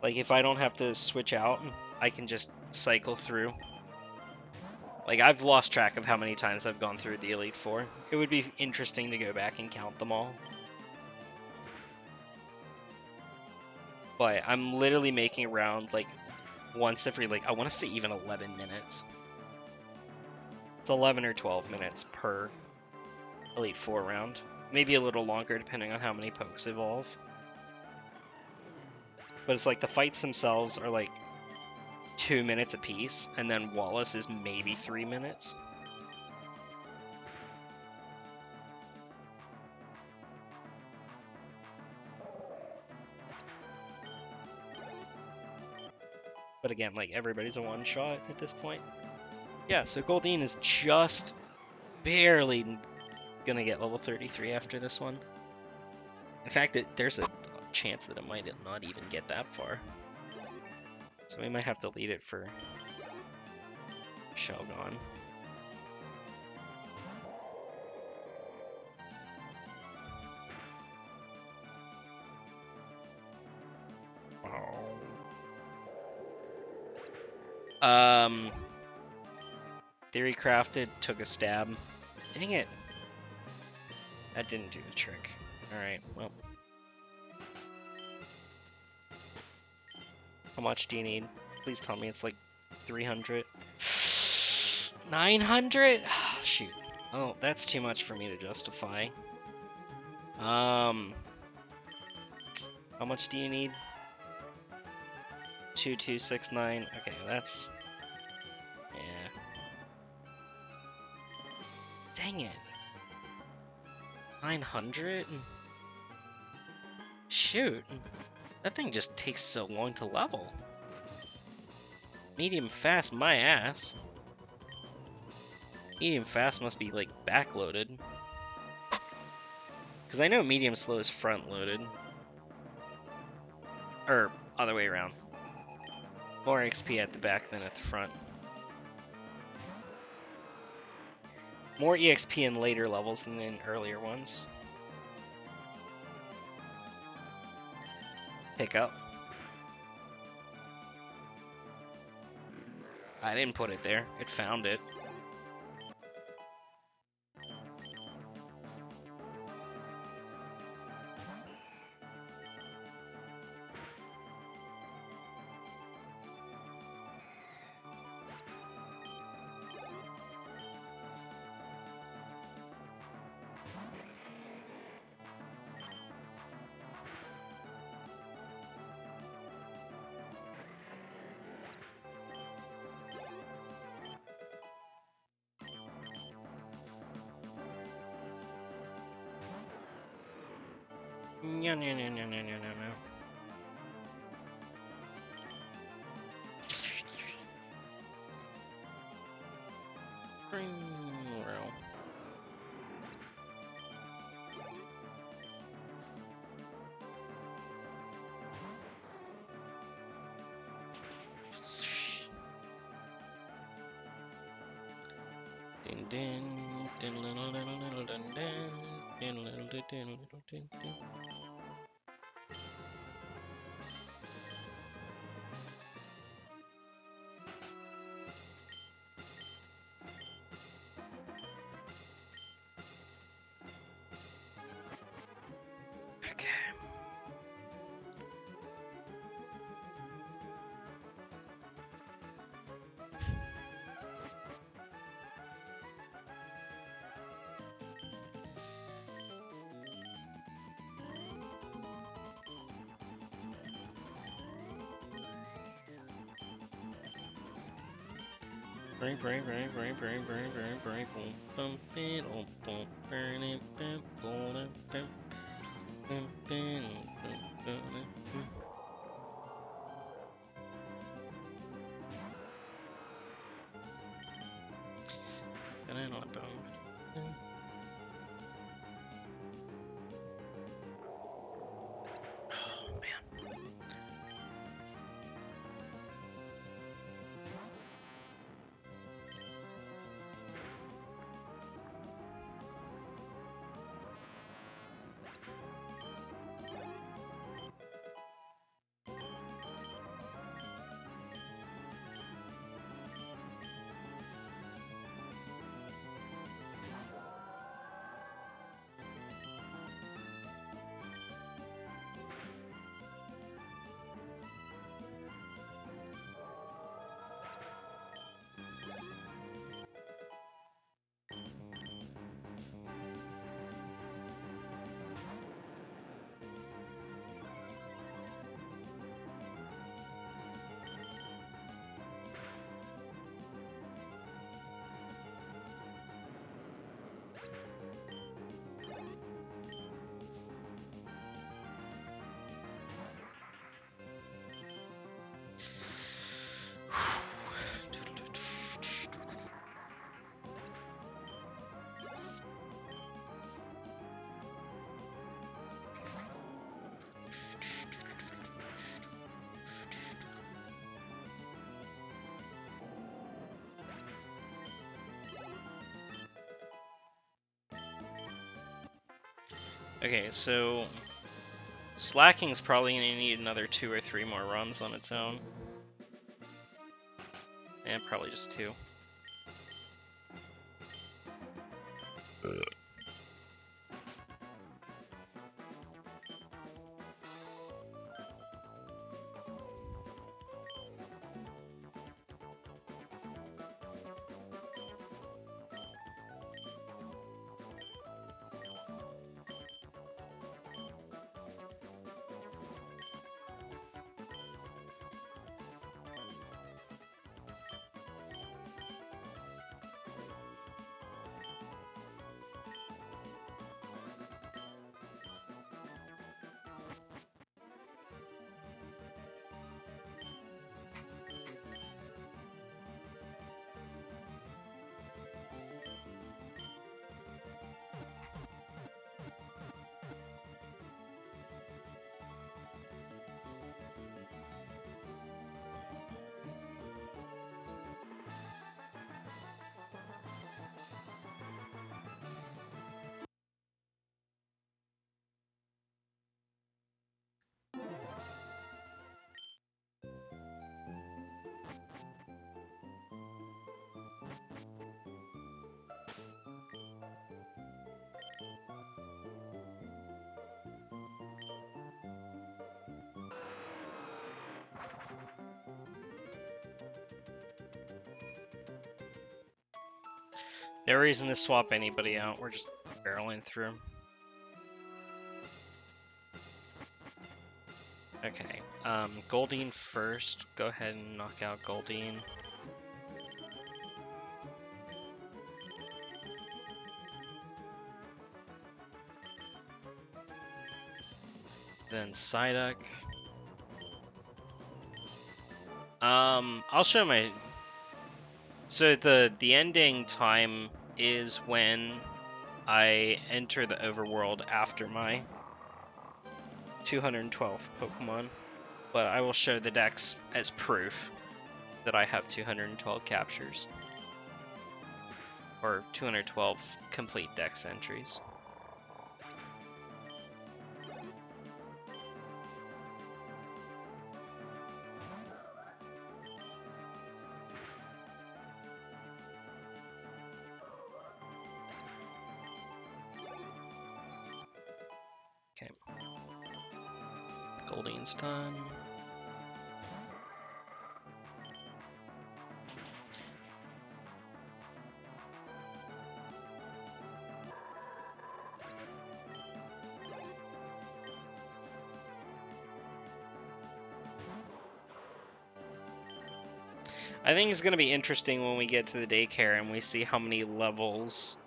Like, if I don't have to switch out, I can just cycle through Like, I've lost track of how many times I've gone through the Elite Four. It would be interesting to go back and count them all. But I'm literally making around, like, once every, like, I want to say even 11 minutes. It's 11 or 12 minutes per Elite Four round. Maybe a little longer, depending on how many pokes evolve. But it's like the fights themselves are, like, 2 minutes apiece, and then Wallace is maybe 3 minutes. But again, like, everybody's a one-shot at this point. Yeah, so Goldeen is just barely gonna get level 33 after this one. In fact, there's a chance that it might not even get that far. So we might have to lead it for Shelgon. Theory crafted, took a stab. Dang it. That didn't do the trick. Alright, well. How much do you need? Please tell me it's like 300. 900? Shoot. Oh, that's too much for me to justify. How much do you need? 2269. Okay, that's... yeah. Dang it. 900? Shoot. That thing just takes so long to level. Medium fast, my ass. Medium fast must be, like, backloaded. Because I know medium slow is front-loaded. Or, other way around. More XP at the back than at the front. More EXP in later levels than in earlier ones. Pick up. I didn't put it there. It found it. No, no, no, no, no, no, no. Din din din little little little din din din little din little din din. Okay. Bring, bring, bring, bring, bring, bring, bring, bring, boom, boom, boom, boom, burn it, boom, boom, boom, boom, boom, boom, boom. Banana boom. Oh man. Okay, so Slacking's probably gonna need another 2 or 3 more runs on its own. And probably just 2. No reason to swap anybody out, we're just barreling through. Okay, Goldeen first. Go ahead and knock out Goldeen. Then Psyduck. I'll show my... So the ending time is when I enter the overworld after my 212th Pokemon, but I will show the dex as proof that I have 212 captures. Or 212 complete dex entries. Okay. Goldeen's done. I think it's going to be interesting when we get to the daycare and we see how many levels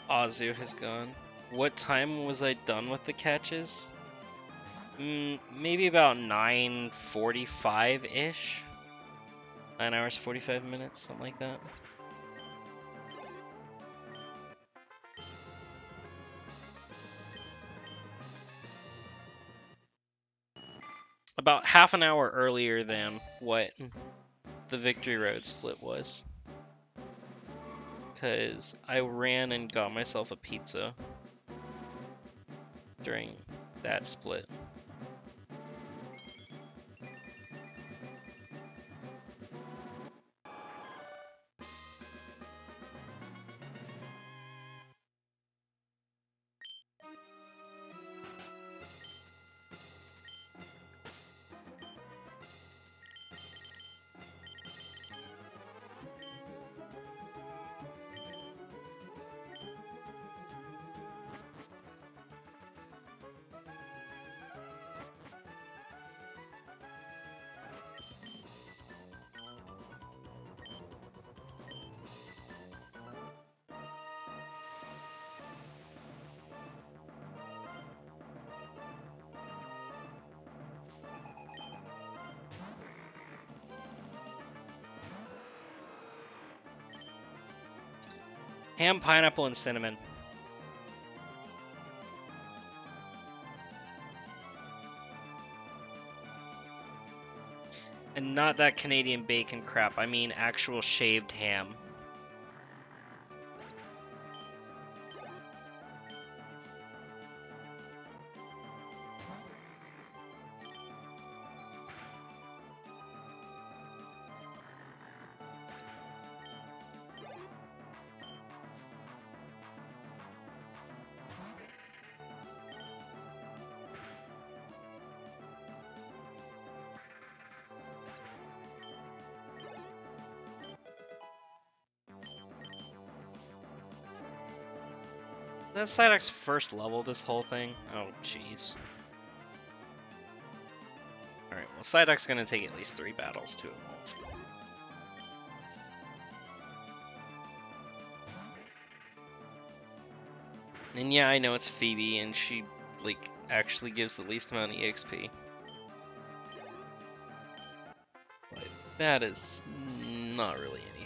Azu has gone. What time was I done with the catches? Maybe about 9:45-ish? 9 hours, 45 minutes, something like that. About half an hour earlier than what the Victory Road split was. Because I ran and got myself a pizza during that split. Ham, pineapple, and cinnamon. And not that Canadian bacon crap, I mean actual shaved ham. That Psyduck's first level this whole thing? Oh, jeez. Alright, well, Psyduck's gonna take at least 3 battles to evolve. And yeah, I know it's Phoebe, and she, like, actually gives the least amount of EXP. But that is not really anything.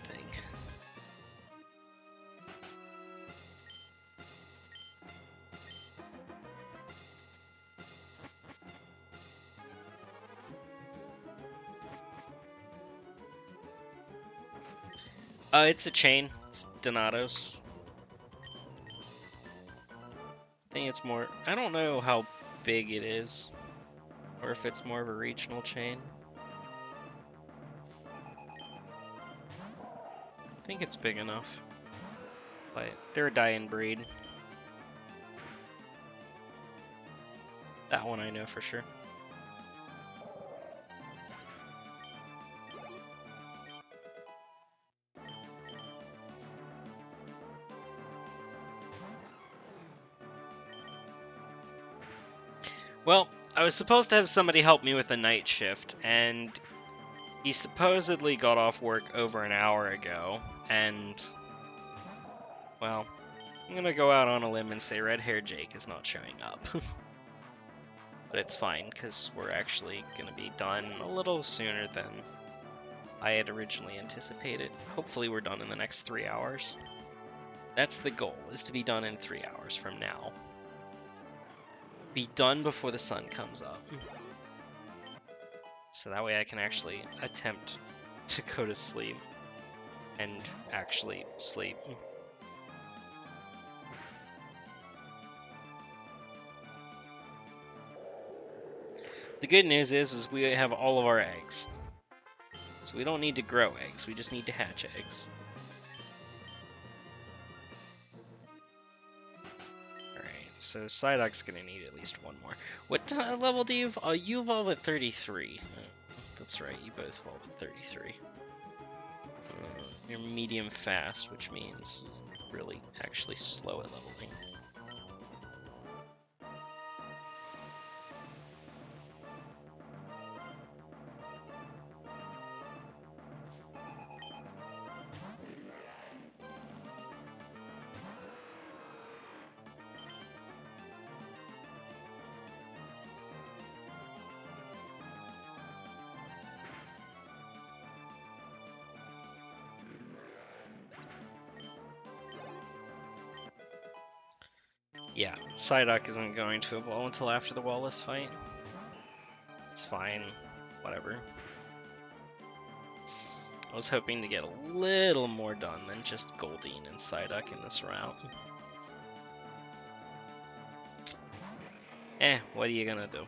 It's a chain. It's Donatos. I think it's more... I don't know how big it is. Or if it's more of a regional chain. I think it's big enough. But they're a dying breed. That one I know for sure. Well, I was supposed to have somebody help me with a night shift, and he supposedly got off work over an hour ago, and, well, I'm gonna go out on a limb and say Red-Haired Jake is not showing up. But it's fine, because we're actually gonna be done a little sooner than I had originally anticipated. Hopefully we're done in the next 3 hours. That's the goal, is to be done in 3 hours from now. Be done before the sun comes up. So that way I can actually attempt to go to sleep and actually sleep. The good news is we have all of our eggs. So we don't need to grow eggs, we just need to hatch eggs. So Psyduck's gonna need at least one more. What level do you evolve? Oh, you evolve at 33. That's right, you both evolve at 33. You're medium fast, which means really actually slow at leveling. Yeah, Psyduck isn't going to evolve until after the Wallace fight. It's fine, whatever. I was hoping to get a little more done than just Goldeen and Psyduck in this route. What are you gonna do?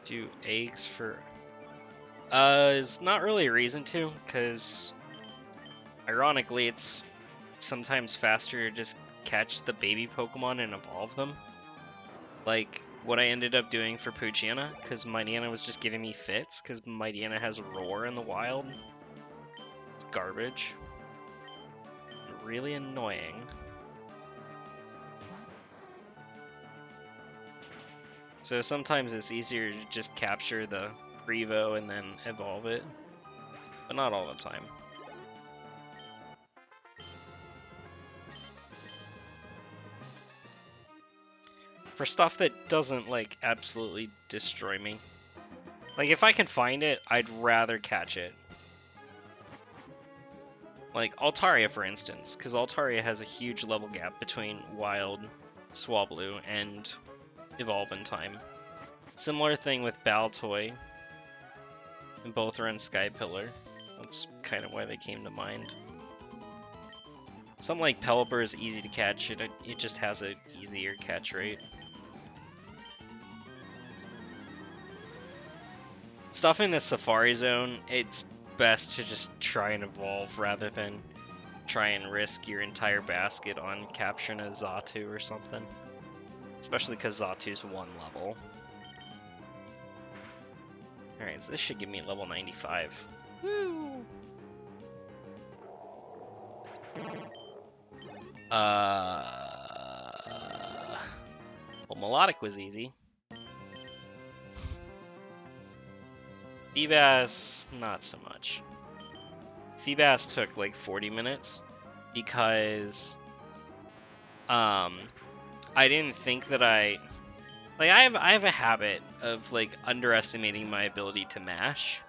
Do eggs for... It's not really a reason to, because ironically it's sometimes faster to just catch the baby Pokemon and evolve them. Like what I ended up doing for Poochyena, because Mightyena was just giving me fits, because Mightyena has Roar in the wild. It's garbage. Really annoying. So sometimes it's easier to just capture the Prevo and then evolve it, but not all the time. For stuff that doesn't, like, absolutely destroy me. Like, if I can find it, I'd rather catch it. Like, Altaria, for instance, because Altaria has a huge level gap between Wild, Swablu, and Evolve in time. Similar thing with Baltoy, and both are in Sky Pillar. That's kind of why they came to mind. Something like Pelipper is easy to catch, it just has an easier catch rate. Stuff in the Safari Zone, it's best to just try and evolve rather than try and risk your entire basket on capturing a Xatu or something. Especially because Xatu's 1 level. Alright, so this should give me level 95. Woo! Well, Melodic was easy. Feebas, not so much. Feebas took like 40 minutes because I didn't think that I have a habit of like underestimating my ability to mash.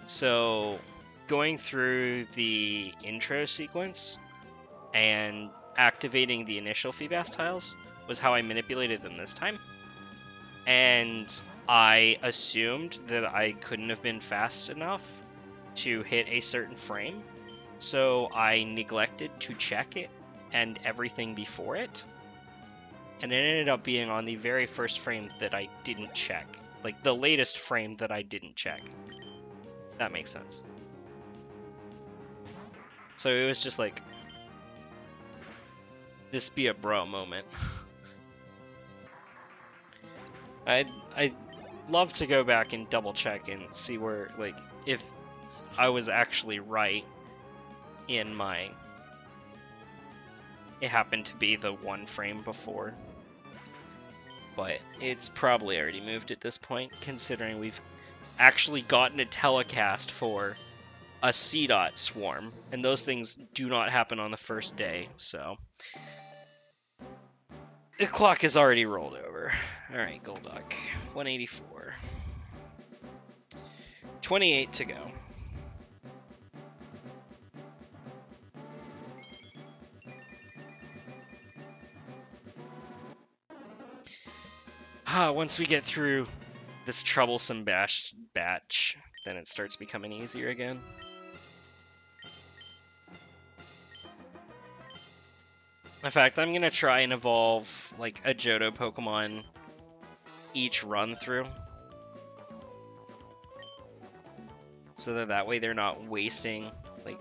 So going through the intro sequence and activating the initial Feebas tiles was how I manipulated them this time. And I assumed that I couldn't have been fast enough to hit a certain frame, so I neglected to check it and everything before it. And it ended up being on the very first frame that I didn't check. Like, the latest frame that I didn't check. That makes sense. So it was just like, this be a bro moment. I'd love to go back and double check and see where, like, if I was actually right in my... It happened to be the one frame before. But it's probably already moved at this point, considering we've actually gotten a telecast for a C-Dot swarm, and those things do not happen on the first day, so... The clock has already rolled over. Alright, Golduck. 184. 28 to go. Once we get through this troublesome batch, then it starts becoming easier again. In fact, I'm gonna try and evolve like a Johto Pokemon each run through, so that way they're not wasting like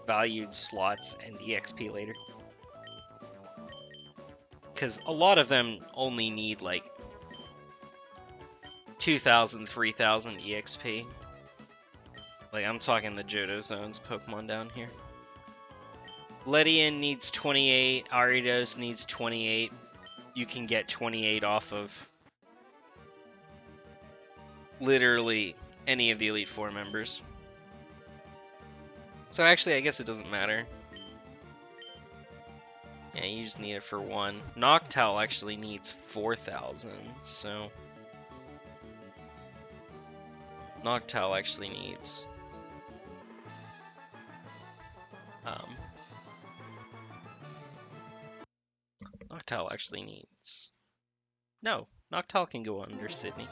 valued slots and EXP later. Because a lot of them only need like 2,000, 3,000 EXP. Like, I'm talking the Johto Zones Pokemon down here. Latian needs 28, Aridos needs 28. You can get 28 off of literally any of the Elite Four members. So actually, I guess it doesn't matter. Yeah, you just need it for one. Noctowl actually needs 4,000, so... Noctowl actually needs... Noctowl actually needs... No, Noctowl can go under Sydney.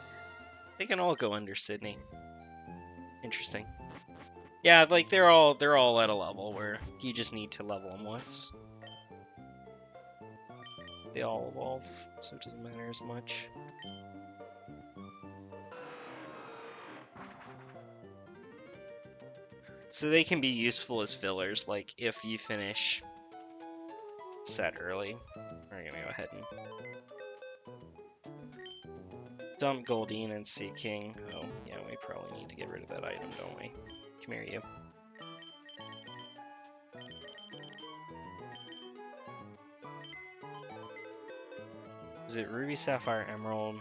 They can all go under Sydney. Interesting. Yeah, like they're all at a level where you just need to level them once. They all evolve, so it doesn't matter as much. So they can be useful as fillers, like if you finish set early. We're gonna go ahead and dump Goldeen and Sea King. Oh, yeah, we probably need to get rid of that item, don't we? Come here, you. Is it Ruby, Sapphire, Emerald?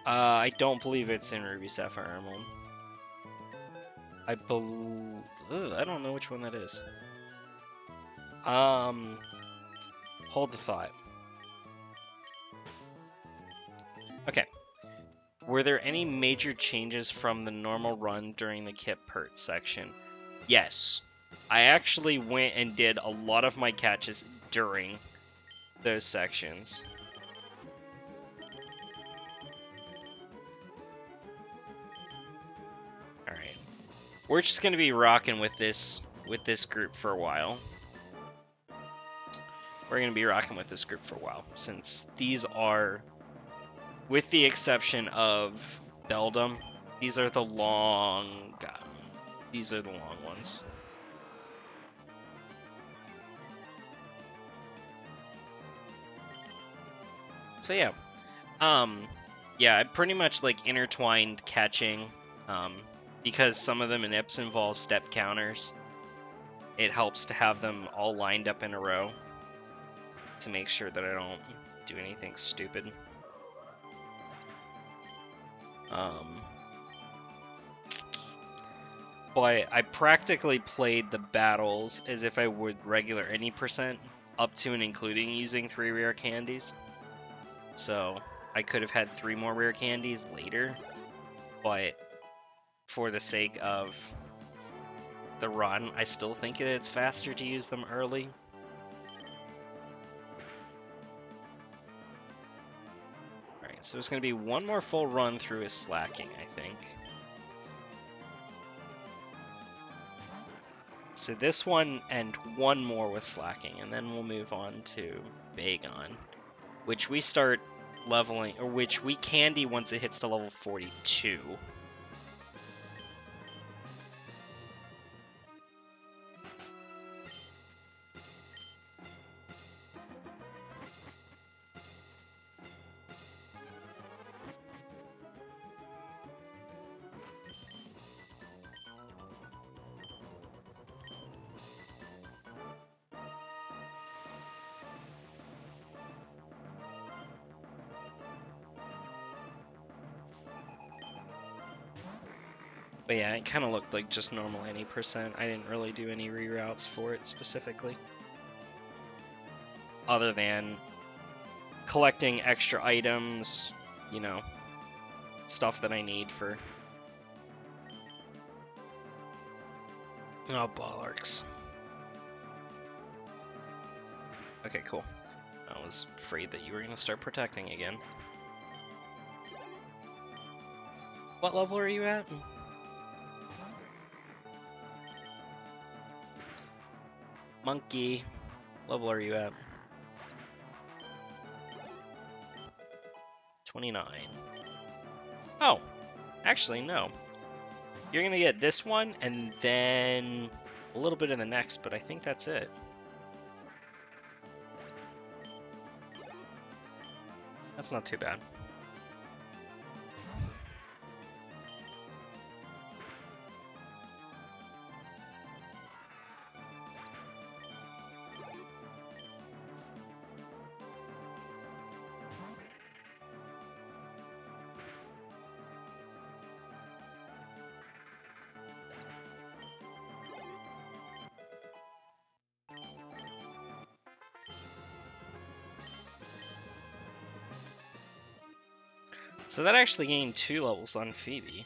I don't believe it's in Ruby, Sapphire, Emerald. I don't know which one that is. Hold the thought. Okay. Were there any major changes from the normal run during the Kip Pert section? Yes. I actually went and did a lot of my catches during those sections. Alright. We're just gonna be rocking with this group for a while. We're gonna be rocking with this group for a while, since these are, with the exception of Beldum, these are the long ones. So yeah, yeah, I pretty much like intertwined catching, because some of them in Ips involve step counters. It helps to have them all lined up in a row to make sure that I don't do anything stupid. But I practically played the battles as if I would regular any percent, up to and including using 3 rare candies. So I could have had 3 more rare candies later, but for the sake of the run, I still think it's faster to use them early. Alright, so there's going to be one more full run through his slacking, I think. So this one and one more with slacking, and then we'll move on to Bagon, which we start leveling, or which we candy once it hits to level 42. But yeah, it kind of looked like just normal any percent. I didn't really do any reroutes for it specifically, other than collecting extra items, you know, stuff that I need for... Oh, bollarks. Okay, cool. I was afraid that you were going to start protecting again. What level are you at? Monkey, level are you at? 29. Oh, actually, no. You're gonna get this one, and then a little bit in the next, but I think that's it. That's not too bad. So that actually gained 2 levels on Phoebe.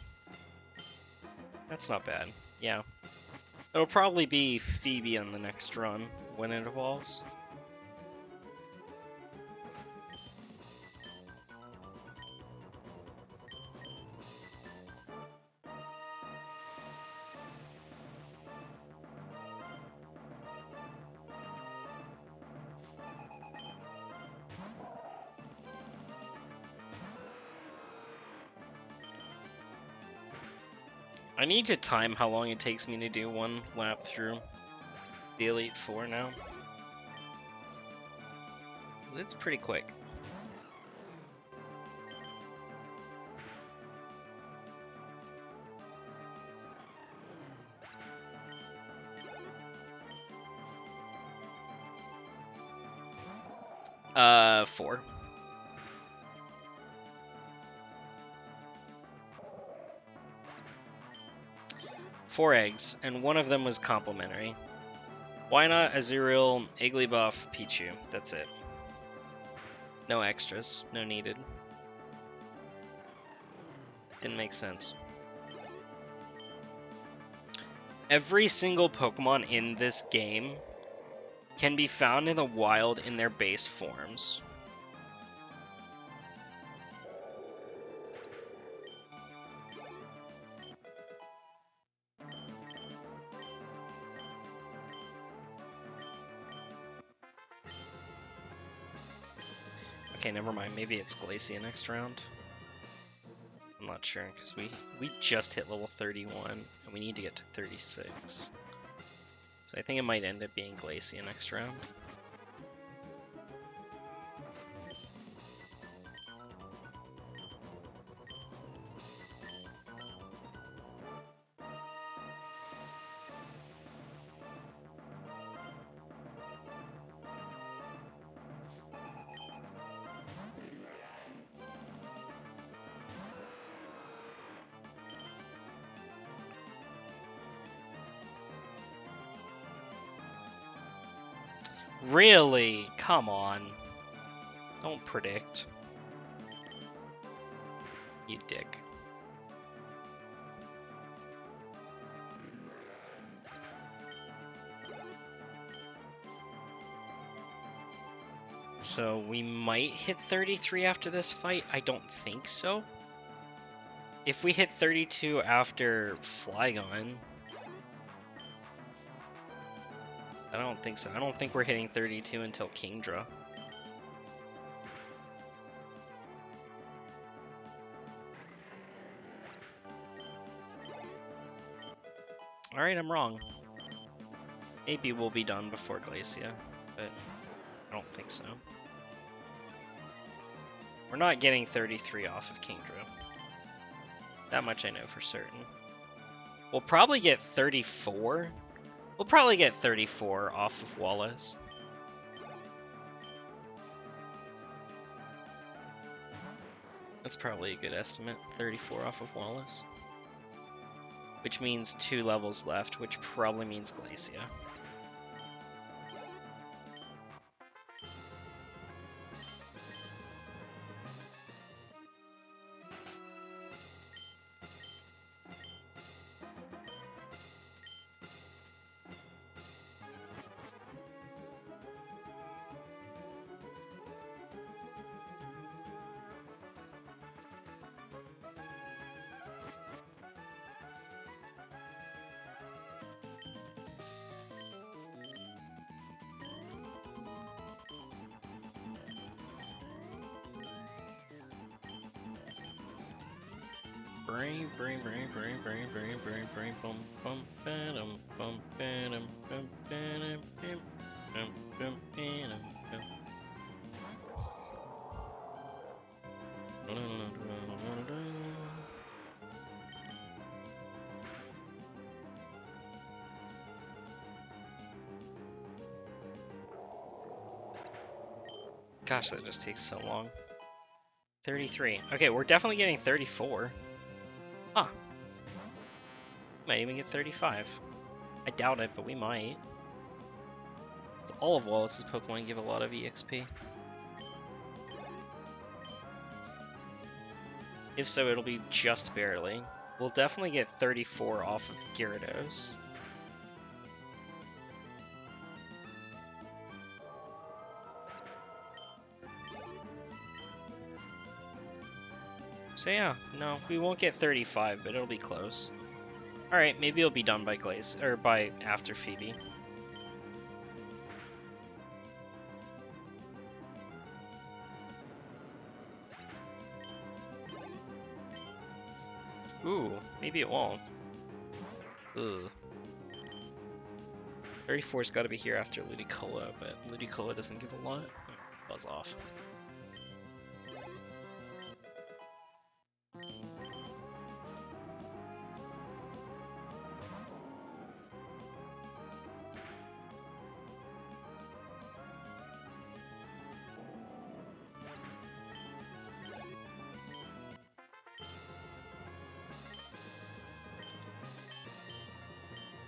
That's not bad. Yeah. It'll probably be Phoebe on the next run when it evolves. I need to time how long it takes me to do one lap through the Elite Four now. It's pretty quick. Four. Four eggs, and one of them was complimentary. Why not Azuriel, Igglybuff, Pichu? That's it. No extras, no needed. Didn't make sense. Every single Pokemon in this game can be found in the wild in their base forms. Okay, never mind. Maybe it's Glacia next round. I'm not sure, because we just hit level 31, and we need to get to 36. So I think it might end up being Glacia next round. Really? Come on. Don't predict. You dick. So we might hit 33 after this fight? I don't think so. If we hit 32 after Flygon, I don't think so. I don't think we're hitting 32 until Kingdra. Alright, I'm wrong. Maybe we'll be done before Glacia, but I don't think so. We're not getting 33 off of Kingdra. That much I know for certain. We'll probably get 34. We'll probably get 34 off of Wallace. That's probably a good estimate, 34 off of Wallace. Which means 2 levels left, which probably means Glacia. Gosh, that just takes so long. 33. Okay, we're definitely getting 34. Huh. Might even get 35. I doubt it, but we might. So all of Wallace's Pokemon give a lot of EXP. If so, it'll be just barely. We'll definitely get 34 off of Gyarados. So yeah, no, we won't get 35, but it'll be close. Alright, maybe it'll be done by Glace, or by after Phoebe. Ooh, maybe it won't. Ugh. 34's gotta be here after Ludicolo, but Ludicolo doesn't give a lot. Buzz off.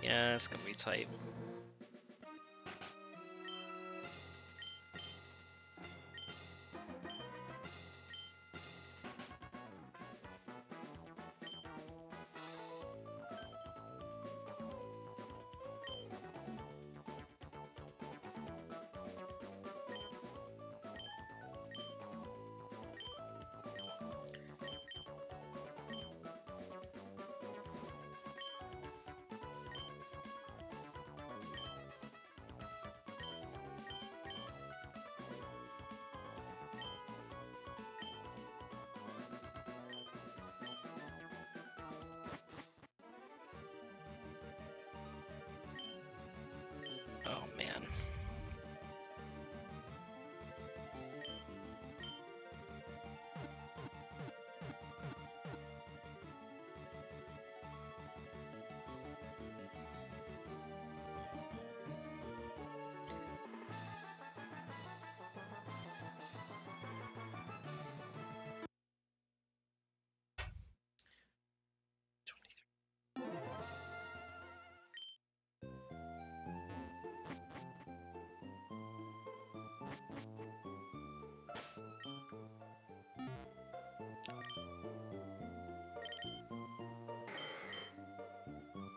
Yeah, it's gonna be tight.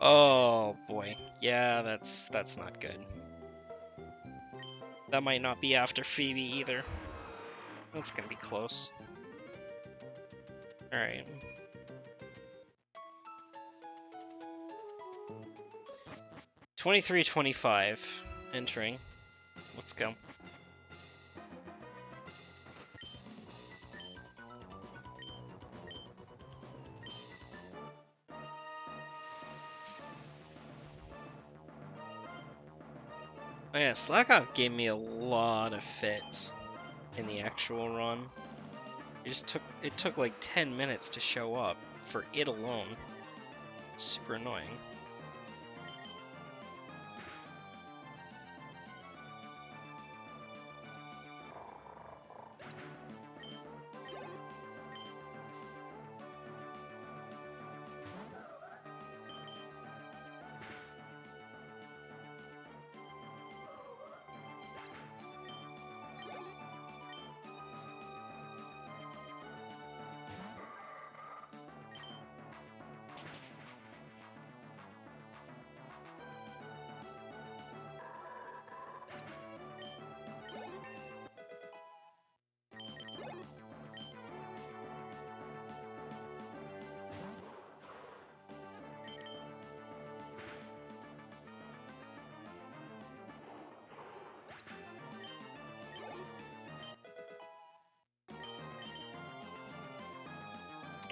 Oh boy. Yeah, that's not good. That might not be after Phoebe either. That's gonna be close. Alright. $23.25 entering. Let's go. Oh yeah, Slackoff gave me a lot of fits in the actual run. It took like 10 minutes to show up for it alone. Super annoying.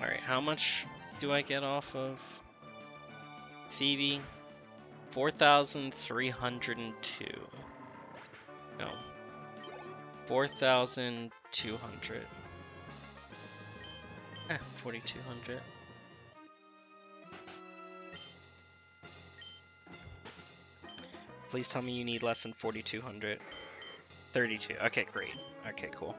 Alright, how much do I get off of Phoebe? 4,302. No. 4,200. 4,200. Please tell me you need less than 4,200. 32. Okay, great. Okay, cool.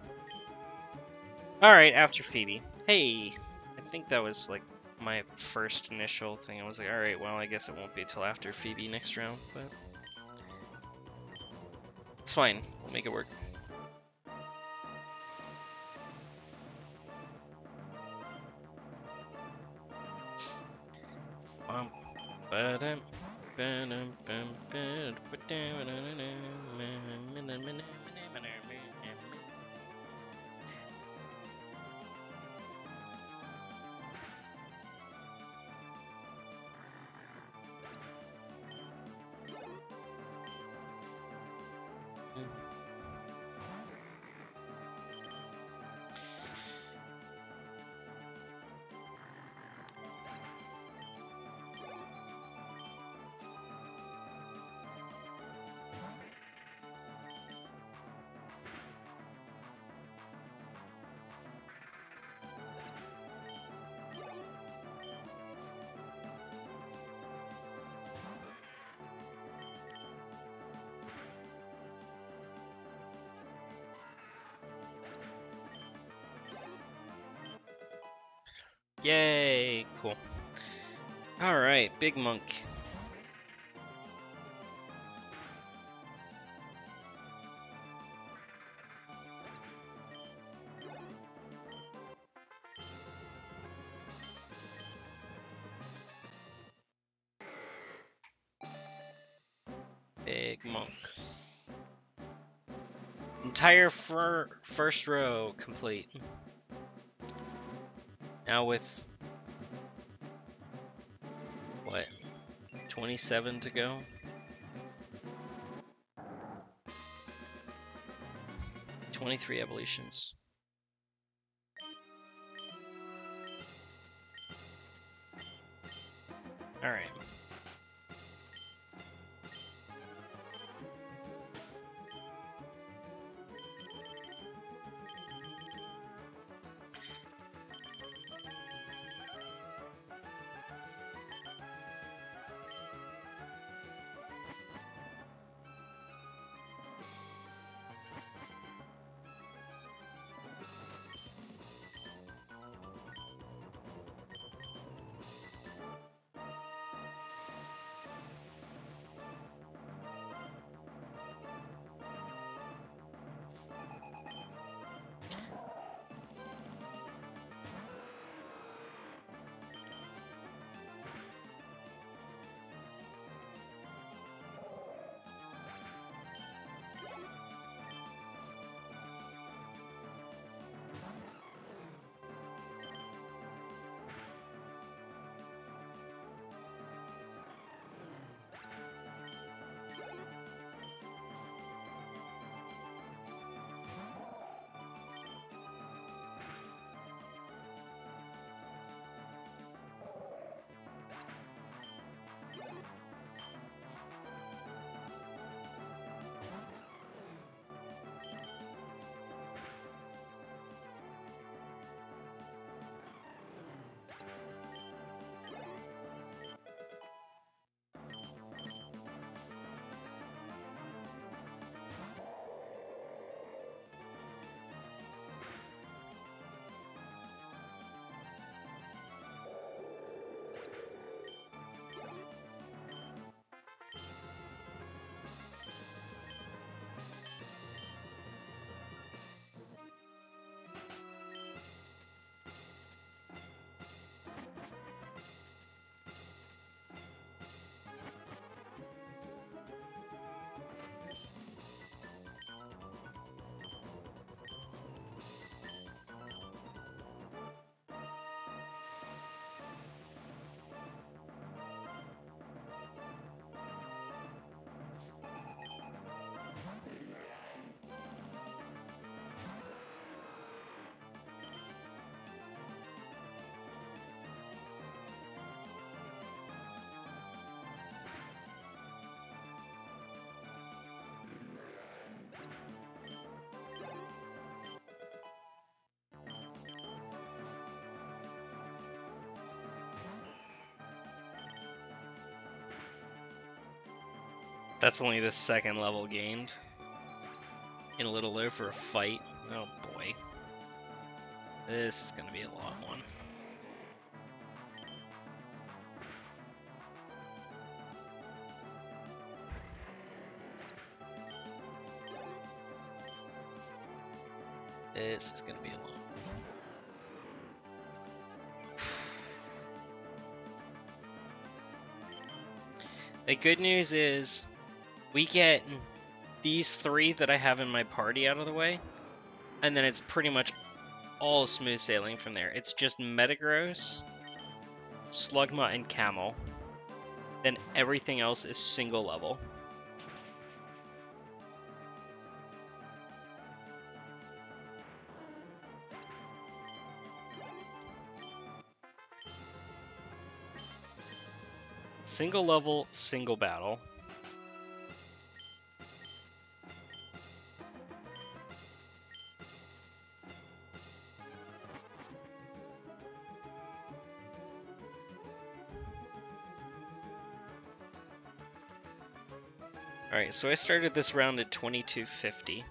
Alright, after Phoebe. Hey! I think that was like my first initial thing. I was like, alright, well, I guess it won't be till after Phoebe next round, but it's fine. We'll make it work. Ba-dum, ba-dum, bum, Yay! Cool. Alright, Big Monk. Big Monk. Entire first row complete. Now with what? 27 to go? 23 evolutions. Alright. That's only the second level gained. In a little low for a fight. Oh boy. This is gonna be a long one. This is gonna be a long one. The good news is we get these 3 that I have in my party out of the way, and then it's pretty much all smooth sailing from there. It's just Metagross, Slugma, and Camel. Then everything else is single level. Single level, single battle. Alright, so I started this round at 2250.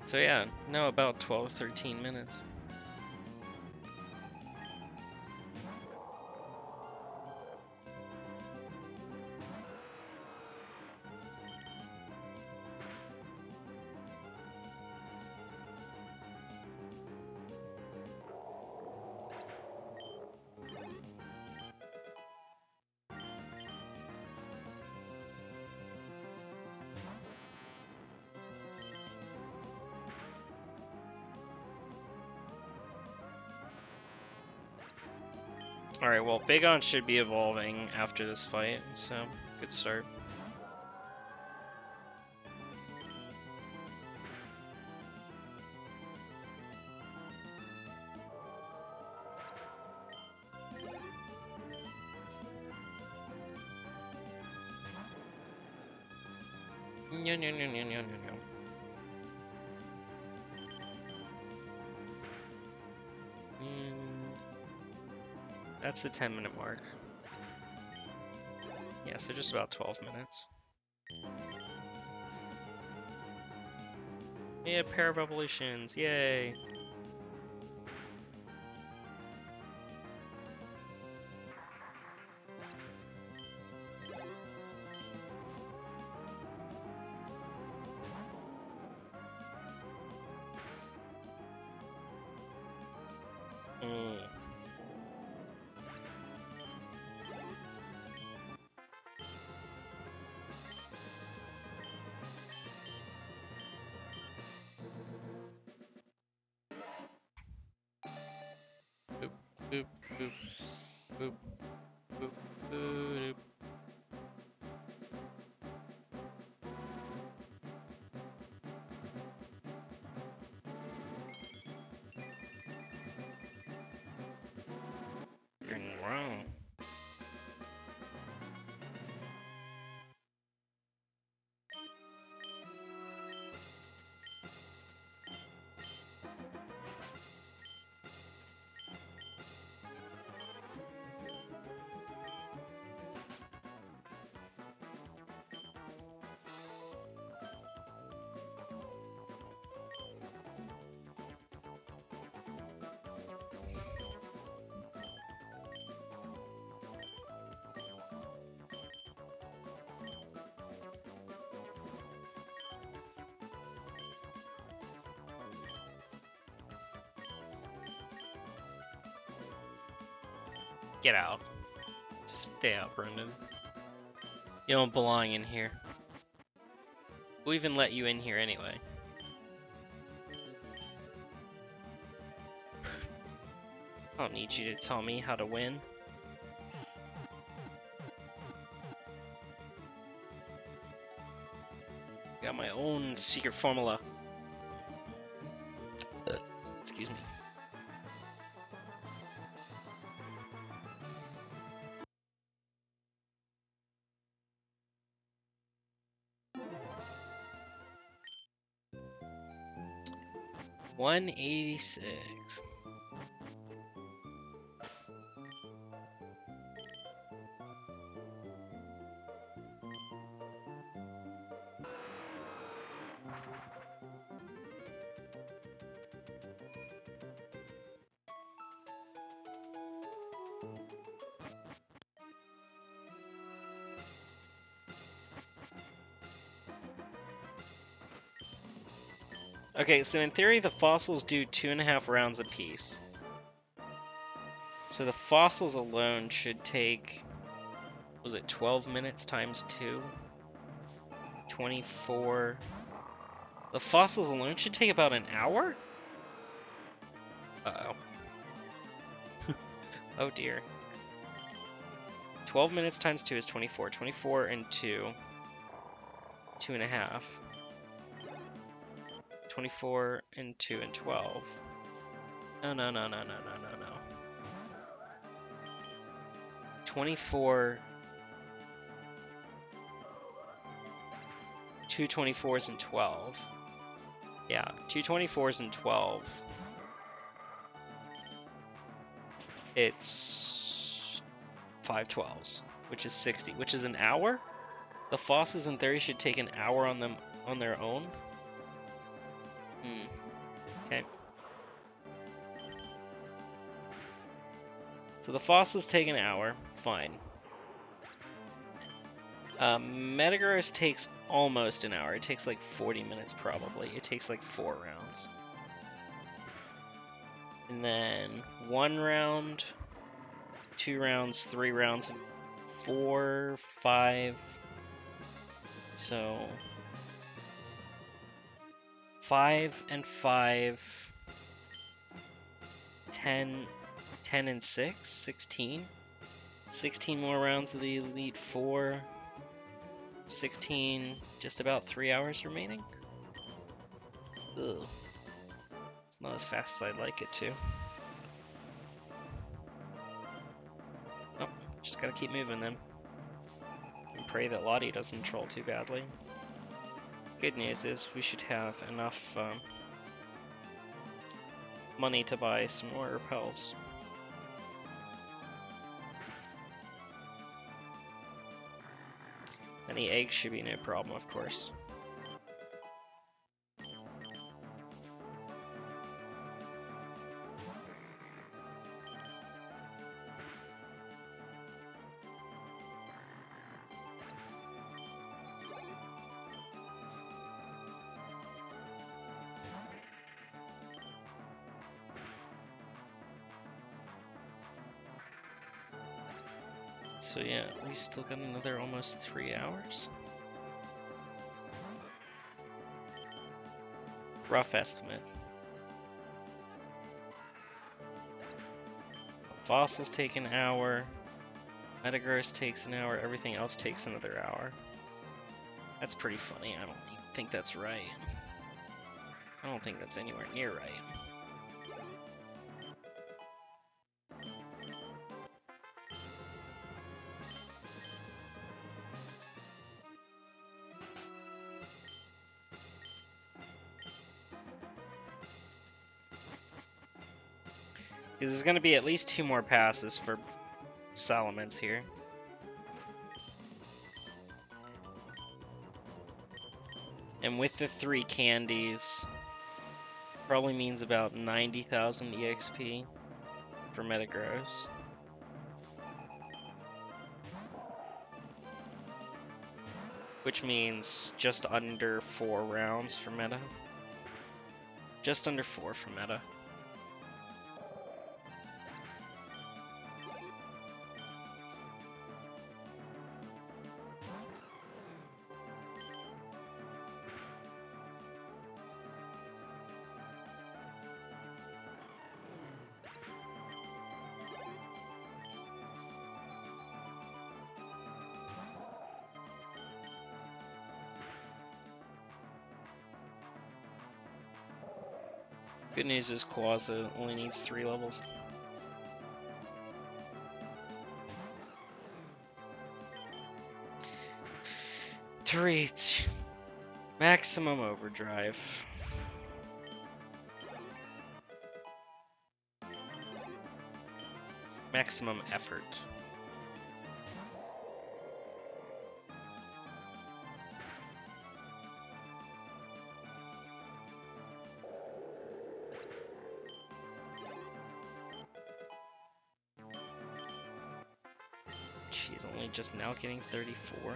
So yeah, now about 12, 13 minutes. Alright, well, Bagon should be evolving after this fight, so good start. No, no, no, no, no, no, no. That's the 10-minute mark. Yeah, so just about 12 minutes. Yeah, pair of evolutions, yay! Boop, boop, boop, boop, boop, boop. Wow. Get out. Stay out, Brendan. You don't belong in here. Who even let you in here anyway? I don't need you to tell me how to win. Got my own secret formula. Excuse me. 186. Okay, so in theory, the fossils do 2.5 rounds apiece. So the fossils alone should take, was it 12 minutes times 2? 24. The fossils alone should take about an hour? Uh-oh. Oh dear. 12 minutes times 2 is 24. 24 and 2. 2.5. 24 and 2 and 12. No, no, no, no, no, no, no, no. 24. 2 24s and 12. Yeah, 2 24s and 12. It's 5 12s, which is 60, which is an hour? The fossils in theory should take an hour on them on their own. Okay. So the fossils take an hour, fine. Metagross takes almost an hour. It takes like 40 minutes probably. It takes like 4 rounds. And then 1 round, 2 rounds, 3 rounds, 4, 5. So 5 and 5, 10, 10 and 6, 16. 16 more rounds of the Elite Four. 16, just about 3 hours remaining. Ugh. It's not as fast as I'd like it to. Oh, just gotta keep moving then. And pray that Lati doesn't troll too badly. Good news is we should have enough money to buy some more repels. And the eggs should be no problem, of course. So yeah, we still got another almost 3 hours. Rough estimate. Fossils take an hour. Metagross takes an hour. Everything else takes another hour. That's pretty funny. I don't even think that's right. I don't think that's anywhere near right. Because there's going to be at least 2 more passes for Salamence here. And with the 3 candies, probably means about 90,000 EXP for Metagross. Which means just under 4 rounds for Meta. Just under 4 for Meta. Good news is Quaza only needs 3 levels. To reach maximum overdrive. maximum effort. She's only just now getting 34.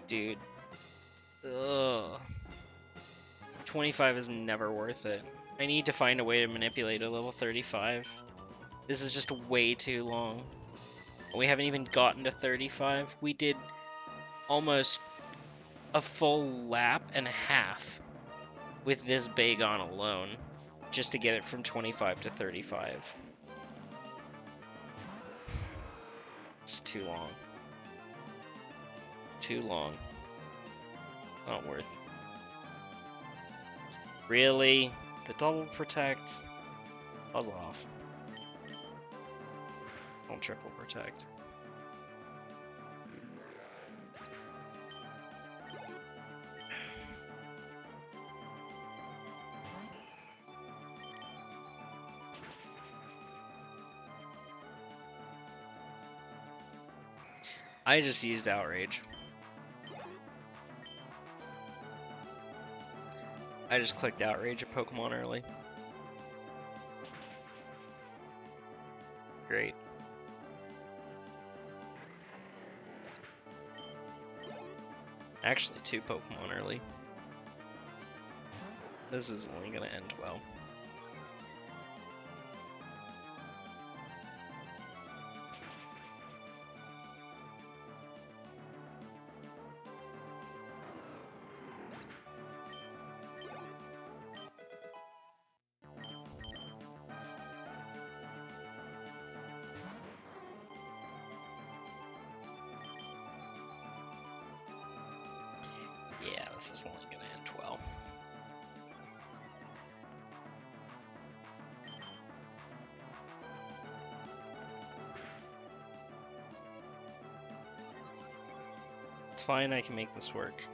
Dude. Ugh. 25 is never worth it. I need to find a way to manipulate a level 35. This is just way too long. We haven't even gotten to 35. We did almost a full lap and a half with this Bagon alone just to get it from 25 to 35. It's too long. Too long. Not worth. Really? The double protect? Buzz off. Don't triple protect. I just used Outrage. I just clicked Outrage at Pokemon early. Great. Actually, 2 Pokemon early. This is only gonna end well. Yeah, this is only gonna end well. It's fine, I can make this work.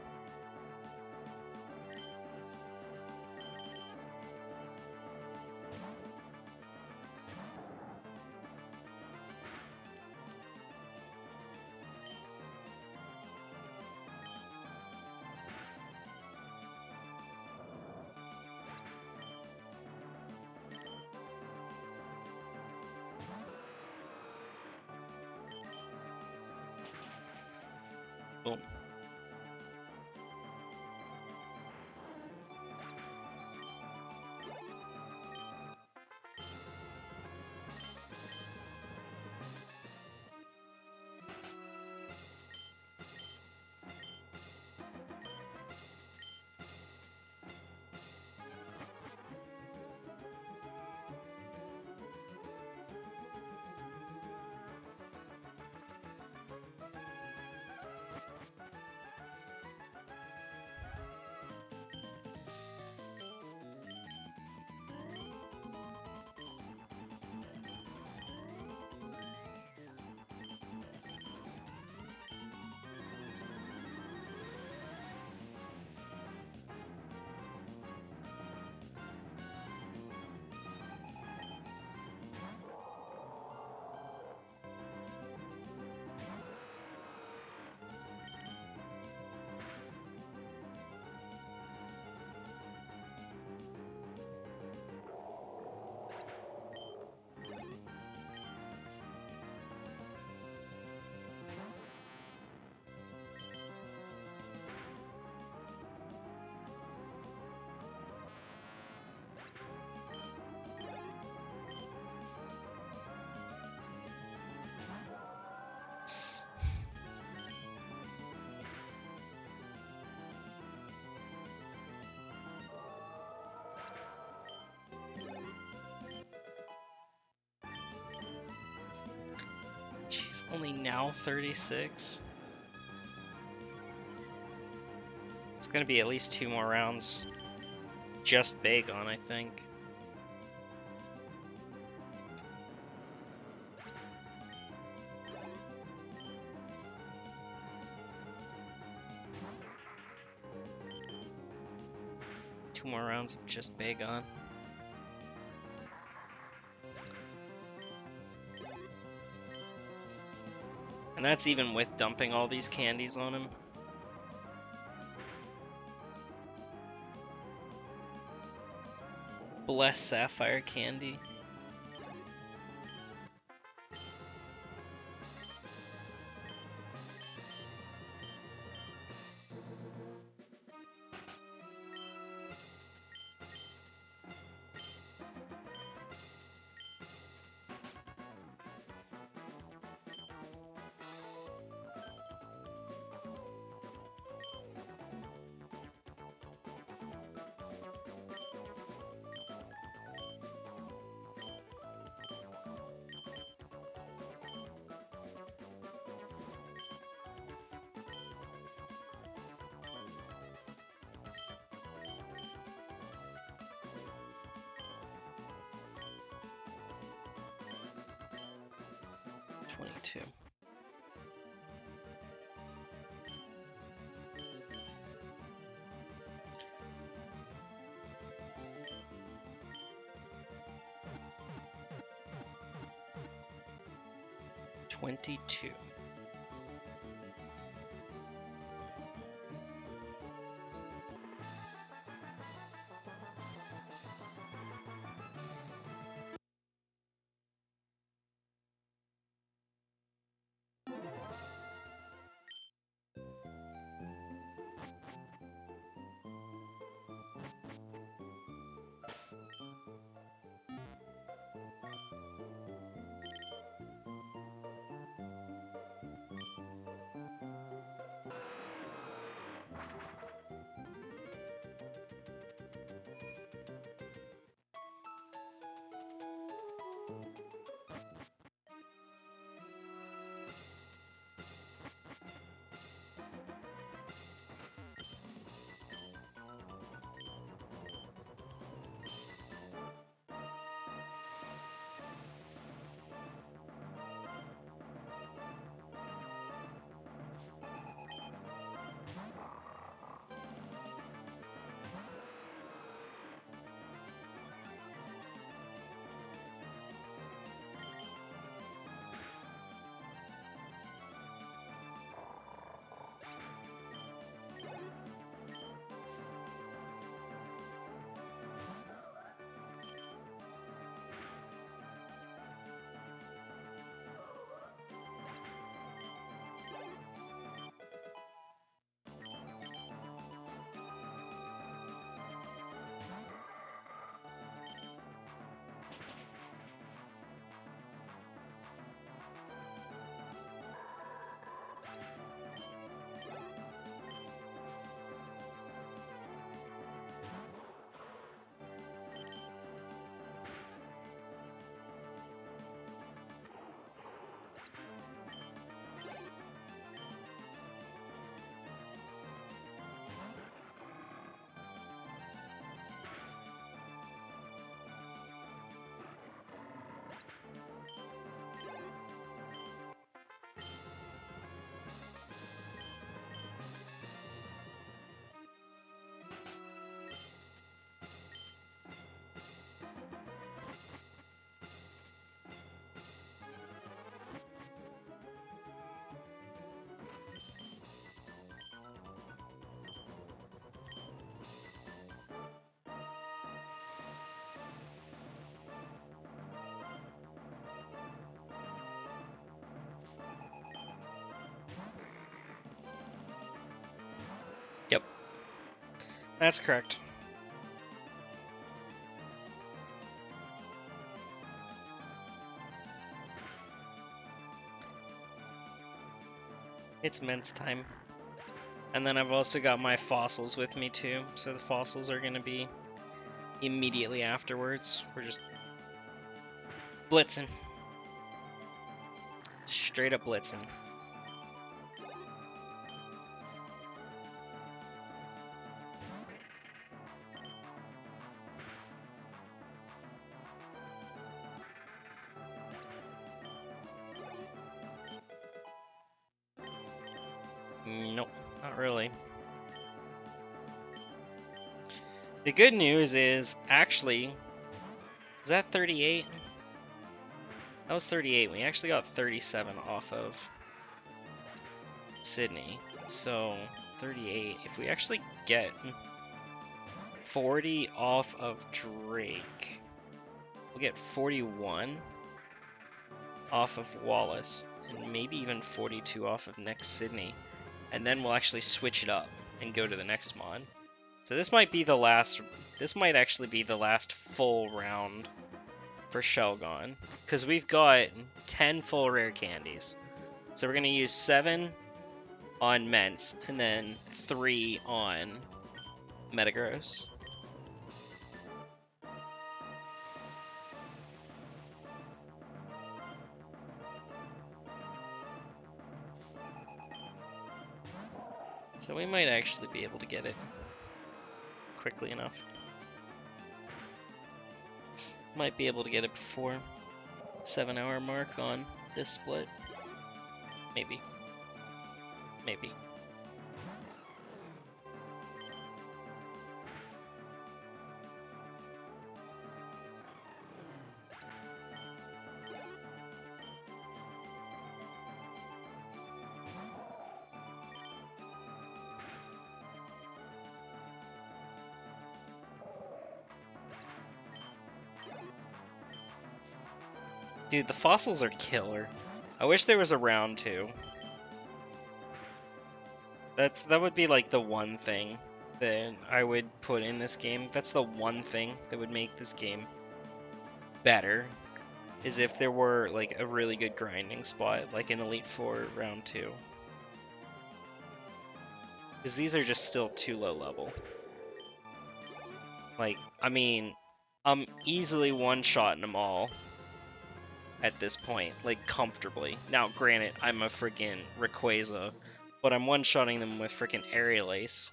Boom. Jeez, only now 36? It's gonna be at least 2 more rounds. Just Bagon, I think. 2 more rounds of just Bagon. And that's even with dumping all these candies on him. Bless Sapphire Candy. Two. $22. Yep. That's correct. It's mince time. And then I've also got my fossils with me too, so the fossils are going to be immediately afterwards. We're just blitzing. Straight up blitzing. Nope, not really. The good news is, actually, is that 38? That was 38. We actually got 37 off of Sydney. So, 38. If we actually get 40 off of Drake, we'll get 41 off of Wallace, and maybe even 42 off of next Sydney. And then we'll actually switch it up and go to the next mod. So this might be the last, this might actually be the last full round for Shelgon, because we've got 10 full rare candies. So we're going to use 7 on Ments, and then 3 on Metagross. So we might actually be able to get it quickly enough. Might be able to get it before 7-hour mark on this split. Maybe. Maybe. Dude, the fossils are killer. I wish there was a round 2. That would be like the one thing that I would put in this game. That's the one thing that would make this game better, is if there were like a really good grinding spot, like an Elite Four round 2. Because these are just still too low level. Like, I mean, I'm easily one-shotting them all at this point, like comfortably. Now, granted, I'm a freaking Rayquaza, but I'm one-shotting them with freaking Aerial Ace.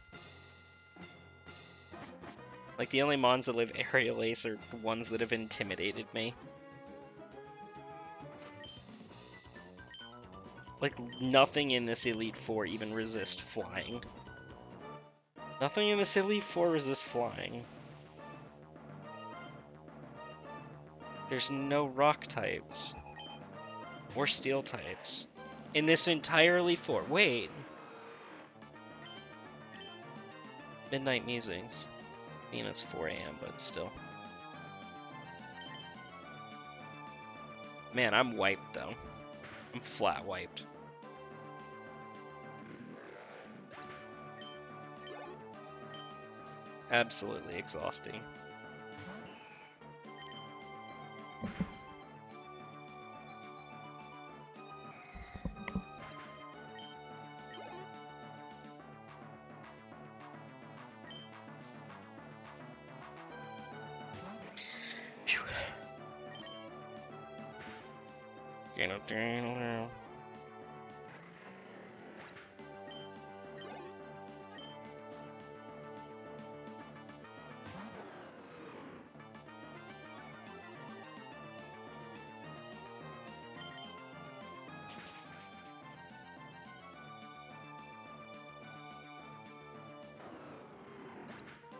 Like, the only mons that live Aerial Ace are the ones that have intimidated me. Like, nothing in this Elite Four even resists flying. Nothing in this Elite Four resists flying. There's no rock types. Or steel types. In this entire Elite Four. Wait. Midnight Musings. I mean, it's 4 AM, but still. Man, I'm wiped, though. I'm flat wiped. Absolutely exhausting.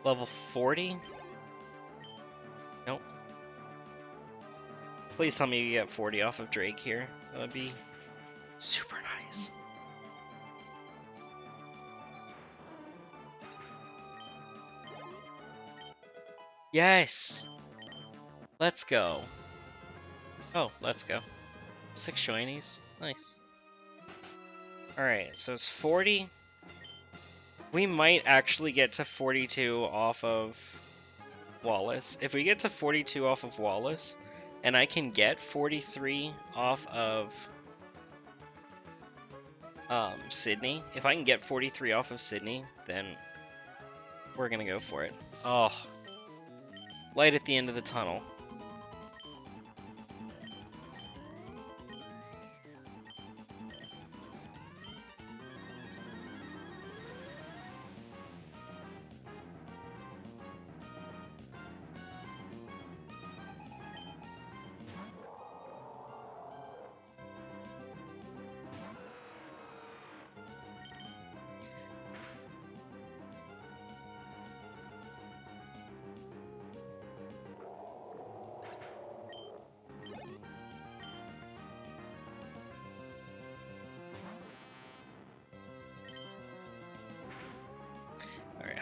Level 40? Nope. Please tell me you get 40 off of Drake here. That would be super nice. Yes! Let's go. Oh, let's go. 6 shinies. Nice. Alright, so it's 40. We might actually get to 42 off of Wallace. If we get to 42 off of Wallace, and I can get 43 off of Sydney, if I can get 43 off of Sydney, then we're gonna go for it. Oh, light at the end of the tunnel.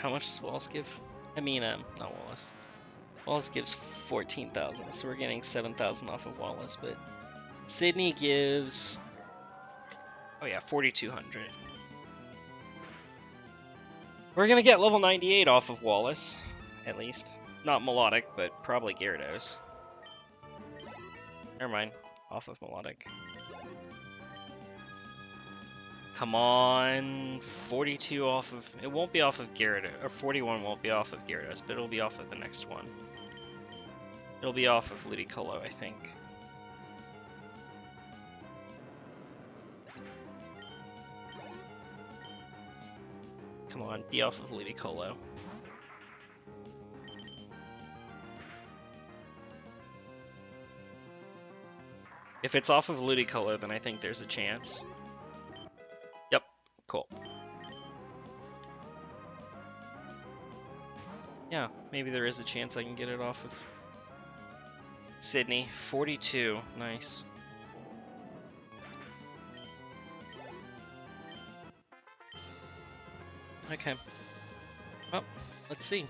how much does Wallace give? I mean, not Wallace. Wallace gives 14,000, so we're getting 7,000 off of Wallace, but Sydney gives, oh yeah, 4,200. We're gonna get level 98 off of Wallace, at least. Not Melodic, but probably Gyarados. Never mind, off of Melodic. Come on, 42 off of, it won't be off of Gyarados, or 41 won't be off of Gyarados, but it'll be off of the next one. It'll be off of Ludicolo, I think. Come on, be off of Ludicolo. If it's off of Ludicolo, then I think there's a chance. Yep, cool. Yeah, maybe there is a chance I can get it off of Sydney. 42, nice. Okay. Well, let's see.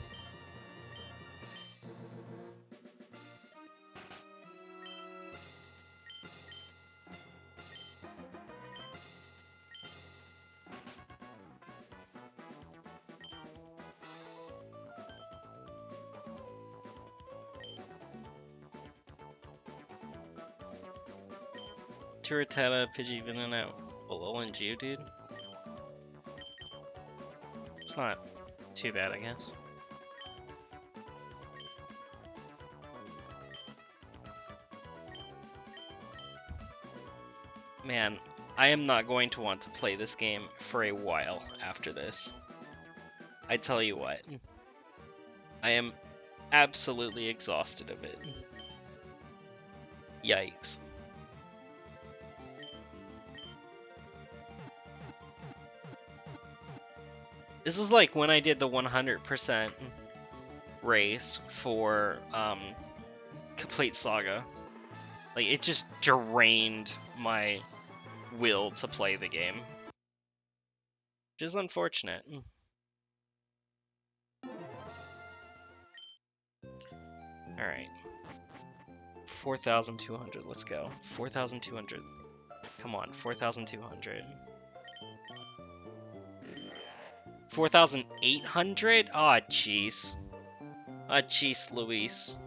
Turritella, Pidgevenina, Alolan Geodude. It's not too bad, I guess. Man, I am not going to want to play this game for a while after this. I tell you what. I am absolutely exhausted of it. Yikes. This is like when I did the 100% race for Complete Saga. Like, it just drained my will to play the game. Which is unfortunate. Alright. 4,200, let's go. 4,200. Come on, 4,200. 4,800? Aw, jeez. Ah, jeez, Luis.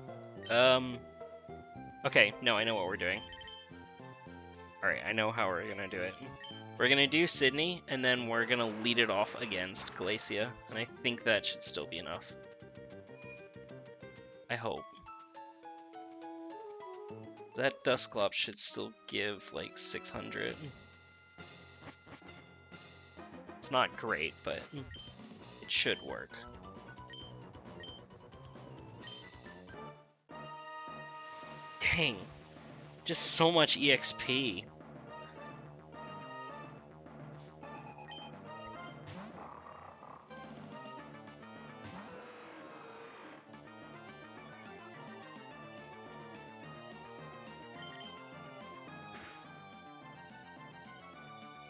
Okay, no, I know what we're doing. Alright, I know how we're gonna do it. We're gonna do Sydney, and then we're gonna lead it off against Glacia, and I think that should still be enough. I hope. That Dusclops should still give, like, 600. It's not great, but it should work. Dang. Just so much EXP.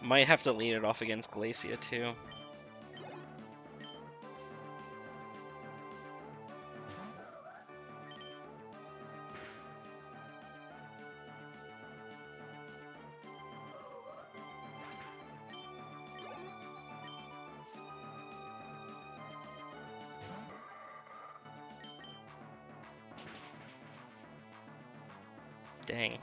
Might have to lead it off against Glacia, too. Dang.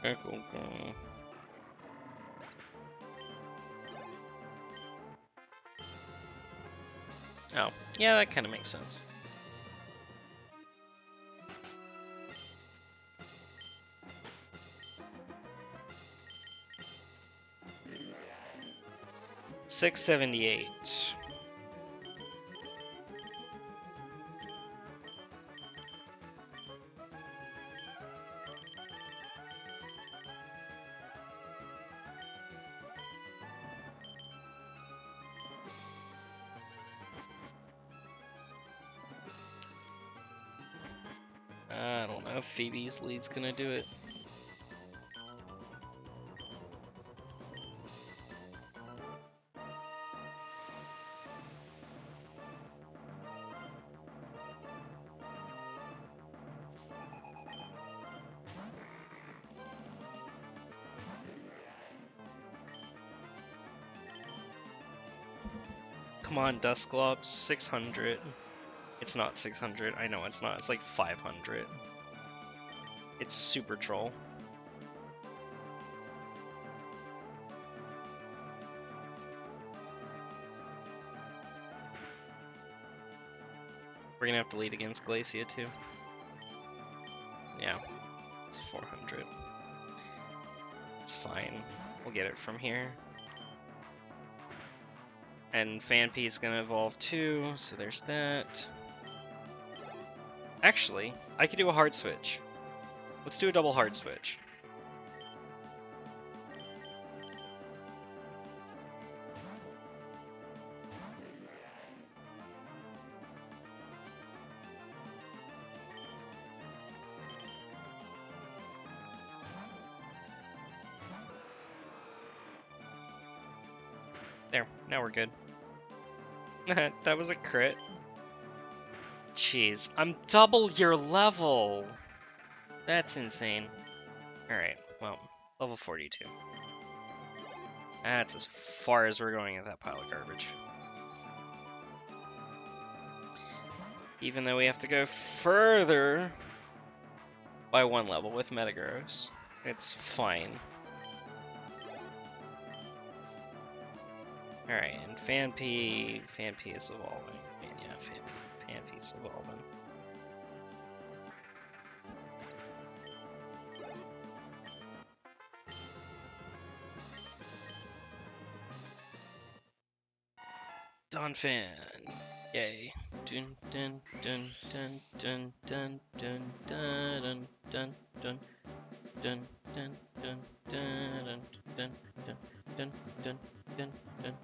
Okay. Oh, yeah, that kind of makes sense. $678. of Phoebe's lead's gonna do it. Come on, Dusclops, 600. It's not 600, I know it's not, it's like 500. It's super troll. We're gonna have to lead against Glacia too. Yeah, it's 400. It's fine, we'll get it from here. And Fanpee's gonna evolve too, so there's that. Actually, I could do a hard switch. Let's do a double hard switch. There, now we're good. That was a crit. Jeez, I'm double your level! That's insane. Alright, well, level 42. That's as far as we're going at that pile of garbage. Even though we have to go further by 1 level with Metagross. It's fine. Alright, and Fanpea is evolving. And yeah, Fanpee's evolving. Donphan! Yay. Dun dun dun dun dun dun dun dun dun dun dun dun dun dun dun dun dun dun dun dun.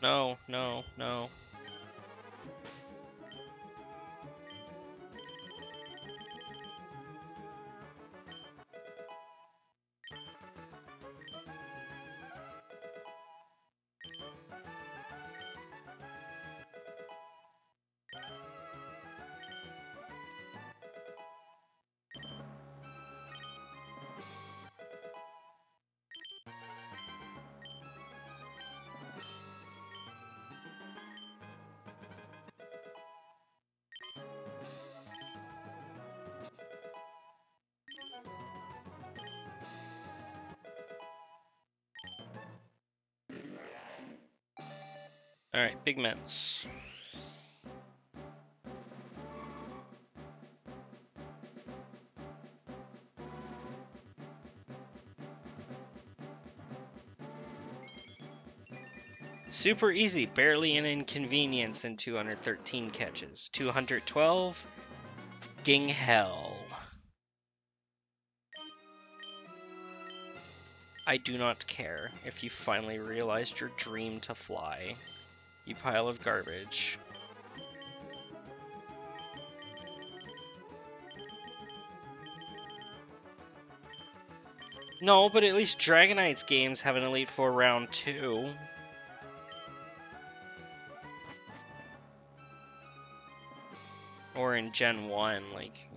No, no, no. Alright, big Mets. Super easy, barely an inconvenience in 213 catches. 212? Ging hell. I do not care if you finally realized your dream to fly. You pile of garbage. No, but at least Dragonite's games have an Elite Four round 2. Or in Gen 1, like,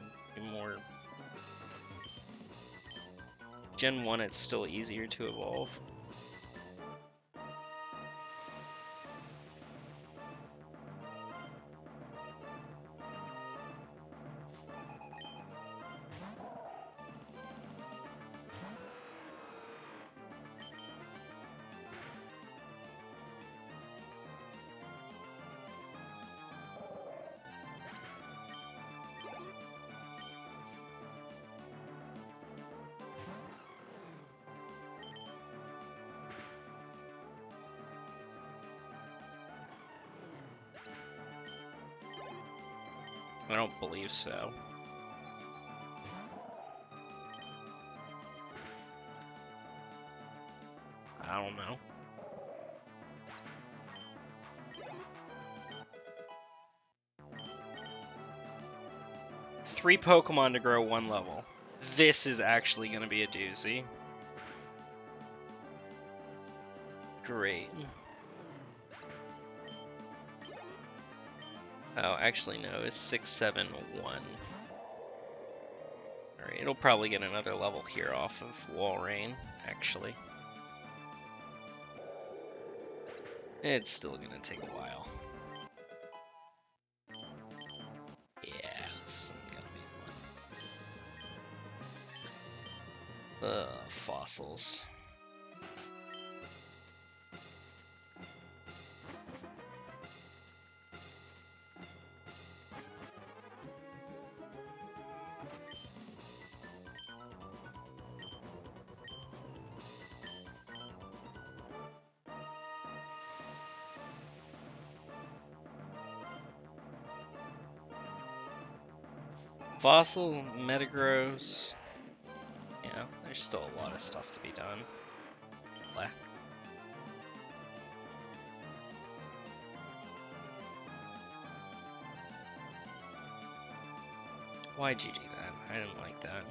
more... Gen 1, it's still easier to evolve. I don't believe so. I don't know. Three Pokemon to grow one level. This is actually going to be a doozy. Great. Oh, actually no, it's 6, 7, 1. Alright, it'll probably get another level here off of Walrein, actually. It's still gonna take a while. Yeah, this is gonna be fun. Fossils. Fossil, Metagross. Yeah, there's still a lot of stuff to be done. Bleh. Why'd you do that? I didn't like that.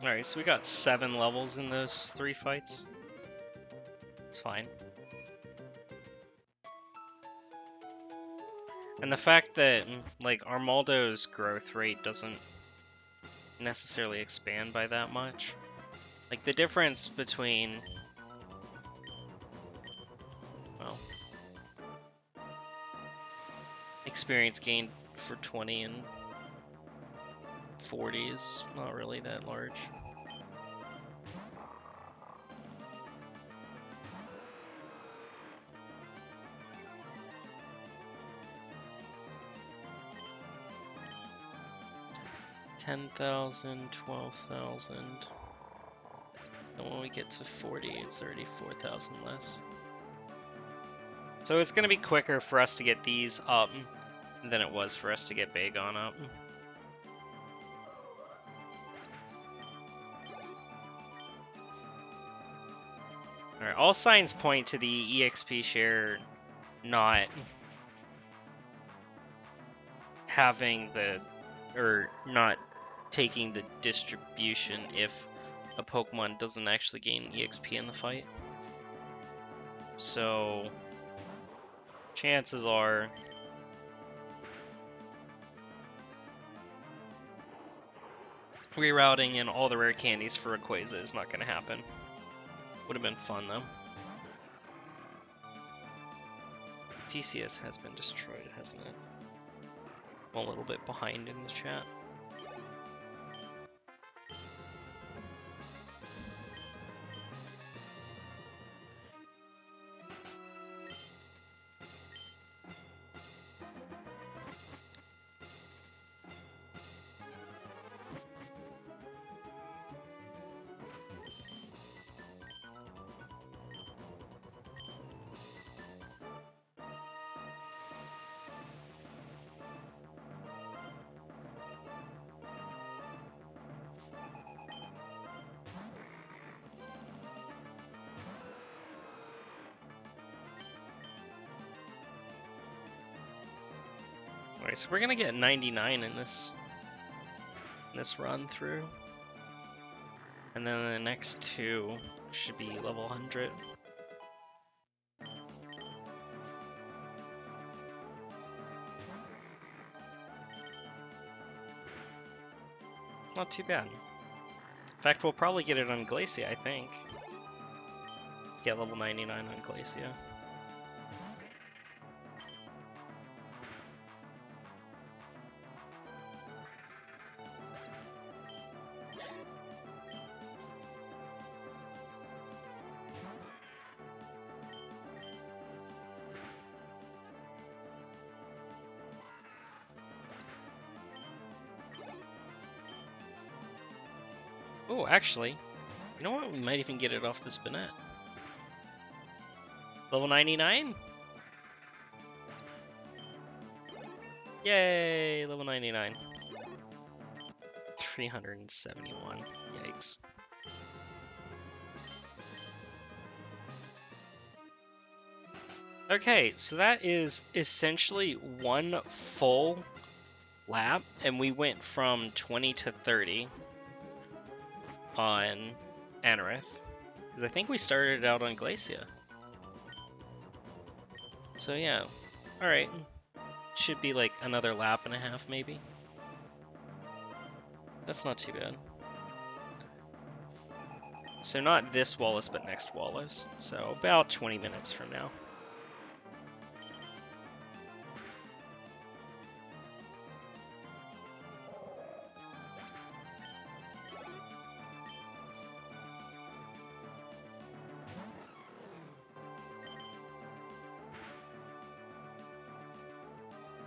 Alright, so we got 7 levels in those 3 fights. It's fine. And the fact that, like, Armaldo's growth rate doesn't necessarily expand by that much. Like, the difference between... well... experience gained for 20 and 40 is not really that large. $10,000, $12,000. And when we get to 40, it's already 4,000 less. So it's going to be quicker for us to get these up than it was for us to get Bagon up. Alright, all signs point to the EXP share not having the, or not taking the distribution if a Pokemon doesn't actually gain EXP in the fight. So, chances are rerouting in all the rare candies for Rayquaza is not going to happen. Would have been fun though. TCS has been destroyed, hasn't it? I'm a little bit behind in the chat. Alright, so we're gonna get 99 in this run through. And then the next 2 should be level 100. It's not too bad. In fact, we'll probably get it on Glacia, I think. Get level 99 on Glacia. Oh, actually, you know what? We might even get it off the Spinette. Level 99? Yay! Level 99. 371. Yikes. Okay, so that is essentially one full lap, and we went from 20 to 30 on Anorith, because I think we started out on Glacia. So yeah, alright. Should be like another lap and a half, maybe. That's not too bad. So not this Wallace, but next Wallace. So about 20 minutes from now.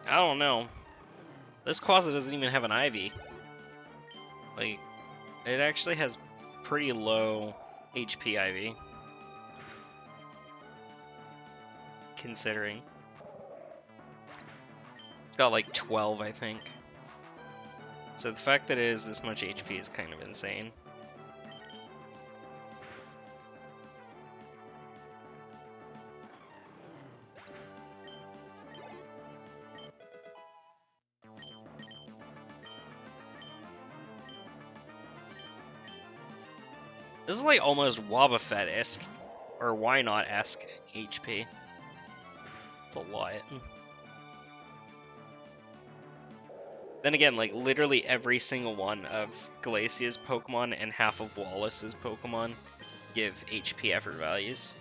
I don't know. This Quasar doesn't even have an Ivy. Like, it actually has pretty low HP Ivy. Considering. It's got like 12, I think. So the fact that it is this much HP is kind of insane. This is like almost Wobbuffet-esque, or why not-esque HP. It's a lot. Then again, like literally every single one of Glacia's Pokemon and half of Wallace's Pokemon give HP effort values.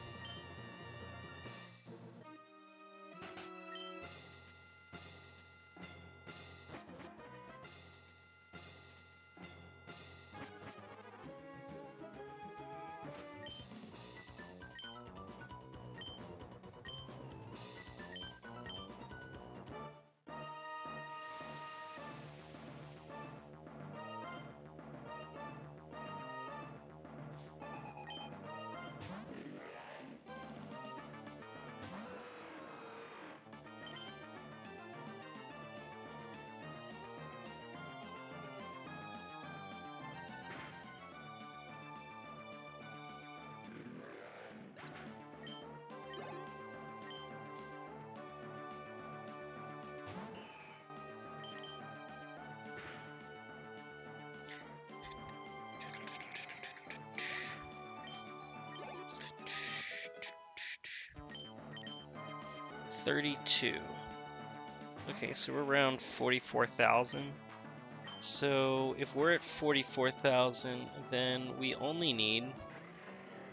$32. Okay, so we're around 44,000. So if we're at 44,000, then we only need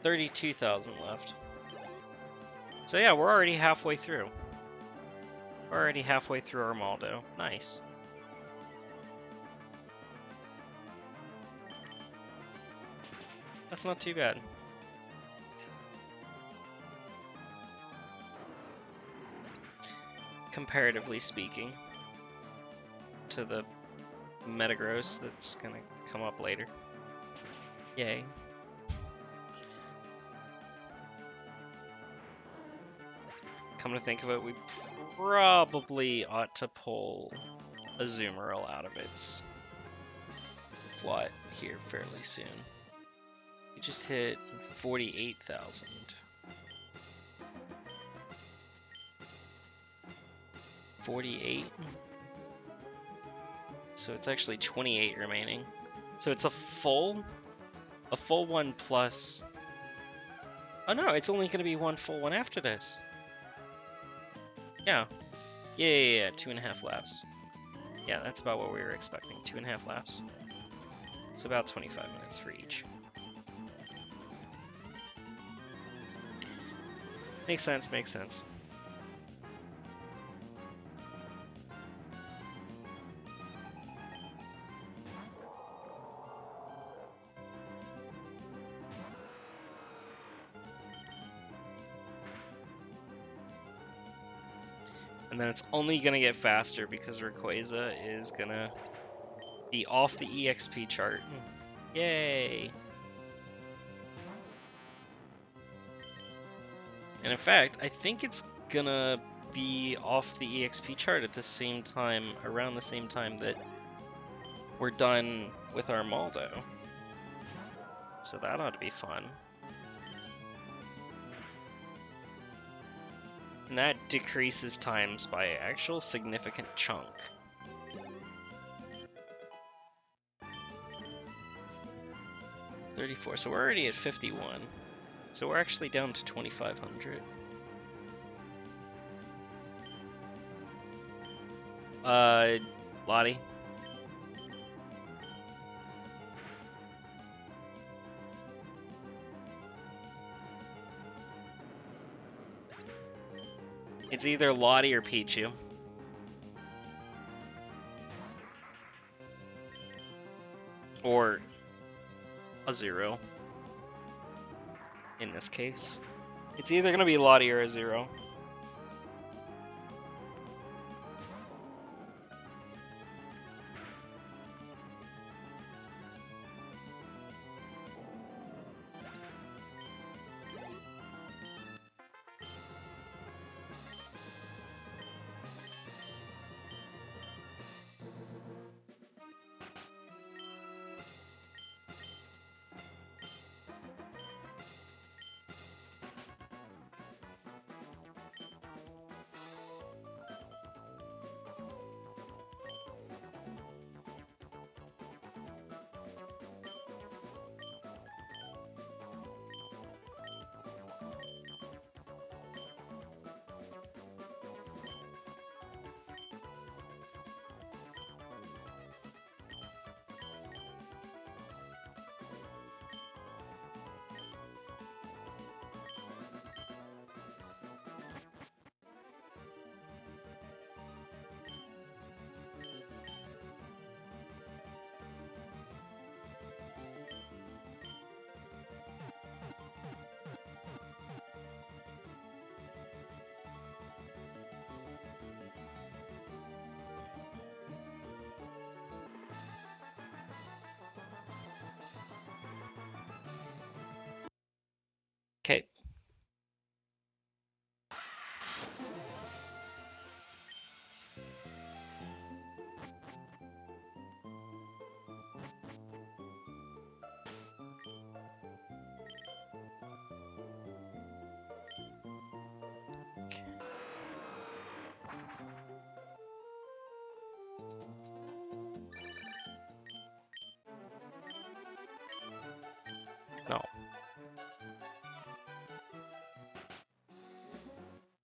32,000 left. So yeah, we're already halfway through. We're already halfway through our Maldo. Nice. That's not too bad. Comparatively speaking, to the Metagross that's gonna come up later. Yay. Come to think of it, we probably ought to pull a Azumarill out of its plot here fairly soon. We just hit 48,000. 48. So it's actually 28 remaining. So it's a full one plus. Oh no, it's only going to be one full one after this. Yeah. Yeah, 2.5 laps. Yeah, that's about what we were expecting. 2.5 laps. So about 25 minutes for each. Makes sense, makes sense. And then it's only gonna get faster because Rayquaza is gonna be off the EXP chart. Yay! And in fact, I think it's gonna be off the EXP chart at the same time, around the same time that we're done with our Maldo. So that ought to be fun. And that decreases times by an actual significant chunk. $34, so we're already at 51. So we're actually down to 2,500. Lati. It's either Lati or Pichu. Or a 0. In this case. It's either going to be Lati or a 0.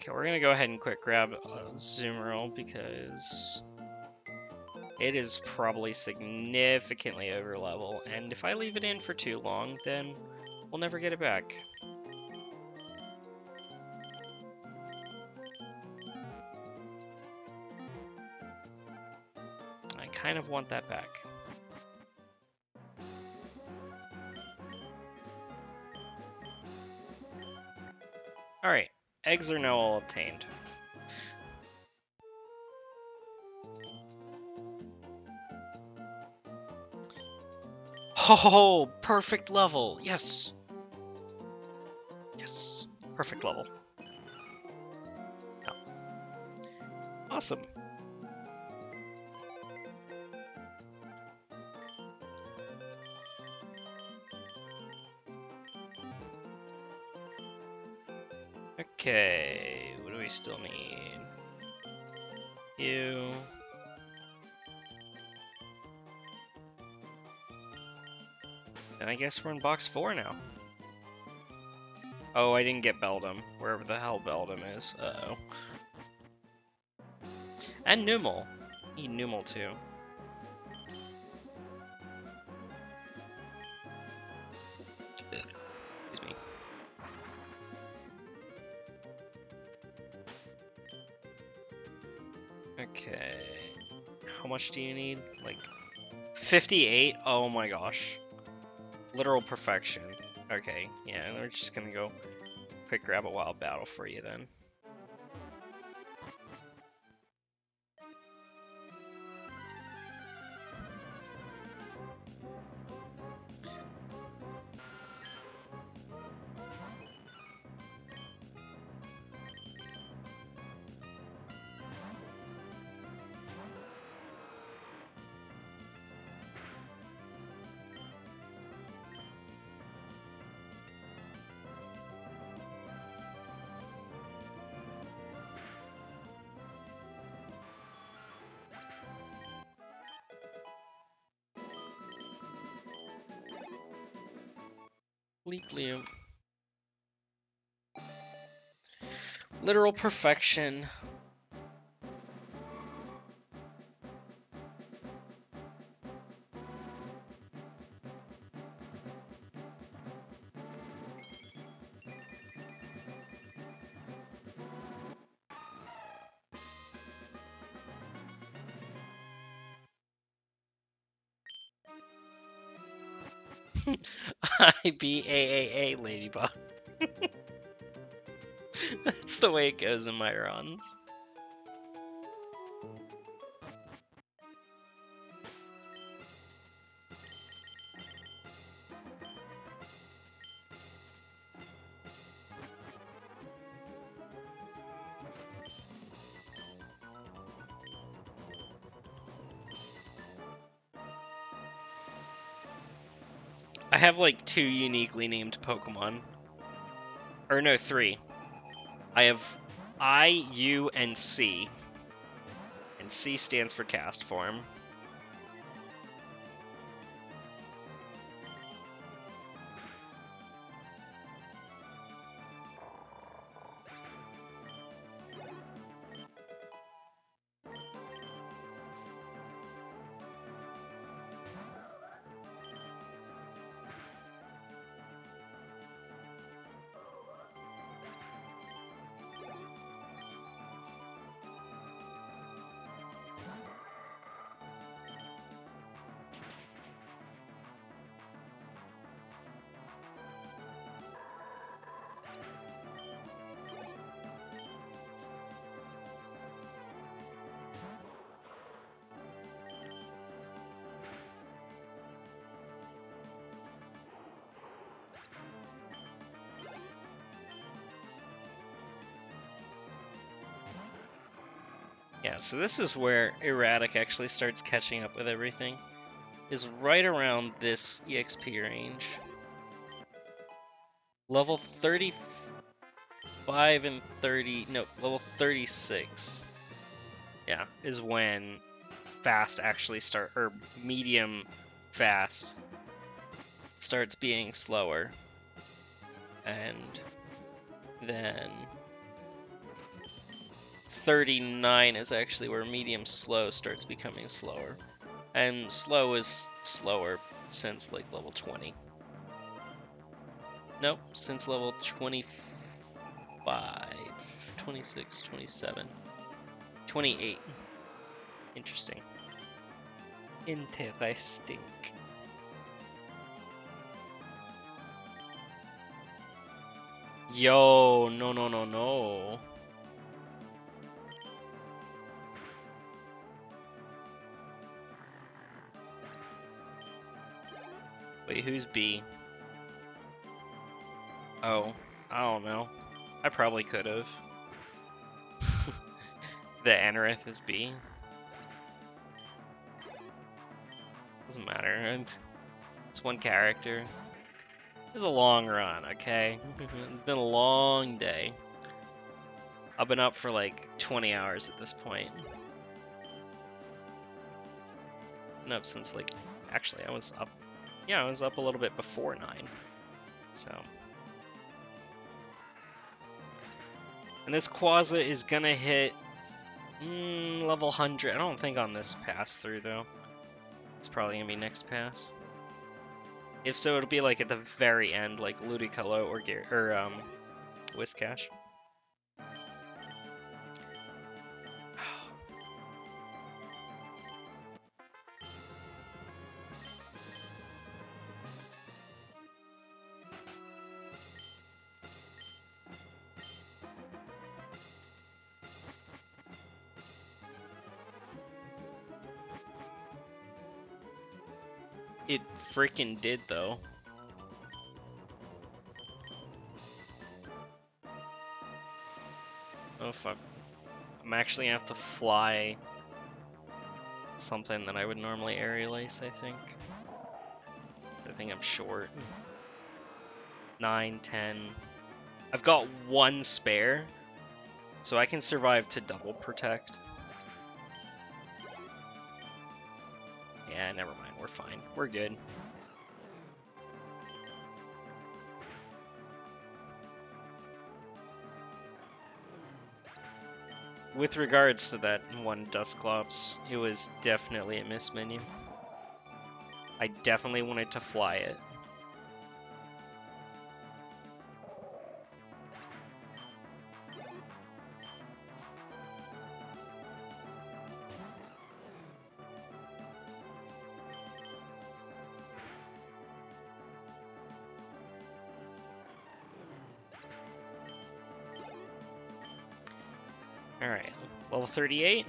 Okay, we're gonna go ahead and quick grab Zoomerl because it is probably significantly over level, and if I leave it in for too long, then we'll never get it back. I kind of want that back. Alright, eggs are now all obtained. Oh, perfect level! Yes! Yes, perfect level. Oh. Awesome. Okay, what do we still need? You. And I guess we're in box 4 now. Oh, I didn't get Beldum, wherever the hell Beldum is. Uh-oh. And Numel. Need Numel too. Excuse me. Okay. How much do you need? Like 58? Oh my gosh. Literal perfection. Okay, yeah, and we're just gonna go quick grab a wild battle for you then. Bleep bleep. Literal perfection. IBAAA Ladybug. That's the way it goes in my runs. I have like 2 uniquely named Pokemon. Or no, 3. I have I, U, and C. And C stands for cast form. Yeah, so this is where Erratic actually starts catching up with everything. Is right around this EXP range. Level 35 and 30, no, level 36. Yeah, is when fast actually start, or medium fast starts being slower. And then 39 is actually where medium slow starts becoming slower. And slow is slower since like level 20. Nope, since level 25, 26, 27, 28. Interesting. Interesting. Yo, no, no, no, no. Wait, who's B? Oh, I don't know. I probably could have. The Anorith is B. Doesn't matter. It's one character. It's a long run, okay? It's been a long day. I've been up for like 20 hours at this point. Been up since like, actually I was up, yeah, I was up a little bit before 9. So. And this Quasar is gonna hit level 100. I don't think on this pass through though. It's probably gonna be next pass. If so, it'll be like at the very end, like Ludicolo or Whiscash. It freaking did though. Oh fuck. I'm actually gonna have to fly something that I would normally aerial ace, I think. I think I'm short. 9, 10. I've got 1 spare, so I can survive to double protect. Yeah, never mind. We're fine. We're good. With regards to that one Dusclops, it was definitely a miss menu. I definitely wanted to fly it. Alright, level 38.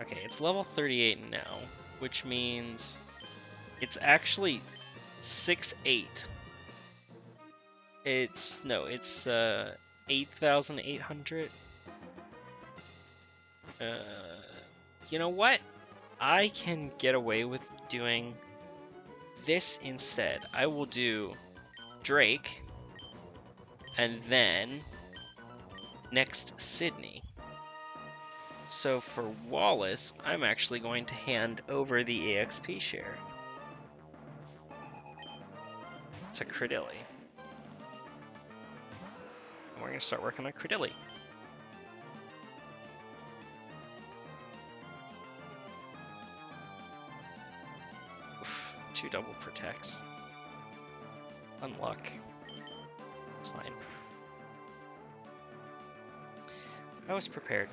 Okay, it's level 38 now, which means it's actually 6-8. It's 8,800. You know what? I can get away with doing this instead. I will do Drake, and then next Sydney. So for Wallace, I'm actually going to hand over the EXP share to Credilli. And we're going to start working on Credilli. Oof, 2 double protects. Unluck. It's fine. I was prepared.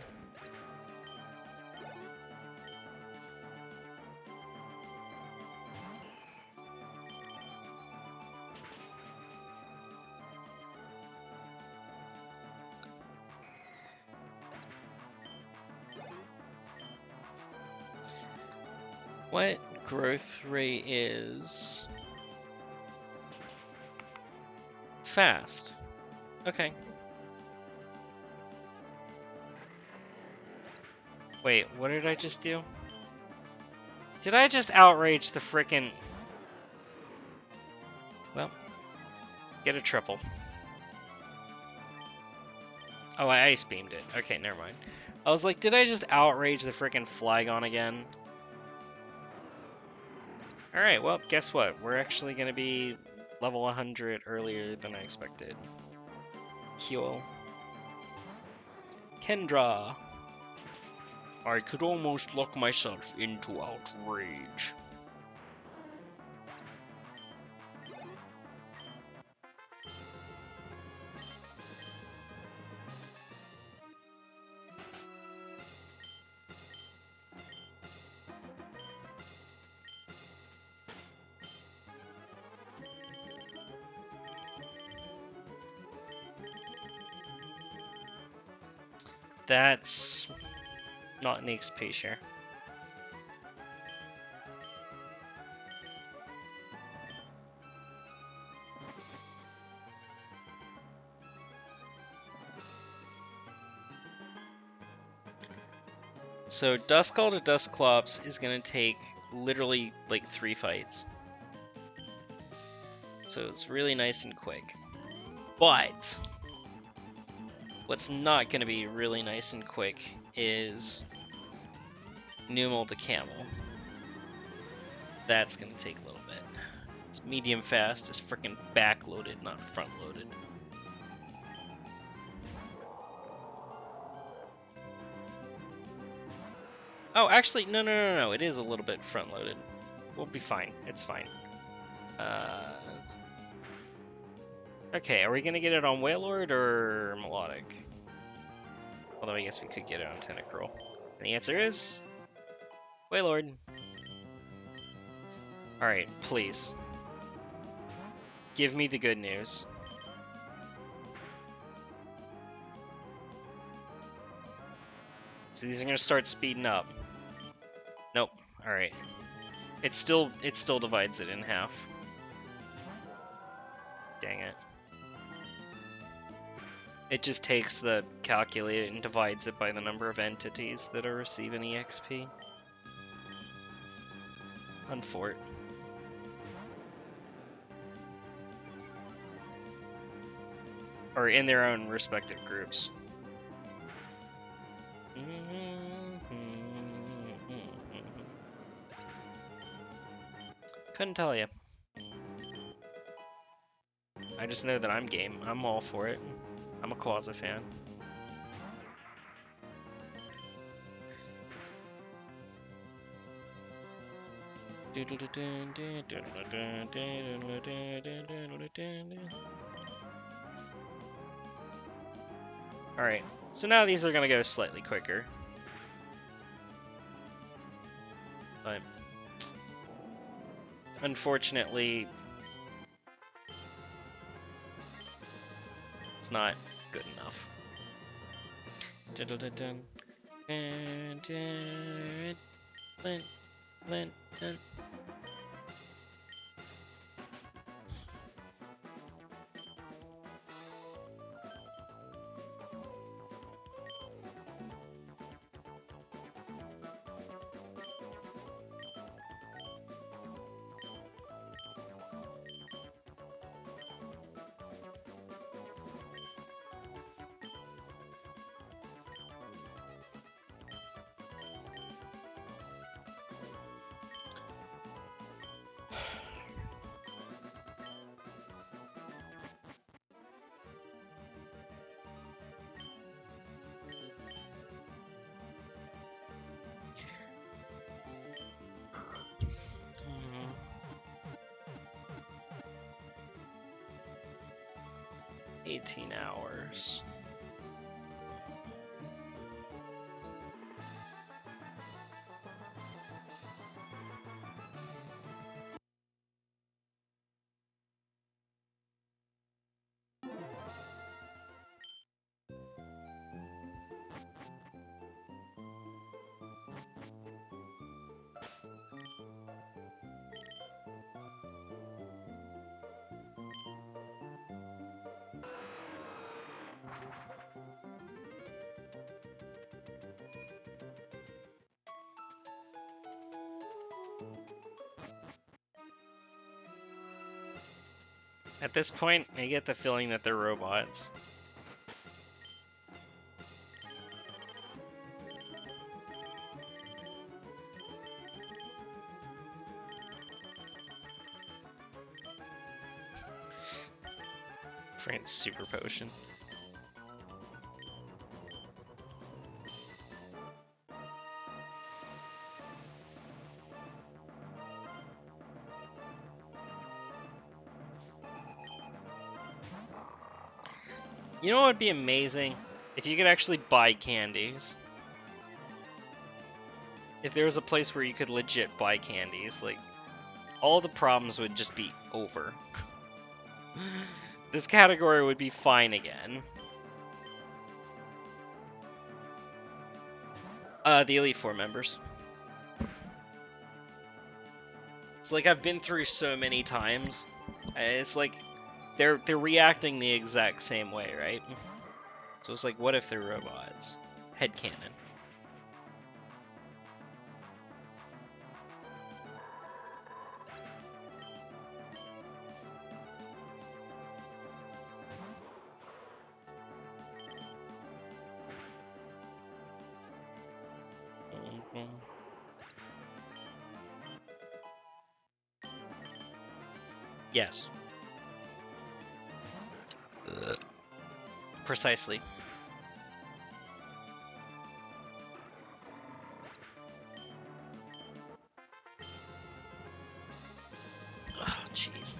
What growth rate is fast? Okay. Wait, what did I just do? Did I just outrage the frickin'... Well, get a triple. Oh, I ice beamed it. Okay, never mind. I was like, did I just outrage the frickin' Flygon again? Alright, well, guess what? We're actually gonna be level 100 earlier than I expected. Cool. Kendra. I could almost lock myself into outrage. That's not an XP share. So Duskull to Dusclops is gonna take literally like 3 fights. So it's really nice and quick. But what's not gonna be really nice and quick is Numel to Camel. That's gonna take a little bit. It's medium fast, is freaking backloaded, not front loaded. Oh, actually, no. It is a little bit front loaded. We'll be fine. It's fine. Okay, are we gonna get it on Wailord or Melodic? Although I guess we could get it on Tentacruel. And the answer is Wailord. Alright, please. Give me the good news. So these are gonna start speeding up. Nope. Alright. It still divides it in half. Dang it. It just takes the calculator and divides it by the number of entities that are receiving EXP. Unfort. Or in their own respective groups. Couldn't tell you. I just know that I'm game. I'm all for it. I'm a Quasi fan. Alright, so now these are gonna go slightly quicker. But unfortunately, it's not good enough. $18 hours. At this point, I get the feeling that they're robots. Frank's super potion. You know what would be amazing? If you could actually buy candies. If there was a place where you could legit buy candies, like, all the problems would just be over. This category would be fine again. The Elite Four members. It's like I've been through so many times. It's like they're reacting the exact same way, right? So it's like, what if they're robots? Headcanon. Yes. Precisely. Oh, jeez.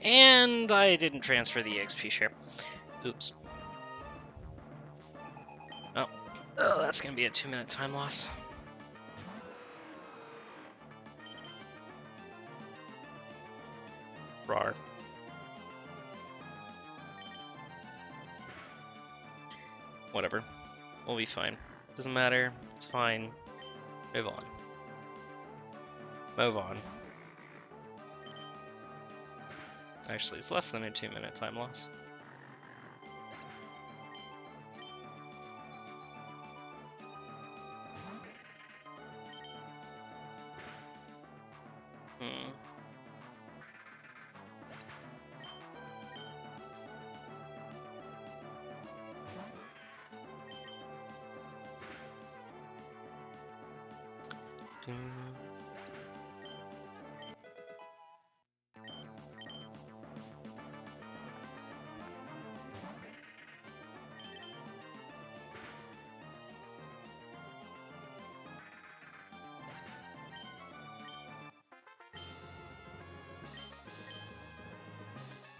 And I didn't transfer the XP share. Oops. Oh, that's gonna be a 2-minute time loss. Rar. Whatever. We'll be fine. Doesn't matter. It's fine. Move on. Move on. Actually, it's less than a 2-minute time loss.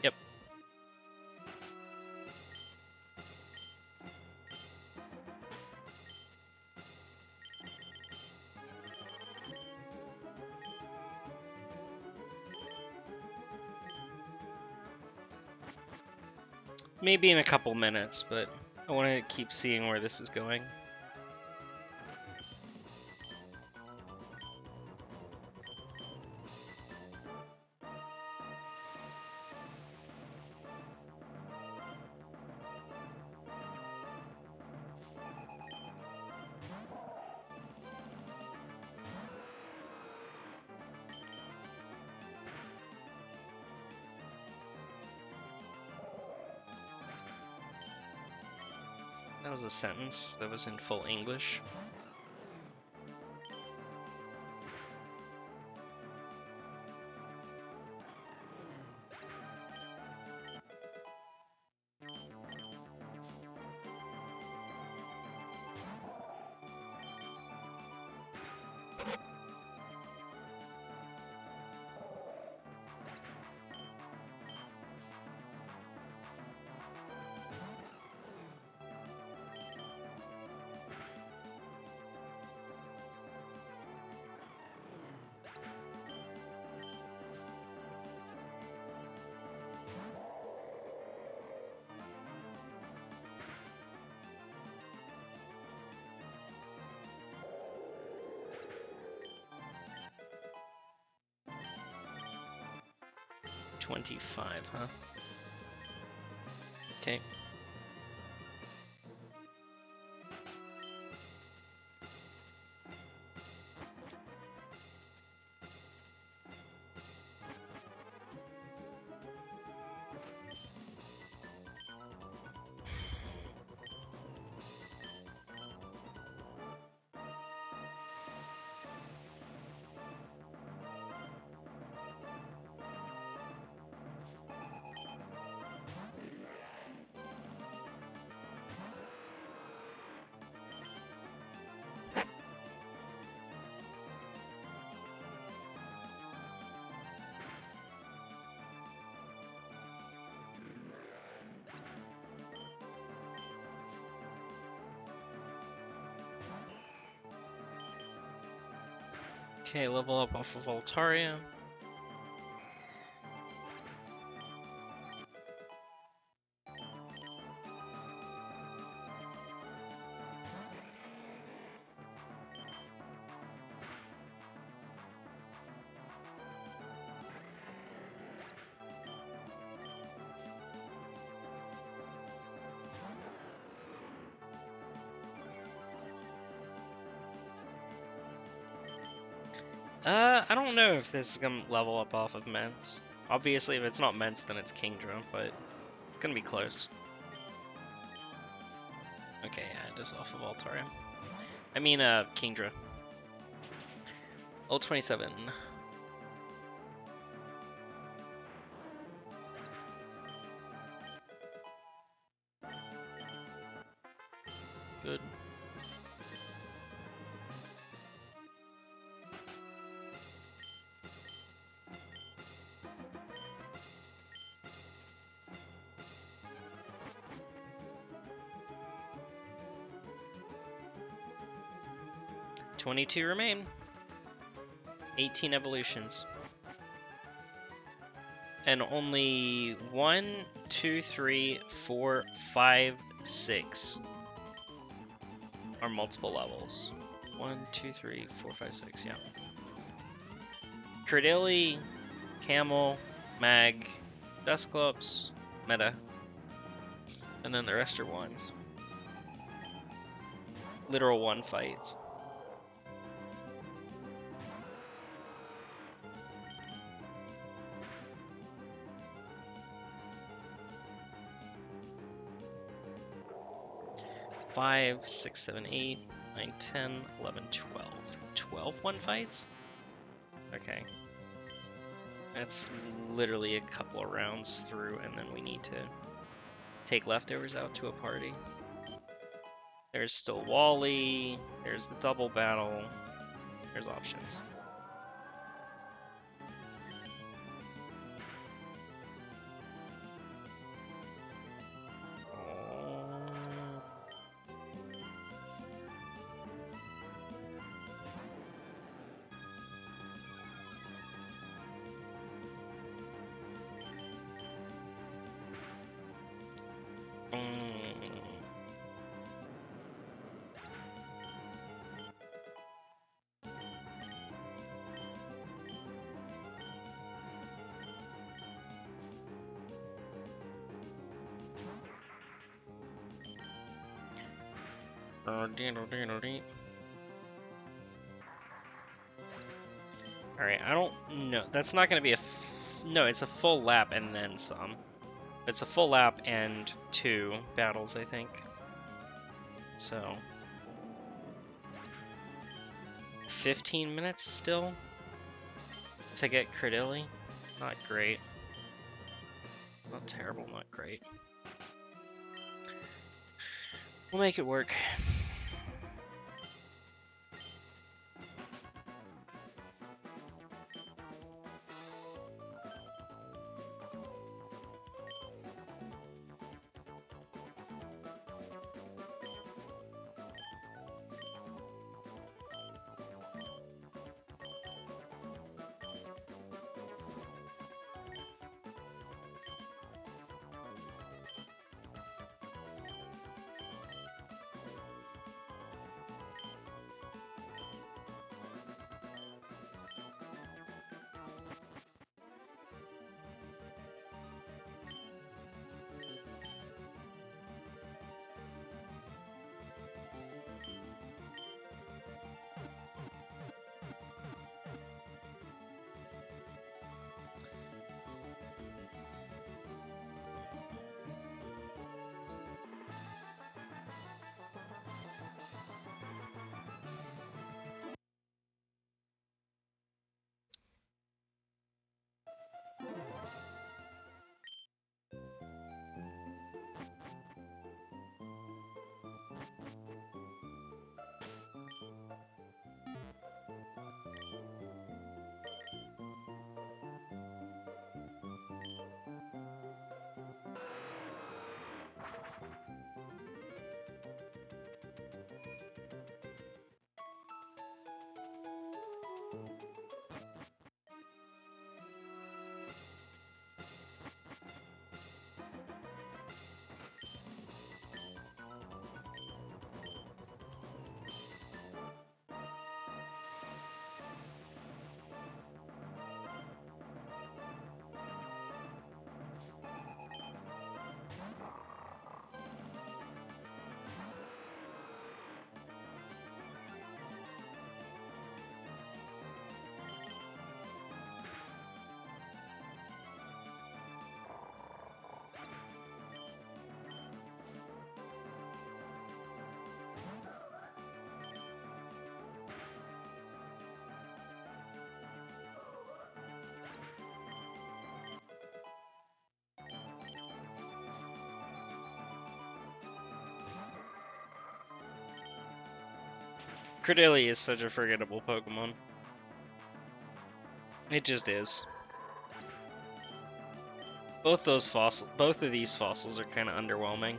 Yep. Maybe in a couple minutes, but I want to keep seeing where this is going. That was a sentence that was in full English. $25, huh? Okay. Okay, level up off of Altaria. I don't know if this is gonna level up off of Mence. Obviously, if it's not Mence, then it's Kingdra, but it's gonna be close. Okay, yeah, it is off of Altaria. I mean, Kingdra. Level 27. Good. $22 remain. 18 evolutions. And only 1, 2, 3, 4, 5, 6 are multiple levels. 1, 2, 3, 4, 5, 6, yeah. Credilli, Camel, Mag, Dusclops, Meta. And then the rest are ones. Literal one fights. Five, 6, 7, 8, 9, 10, 11, 12. 12 one fights? Okay. That's literally a couple of rounds through, and then we need to take leftovers out to a party. There's still Wally, there's the double battle, there's options. Alright, I don't know. That's not going to be no, it's a full lap and then some. It's a full lap and 2 battles, I think. So 15 minutes still to get Credilli. Not great. Not terrible, not great. We'll make it work. Credilli is such a forgettable Pokemon. It just is. Both of these fossils are kind of underwhelming.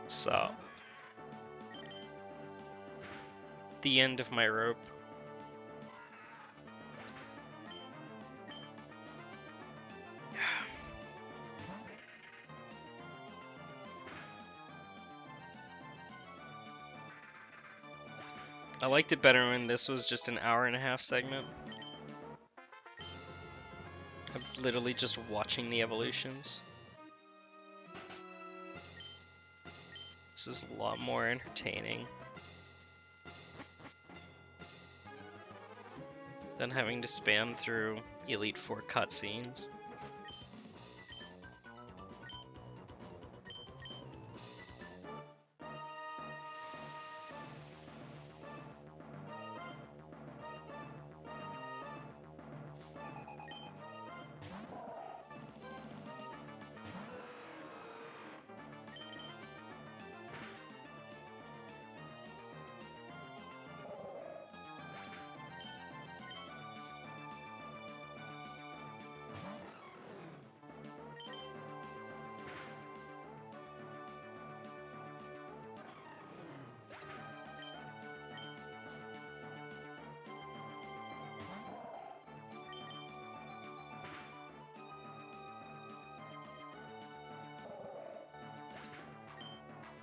So, the end of my rope. I liked it better when this was just an hour-and-a-half segment. Of literally just watching the evolutions. This is a lot more entertaining than having to spam through Elite Four cutscenes.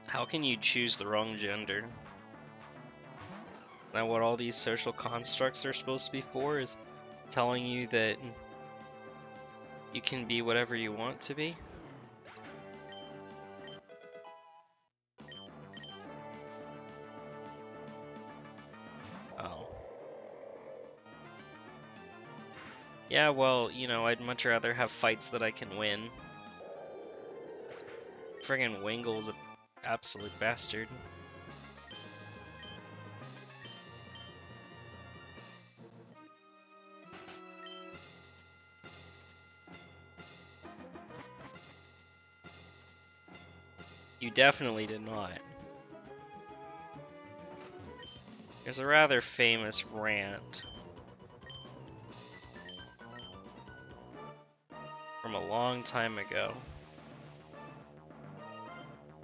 How can you choose the wrong gender? Now what all these social constructs are supposed to be for is telling you that you can be whatever you want to be? Oh. Yeah, well, you know, I'd much rather have fights that I can win. Friggin' Wingle's an absolute bastard. You definitely did not. There's a rather famous rant from a long time ago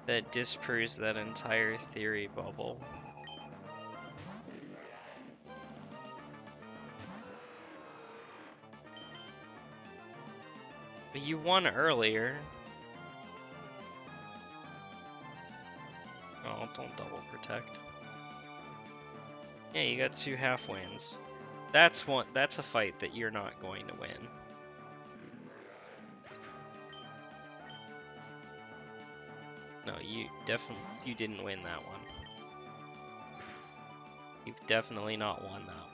that disproves that entire theory bubble. But you won earlier. Oh, don't double protect. Yeah, you got 2 half wins. That's a fight that you're not going to win. No, you didn't win that one. You've definitely not won that.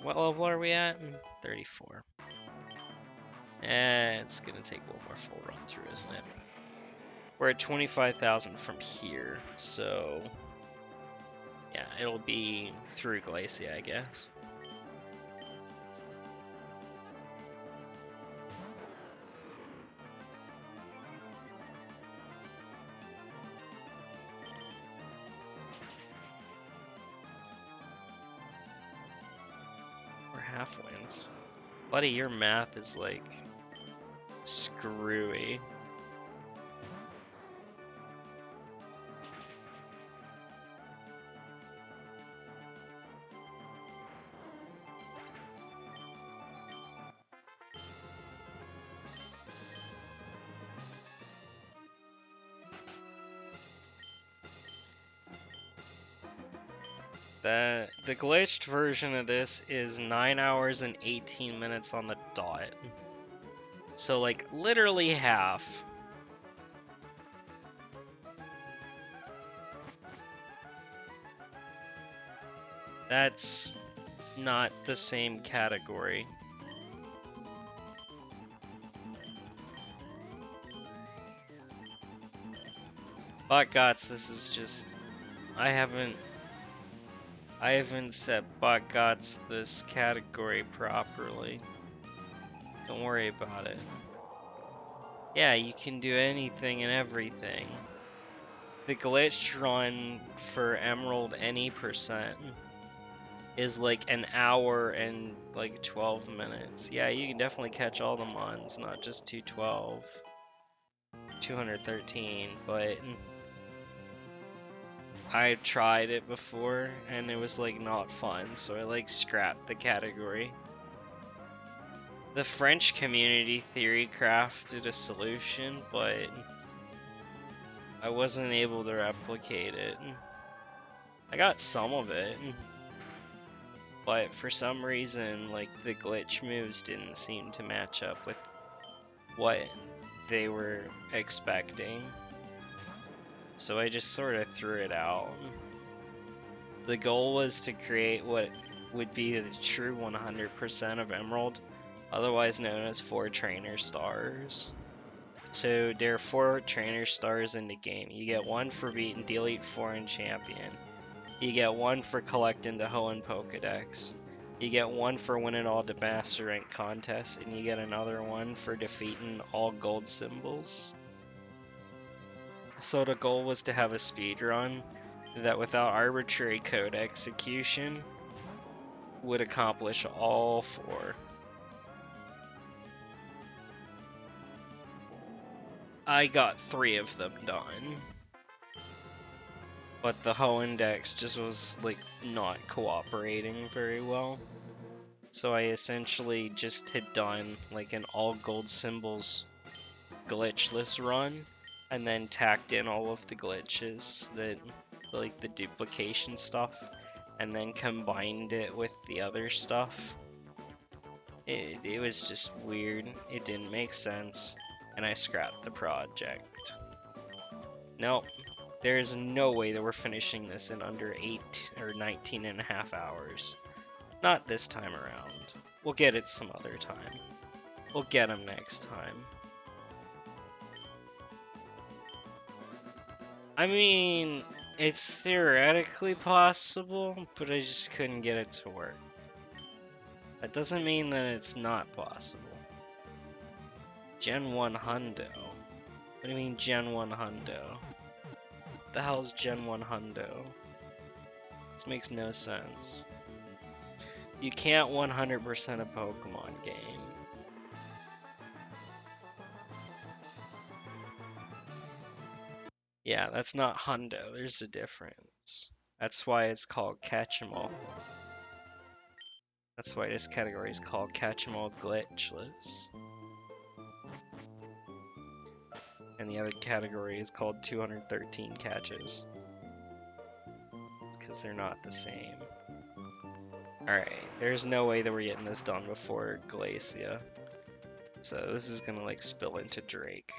What level are we at? 34. It's gonna take one more full run through, isn't it? We're at 25,000 from here, so yeah, it'll be through Glacia, I guess. We're half wins. Buddy, your math is like screwy. The glitched version of this is 9 hours and 18 minutes on the dot. So like literally half. That's not the same category. Bot Gots, this is just... I haven't set Bot Gots this category properly. Don't worry about it. Yeah, you can do anything and everything. The glitch run for Emerald any percent is like an hour and like 12 minutes. Yeah, you can definitely catch all the mons, not just 212, 213, but I tried it before and it was like not fun, so I like scrapped the category. The French community theory crafted a solution, but I wasn't able to replicate it. I got some of it, but for some reason, like, the glitch moves didn't seem to match up with what they were expecting. So I just sort of threw it out. The goal was to create what would be the true 100% of Emerald, otherwise known as 4 trainer stars. So there are 4 trainer stars in the game. You get 1 for beating the Elite Four in Champion. You get 1 for collecting the Hoenn Pokedex. You get 1 for winning all the Master Rank contests, and you get another 1 for defeating all gold symbols. So the goal was to have a speedrun that without arbitrary code execution would accomplish all 4. I got 3 of them done. But the Hoenn Dex just was, like, not cooperating very well. So I essentially just had done, like, an all gold symbols glitchless run, and then tacked in all of the glitches, that, like, the duplication stuff, and then combined it with the other stuff. It was just weird. It didn't make sense, and I scrapped the project. Nope. There's no way that we're finishing this in under 8 or 19 and a half hours. Not this time around. We'll get it some other time. We'll get them next time. I mean, it's theoretically possible, but I just couldn't get it to work. That doesn't mean that it's not possible. Gen 1 Hundo. What do you mean Gen 1 Hundo? What the hell's Gen 1 Hundo? This makes no sense. You can't 100% a Pokemon game. Yeah, that's not Hundo. There's a difference. That's why it's called Catch-em-all. That's why this category is called Catch-em-all Glitchless. And the other category is called 213 Catches. Because they're not the same. Alright, there's no way that we're getting this done before Glacia. So this is gonna, like, spill into Drake.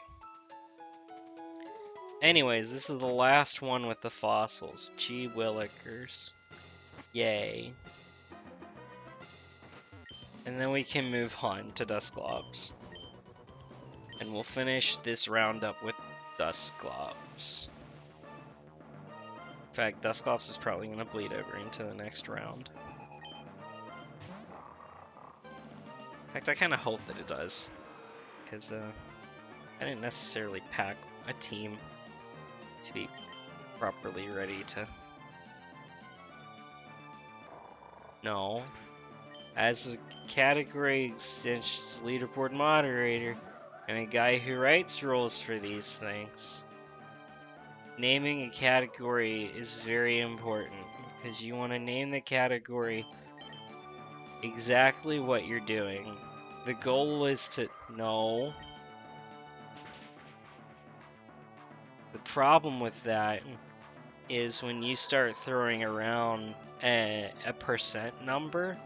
Anyways, this is the last one with the fossils. Gee willikers. Yay. And then we can move on to Dusclops. And we'll finish this roundup with Dusclops. In fact, Dusclops is probably going to bleed over into the next round. In fact, I kind of hope that it does. Because I didn't necessarily pack a team to be properly ready to... No. As a category extensions leaderboard moderator, and a guy who writes rules for these things, naming a category is very important, because you want to name the category exactly what you're doing. The goal is to... No. The problem with that is when you start throwing around a percent number,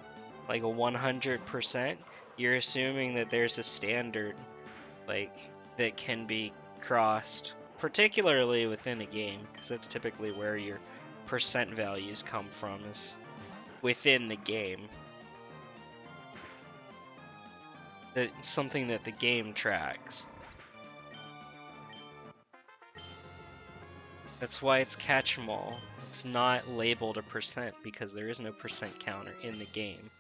like a 100%, you're assuming that there's a standard, like, that can be crossed, particularly within a game, because that's typically where your percent values come from, is within the game. That's something that the game tracks. That's why it's catch-em-all. It's not labeled a percent, because there is no percent counter in the game.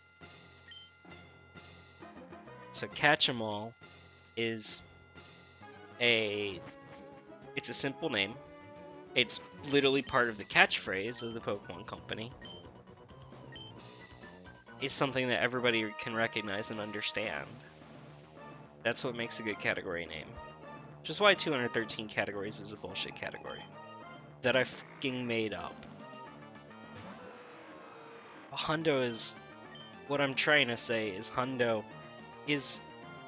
So catch-em-all is it's a simple name. It's literally part of the catchphrase of the Pokemon Company. It's something that everybody can recognize and understand. That's what makes a good category name. Which is why 213 categories is a bullshit category that I fucking made up. Hundo is... What I'm trying to say is Hundo is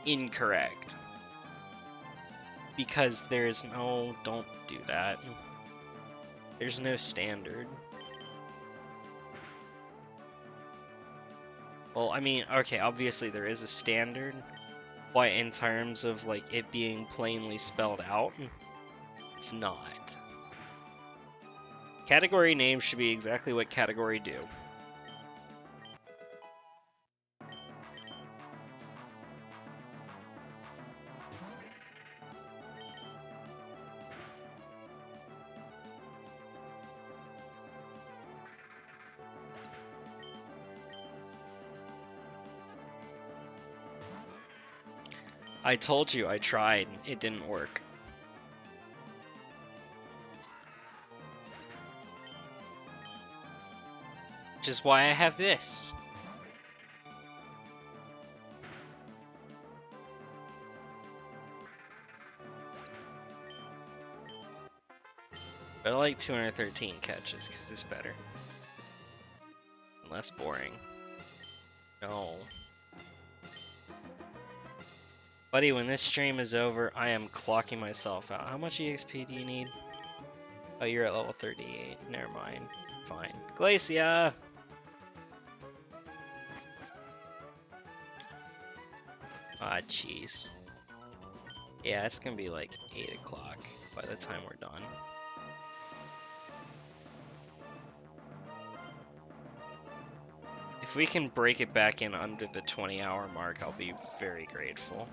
incorrect. Because there's no... Don't do that. There's no standard. Well, I mean, okay, obviously there is a standard, but in terms of like it being plainly spelled out, it's not. Category names should be exactly what category do. I told you I tried. It didn't work. Which is why I have this. But I like 213 catches because it's better. And less boring. No. Buddy, when this stream is over, I am clocking myself out. How much EXP do you need? Oh, you're at level 38. Never mind. Fine. Glacia! Ah, jeez. Yeah, it's gonna be like 8 o'clock by the time we're done. If we can break it back in under the 20-hour mark, I'll be very grateful.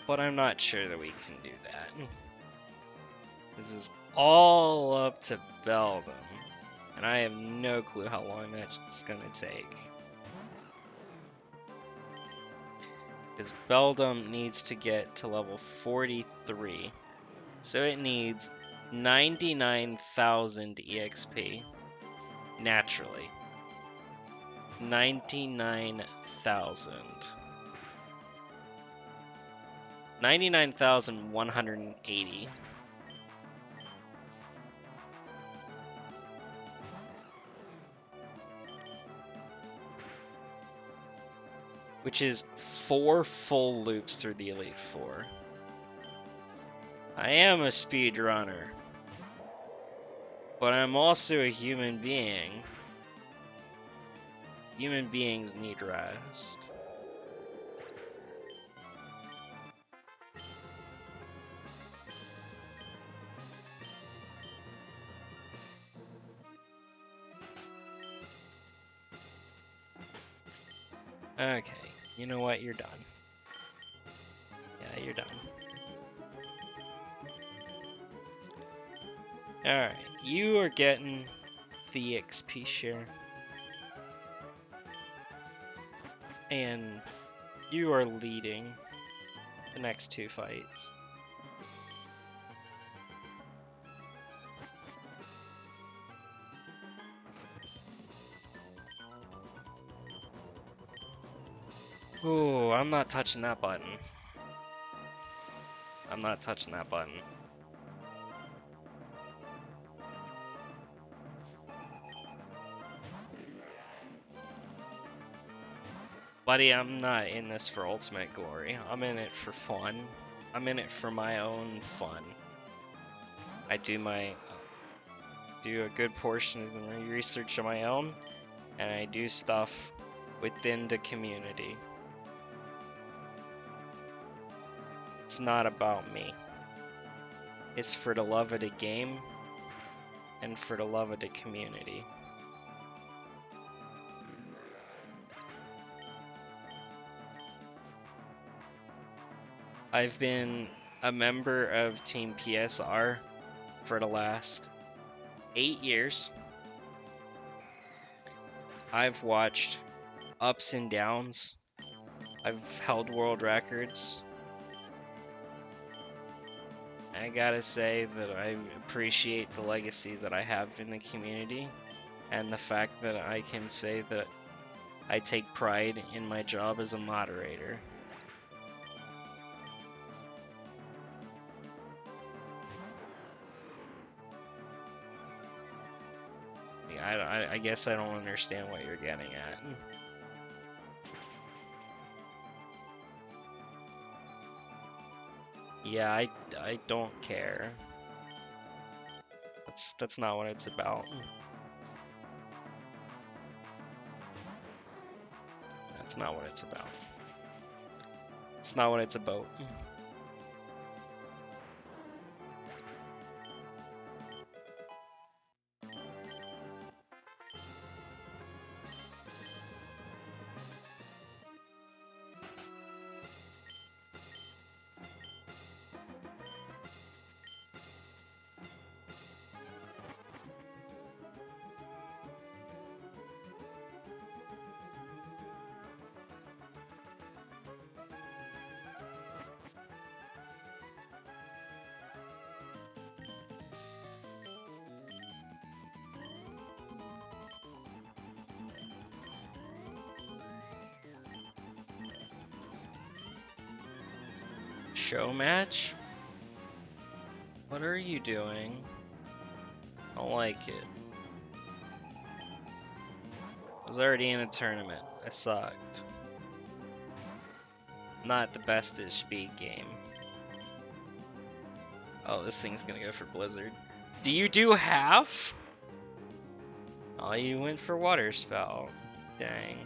But I'm not sure that we can do that. This is all up to Beldum, and I have no clue how long that's gonna take. Because Beldum needs to get to level 43, so it needs 99,000 EXP. Naturally. 99,000. 99,180. Which is 4 full loops through the Elite Four. I am a speedrunner, but I'm also a human being. Human beings need rest. Okay, you know what? You're done. Yeah, you're done. Alright, you are getting the XP share. And you are leading the next 2 fights. Ooh, I'm not touching that button. I'm not touching that button. Buddy, I'm not in this for ultimate glory. I'm in it for fun. I'm in it for my own fun. I do a good portion of the research on my own, and I do stuff within the community. It's not about me. It's for the love of the game and for the love of the community. I've been a member of Team PSR for the last 8 years. I've watched ups and downs. I've held world records. I gotta say that I appreciate the legacy that I have in the community and the fact that I can say that I take pride in my job as a moderator. I guess I don't understand what you're getting at. Yeah, I don't care. That's not what it's about. That's not what it's about. It's not what it's about. Show match? What are you doing? I don't like it. I was already in a tournament. I sucked. Not the best at speed game. Oh, this thing's gonna go for Blizzard. Do you do half? Oh, you went for Water Spout. Dang.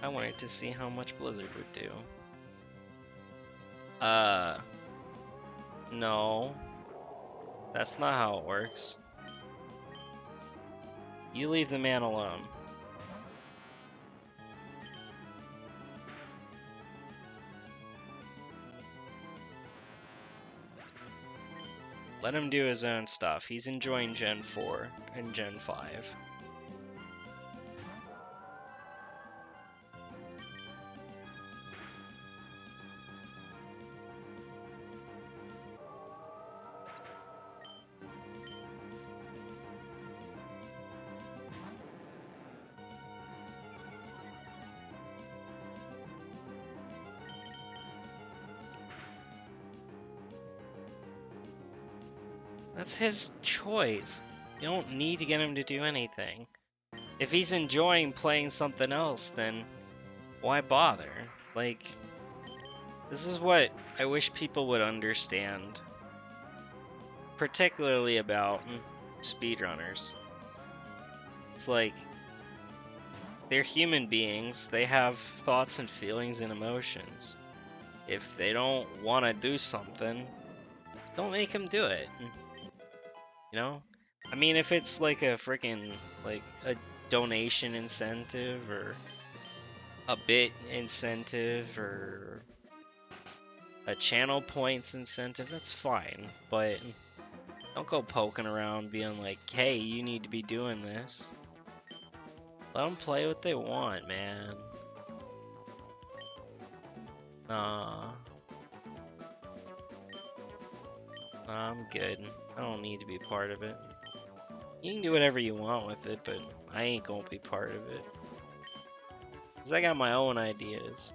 I wanted to see how much Blizzard would do. No. That's not how it works. You leave the man alone. Let him do his own stuff. He's enjoying Gen 4 and Gen 5. That's his choice. You don't need to get him to do anything. If he's enjoying playing something else, then why bother? Like, this is what I wish people would understand. Particularly about speedrunners. It's like, they're human beings, they have thoughts and feelings and emotions. If they don't want to do something, don't make them do it. You know? I mean, if it's like a freaking, like, a donation incentive, or a bit incentive, or a channel points incentive, that's fine. But don't go poking around being like, hey, you need to be doing this. Let them play what they want, man. Nah. I'm good. I don't need to be part of it. You can do whatever you want with it, but I ain't gonna be part of it. Cause I got my own ideas.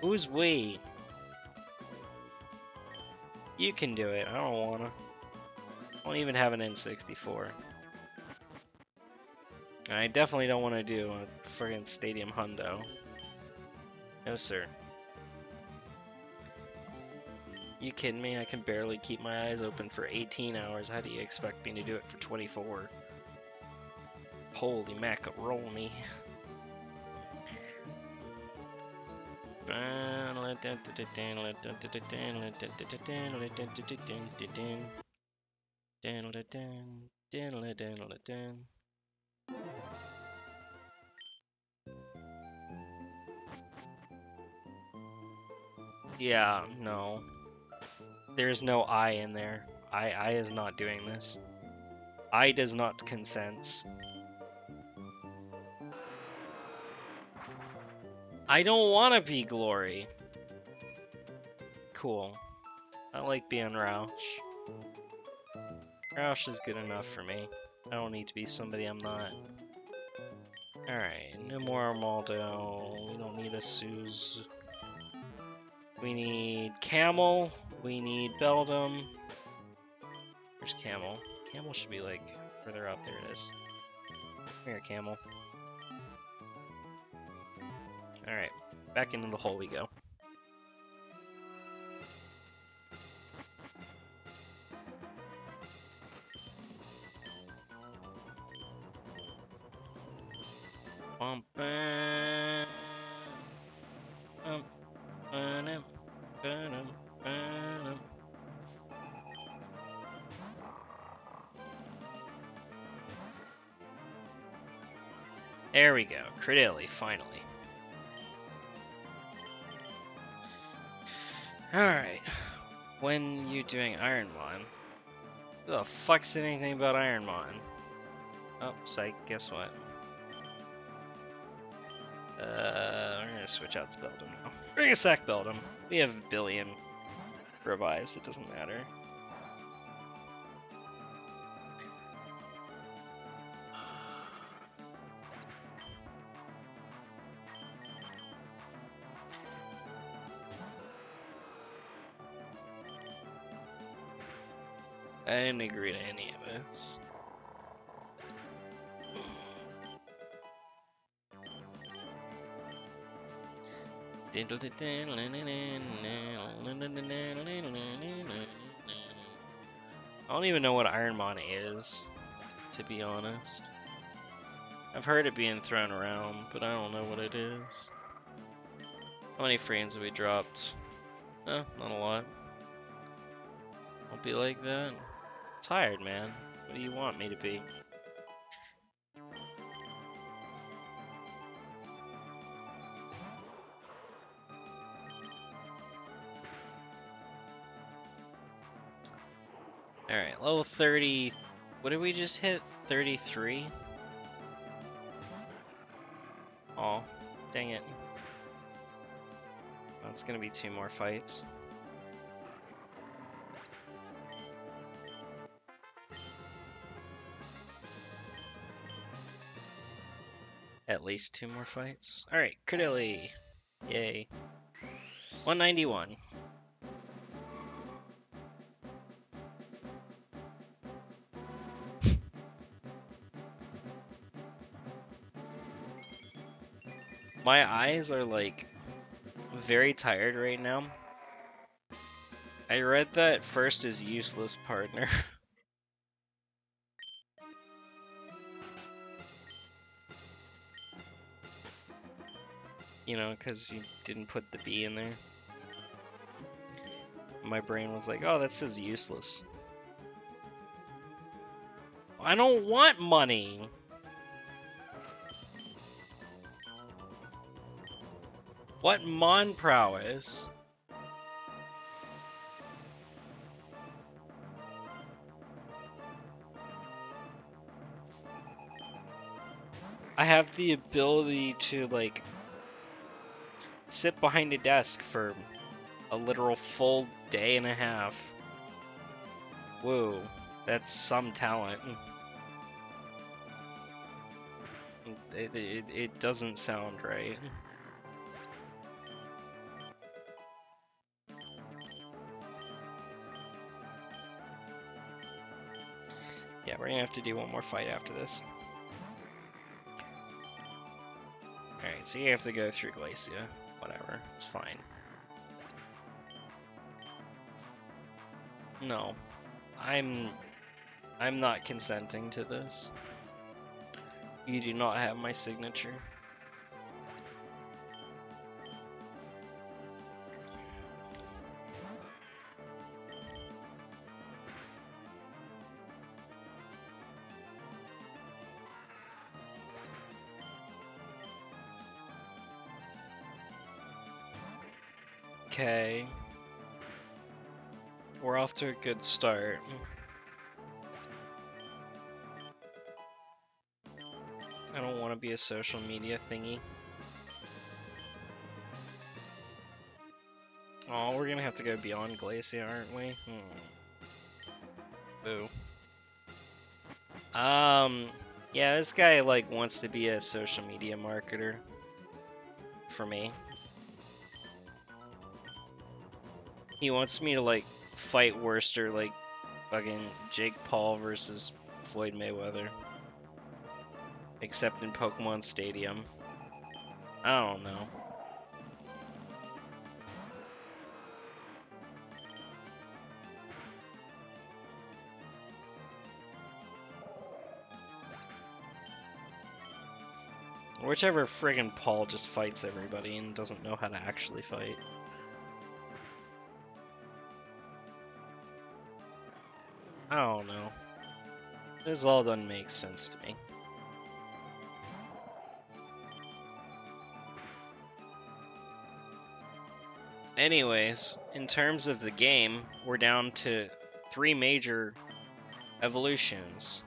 Who's we? You can do it. I don't wanna. I don't even have an N64. And I definitely don't want to do a friggin' Stadium Hundo. No, sir. You kidding me? I can barely keep my eyes open for 18 hours. How do you expect me to do it for 24? Holy macaroni. Yeah, no. There's no I in there. I is not doing this. I does not consent. I don't want to be Glory. Cool. I like being Roush. Roush is good enough for me. I don't need to be somebody I'm not. Alright, no more Armaldo. We don't need a Suze. We need Camel. We need Beldum. Where's Camel? Camel should be like further up. There it is. Come here, Camel. Alright, back into the hole we go. Bum, bum, bum, ba-dum, ba-dum, ba-dum. There we go, Credilli, finally. Alright, when you doing Ironmon? Who the fuck said anything about Ironmon? Oh, psych, guess what? We're gonna switch out to Beldum now. Bring a sack Beldum. We have a billion revives, it doesn't matter. I didn't agree to any of this. I don't even know what Ironmon is, to be honest. I've heard it being thrown around, but I don't know what it is. How many frames have we dropped? Not a lot. Don't be like that. Tired, man. What do you want me to be? Alright, level 30. What did we just hit? 33? Oh, dang it. That's gonna be 2 more fights. At least 2 more fights. Alright, Credilli. Yay. 191. My eyes are like very tired right now. I read that first is useless partner. You know, because you didn't put the B in there. My brain was like, oh, that says useless. I don't want money! What Mon prowess? I have the ability to, like, sit behind a desk for a literal full day and a half. Whoa, that's some talent. It doesn't sound right. Yeah, we're gonna have to do one more fight after this. Alright, so you have to go through Glacia. Whatever, it's fine. No. I'm not consenting to this. You do not have my signature. Okay. We're off to a good start. I don't want to be a social media thingy. Oh, we're gonna have to go beyond Glacia, aren't we? Boo. Yeah, this guy, like, wants to be a social media marketer. For me. He wants me to, like, fight Worcester, like, fucking Jake Paul versus Floyd Mayweather. Except in Pokemon Stadium. I don't know. Whichever friggin' Paul just fights everybody and doesn't know how to actually fight. I don't know. This all doesn't make sense to me. Anyways, in terms of the game, we're down to 3 major evolutions.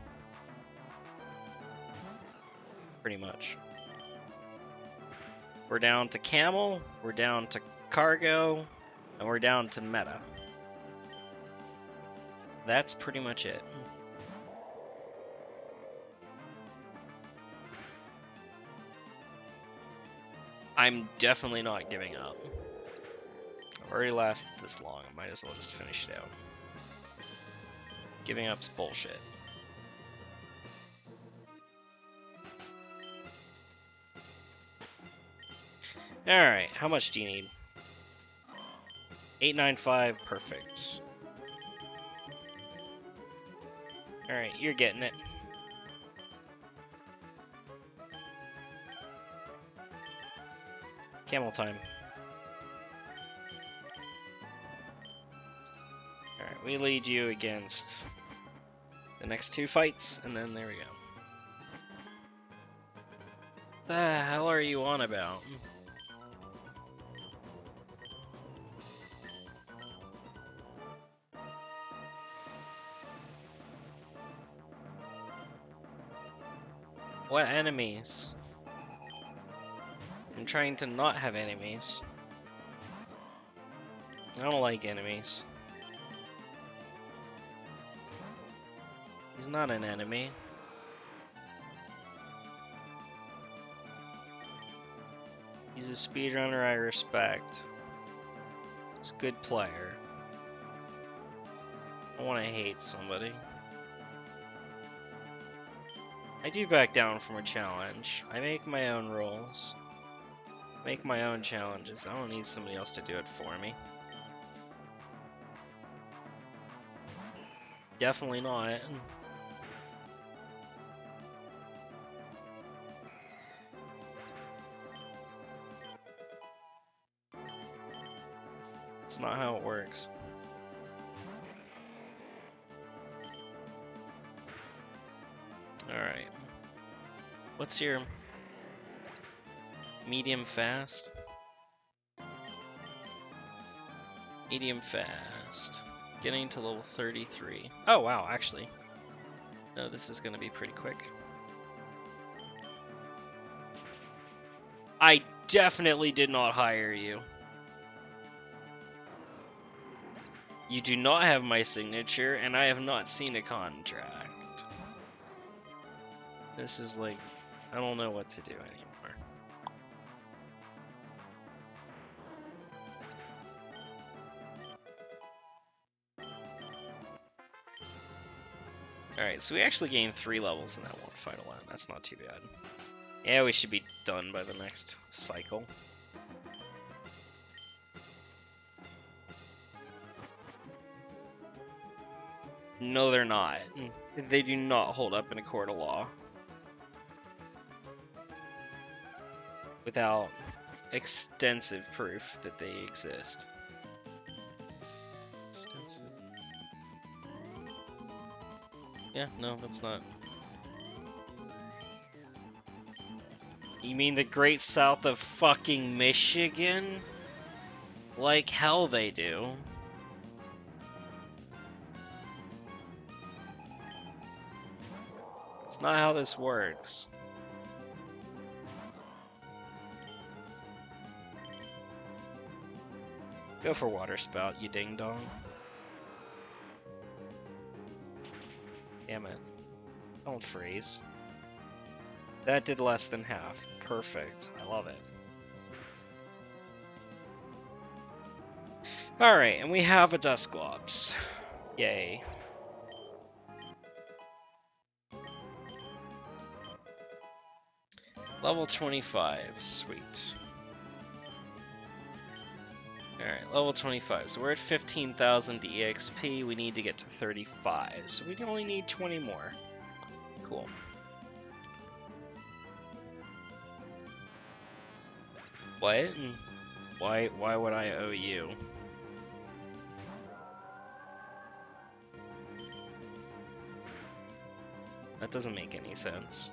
Pretty much. We're down to Camel, we're down to Cargo, and we're down to Meta. That's pretty much it. I'm definitely not giving up. I've already lasted this long, I might as well just finish it out. Giving up's bullshit. Alright, how much do you need? 895, perfect. Alright, you're getting it. Camel time. Alright, we lead you against the next 2 fights, and then there we go. The hell are you on about? What enemies? I'm trying to not have enemies. I don't like enemies. He's not an enemy. He's a speedrunner I respect. He's a good player. I want to hate somebody. I do back down from a challenge. I make my own rules. Make my own challenges. I don't need somebody else to do it for me. Definitely not. It's not how it works. Alright. What's your medium fast? Medium fast. Getting to level 33. Oh wow, actually. No, this is gonna be pretty quick. I definitely did not hire you. You do not have my signature, and I have not seen a contract. This is like, I don't know what to do anymore. Alright, so we actually gained 3 levels in that one fight alone. That's not too bad. Yeah, we should be done by the next cycle. No, they're not. They do not hold up in a court of law. Without extensive proof that they exist. Extensive. Yeah, no, that's not. You mean the Great South of fucking Michigan? Like hell they do. It's not how this works. Go for water spout, you ding dong. Damn it. Don't freeze. That did less than half. Perfect. I love it. Alright, and we have a Dusclops. Yay. Level 25. Sweet. Alright, level 25. So we're at 15,000 EXP. We need to get to 35. So we only need 20 more. Cool. What? Why would I owe you? That doesn't make any sense.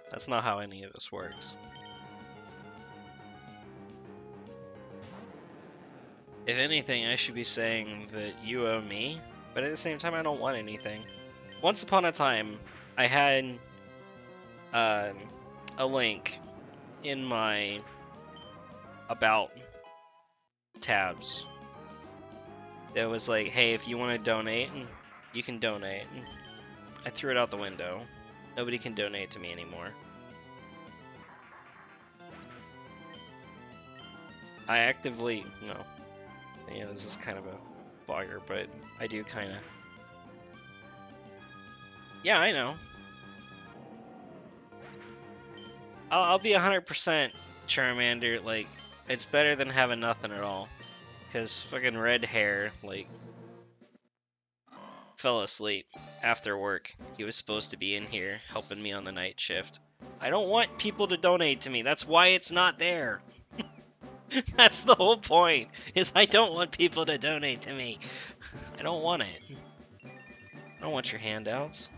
That's not how any of this works. If anything, I should be saying that you owe me, but at the same time, I don't want anything. Once upon a time, I had a link in my About tabs that was like, hey, if you want to donate, you can donate. I threw it out the window. Nobody can donate to me anymore. I actively, no. Yeah, this is kind of a bogger, but I do kind of. Yeah, I know. I'll be 100% Charmander. Like, it's better than having nothing at all. Because fucking red hair, like, fell asleep after work. He was supposed to be in here helping me on the night shift. I don't want people to donate to me. That's why it's not there. That's the whole point, is I don't want people to donate to me. I don't want it. I don't want your handouts.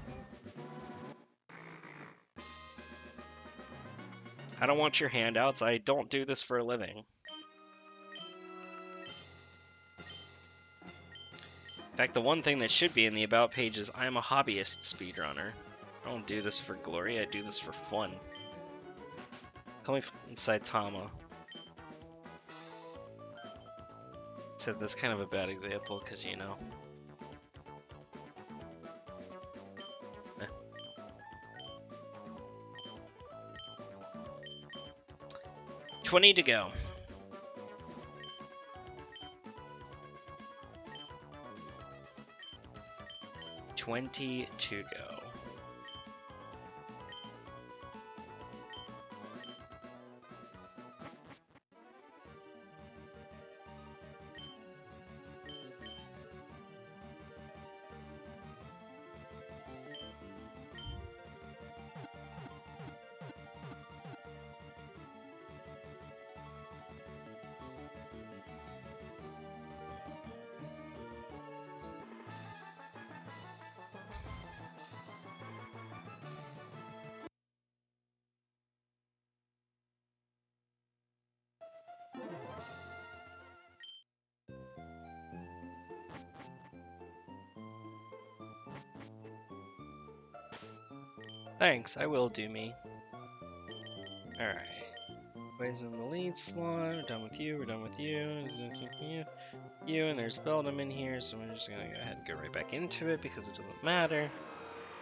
I don't want your handouts. I don't do this for a living. In fact, the one thing that should be in the About page is I am a hobbyist speedrunner. I don't do this for glory, I do this for fun. Call me Saitama. Except that's kind of a bad example, because, you know. 20 to go. $20 to go. Thanks, I will do me. Alright. Ways in the lead slot. We're done with you, we're done with you. You, and there's Beldum in here, so we're just gonna go ahead and go right back into it because it doesn't matter.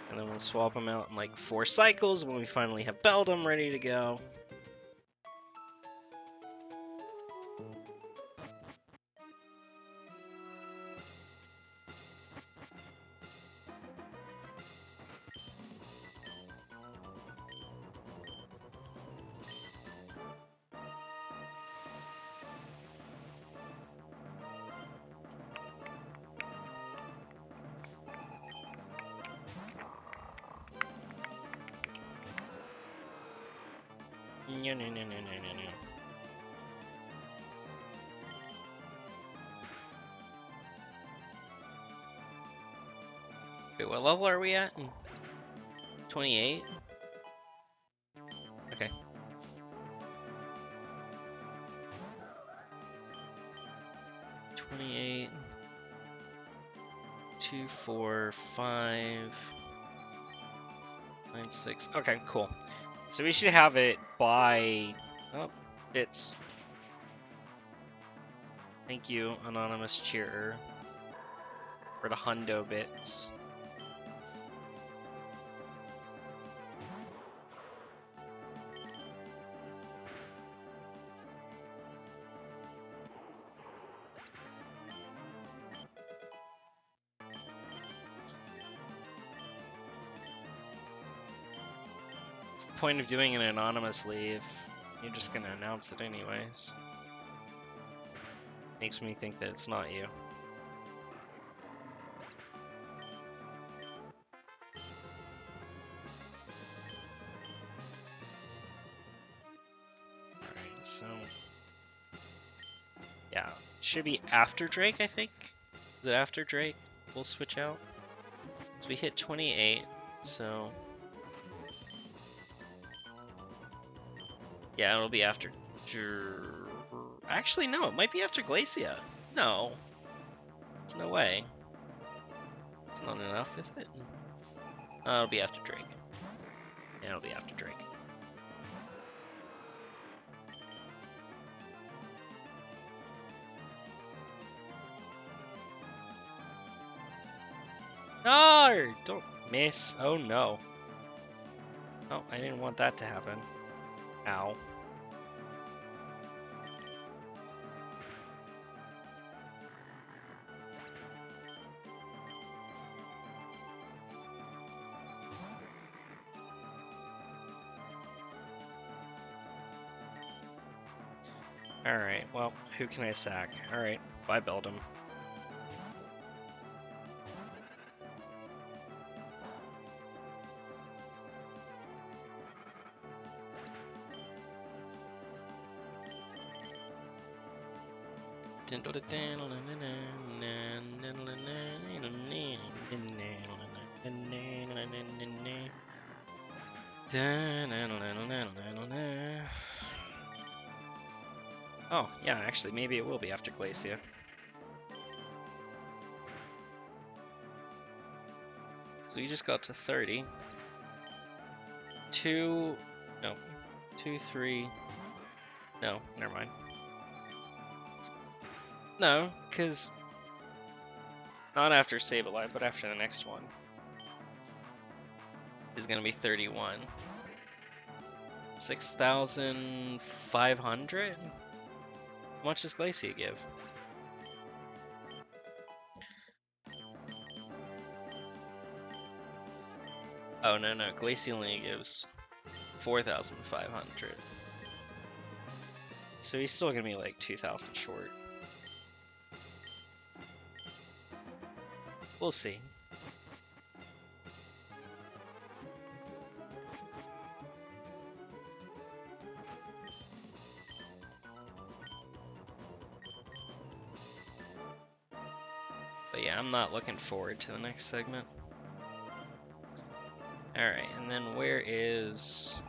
And then we'll swap them out in like 4 cycles when we finally have Beldum ready to go. No. Wait, what level are we at? 28? Okay. 28. 2, 4, 5, 9, 6. Okay, cool. So we should have it by... Oh, bits. Thank you, anonymous cheerer, for the hundo bits. What's the point of doing it anonymously if you're just gonna announce it anyways? Makes me think that it's not you. So, yeah, should be after Drake, I think. Is it after Drake? We'll switch out. So we hit 28, so yeah, it'll be after. Actually, no, it might be after Glacia. No, there's no way. It's not enough, is it? It'll be after Drake. Yeah, it'll be after Drake. No! Don't miss. Oh no. Oh, I didn't want that to happen. Ow. Alright, well, who can I sack? Alright, bye Beldum. Oh, yeah, actually, maybe it will be after Glacia. Because we just got to 30. 2, 3, no, never mind. No, because not after Sableye, but after the next one is going to be 31. 6,500? How much does Glacia give? Oh, no, Glacia only gives 4,500. So he's still going to be like 2,000 short. We'll see. But yeah, I'm not looking forward to the next segment. Alright, and then where is...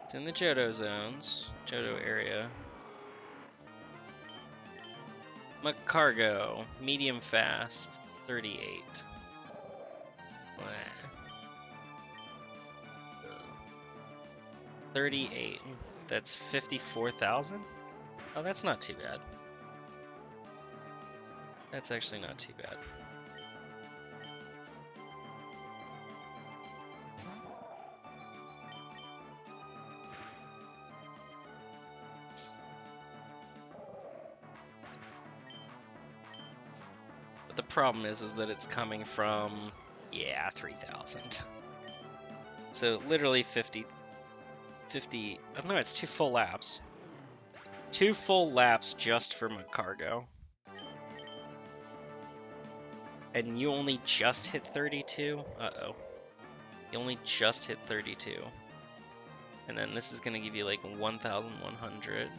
It's in the Johto zones. Johto area. Macargo, medium fast, 38. 38. That's 54,000? Oh, that's not too bad. That's actually not too bad. But the problem is that it's coming from, yeah, 3,000. So literally 50, oh no, it's 2 full laps. 2 full laps just for Macargo. And you only just hit 32? Uh-oh. You only just hit 32. And then this is going to give you like 1,100.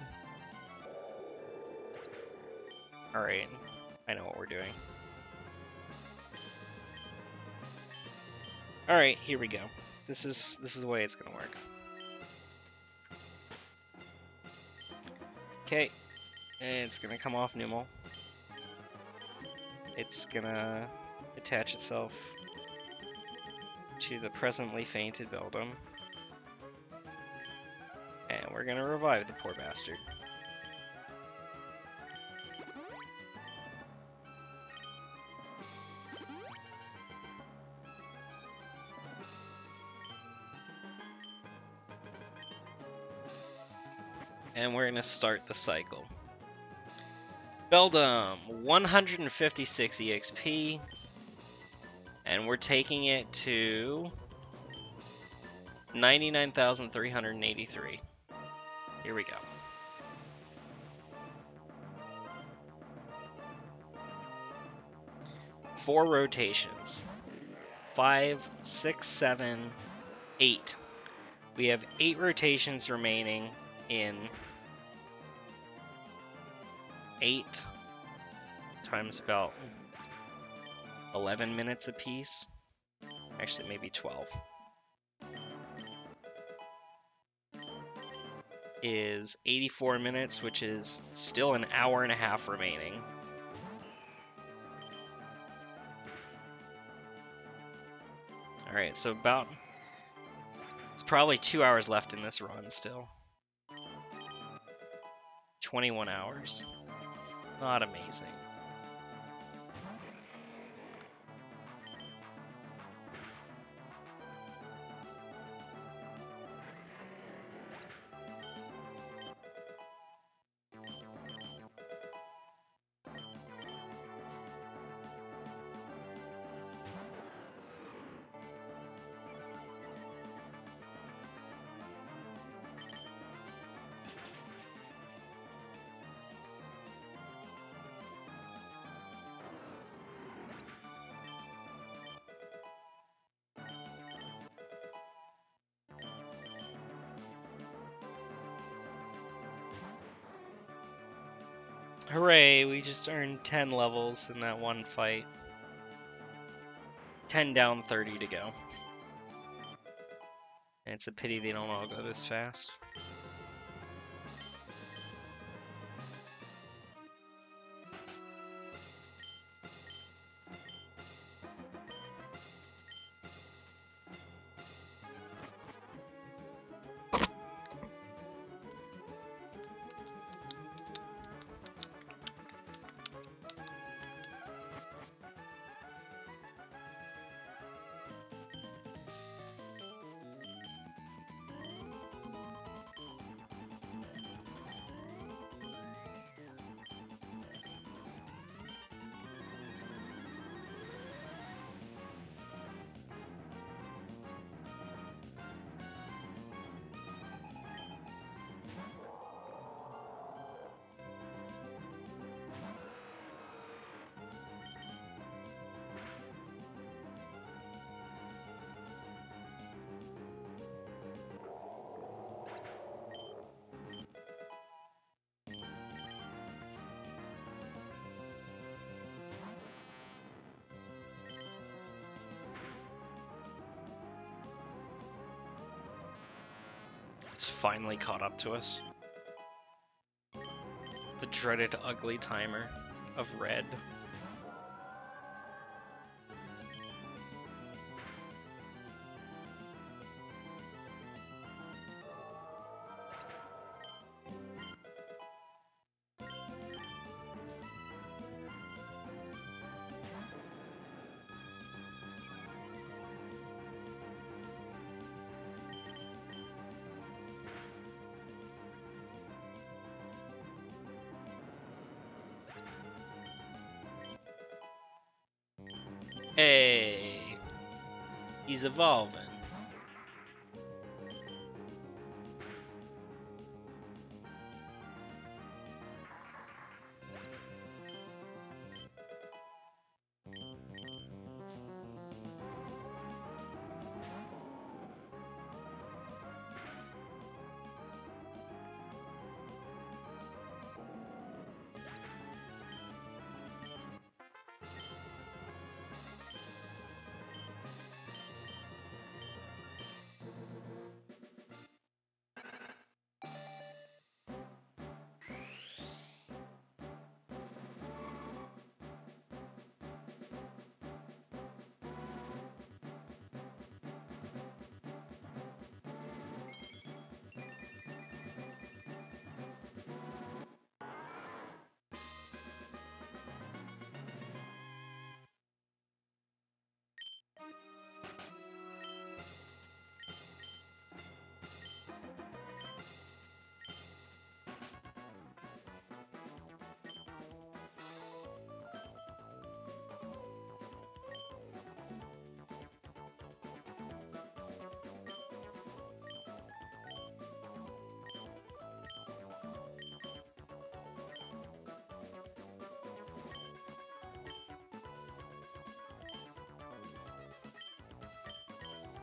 Alright, I know what we're doing. Alright, here we go. This is the way it's going to work. Okay, it's going to come off Numel. It's gonna attach itself to the presently fainted Beldum. And we're gonna revive the poor bastard. And we're gonna start the cycle. Beldum, 156 EXP, and we're taking it to 99,383. Here we go. Four rotations. 5, 6, 7, 8. We have 8 rotations remaining in 8 times about 11 minutes apiece. Actually, maybe 12. Is 84 minutes, which is still an hour and a half remaining. Alright, so it's probably 2 hours left in this run still. 21 hours. Not amazing. Hooray, we just earned 10 levels in that one fight. 10 down, 30 to go. And it's a pity they don't all go this fast. It's finally caught up to us. The dreaded ugly timer of red. Hey, he's evolving.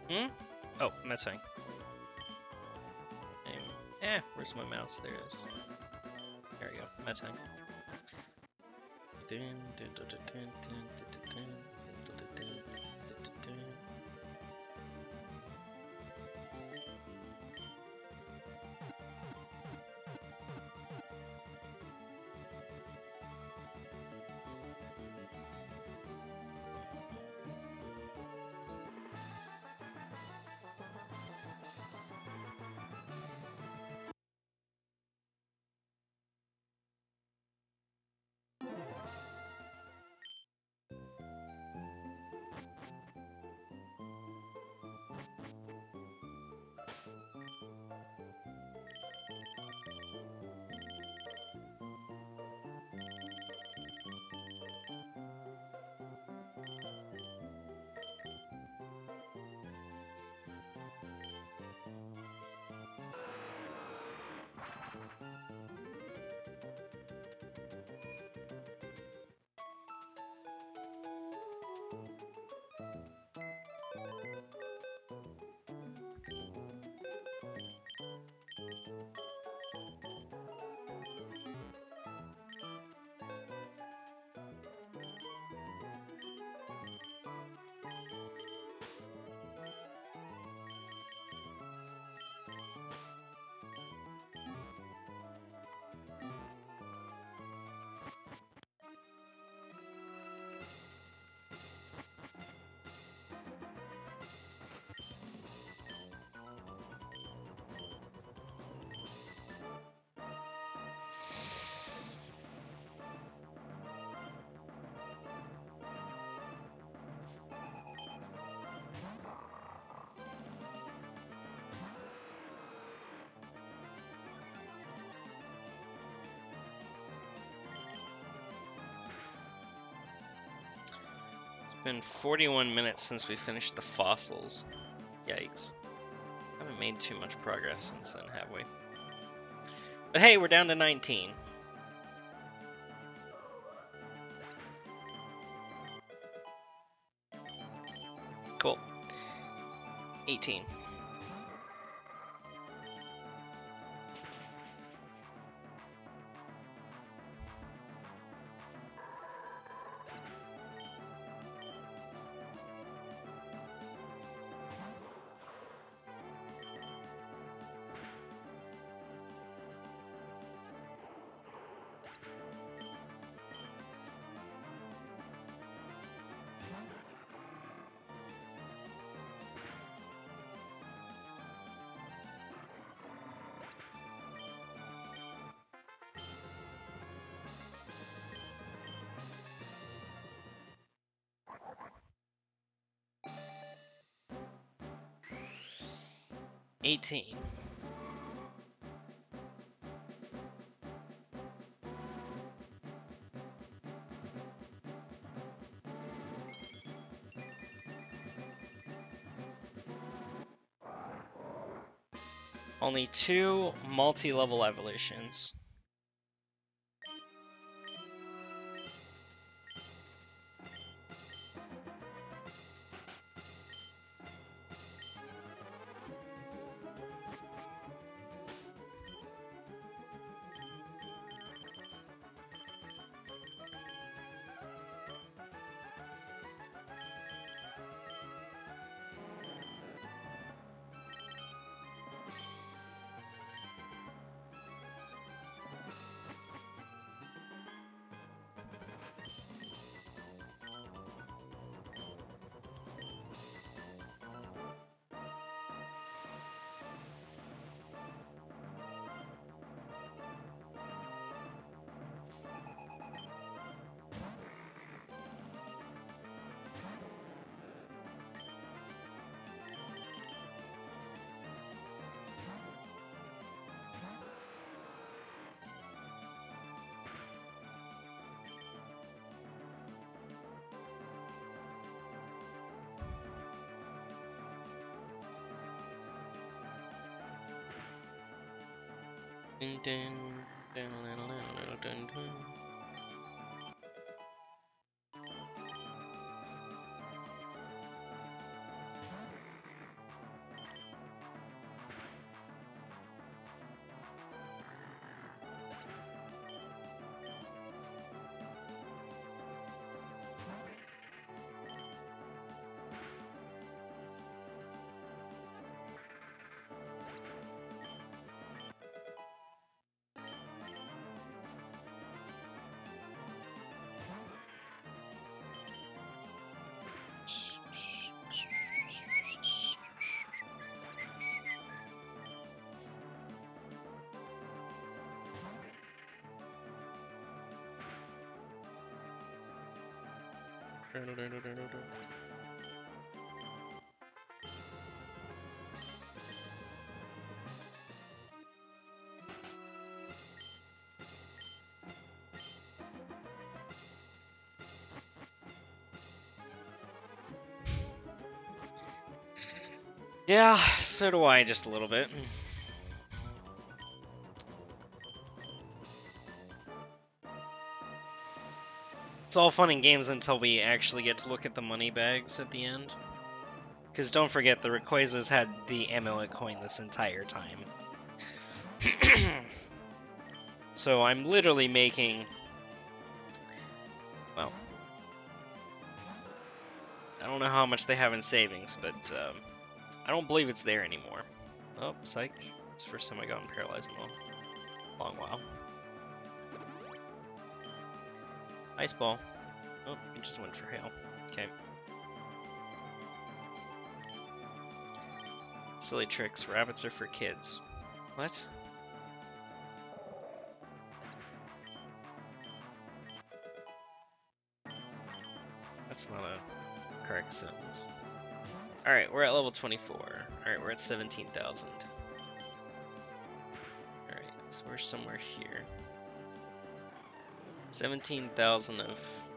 Hmm? Oh, I'm not saying. Where's my mouse? There it is. There we go. My time. It's been 41 minutes since we finished the fossils. Yikes. Haven't made too much progress since then, have we? But hey, we're down to 19. Cool. 18. Only 2 multi-level evolutions. Dun, dun, dun, dun, dun, dun, dun. Yeah, so do I, just a little bit. It's all fun and games until we actually get to look at the money bags at the end. Because don't forget, the Rayquazas had the amulet coin this entire time. So I'm literally making... Well... I don't know how much they have in savings, but I don't believe it's there anymore. Oh, psych. It's the first time I got paralyzed in a long while. Ice ball. Oh, he just went for hail. Okay. Silly tricks. Rabbits are for kids. What? That's not a correct sentence. Alright, we're at level 24. Alright, we're at 17,000. Alright, so we're somewhere here. 17,000 of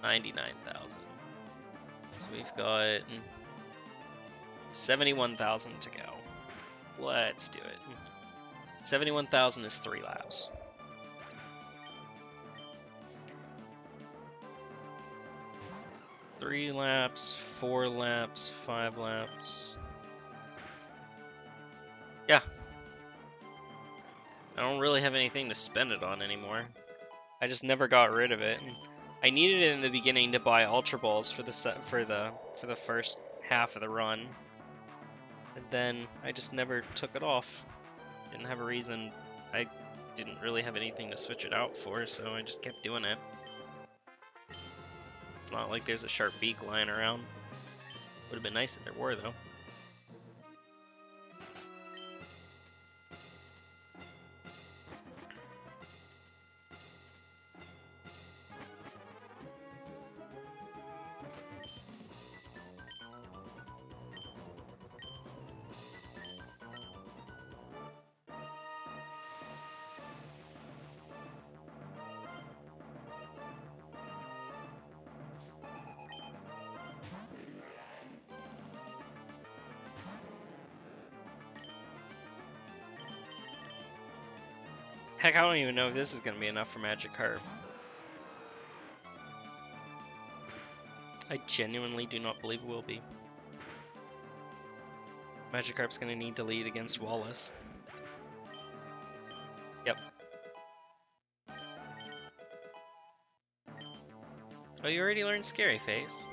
99,000. So we've got 71,000 to go. Let's do it. 71,000 is 3 laps. Three laps, 4 laps, 5 laps. Yeah. I don't really have anything to spend it on anymore. I just never got rid of it. I needed it in the beginning to buy Ultra Balls for the for the first half of the run. And then I just never took it off. Didn't have a reason. I didn't really have anything to switch it out for, so I just kept doing it. It's not like there's a sharp beak lying around. Would have been nice if there were, though. Heck, I don't even know if this is going to be enough for Magikarp. I genuinely do not believe it will be. Magikarp's going to need to lead against Wallace. Yep. Oh, you already learned Scary Face?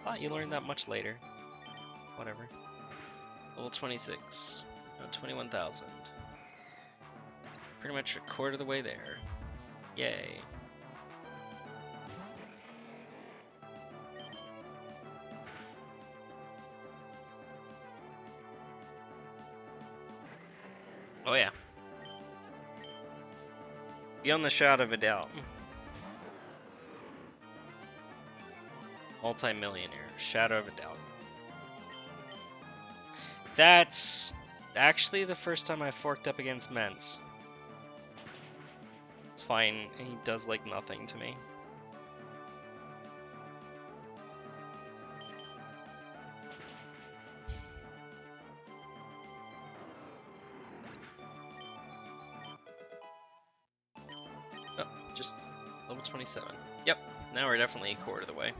Thought you learned that much later. Whatever. Level 26. 21,000. Pretty much a quarter of the way there. Yay. Oh yeah. Beyond the shadow of a doubt. Multi-millionaire. Shadow of a doubt. That's actually the first time I forked up against Mence. It's fine. He does like nothing to me. Oh, just level 27. Yep, now we're definitely a quarter of the way.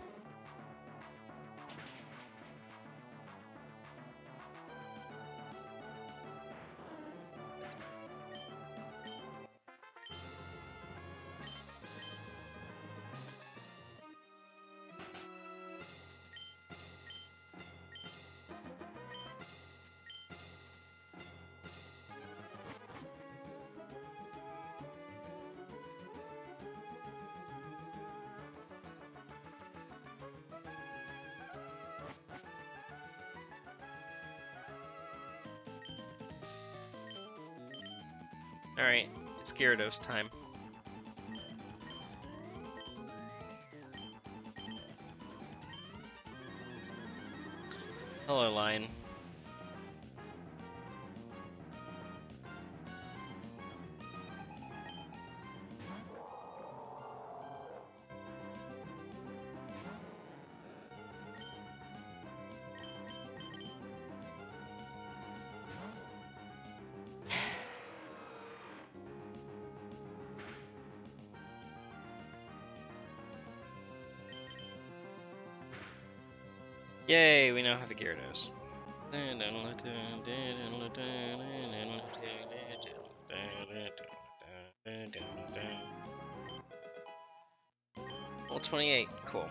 Alright, it's Gyarados time. Hello, line. Yay, we now have a Gyarados. Well, 28, cool.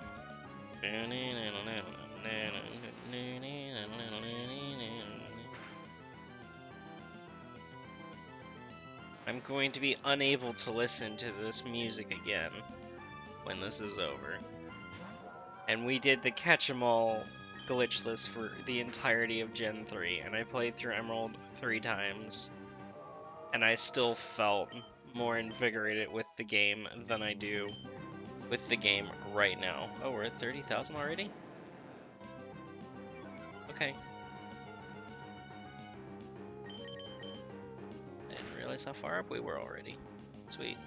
I'm going to be unable to listen to this music again when this is over. And we did the catch-em-all glitchless for the entirety of Gen 3, and I played through Emerald 3 times, and I still felt more invigorated with the game than I do with the game right now. Oh, we're at 30,000 already? Okay. I didn't realize how far up we were already. Sweet.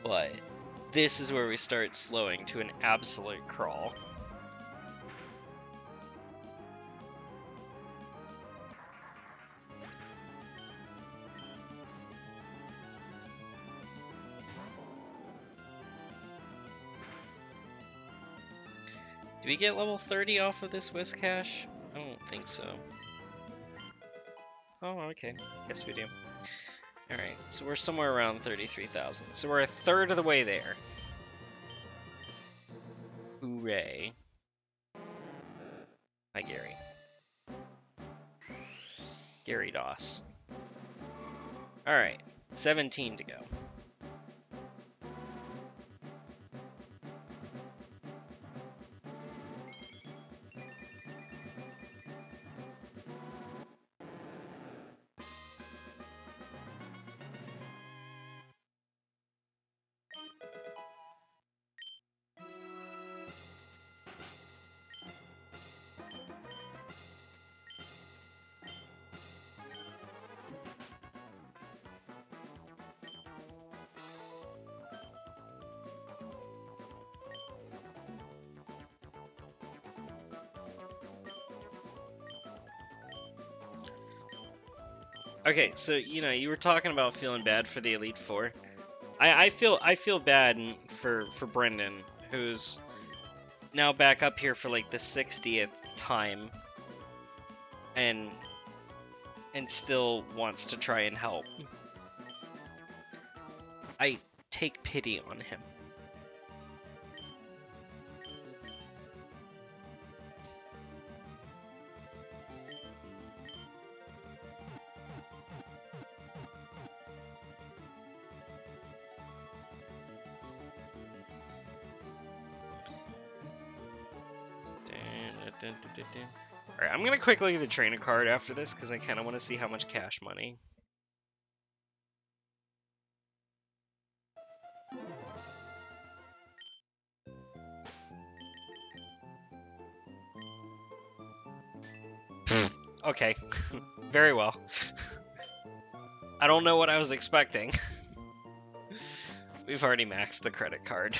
But this is where we start slowing to an absolute crawl. Do we get level 30 off of this Whiscash? I don't think so. Oh, okay. Guess we do. Alright, so we're somewhere around 33,000. So we're a third of the way there. Hooray. Hi, Gary. Gary Doss. Alright, 17 to go. Okay, so you were talking about feeling bad for the Elite Four. I feel bad for Brendan, who's now back up here for like the 60th time, and still wants to try and help. I take pity on him. Alright, I'm gonna quick look at the trainer card after this because I kind of want to see how much cash money. Okay, very well. I don't know what I was expecting. We've already maxed the credit card.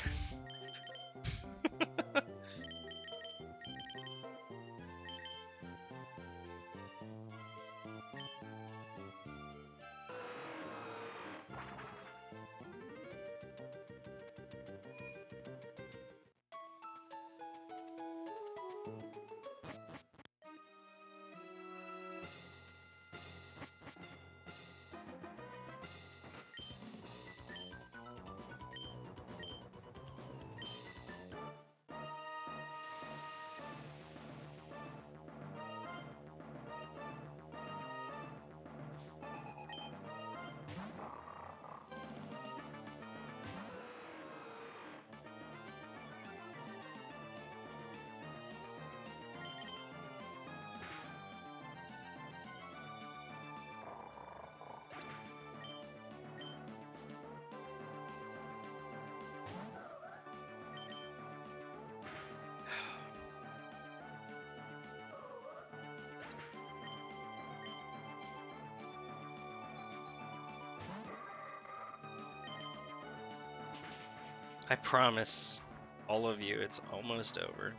I promise all of you it's almost over.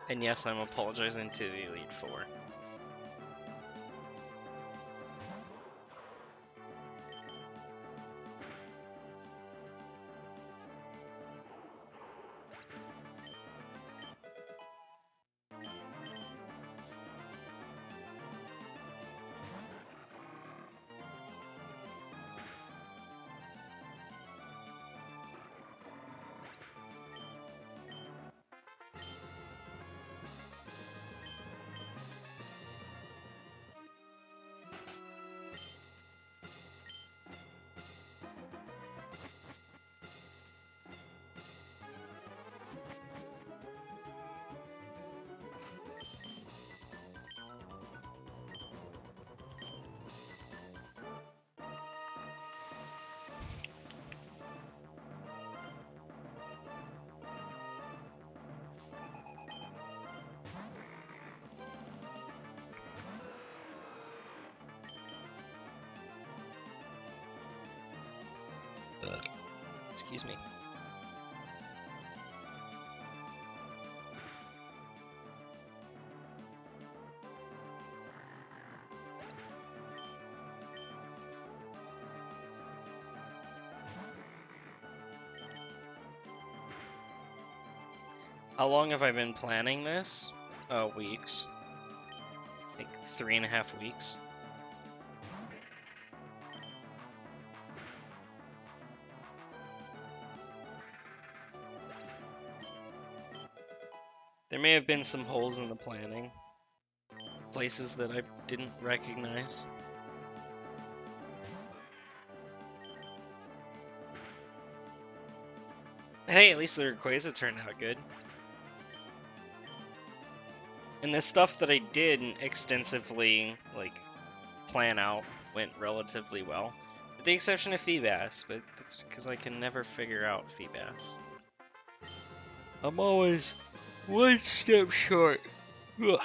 And yes, I'm apologizing to the Elite Four. Excuse me. How long have I been planning this? Weeks. Like 3.5 weeks. There may have been some holes in the planning. Places that I didn't recognize. But hey, at least the Rayquaza turned out good. And the stuff that I did extensively, like, plan out went relatively well. With the exception of Feebas, but that's because I can never figure out Feebas. I'm always one step short. Ugh.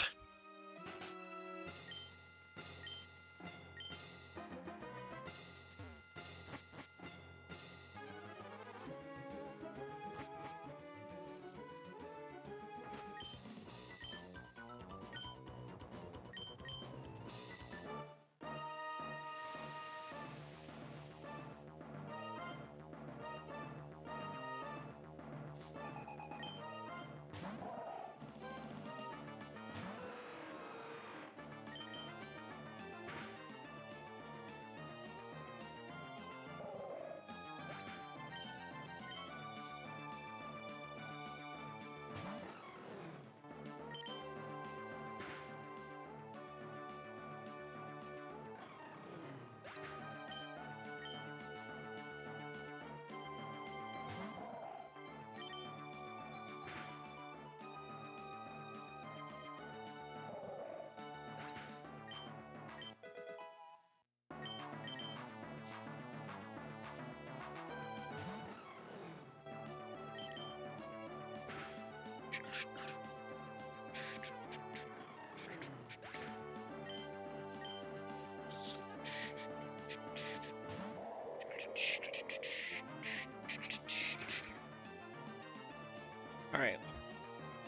Alright.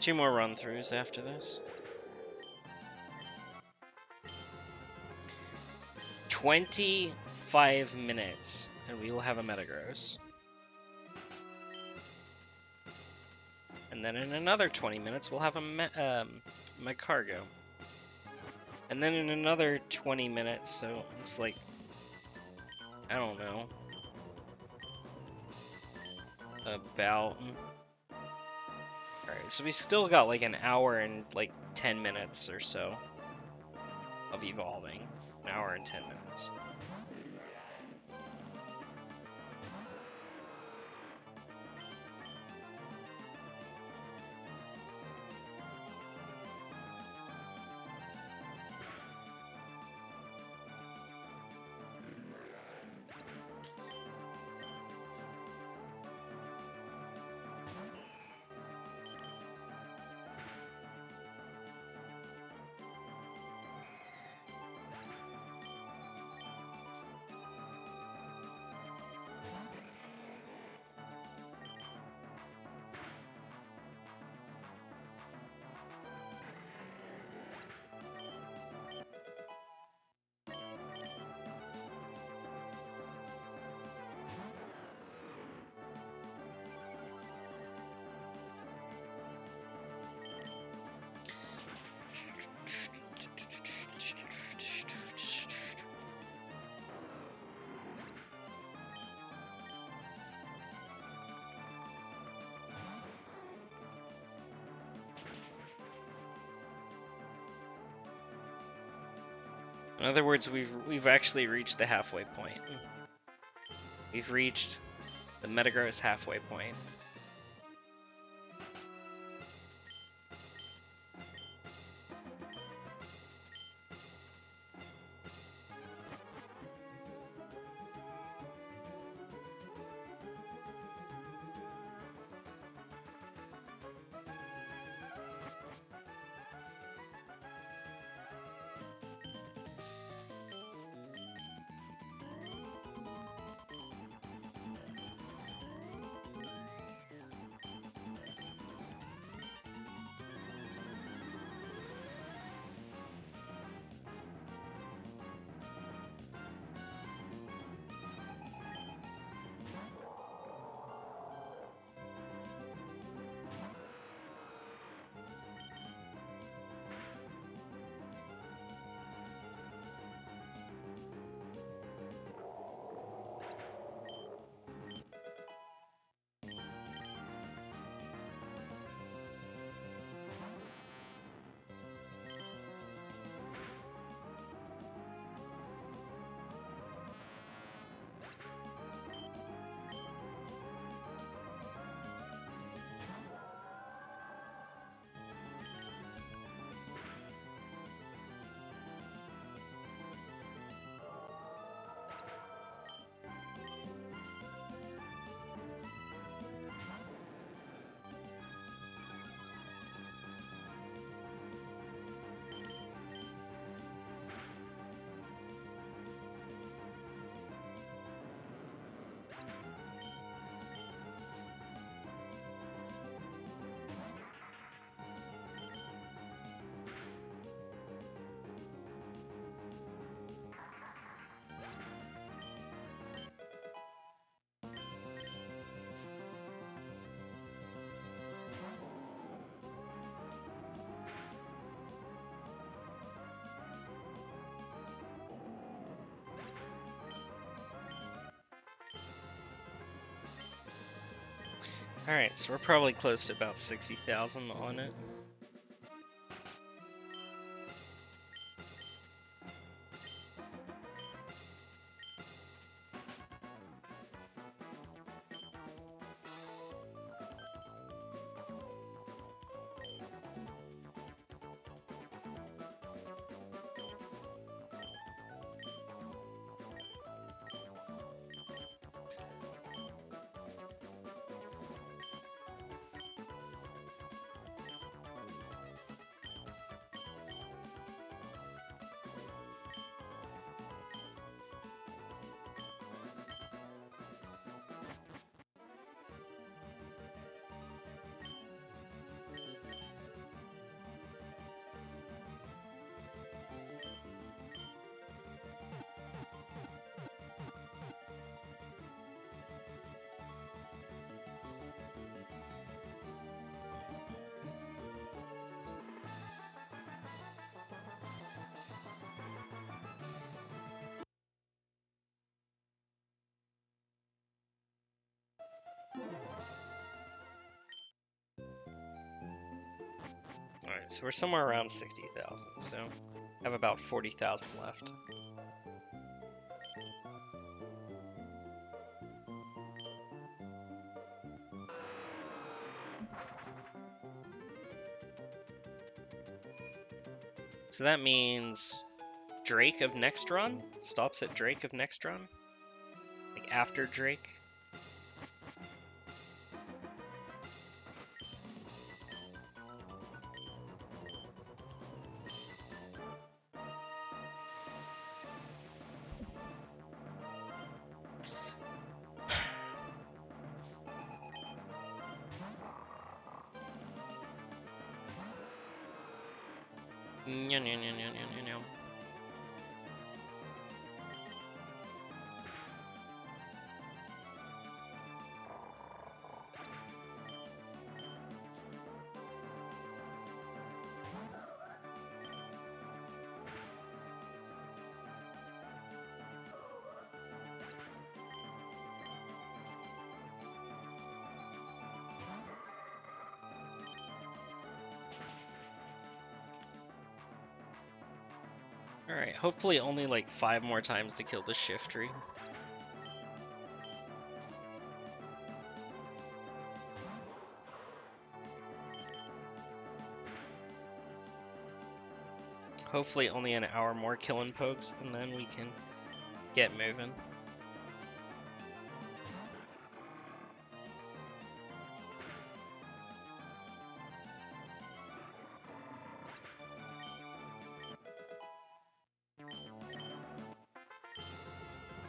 2 more run-throughs after this. 25 minutes, and we will have a Metagross. And then in another 20 minutes, we'll have a Cargo. And then in another 20 minutes, so it's like, I don't know, about... Alright, so we still got like an hour and like 10 minutes or so of evolving. An hour and 10 minutes. In other words, we've actually reached the halfway point. We've reached the Metagross halfway point. Alright, so we're probably close to about 60,000 on it. Alright, so we're somewhere around 60,000, so I have about 40,000 left. So that means Drake of next run? Stops at Drake of next run? Like after Drake? Alright, hopefully only like 5 more times to kill the Shiftry. Hopefully only an hour more killing pokes, and then we can get moving.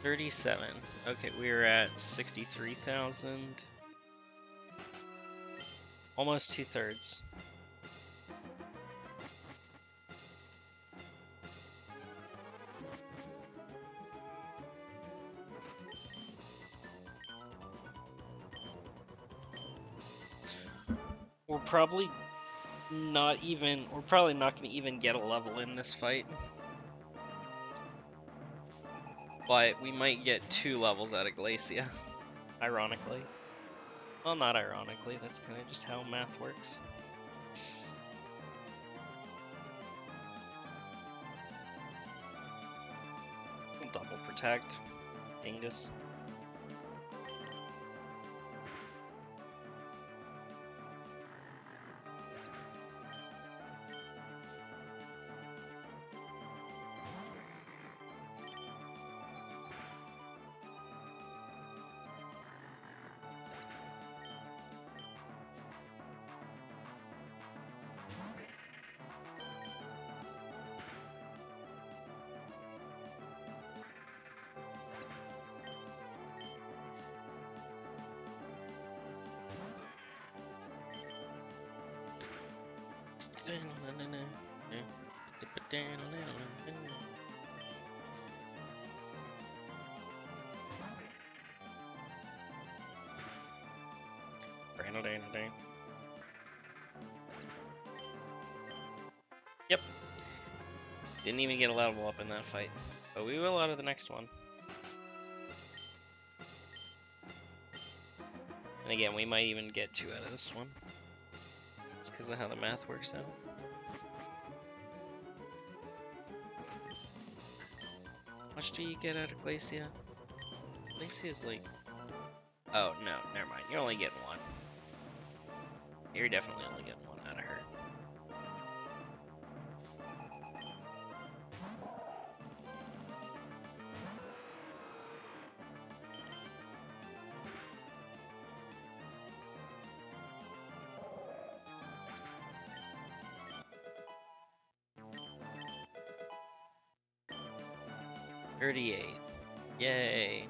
$37. Okay, we're at 63,000. Almost 2/3. We're probably not going to even get a level in this fight. But we might get 2 levels out of Glacia, ironically. Well, not ironically, that's kind of just how math works. Double protect, dingus. Yep. Didn't even get a level up in that fight. But we will out of the next one. And again, we might even get 2 out of this one. Just because of how the math works out. How much do you get out of Glacia? Glacia is like... Oh, no, never mind. You're only getting 1. You're definitely only getting 1 out of her. $38. Yay.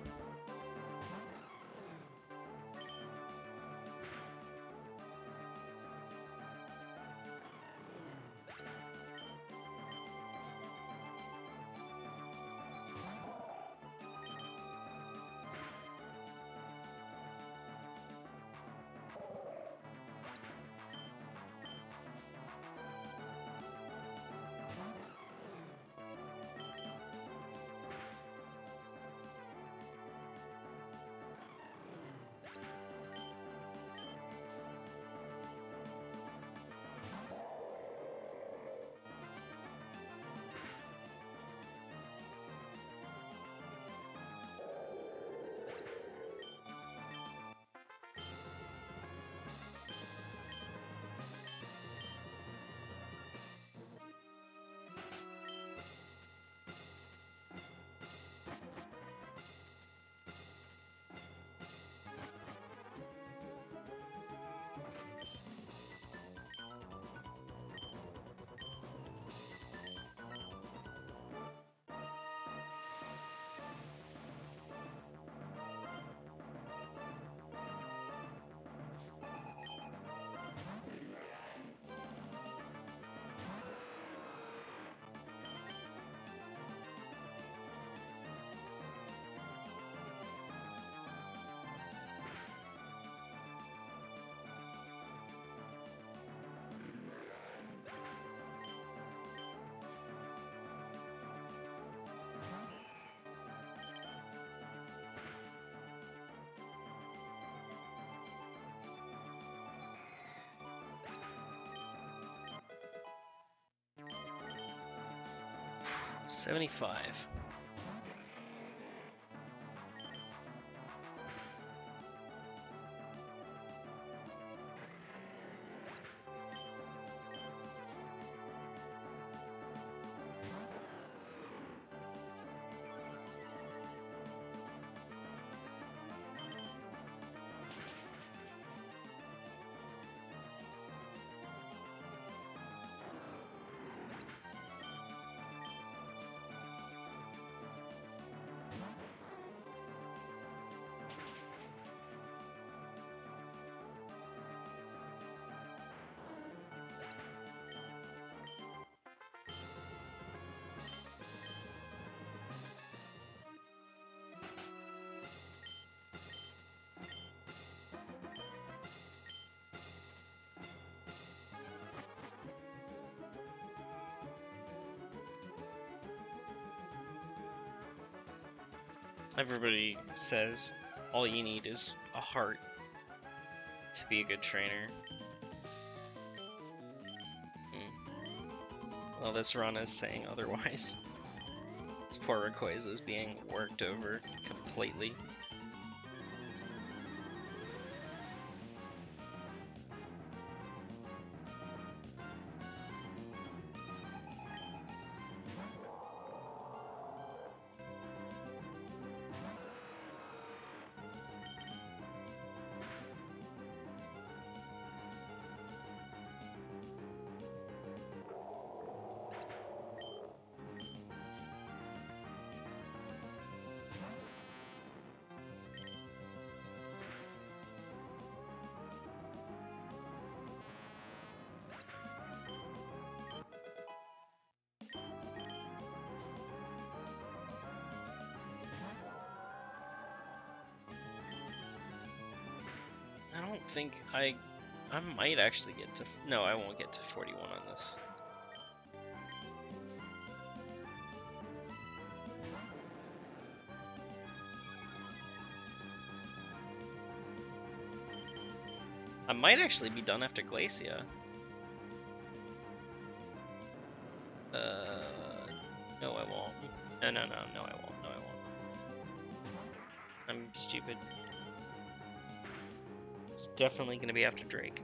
75. Everybody says all you need is a heart to be a good trainer. Well, this run is saying otherwise. This poor Rayquaza is being worked over completely. I don't think I might actually get to, no, I won't get to 41 on this. I might actually be done after Glacia. No I won't. No, I won't. No, I won't. I'm stupid. It's definitely gonna be after Drake.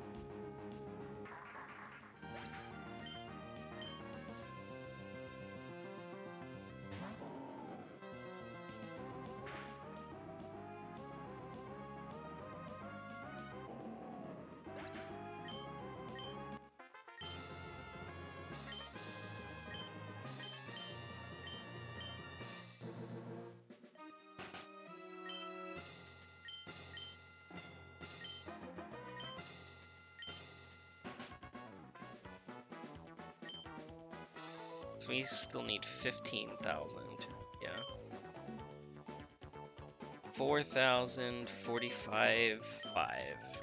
So we still need 15,000. Yeah. 4,000, 45, 5.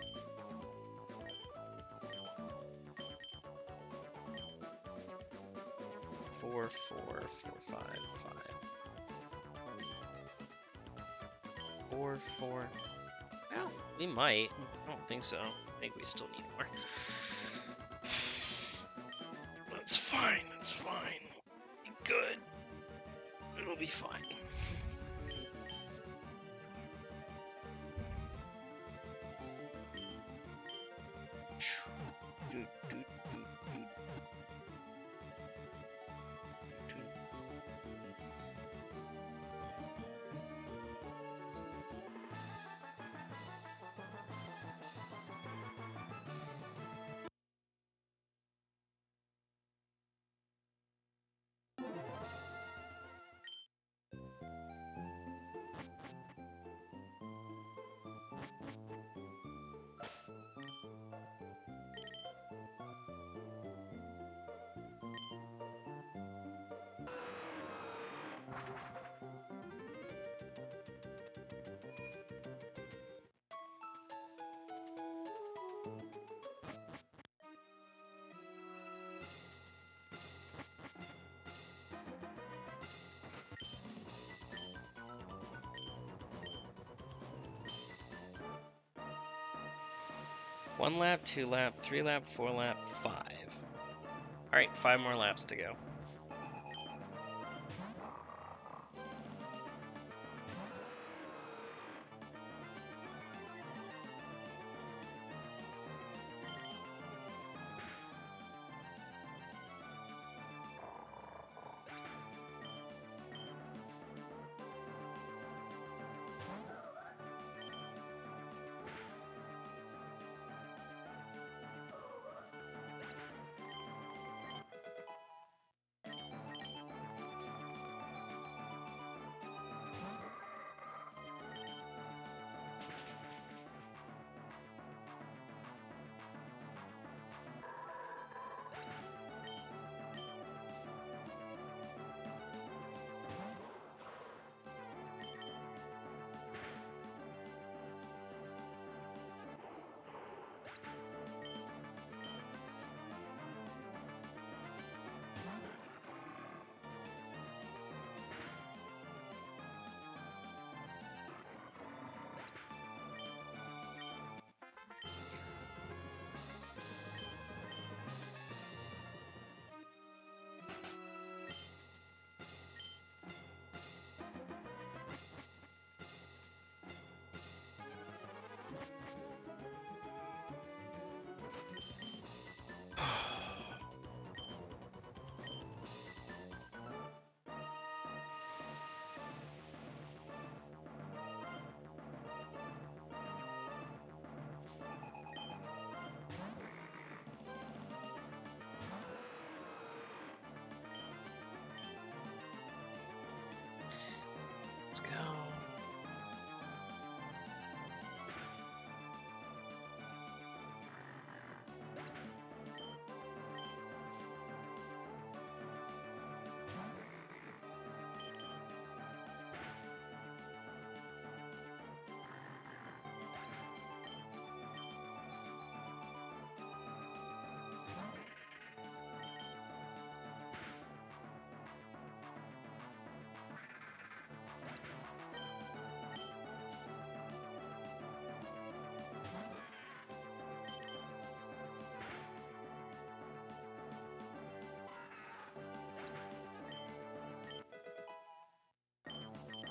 Four, 5, 4, 4. Well, we might. I don't think so. I think we still need more. That's fine. That's fine. Be good. It'll be fine. One lap, 2 lap, 3 lap, 4 lap, 5. Alright, 5 more laps to go.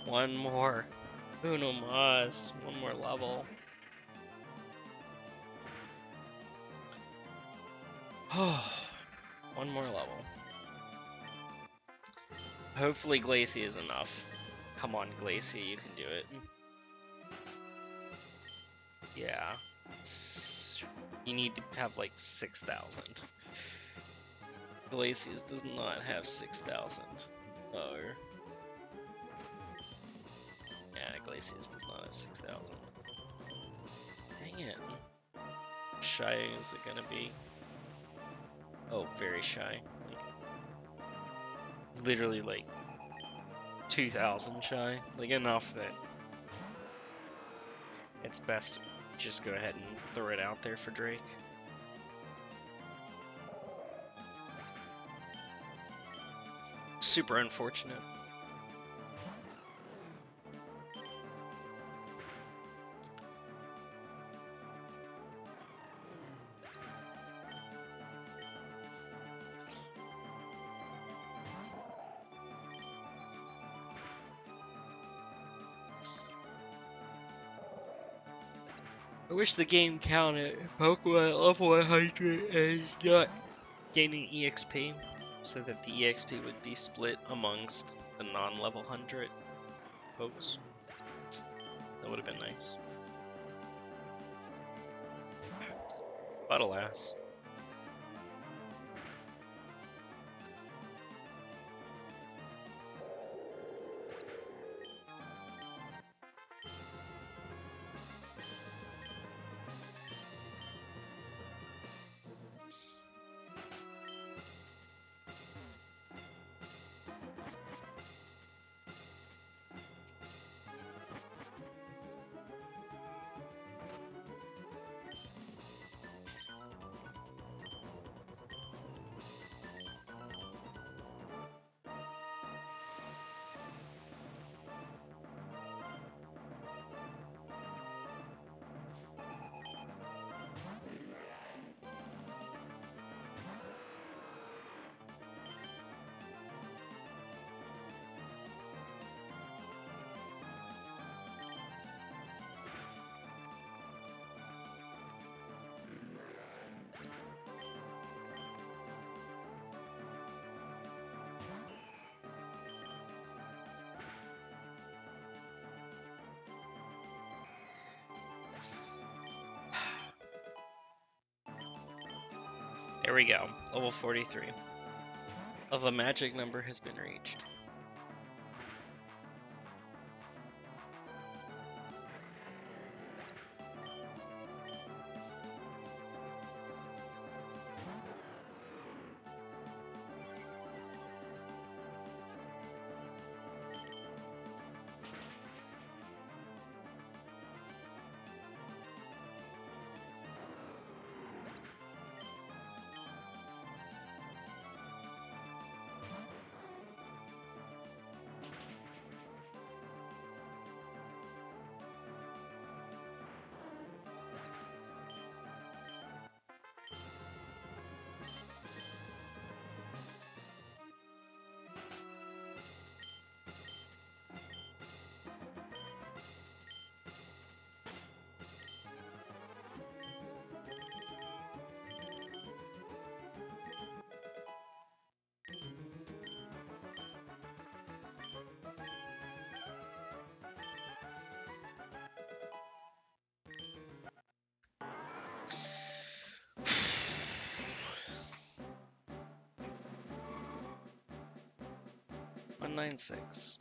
One more. Uno mas. One more level. One more level. Hopefully Glacie is enough. Come on, Glacie, you can do it. Yeah. You need to have like 6,000. Glacie's does not have 6,000. Oh. Yeah, Glacie's does not have 6,000. Dang it. How shy is it gonna be? Oh, very shy. Like, literally like 2,000 shy. Like enough that it's best to just go ahead and throw it out there for Drake. Super unfortunate. I wish the game counted Pokemon level 100 as not gaining EXP, so that the EXP would be split amongst the non-level 100 folks. That would have been nice. But alas. There we go. Level 43. Of the magic number has been reached. One 196.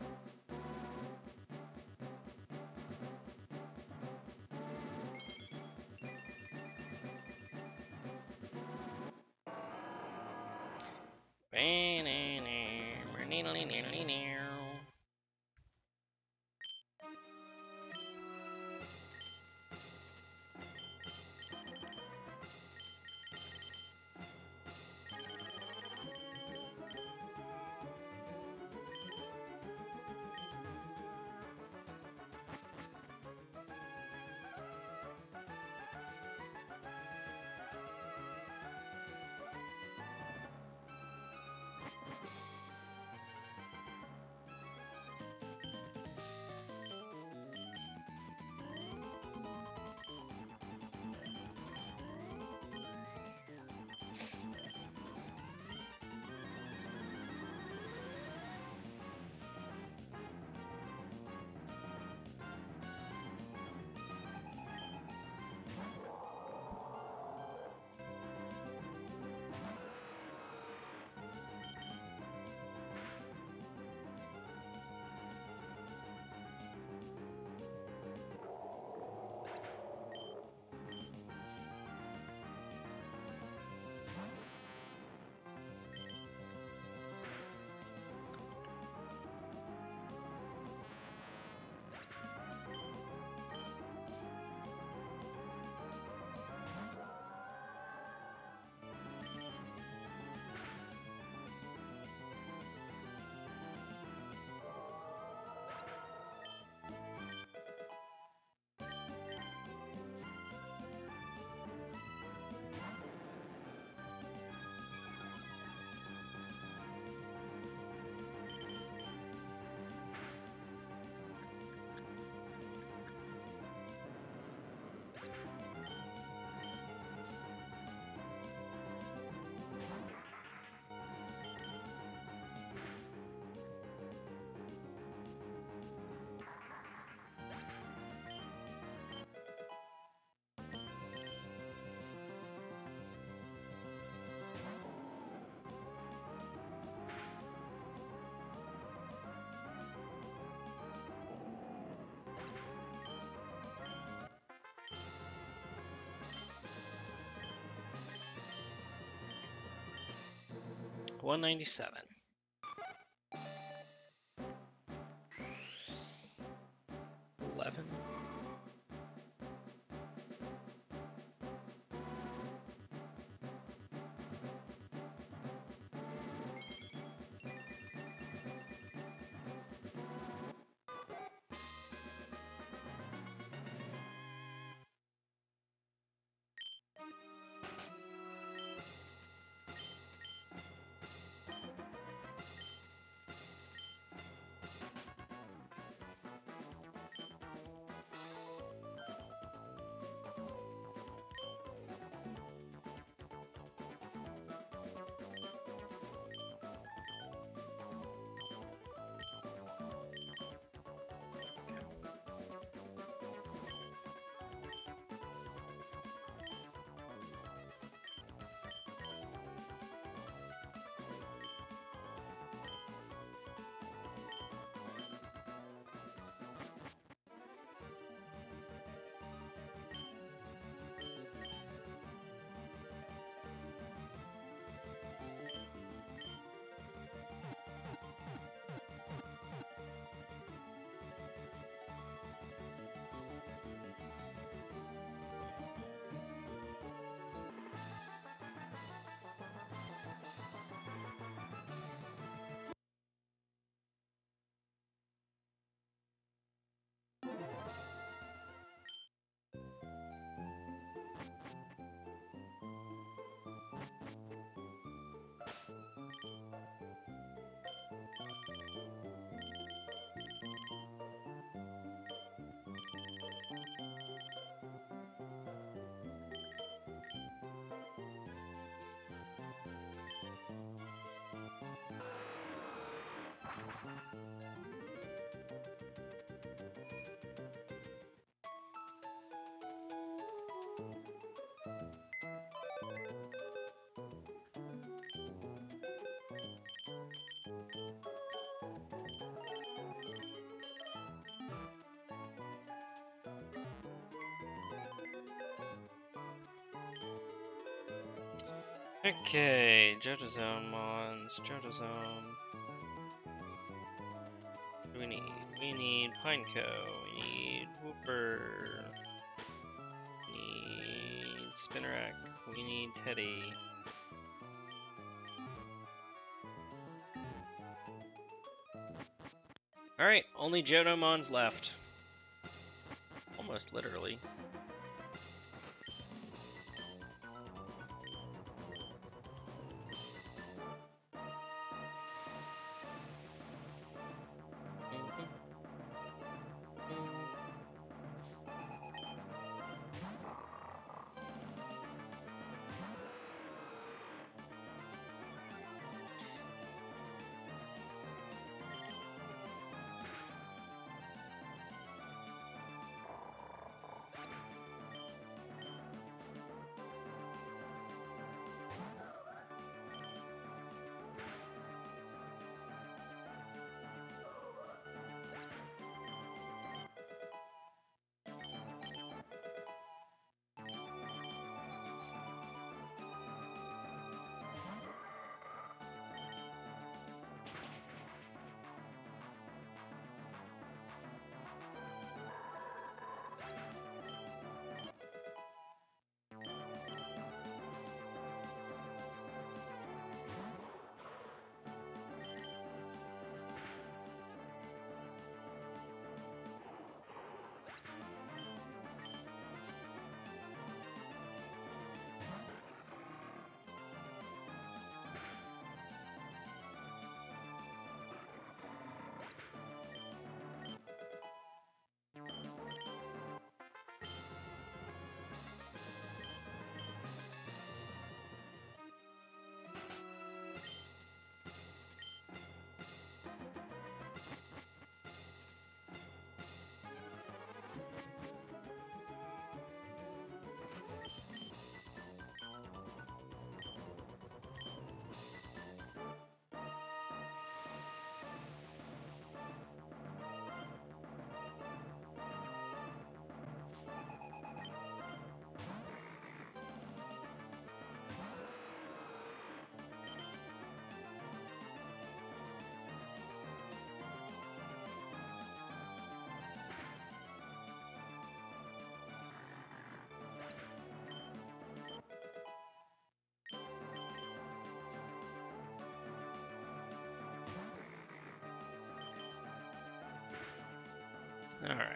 197. $11. Okay, Jotazone Mons, Jotazone. What do we need? We need Pineco, we need Whooper, we need Spinnerack, we need Teddy. Alright, only Jodomons left. Almost literally. Alright.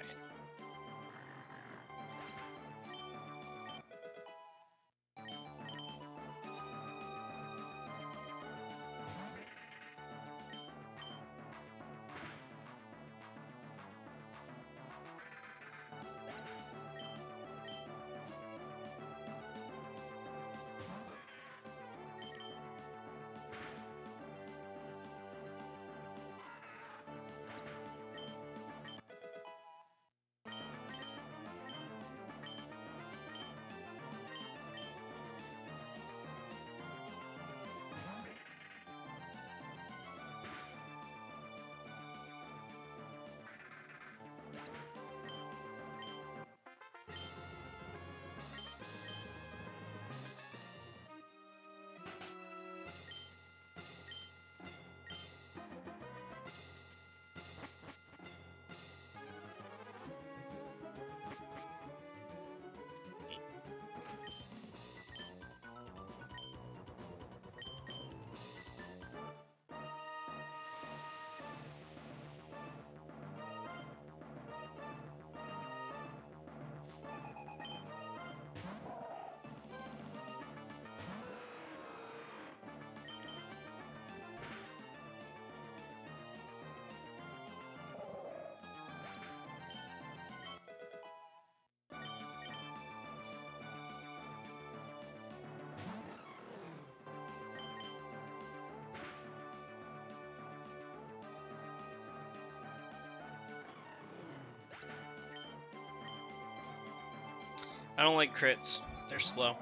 I don't like crits. They're slow.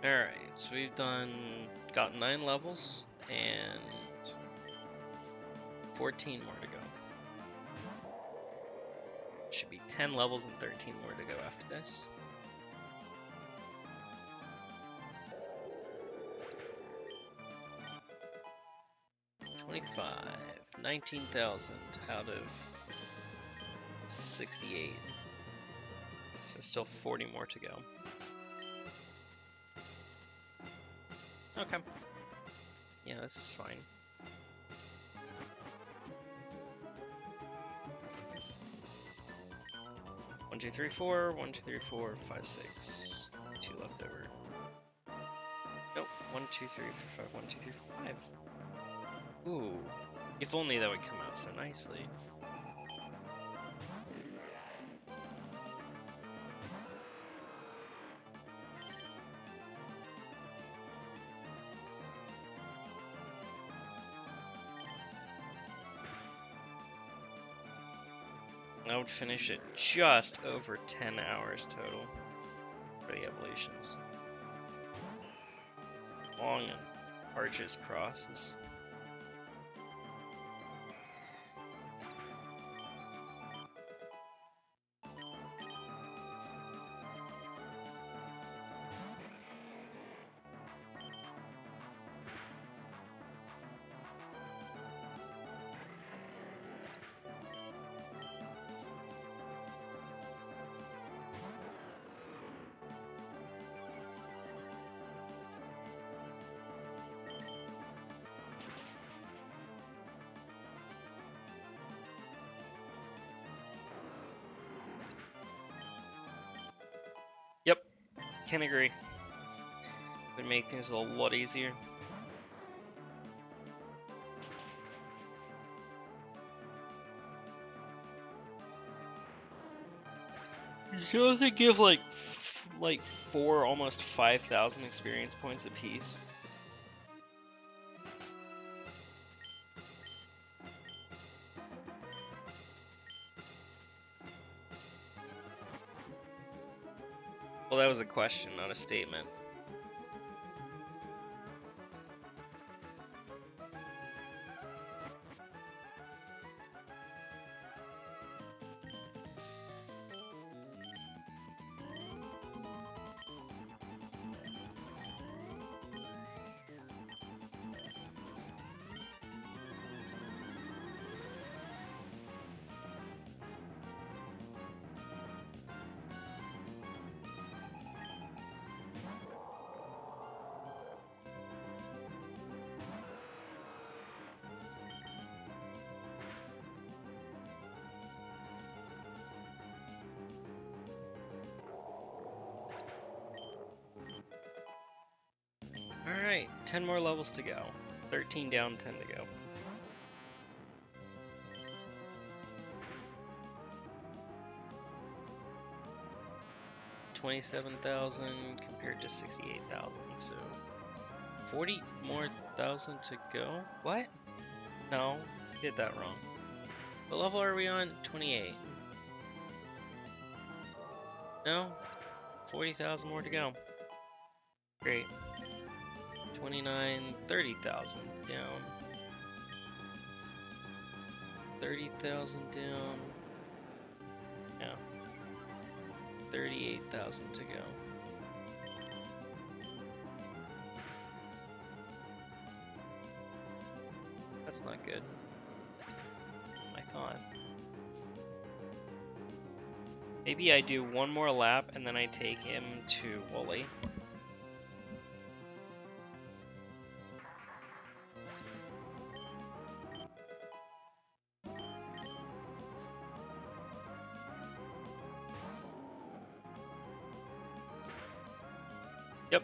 Alright, so we've got 9 levels and 14 more to go. Should be 10 levels and 13 more to go after this. $25, 19,000 out of 68. So still 40 more to go. Okay. Yeah, this is fine. One, two, three, four. 1, 2, 3, 4, 5, 6. 2 left over. Nope. 1, 2, 3, 4, 5. 1, 2, 3, 5. Ooh. If only that would come out so nicely. I would finish it just over 10 hours total for the evolutions. Long and arduous process. Yep, can agree. Would make things a lot easier. You should also give like 4, almost 5,000 experience points apiece. Well, that was a question, not a statement. Alright, 10 more levels to go. 13 down, 10 to go. $27,000 compared to 68,000, so 40 more thousand to go? What? No, did that wrong. What level are we on? 28. No? 40,000 more to go. Great. 29, 30,000 down. 30,000 down. Yeah. 38,000 to go. That's not good. I thought. Maybe I do one more lap and then I take him to Wooly. Yep.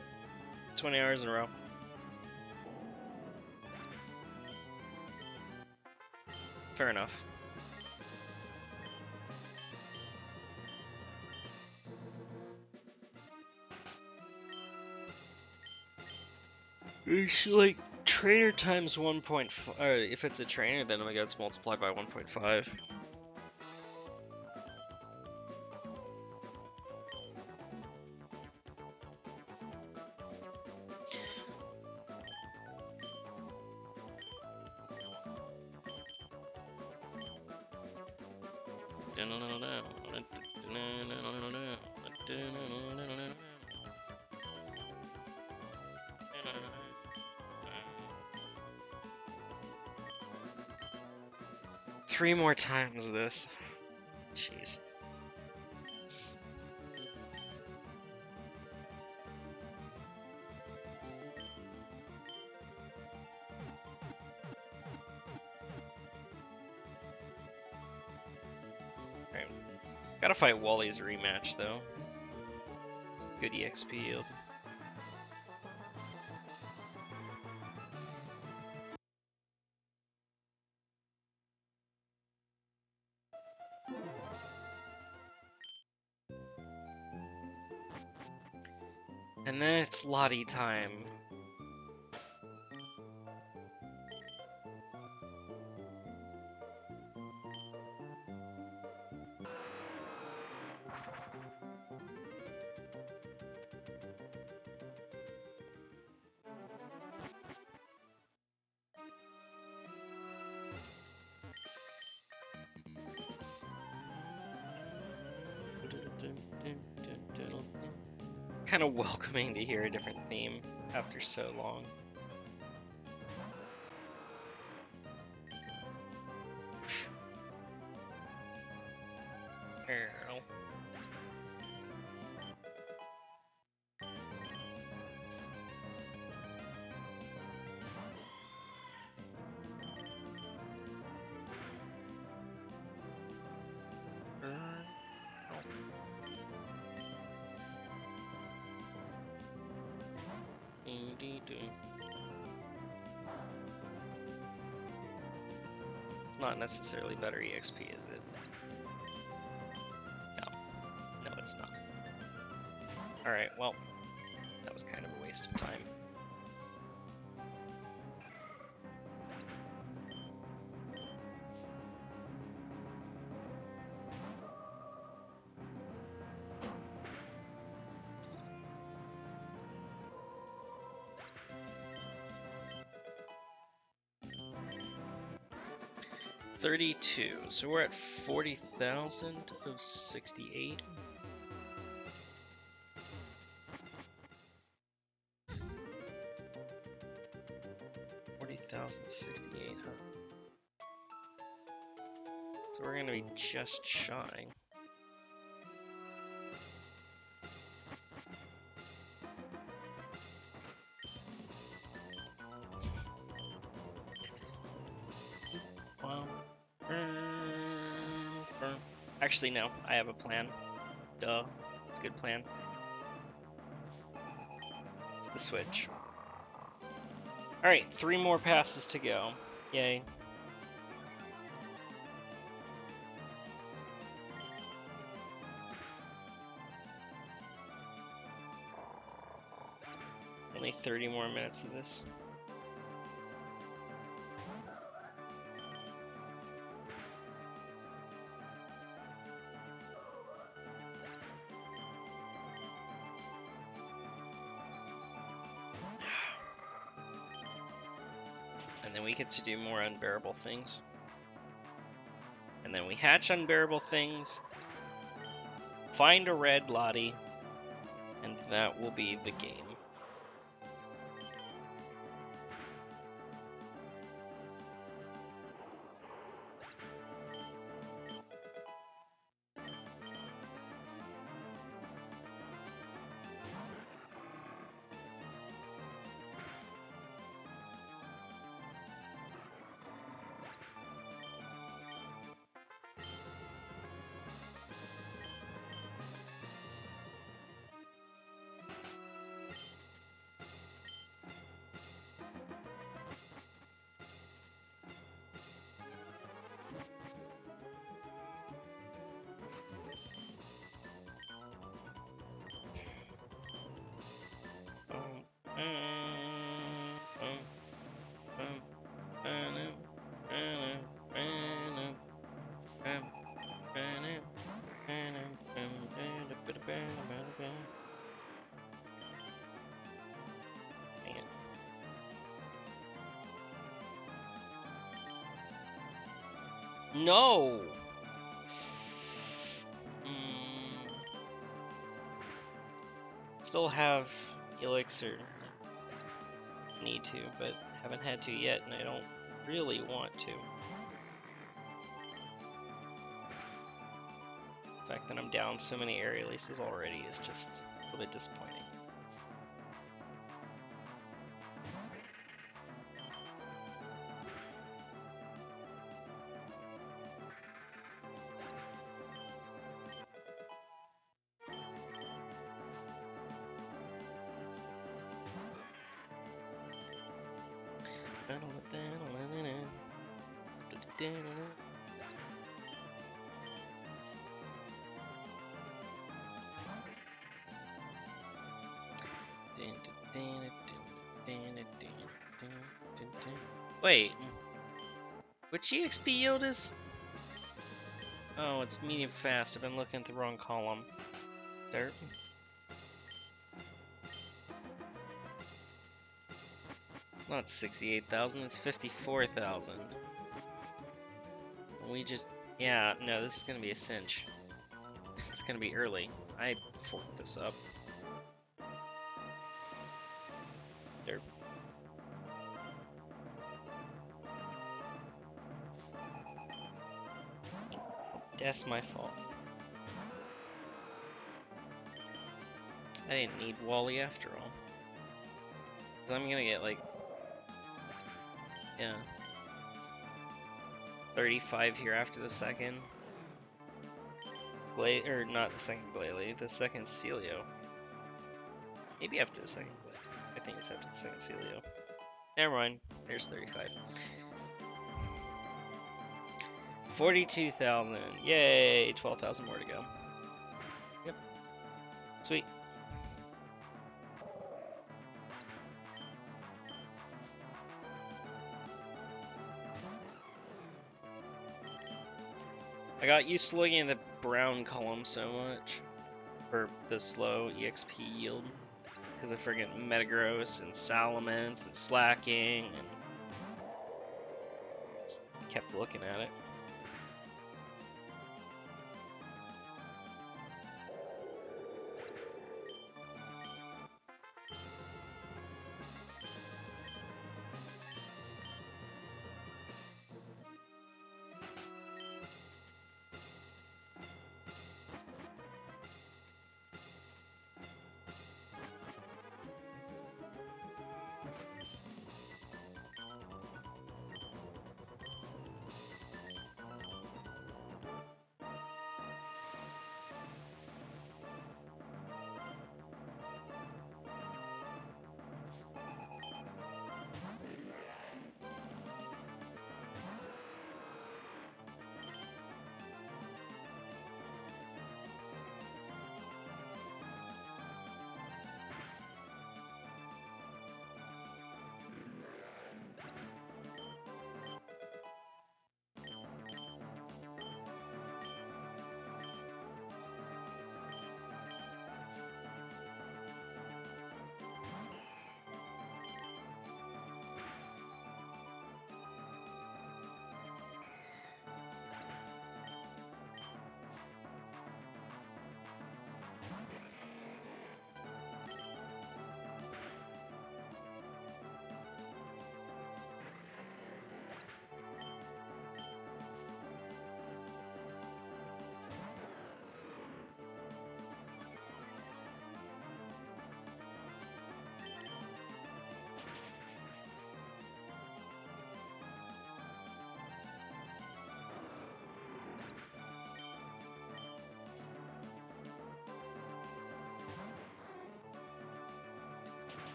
20 hours in a row. Fair enough. It's like trainer times 1.5. Or if it's a trainer, then it gets multiplied by 1.5. Three more times this. Jeez. Right. Gotta fight Wally's rematch though. Good EXP yield. And then it's Lati time. Kind of welcoming to hear a different theme after so long. Ow. It's not necessarily better EXP, is it? No. No, it's not. Alright, well, that was kind of a waste of time. $32, so we're at 40,000 of 68. $40,068, huh? So we're gonna be just shy. Wow. Actually, no. I have a plan. Duh. It's a good plan. It's the Switch. Alright, 3 more passes to go. Yay. Only 30 more minutes of this. And then we get to do more unbearable things. And then we hatch unbearable things, find a red Lati, and that will be the game. No! Still have Elixir. Need to, but haven't had to yet, and I don't really want to. The fact that I'm down so many area leases already is just a little bit disappointing. Wait, which EXP yield is? Oh, it's medium fast. I've been looking at the wrong column. Dirt. It's not 68,000, it's 54,000. We just, yeah, no, this is gonna be a cinch. It's gonna be early. I forked this up. Derp. That's my fault. I didn't need Wally after all. 'Cause I'm gonna get like, yeah, 35 here after the second. Or not the second Glalie, the second Celio. Maybe after the second Glalie. I think it's after the second Celio. Never mind, there's 35. 42,000, yay, 12,000 more to go. Yep, sweet. I got used to looking at the brown column so much, for the slow EXP yield, because of friggin' Metagross and Salamence and Slacking, and just kept looking at it.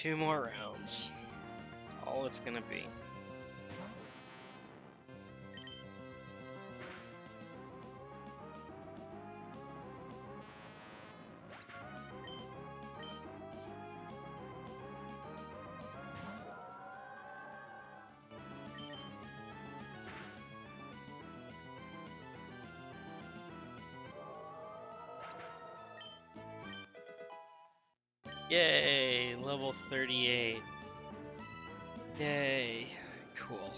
2 more rounds. That's all it's gonna be. Yay, level 38. Yay, cool.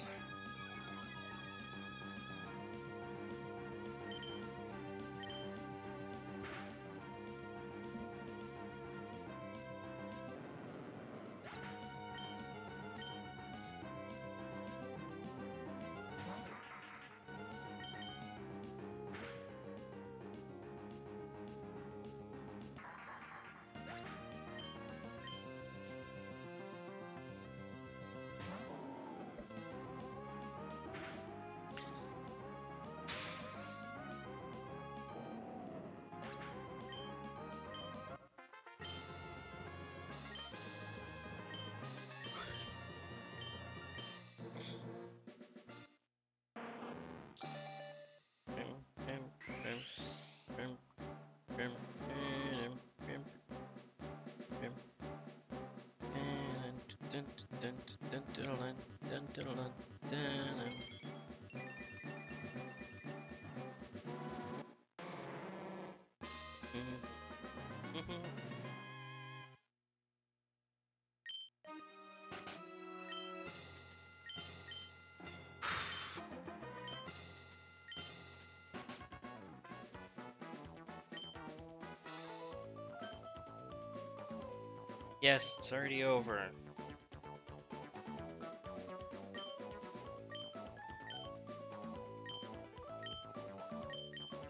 Yes, it's already over.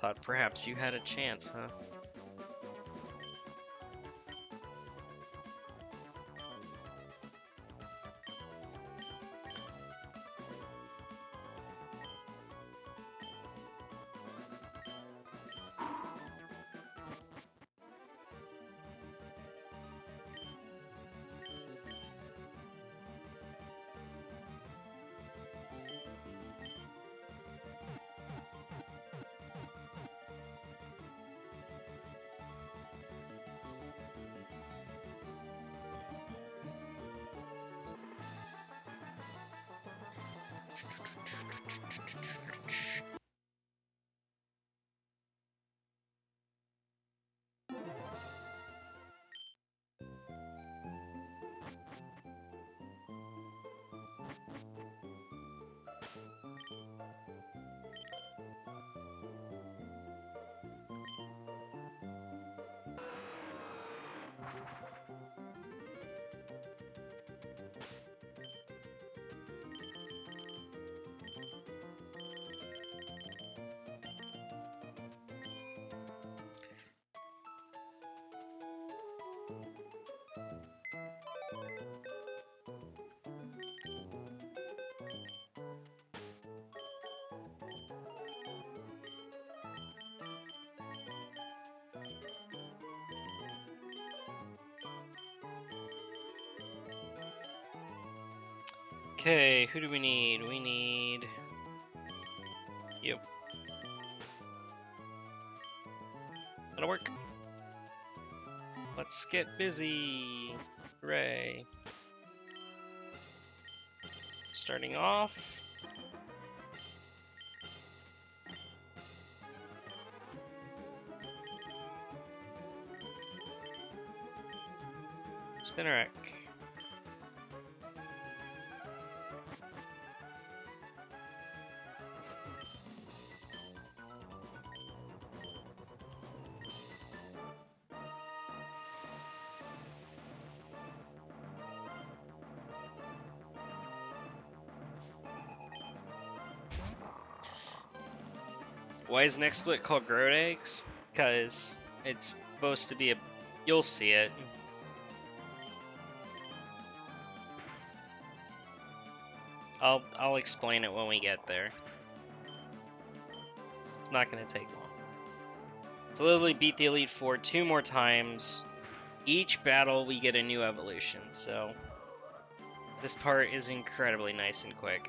Thought perhaps you had a chance, huh? Okay, who do we need? We need... Yep. That'll work. Let's get busy. Hooray. Starting off. Spinnerack. Why is next split called Growed Eggs? Because it's supposed to be a... You'll see it. I'll explain it when we get there. It's not gonna take long. So literally beat the Elite Four 2 more times Each battle we get a new evolution, so this part is incredibly nice and quick.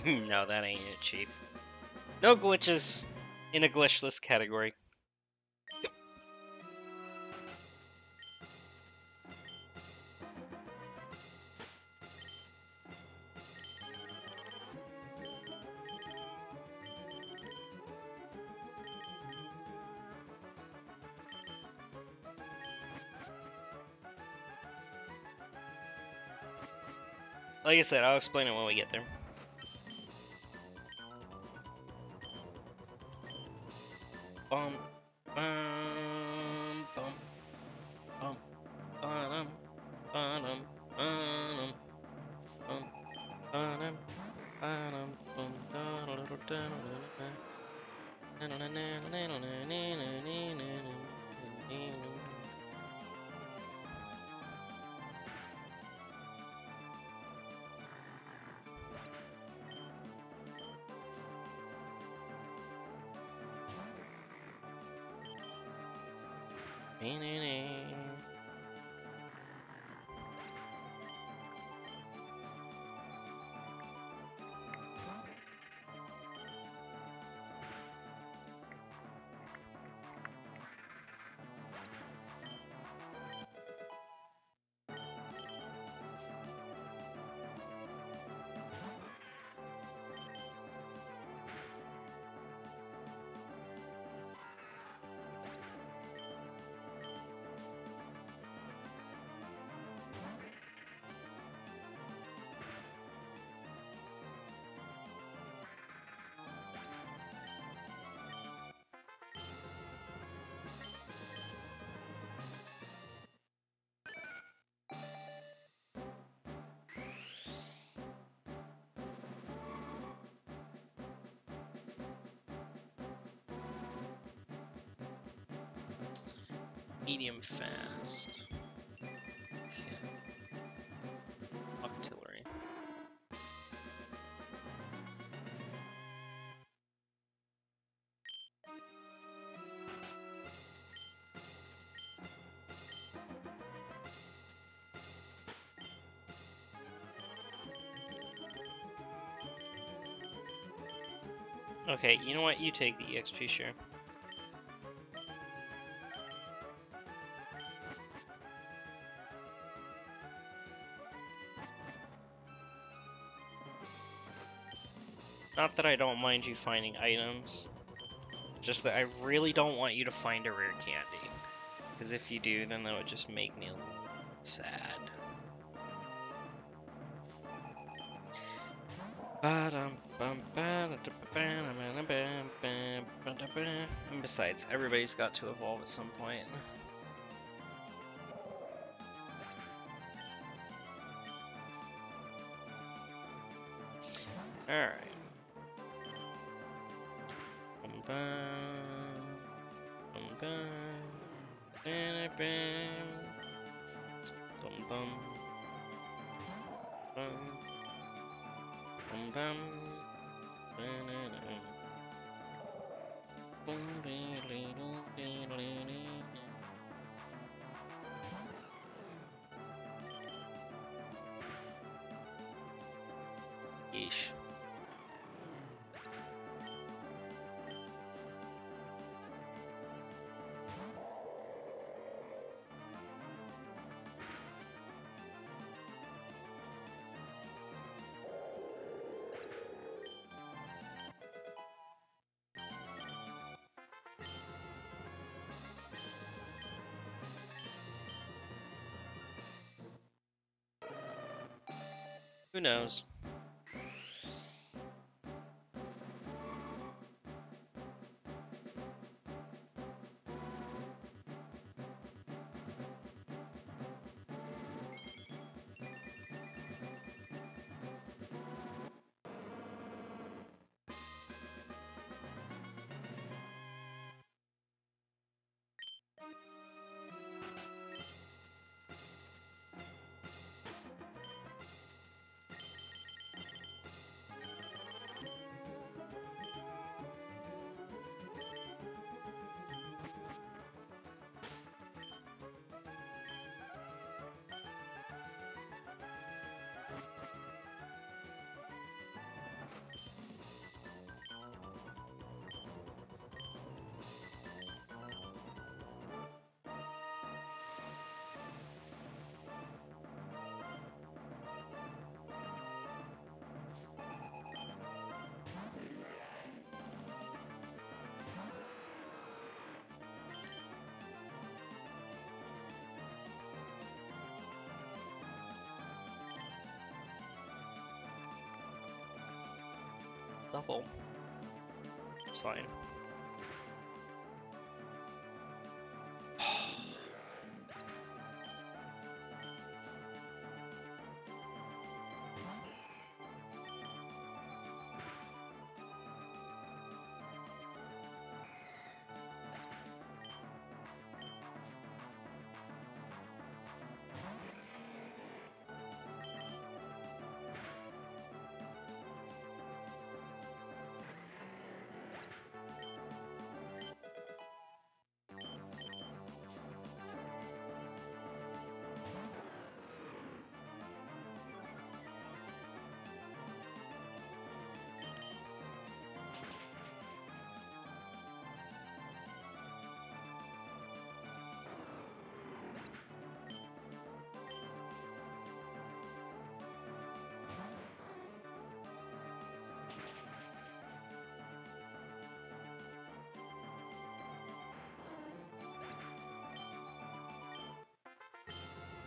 No, that ain't it, Chief. No glitches in a glitchless category. Like I said, I'll explain it when we get there. Bum, bum, bum, bum, ba-dum, ba-dum, ba-dum, bum, ba-dum, ba-dum, bum, medium fast. Okay. Artillery. Okay, you know what? You take the EXP share. Not that I don't mind you finding items, just that I really don't want you to find a rare candy. Because if you do, then that would just make me a little sad. And besides, everybody's got to evolve at some point. Alright. Yeesh. Who knows? Double. It's fine.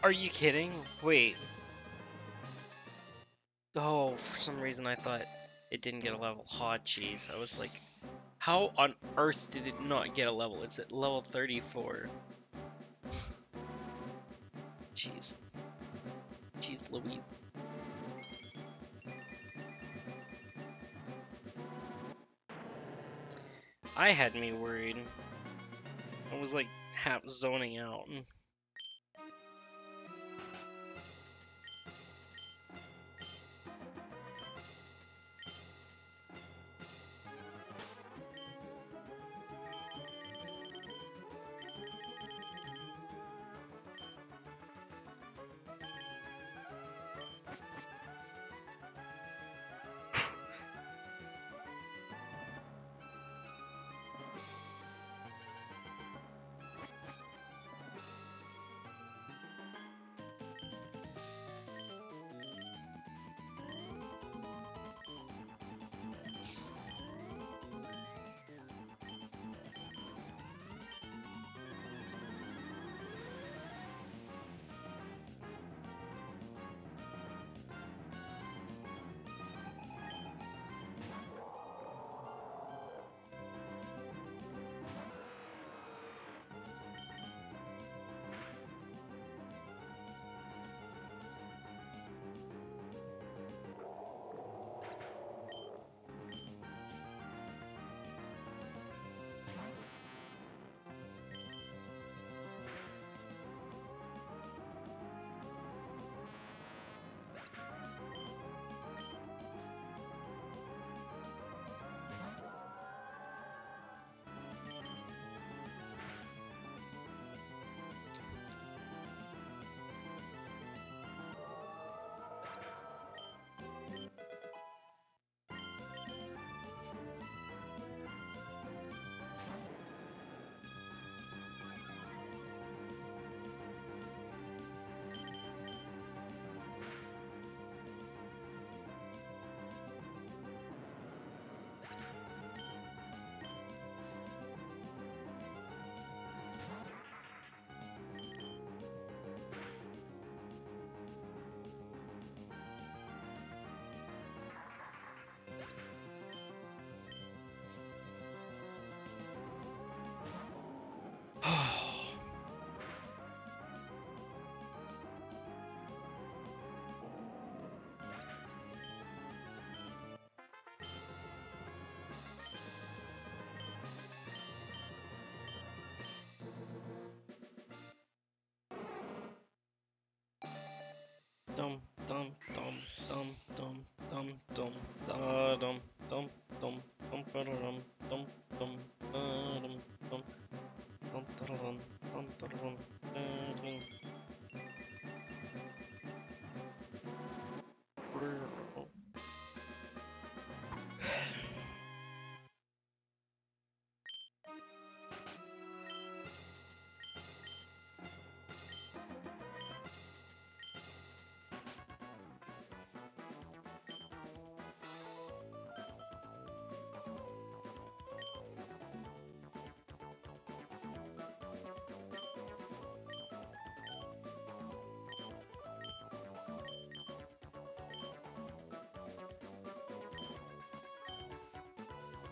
Are you kidding? Wait. Oh, for some reason I thought it didn't get a level. Hot jeez. I was like, how on earth did it not get a level? It's at level 34. Jeez. Jeez Louise. I had me worried. I was like half zoning out. dum dum dum dum dum da dum dum dum dum ba dum dum dum da dum dum dum da dum dum da dum dum.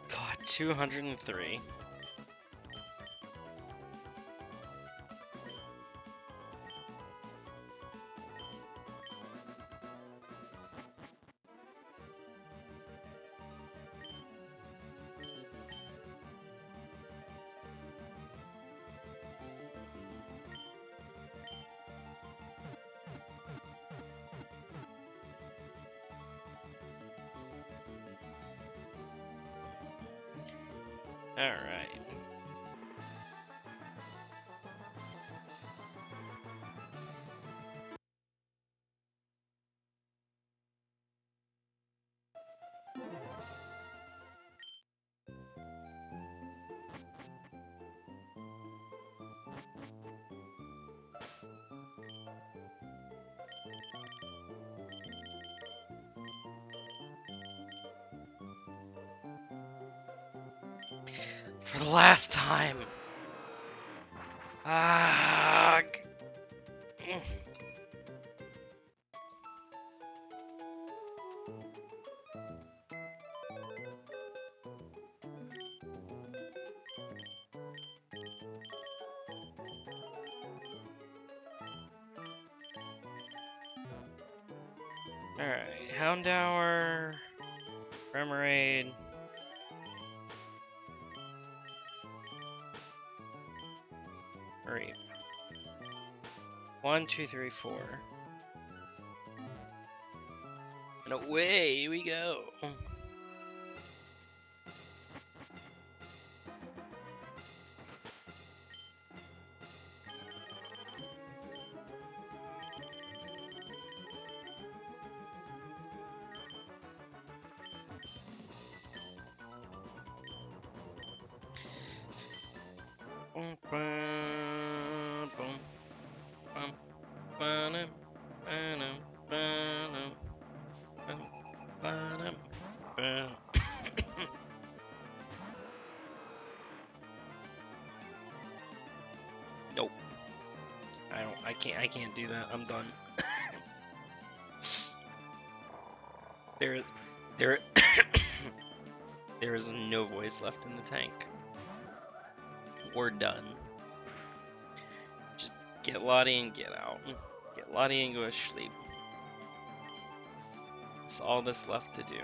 God, 203. All right. For the last time. Ah. Alright, Houndour, Remoraid. Reap. 1, 2, 3, 4. And away we go. Nope. I can't do that. I'm done. there there is no voice left in the tank. We're done. Just get Lati and get out. Get Lati and go to sleep. That's all that's left to do.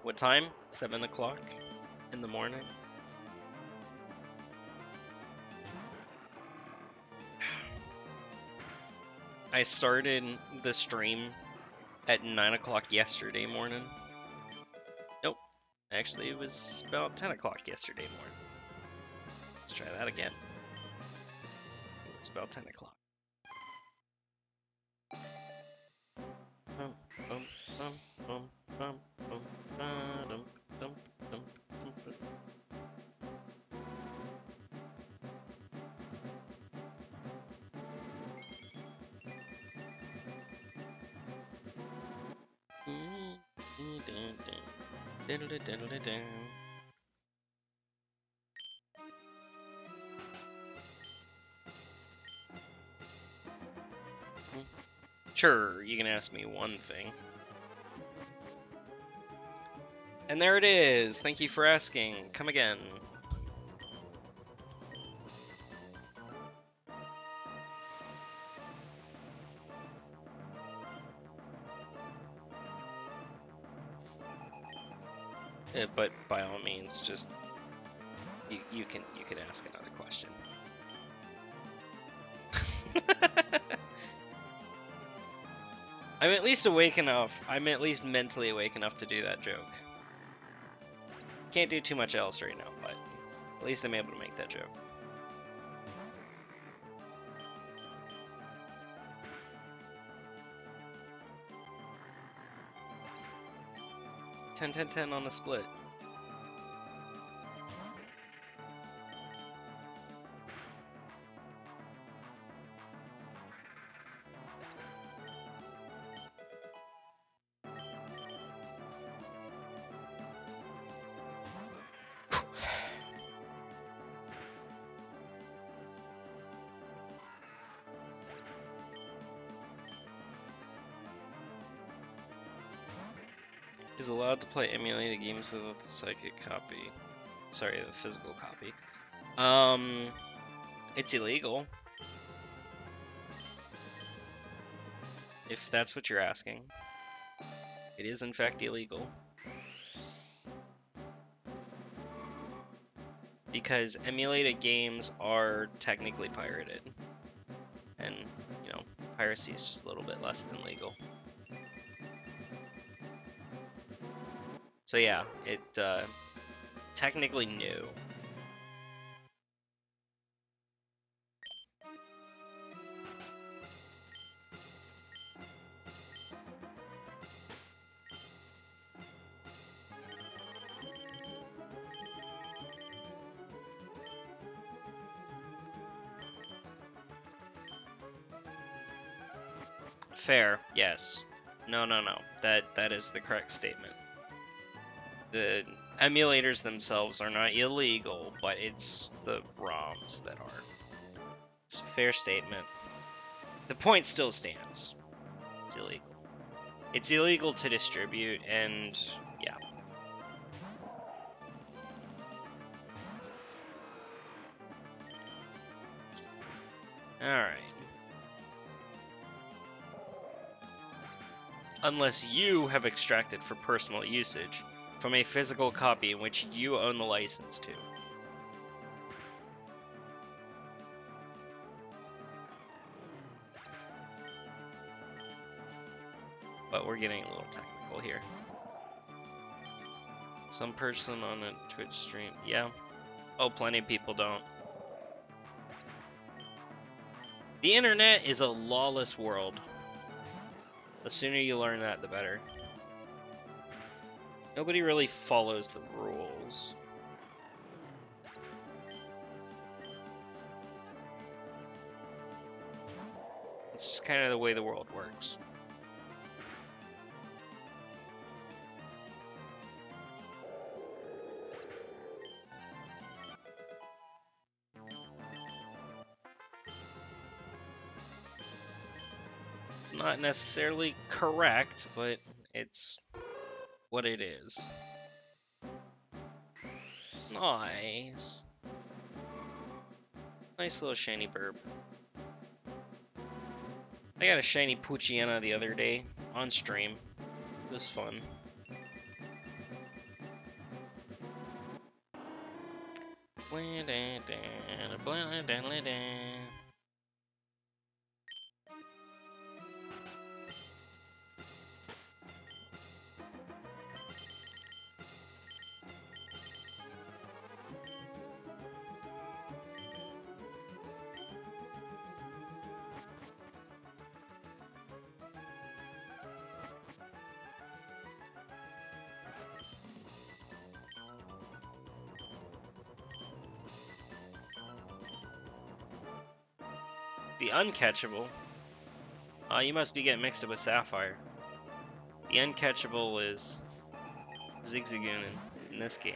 What time? 7 o'clock in the morning. I started the stream at 9 o'clock yesterday morning. Nope. Actually, it was about 10 o'clock yesterday morning. Let's try that again. It's about 10 o'clock. Sure, you can ask me one thing. And there it is. Thank you for asking. Come again. But by all means, just you can ask another question. I'm at least awake enough. I'm at least mentally awake enough to do that joke. Can't do too much else right now, but at least I'm able to make that joke. Ten on the split. Is allowed to play emulated games without the psychic copy. Sorry, the physical copy. It's illegal. If that's what you're asking. It is in fact illegal. Because emulated games are technically pirated. And, you know, piracy is just a little bit less than legal. So yeah, it technically new. Fair, yes. No. That is the correct statement. The emulators themselves are not illegal, but it's the ROMs that are. It's a fair statement. The point still stands. It's illegal. It's illegal to distribute, and yeah. Alright. Unless you have extracted for personal usage from a physical copy in which you own the license to. But we're getting a little technical here. Some person on a Twitch stream. Yeah. Oh, plenty of people don't. The internet is a lawless world. The sooner you learn that, the better. Nobody really follows the rules. It's just kind of the way the world works. It's not necessarily correct, but it's what it is. Nice. Nice little shiny burb. I got a shiny Poochyena the other day on stream. It was fun. The uncatchable? You must be getting mixed up with Sapphire. The uncatchable is Zigzagoon in this game.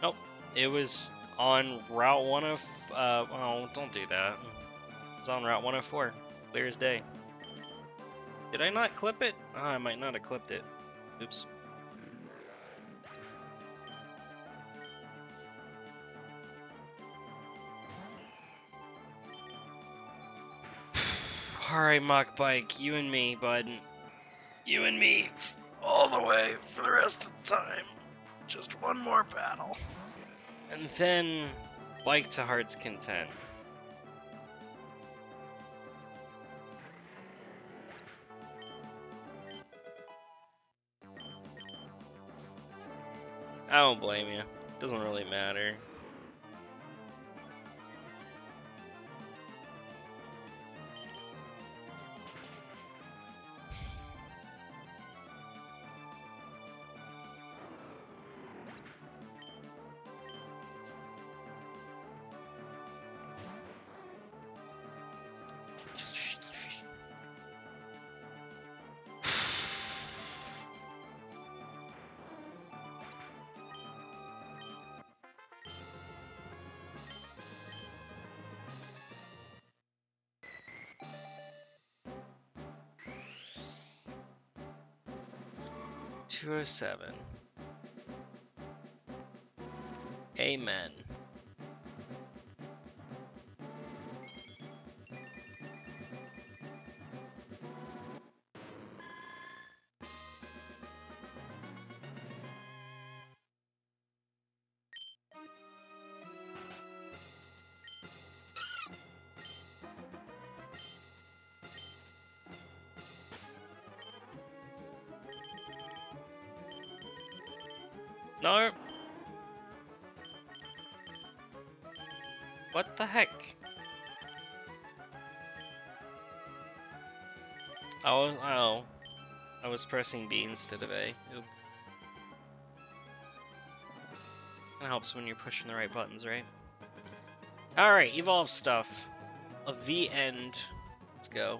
Nope. It was on Route 104. Oh, don't do that. It's on Route 104. Clear as day. Did I not clip it? Oh, I might not have clipped it. Oops. Alright, Mock Bike, you and me, bud. You and me, all the way for the rest of the time. Just one more battle. And then, Bike to Heart's Content. I don't blame you. Doesn't really matter. $207. Amen. No. What the heck? Oh. I was pressing B instead of A. Oop. That helps when you're pushing the right buttons, right? Alright, evolve stuff. The end. Let's go.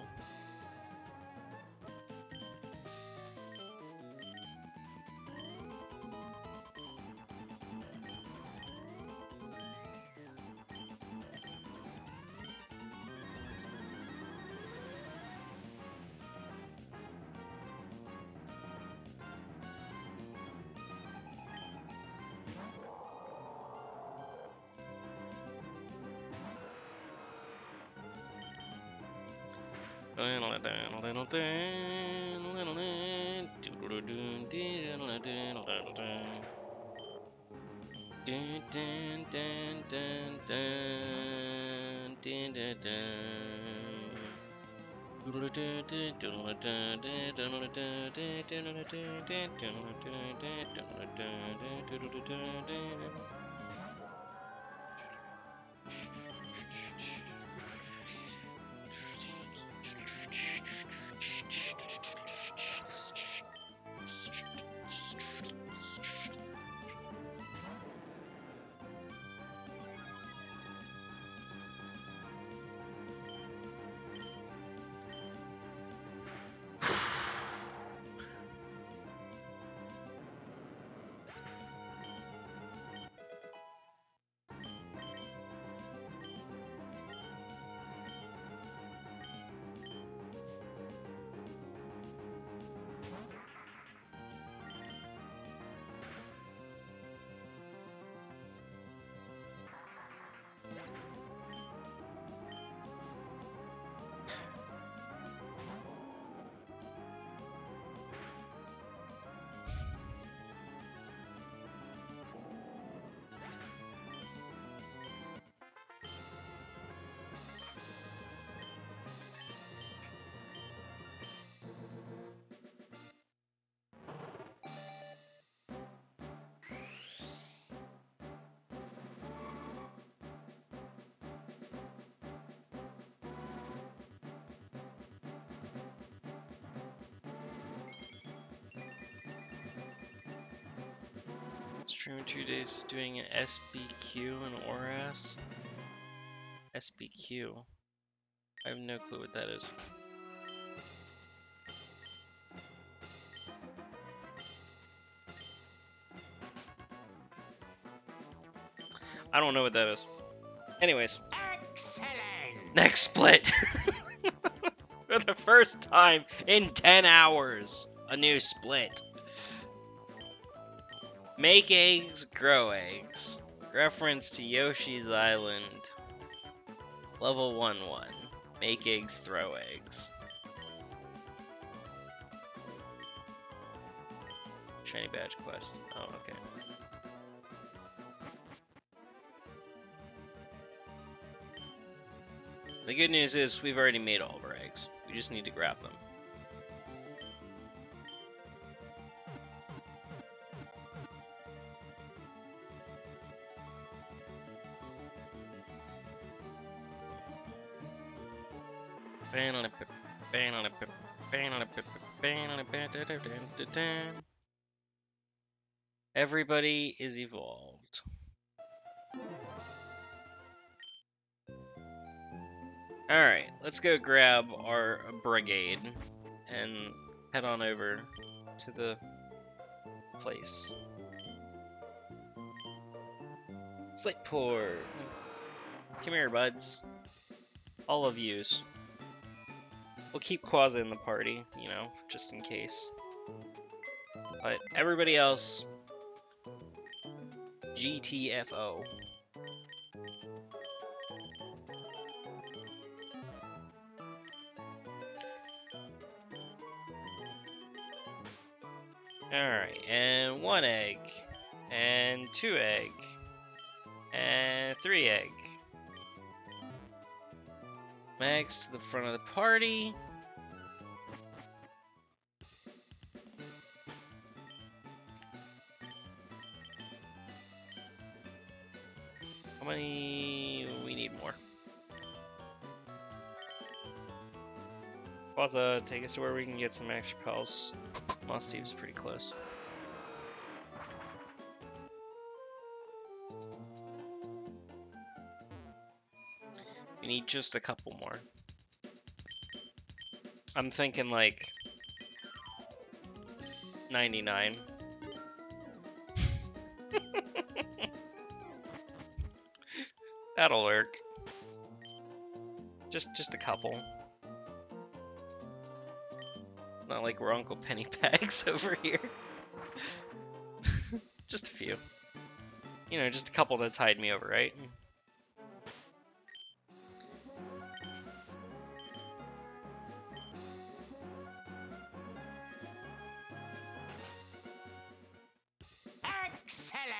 Stream 2 days doing an SBQ and ORAS. SBQ. I have no clue what that is. I don't know what that is. Anyways. Excellent! Next split! For the first time in 10 hours, a new split. Make eggs, grow eggs. Reference to Yoshi's Island. Level 1-1. Make eggs, throw eggs. Shiny badge quest. Oh, okay. The good news is we've already made all of our eggs. We just need to grab them. Everybody is evolved. Alright, let's go grab our brigade and head on over to the place. Slateport! Come here, buds. All of yous. We'll keep Quaza in the party, you know, just in case. But everybody else, GTFO. Alright, and 1 egg, and 2 egg, and 3 egg. Max to the front of the party. How many? We need more. Quaza, take us to where we can get some extra pals. Moss Steve's pretty close. We need just a couple more. I'm thinking like 99. That'll work. Just a couple. Not like we're Uncle Pennybags over here. Just a few. You know, just a couple to tide me over, right? Excellent!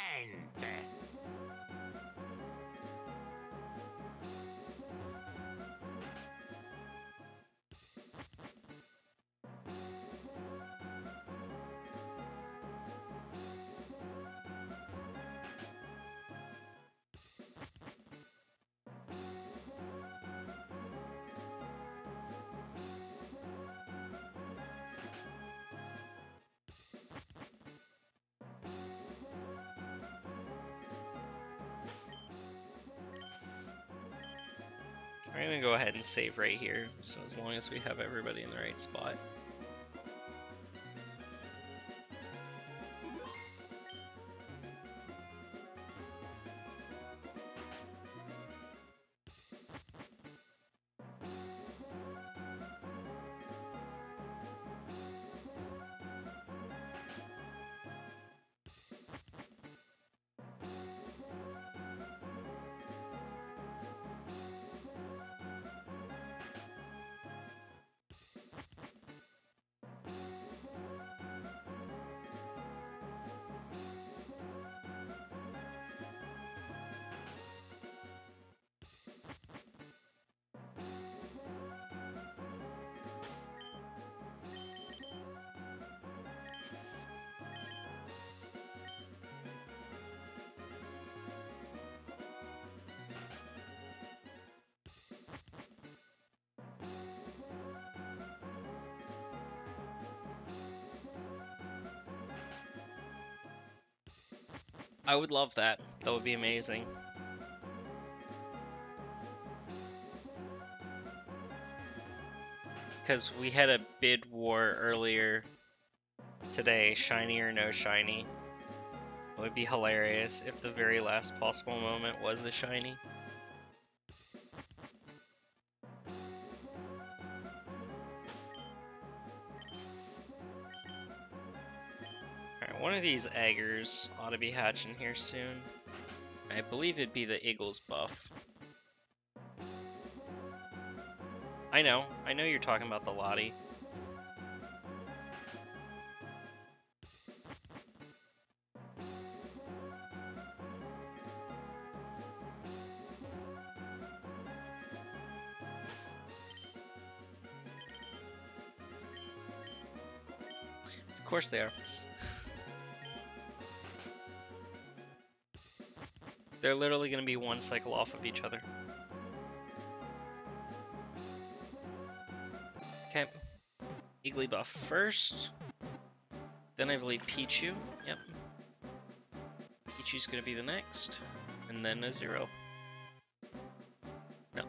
We're gonna go ahead and save right here, so as long as we have everybody in the right spot. I would love that. That would be amazing. Because we had a bid war earlier today, shiny or no shiny. It would be hilarious if the very last possible moment was the shiny. Alright, one of these eggers ought to be hatching here soon. I believe it'd be the Eagles buff. I know you're talking about the Lati. Of course they are. They're literally going to be one cycle off of each other. Okay. Igglybuff first. Then I believe Pichu. Yep. Pichu's going to be the next. And then a 0. No.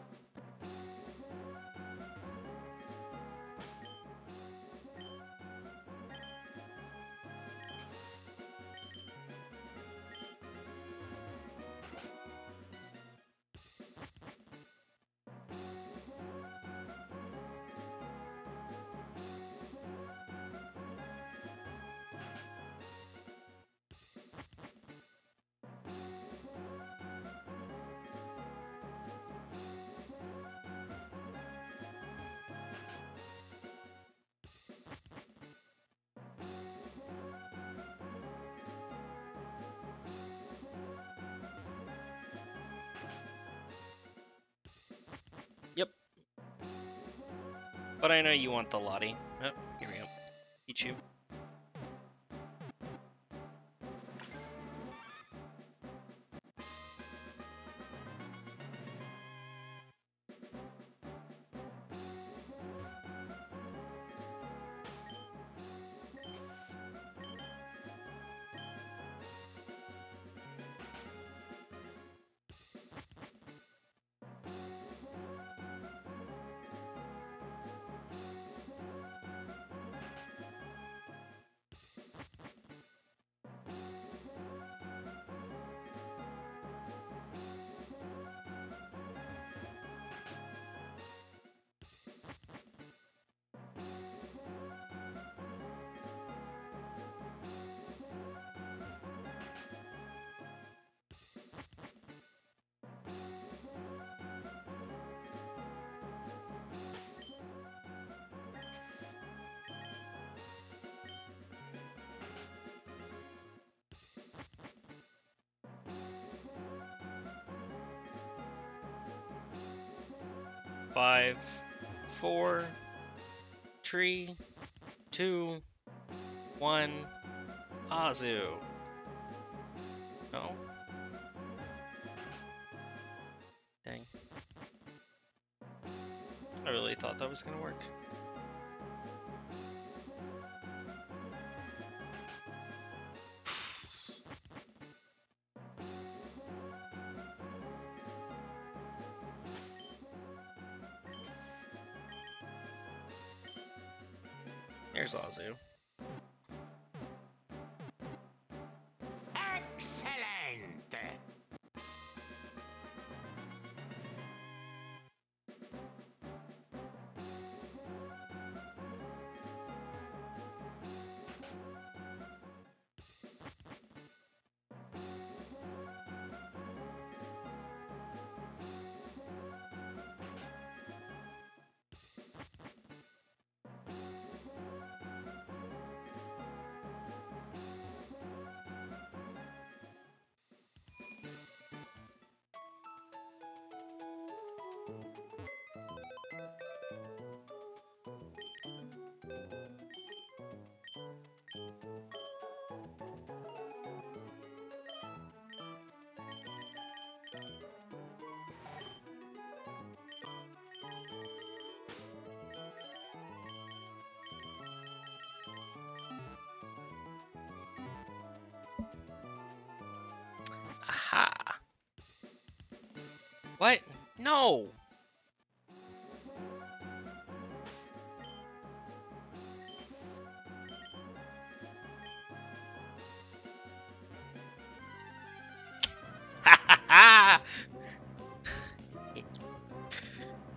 Yep. But I know you want the Lati. Oh, here we go. Pichu. Five, 4, 3, 2, 1, Azu. No. Dang. I really thought that was gonna work. Here's Azu. Excellent! Aha! What? No!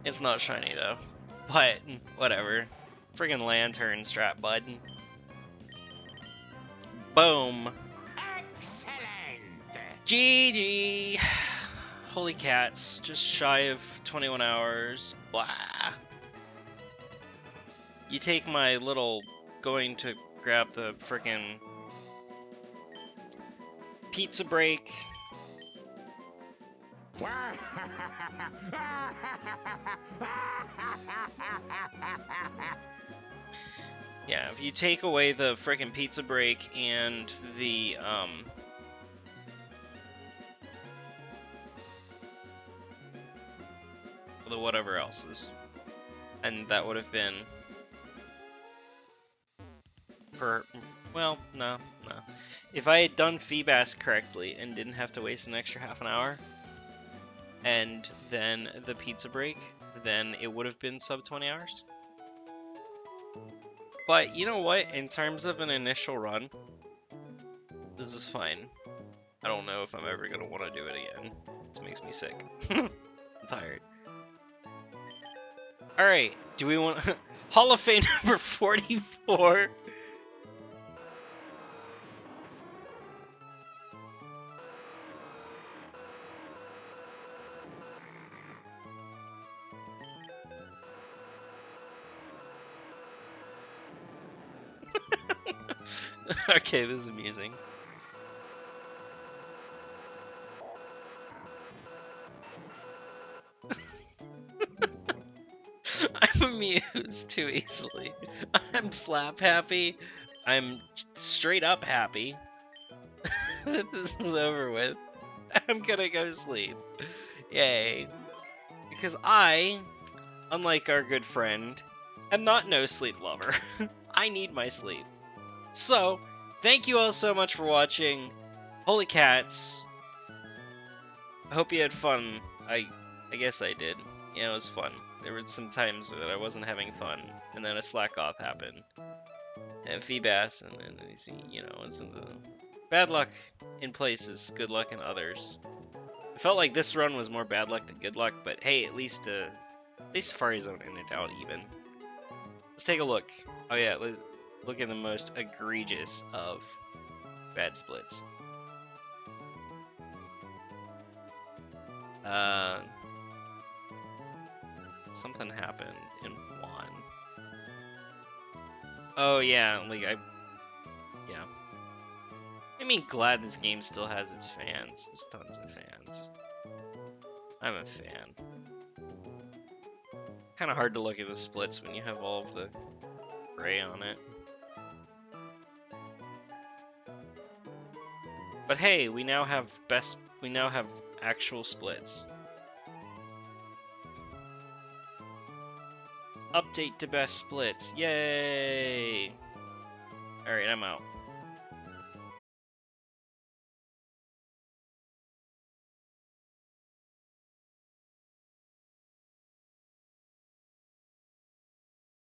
It's not shiny though. But, whatever. Friggin' lantern strat, bud. Boom! Excellent! GG! Holy cats, just shy of 21 hours. Blah. you take my little going to grab the frickin' pizza break. Yeah, if you take away the frickin' pizza break and the whatever else is, and that would have been well, no. If I had done Feebas correctly and didn't have to waste an extra half an hour, and then the pizza break, then it would have been sub 20 hours. But you know what? In terms of an initial run, this is fine. I don't know if I'm ever gonna want to do it again. This makes me sick. I'm tired. Alright, do we want... Hall of Fame number 44? Okay, this is amusing. I'm amused too easily. I'm slap happy. I'm straight up happy that this is over with. I'm gonna go sleep. Yay. Because I, unlike our good friend, am not no sleep lover. I need my sleep. So, thank you all so much for watching. Holy cats. I hope you had fun. I guess I did. Yeah, it was fun. There were some times that I wasn't having fun, and then a slack off happened. And Feebas, and then, you know, it's bad luck in places, good luck in others. I felt like this run was more bad luck than good luck, but hey, at least Safari Zone ended out even. Let's take a look. Oh yeah, look at the most egregious of bad splits. Something happened in one. Oh yeah, like yeah. I mean, glad this game still has its fans. There's tons of fans. I'm a fan. Kind of hard to look at the splits when you have all of the gray on it. But hey, we now have actual splits. Update to best splits. Yay! Alright, I'm out.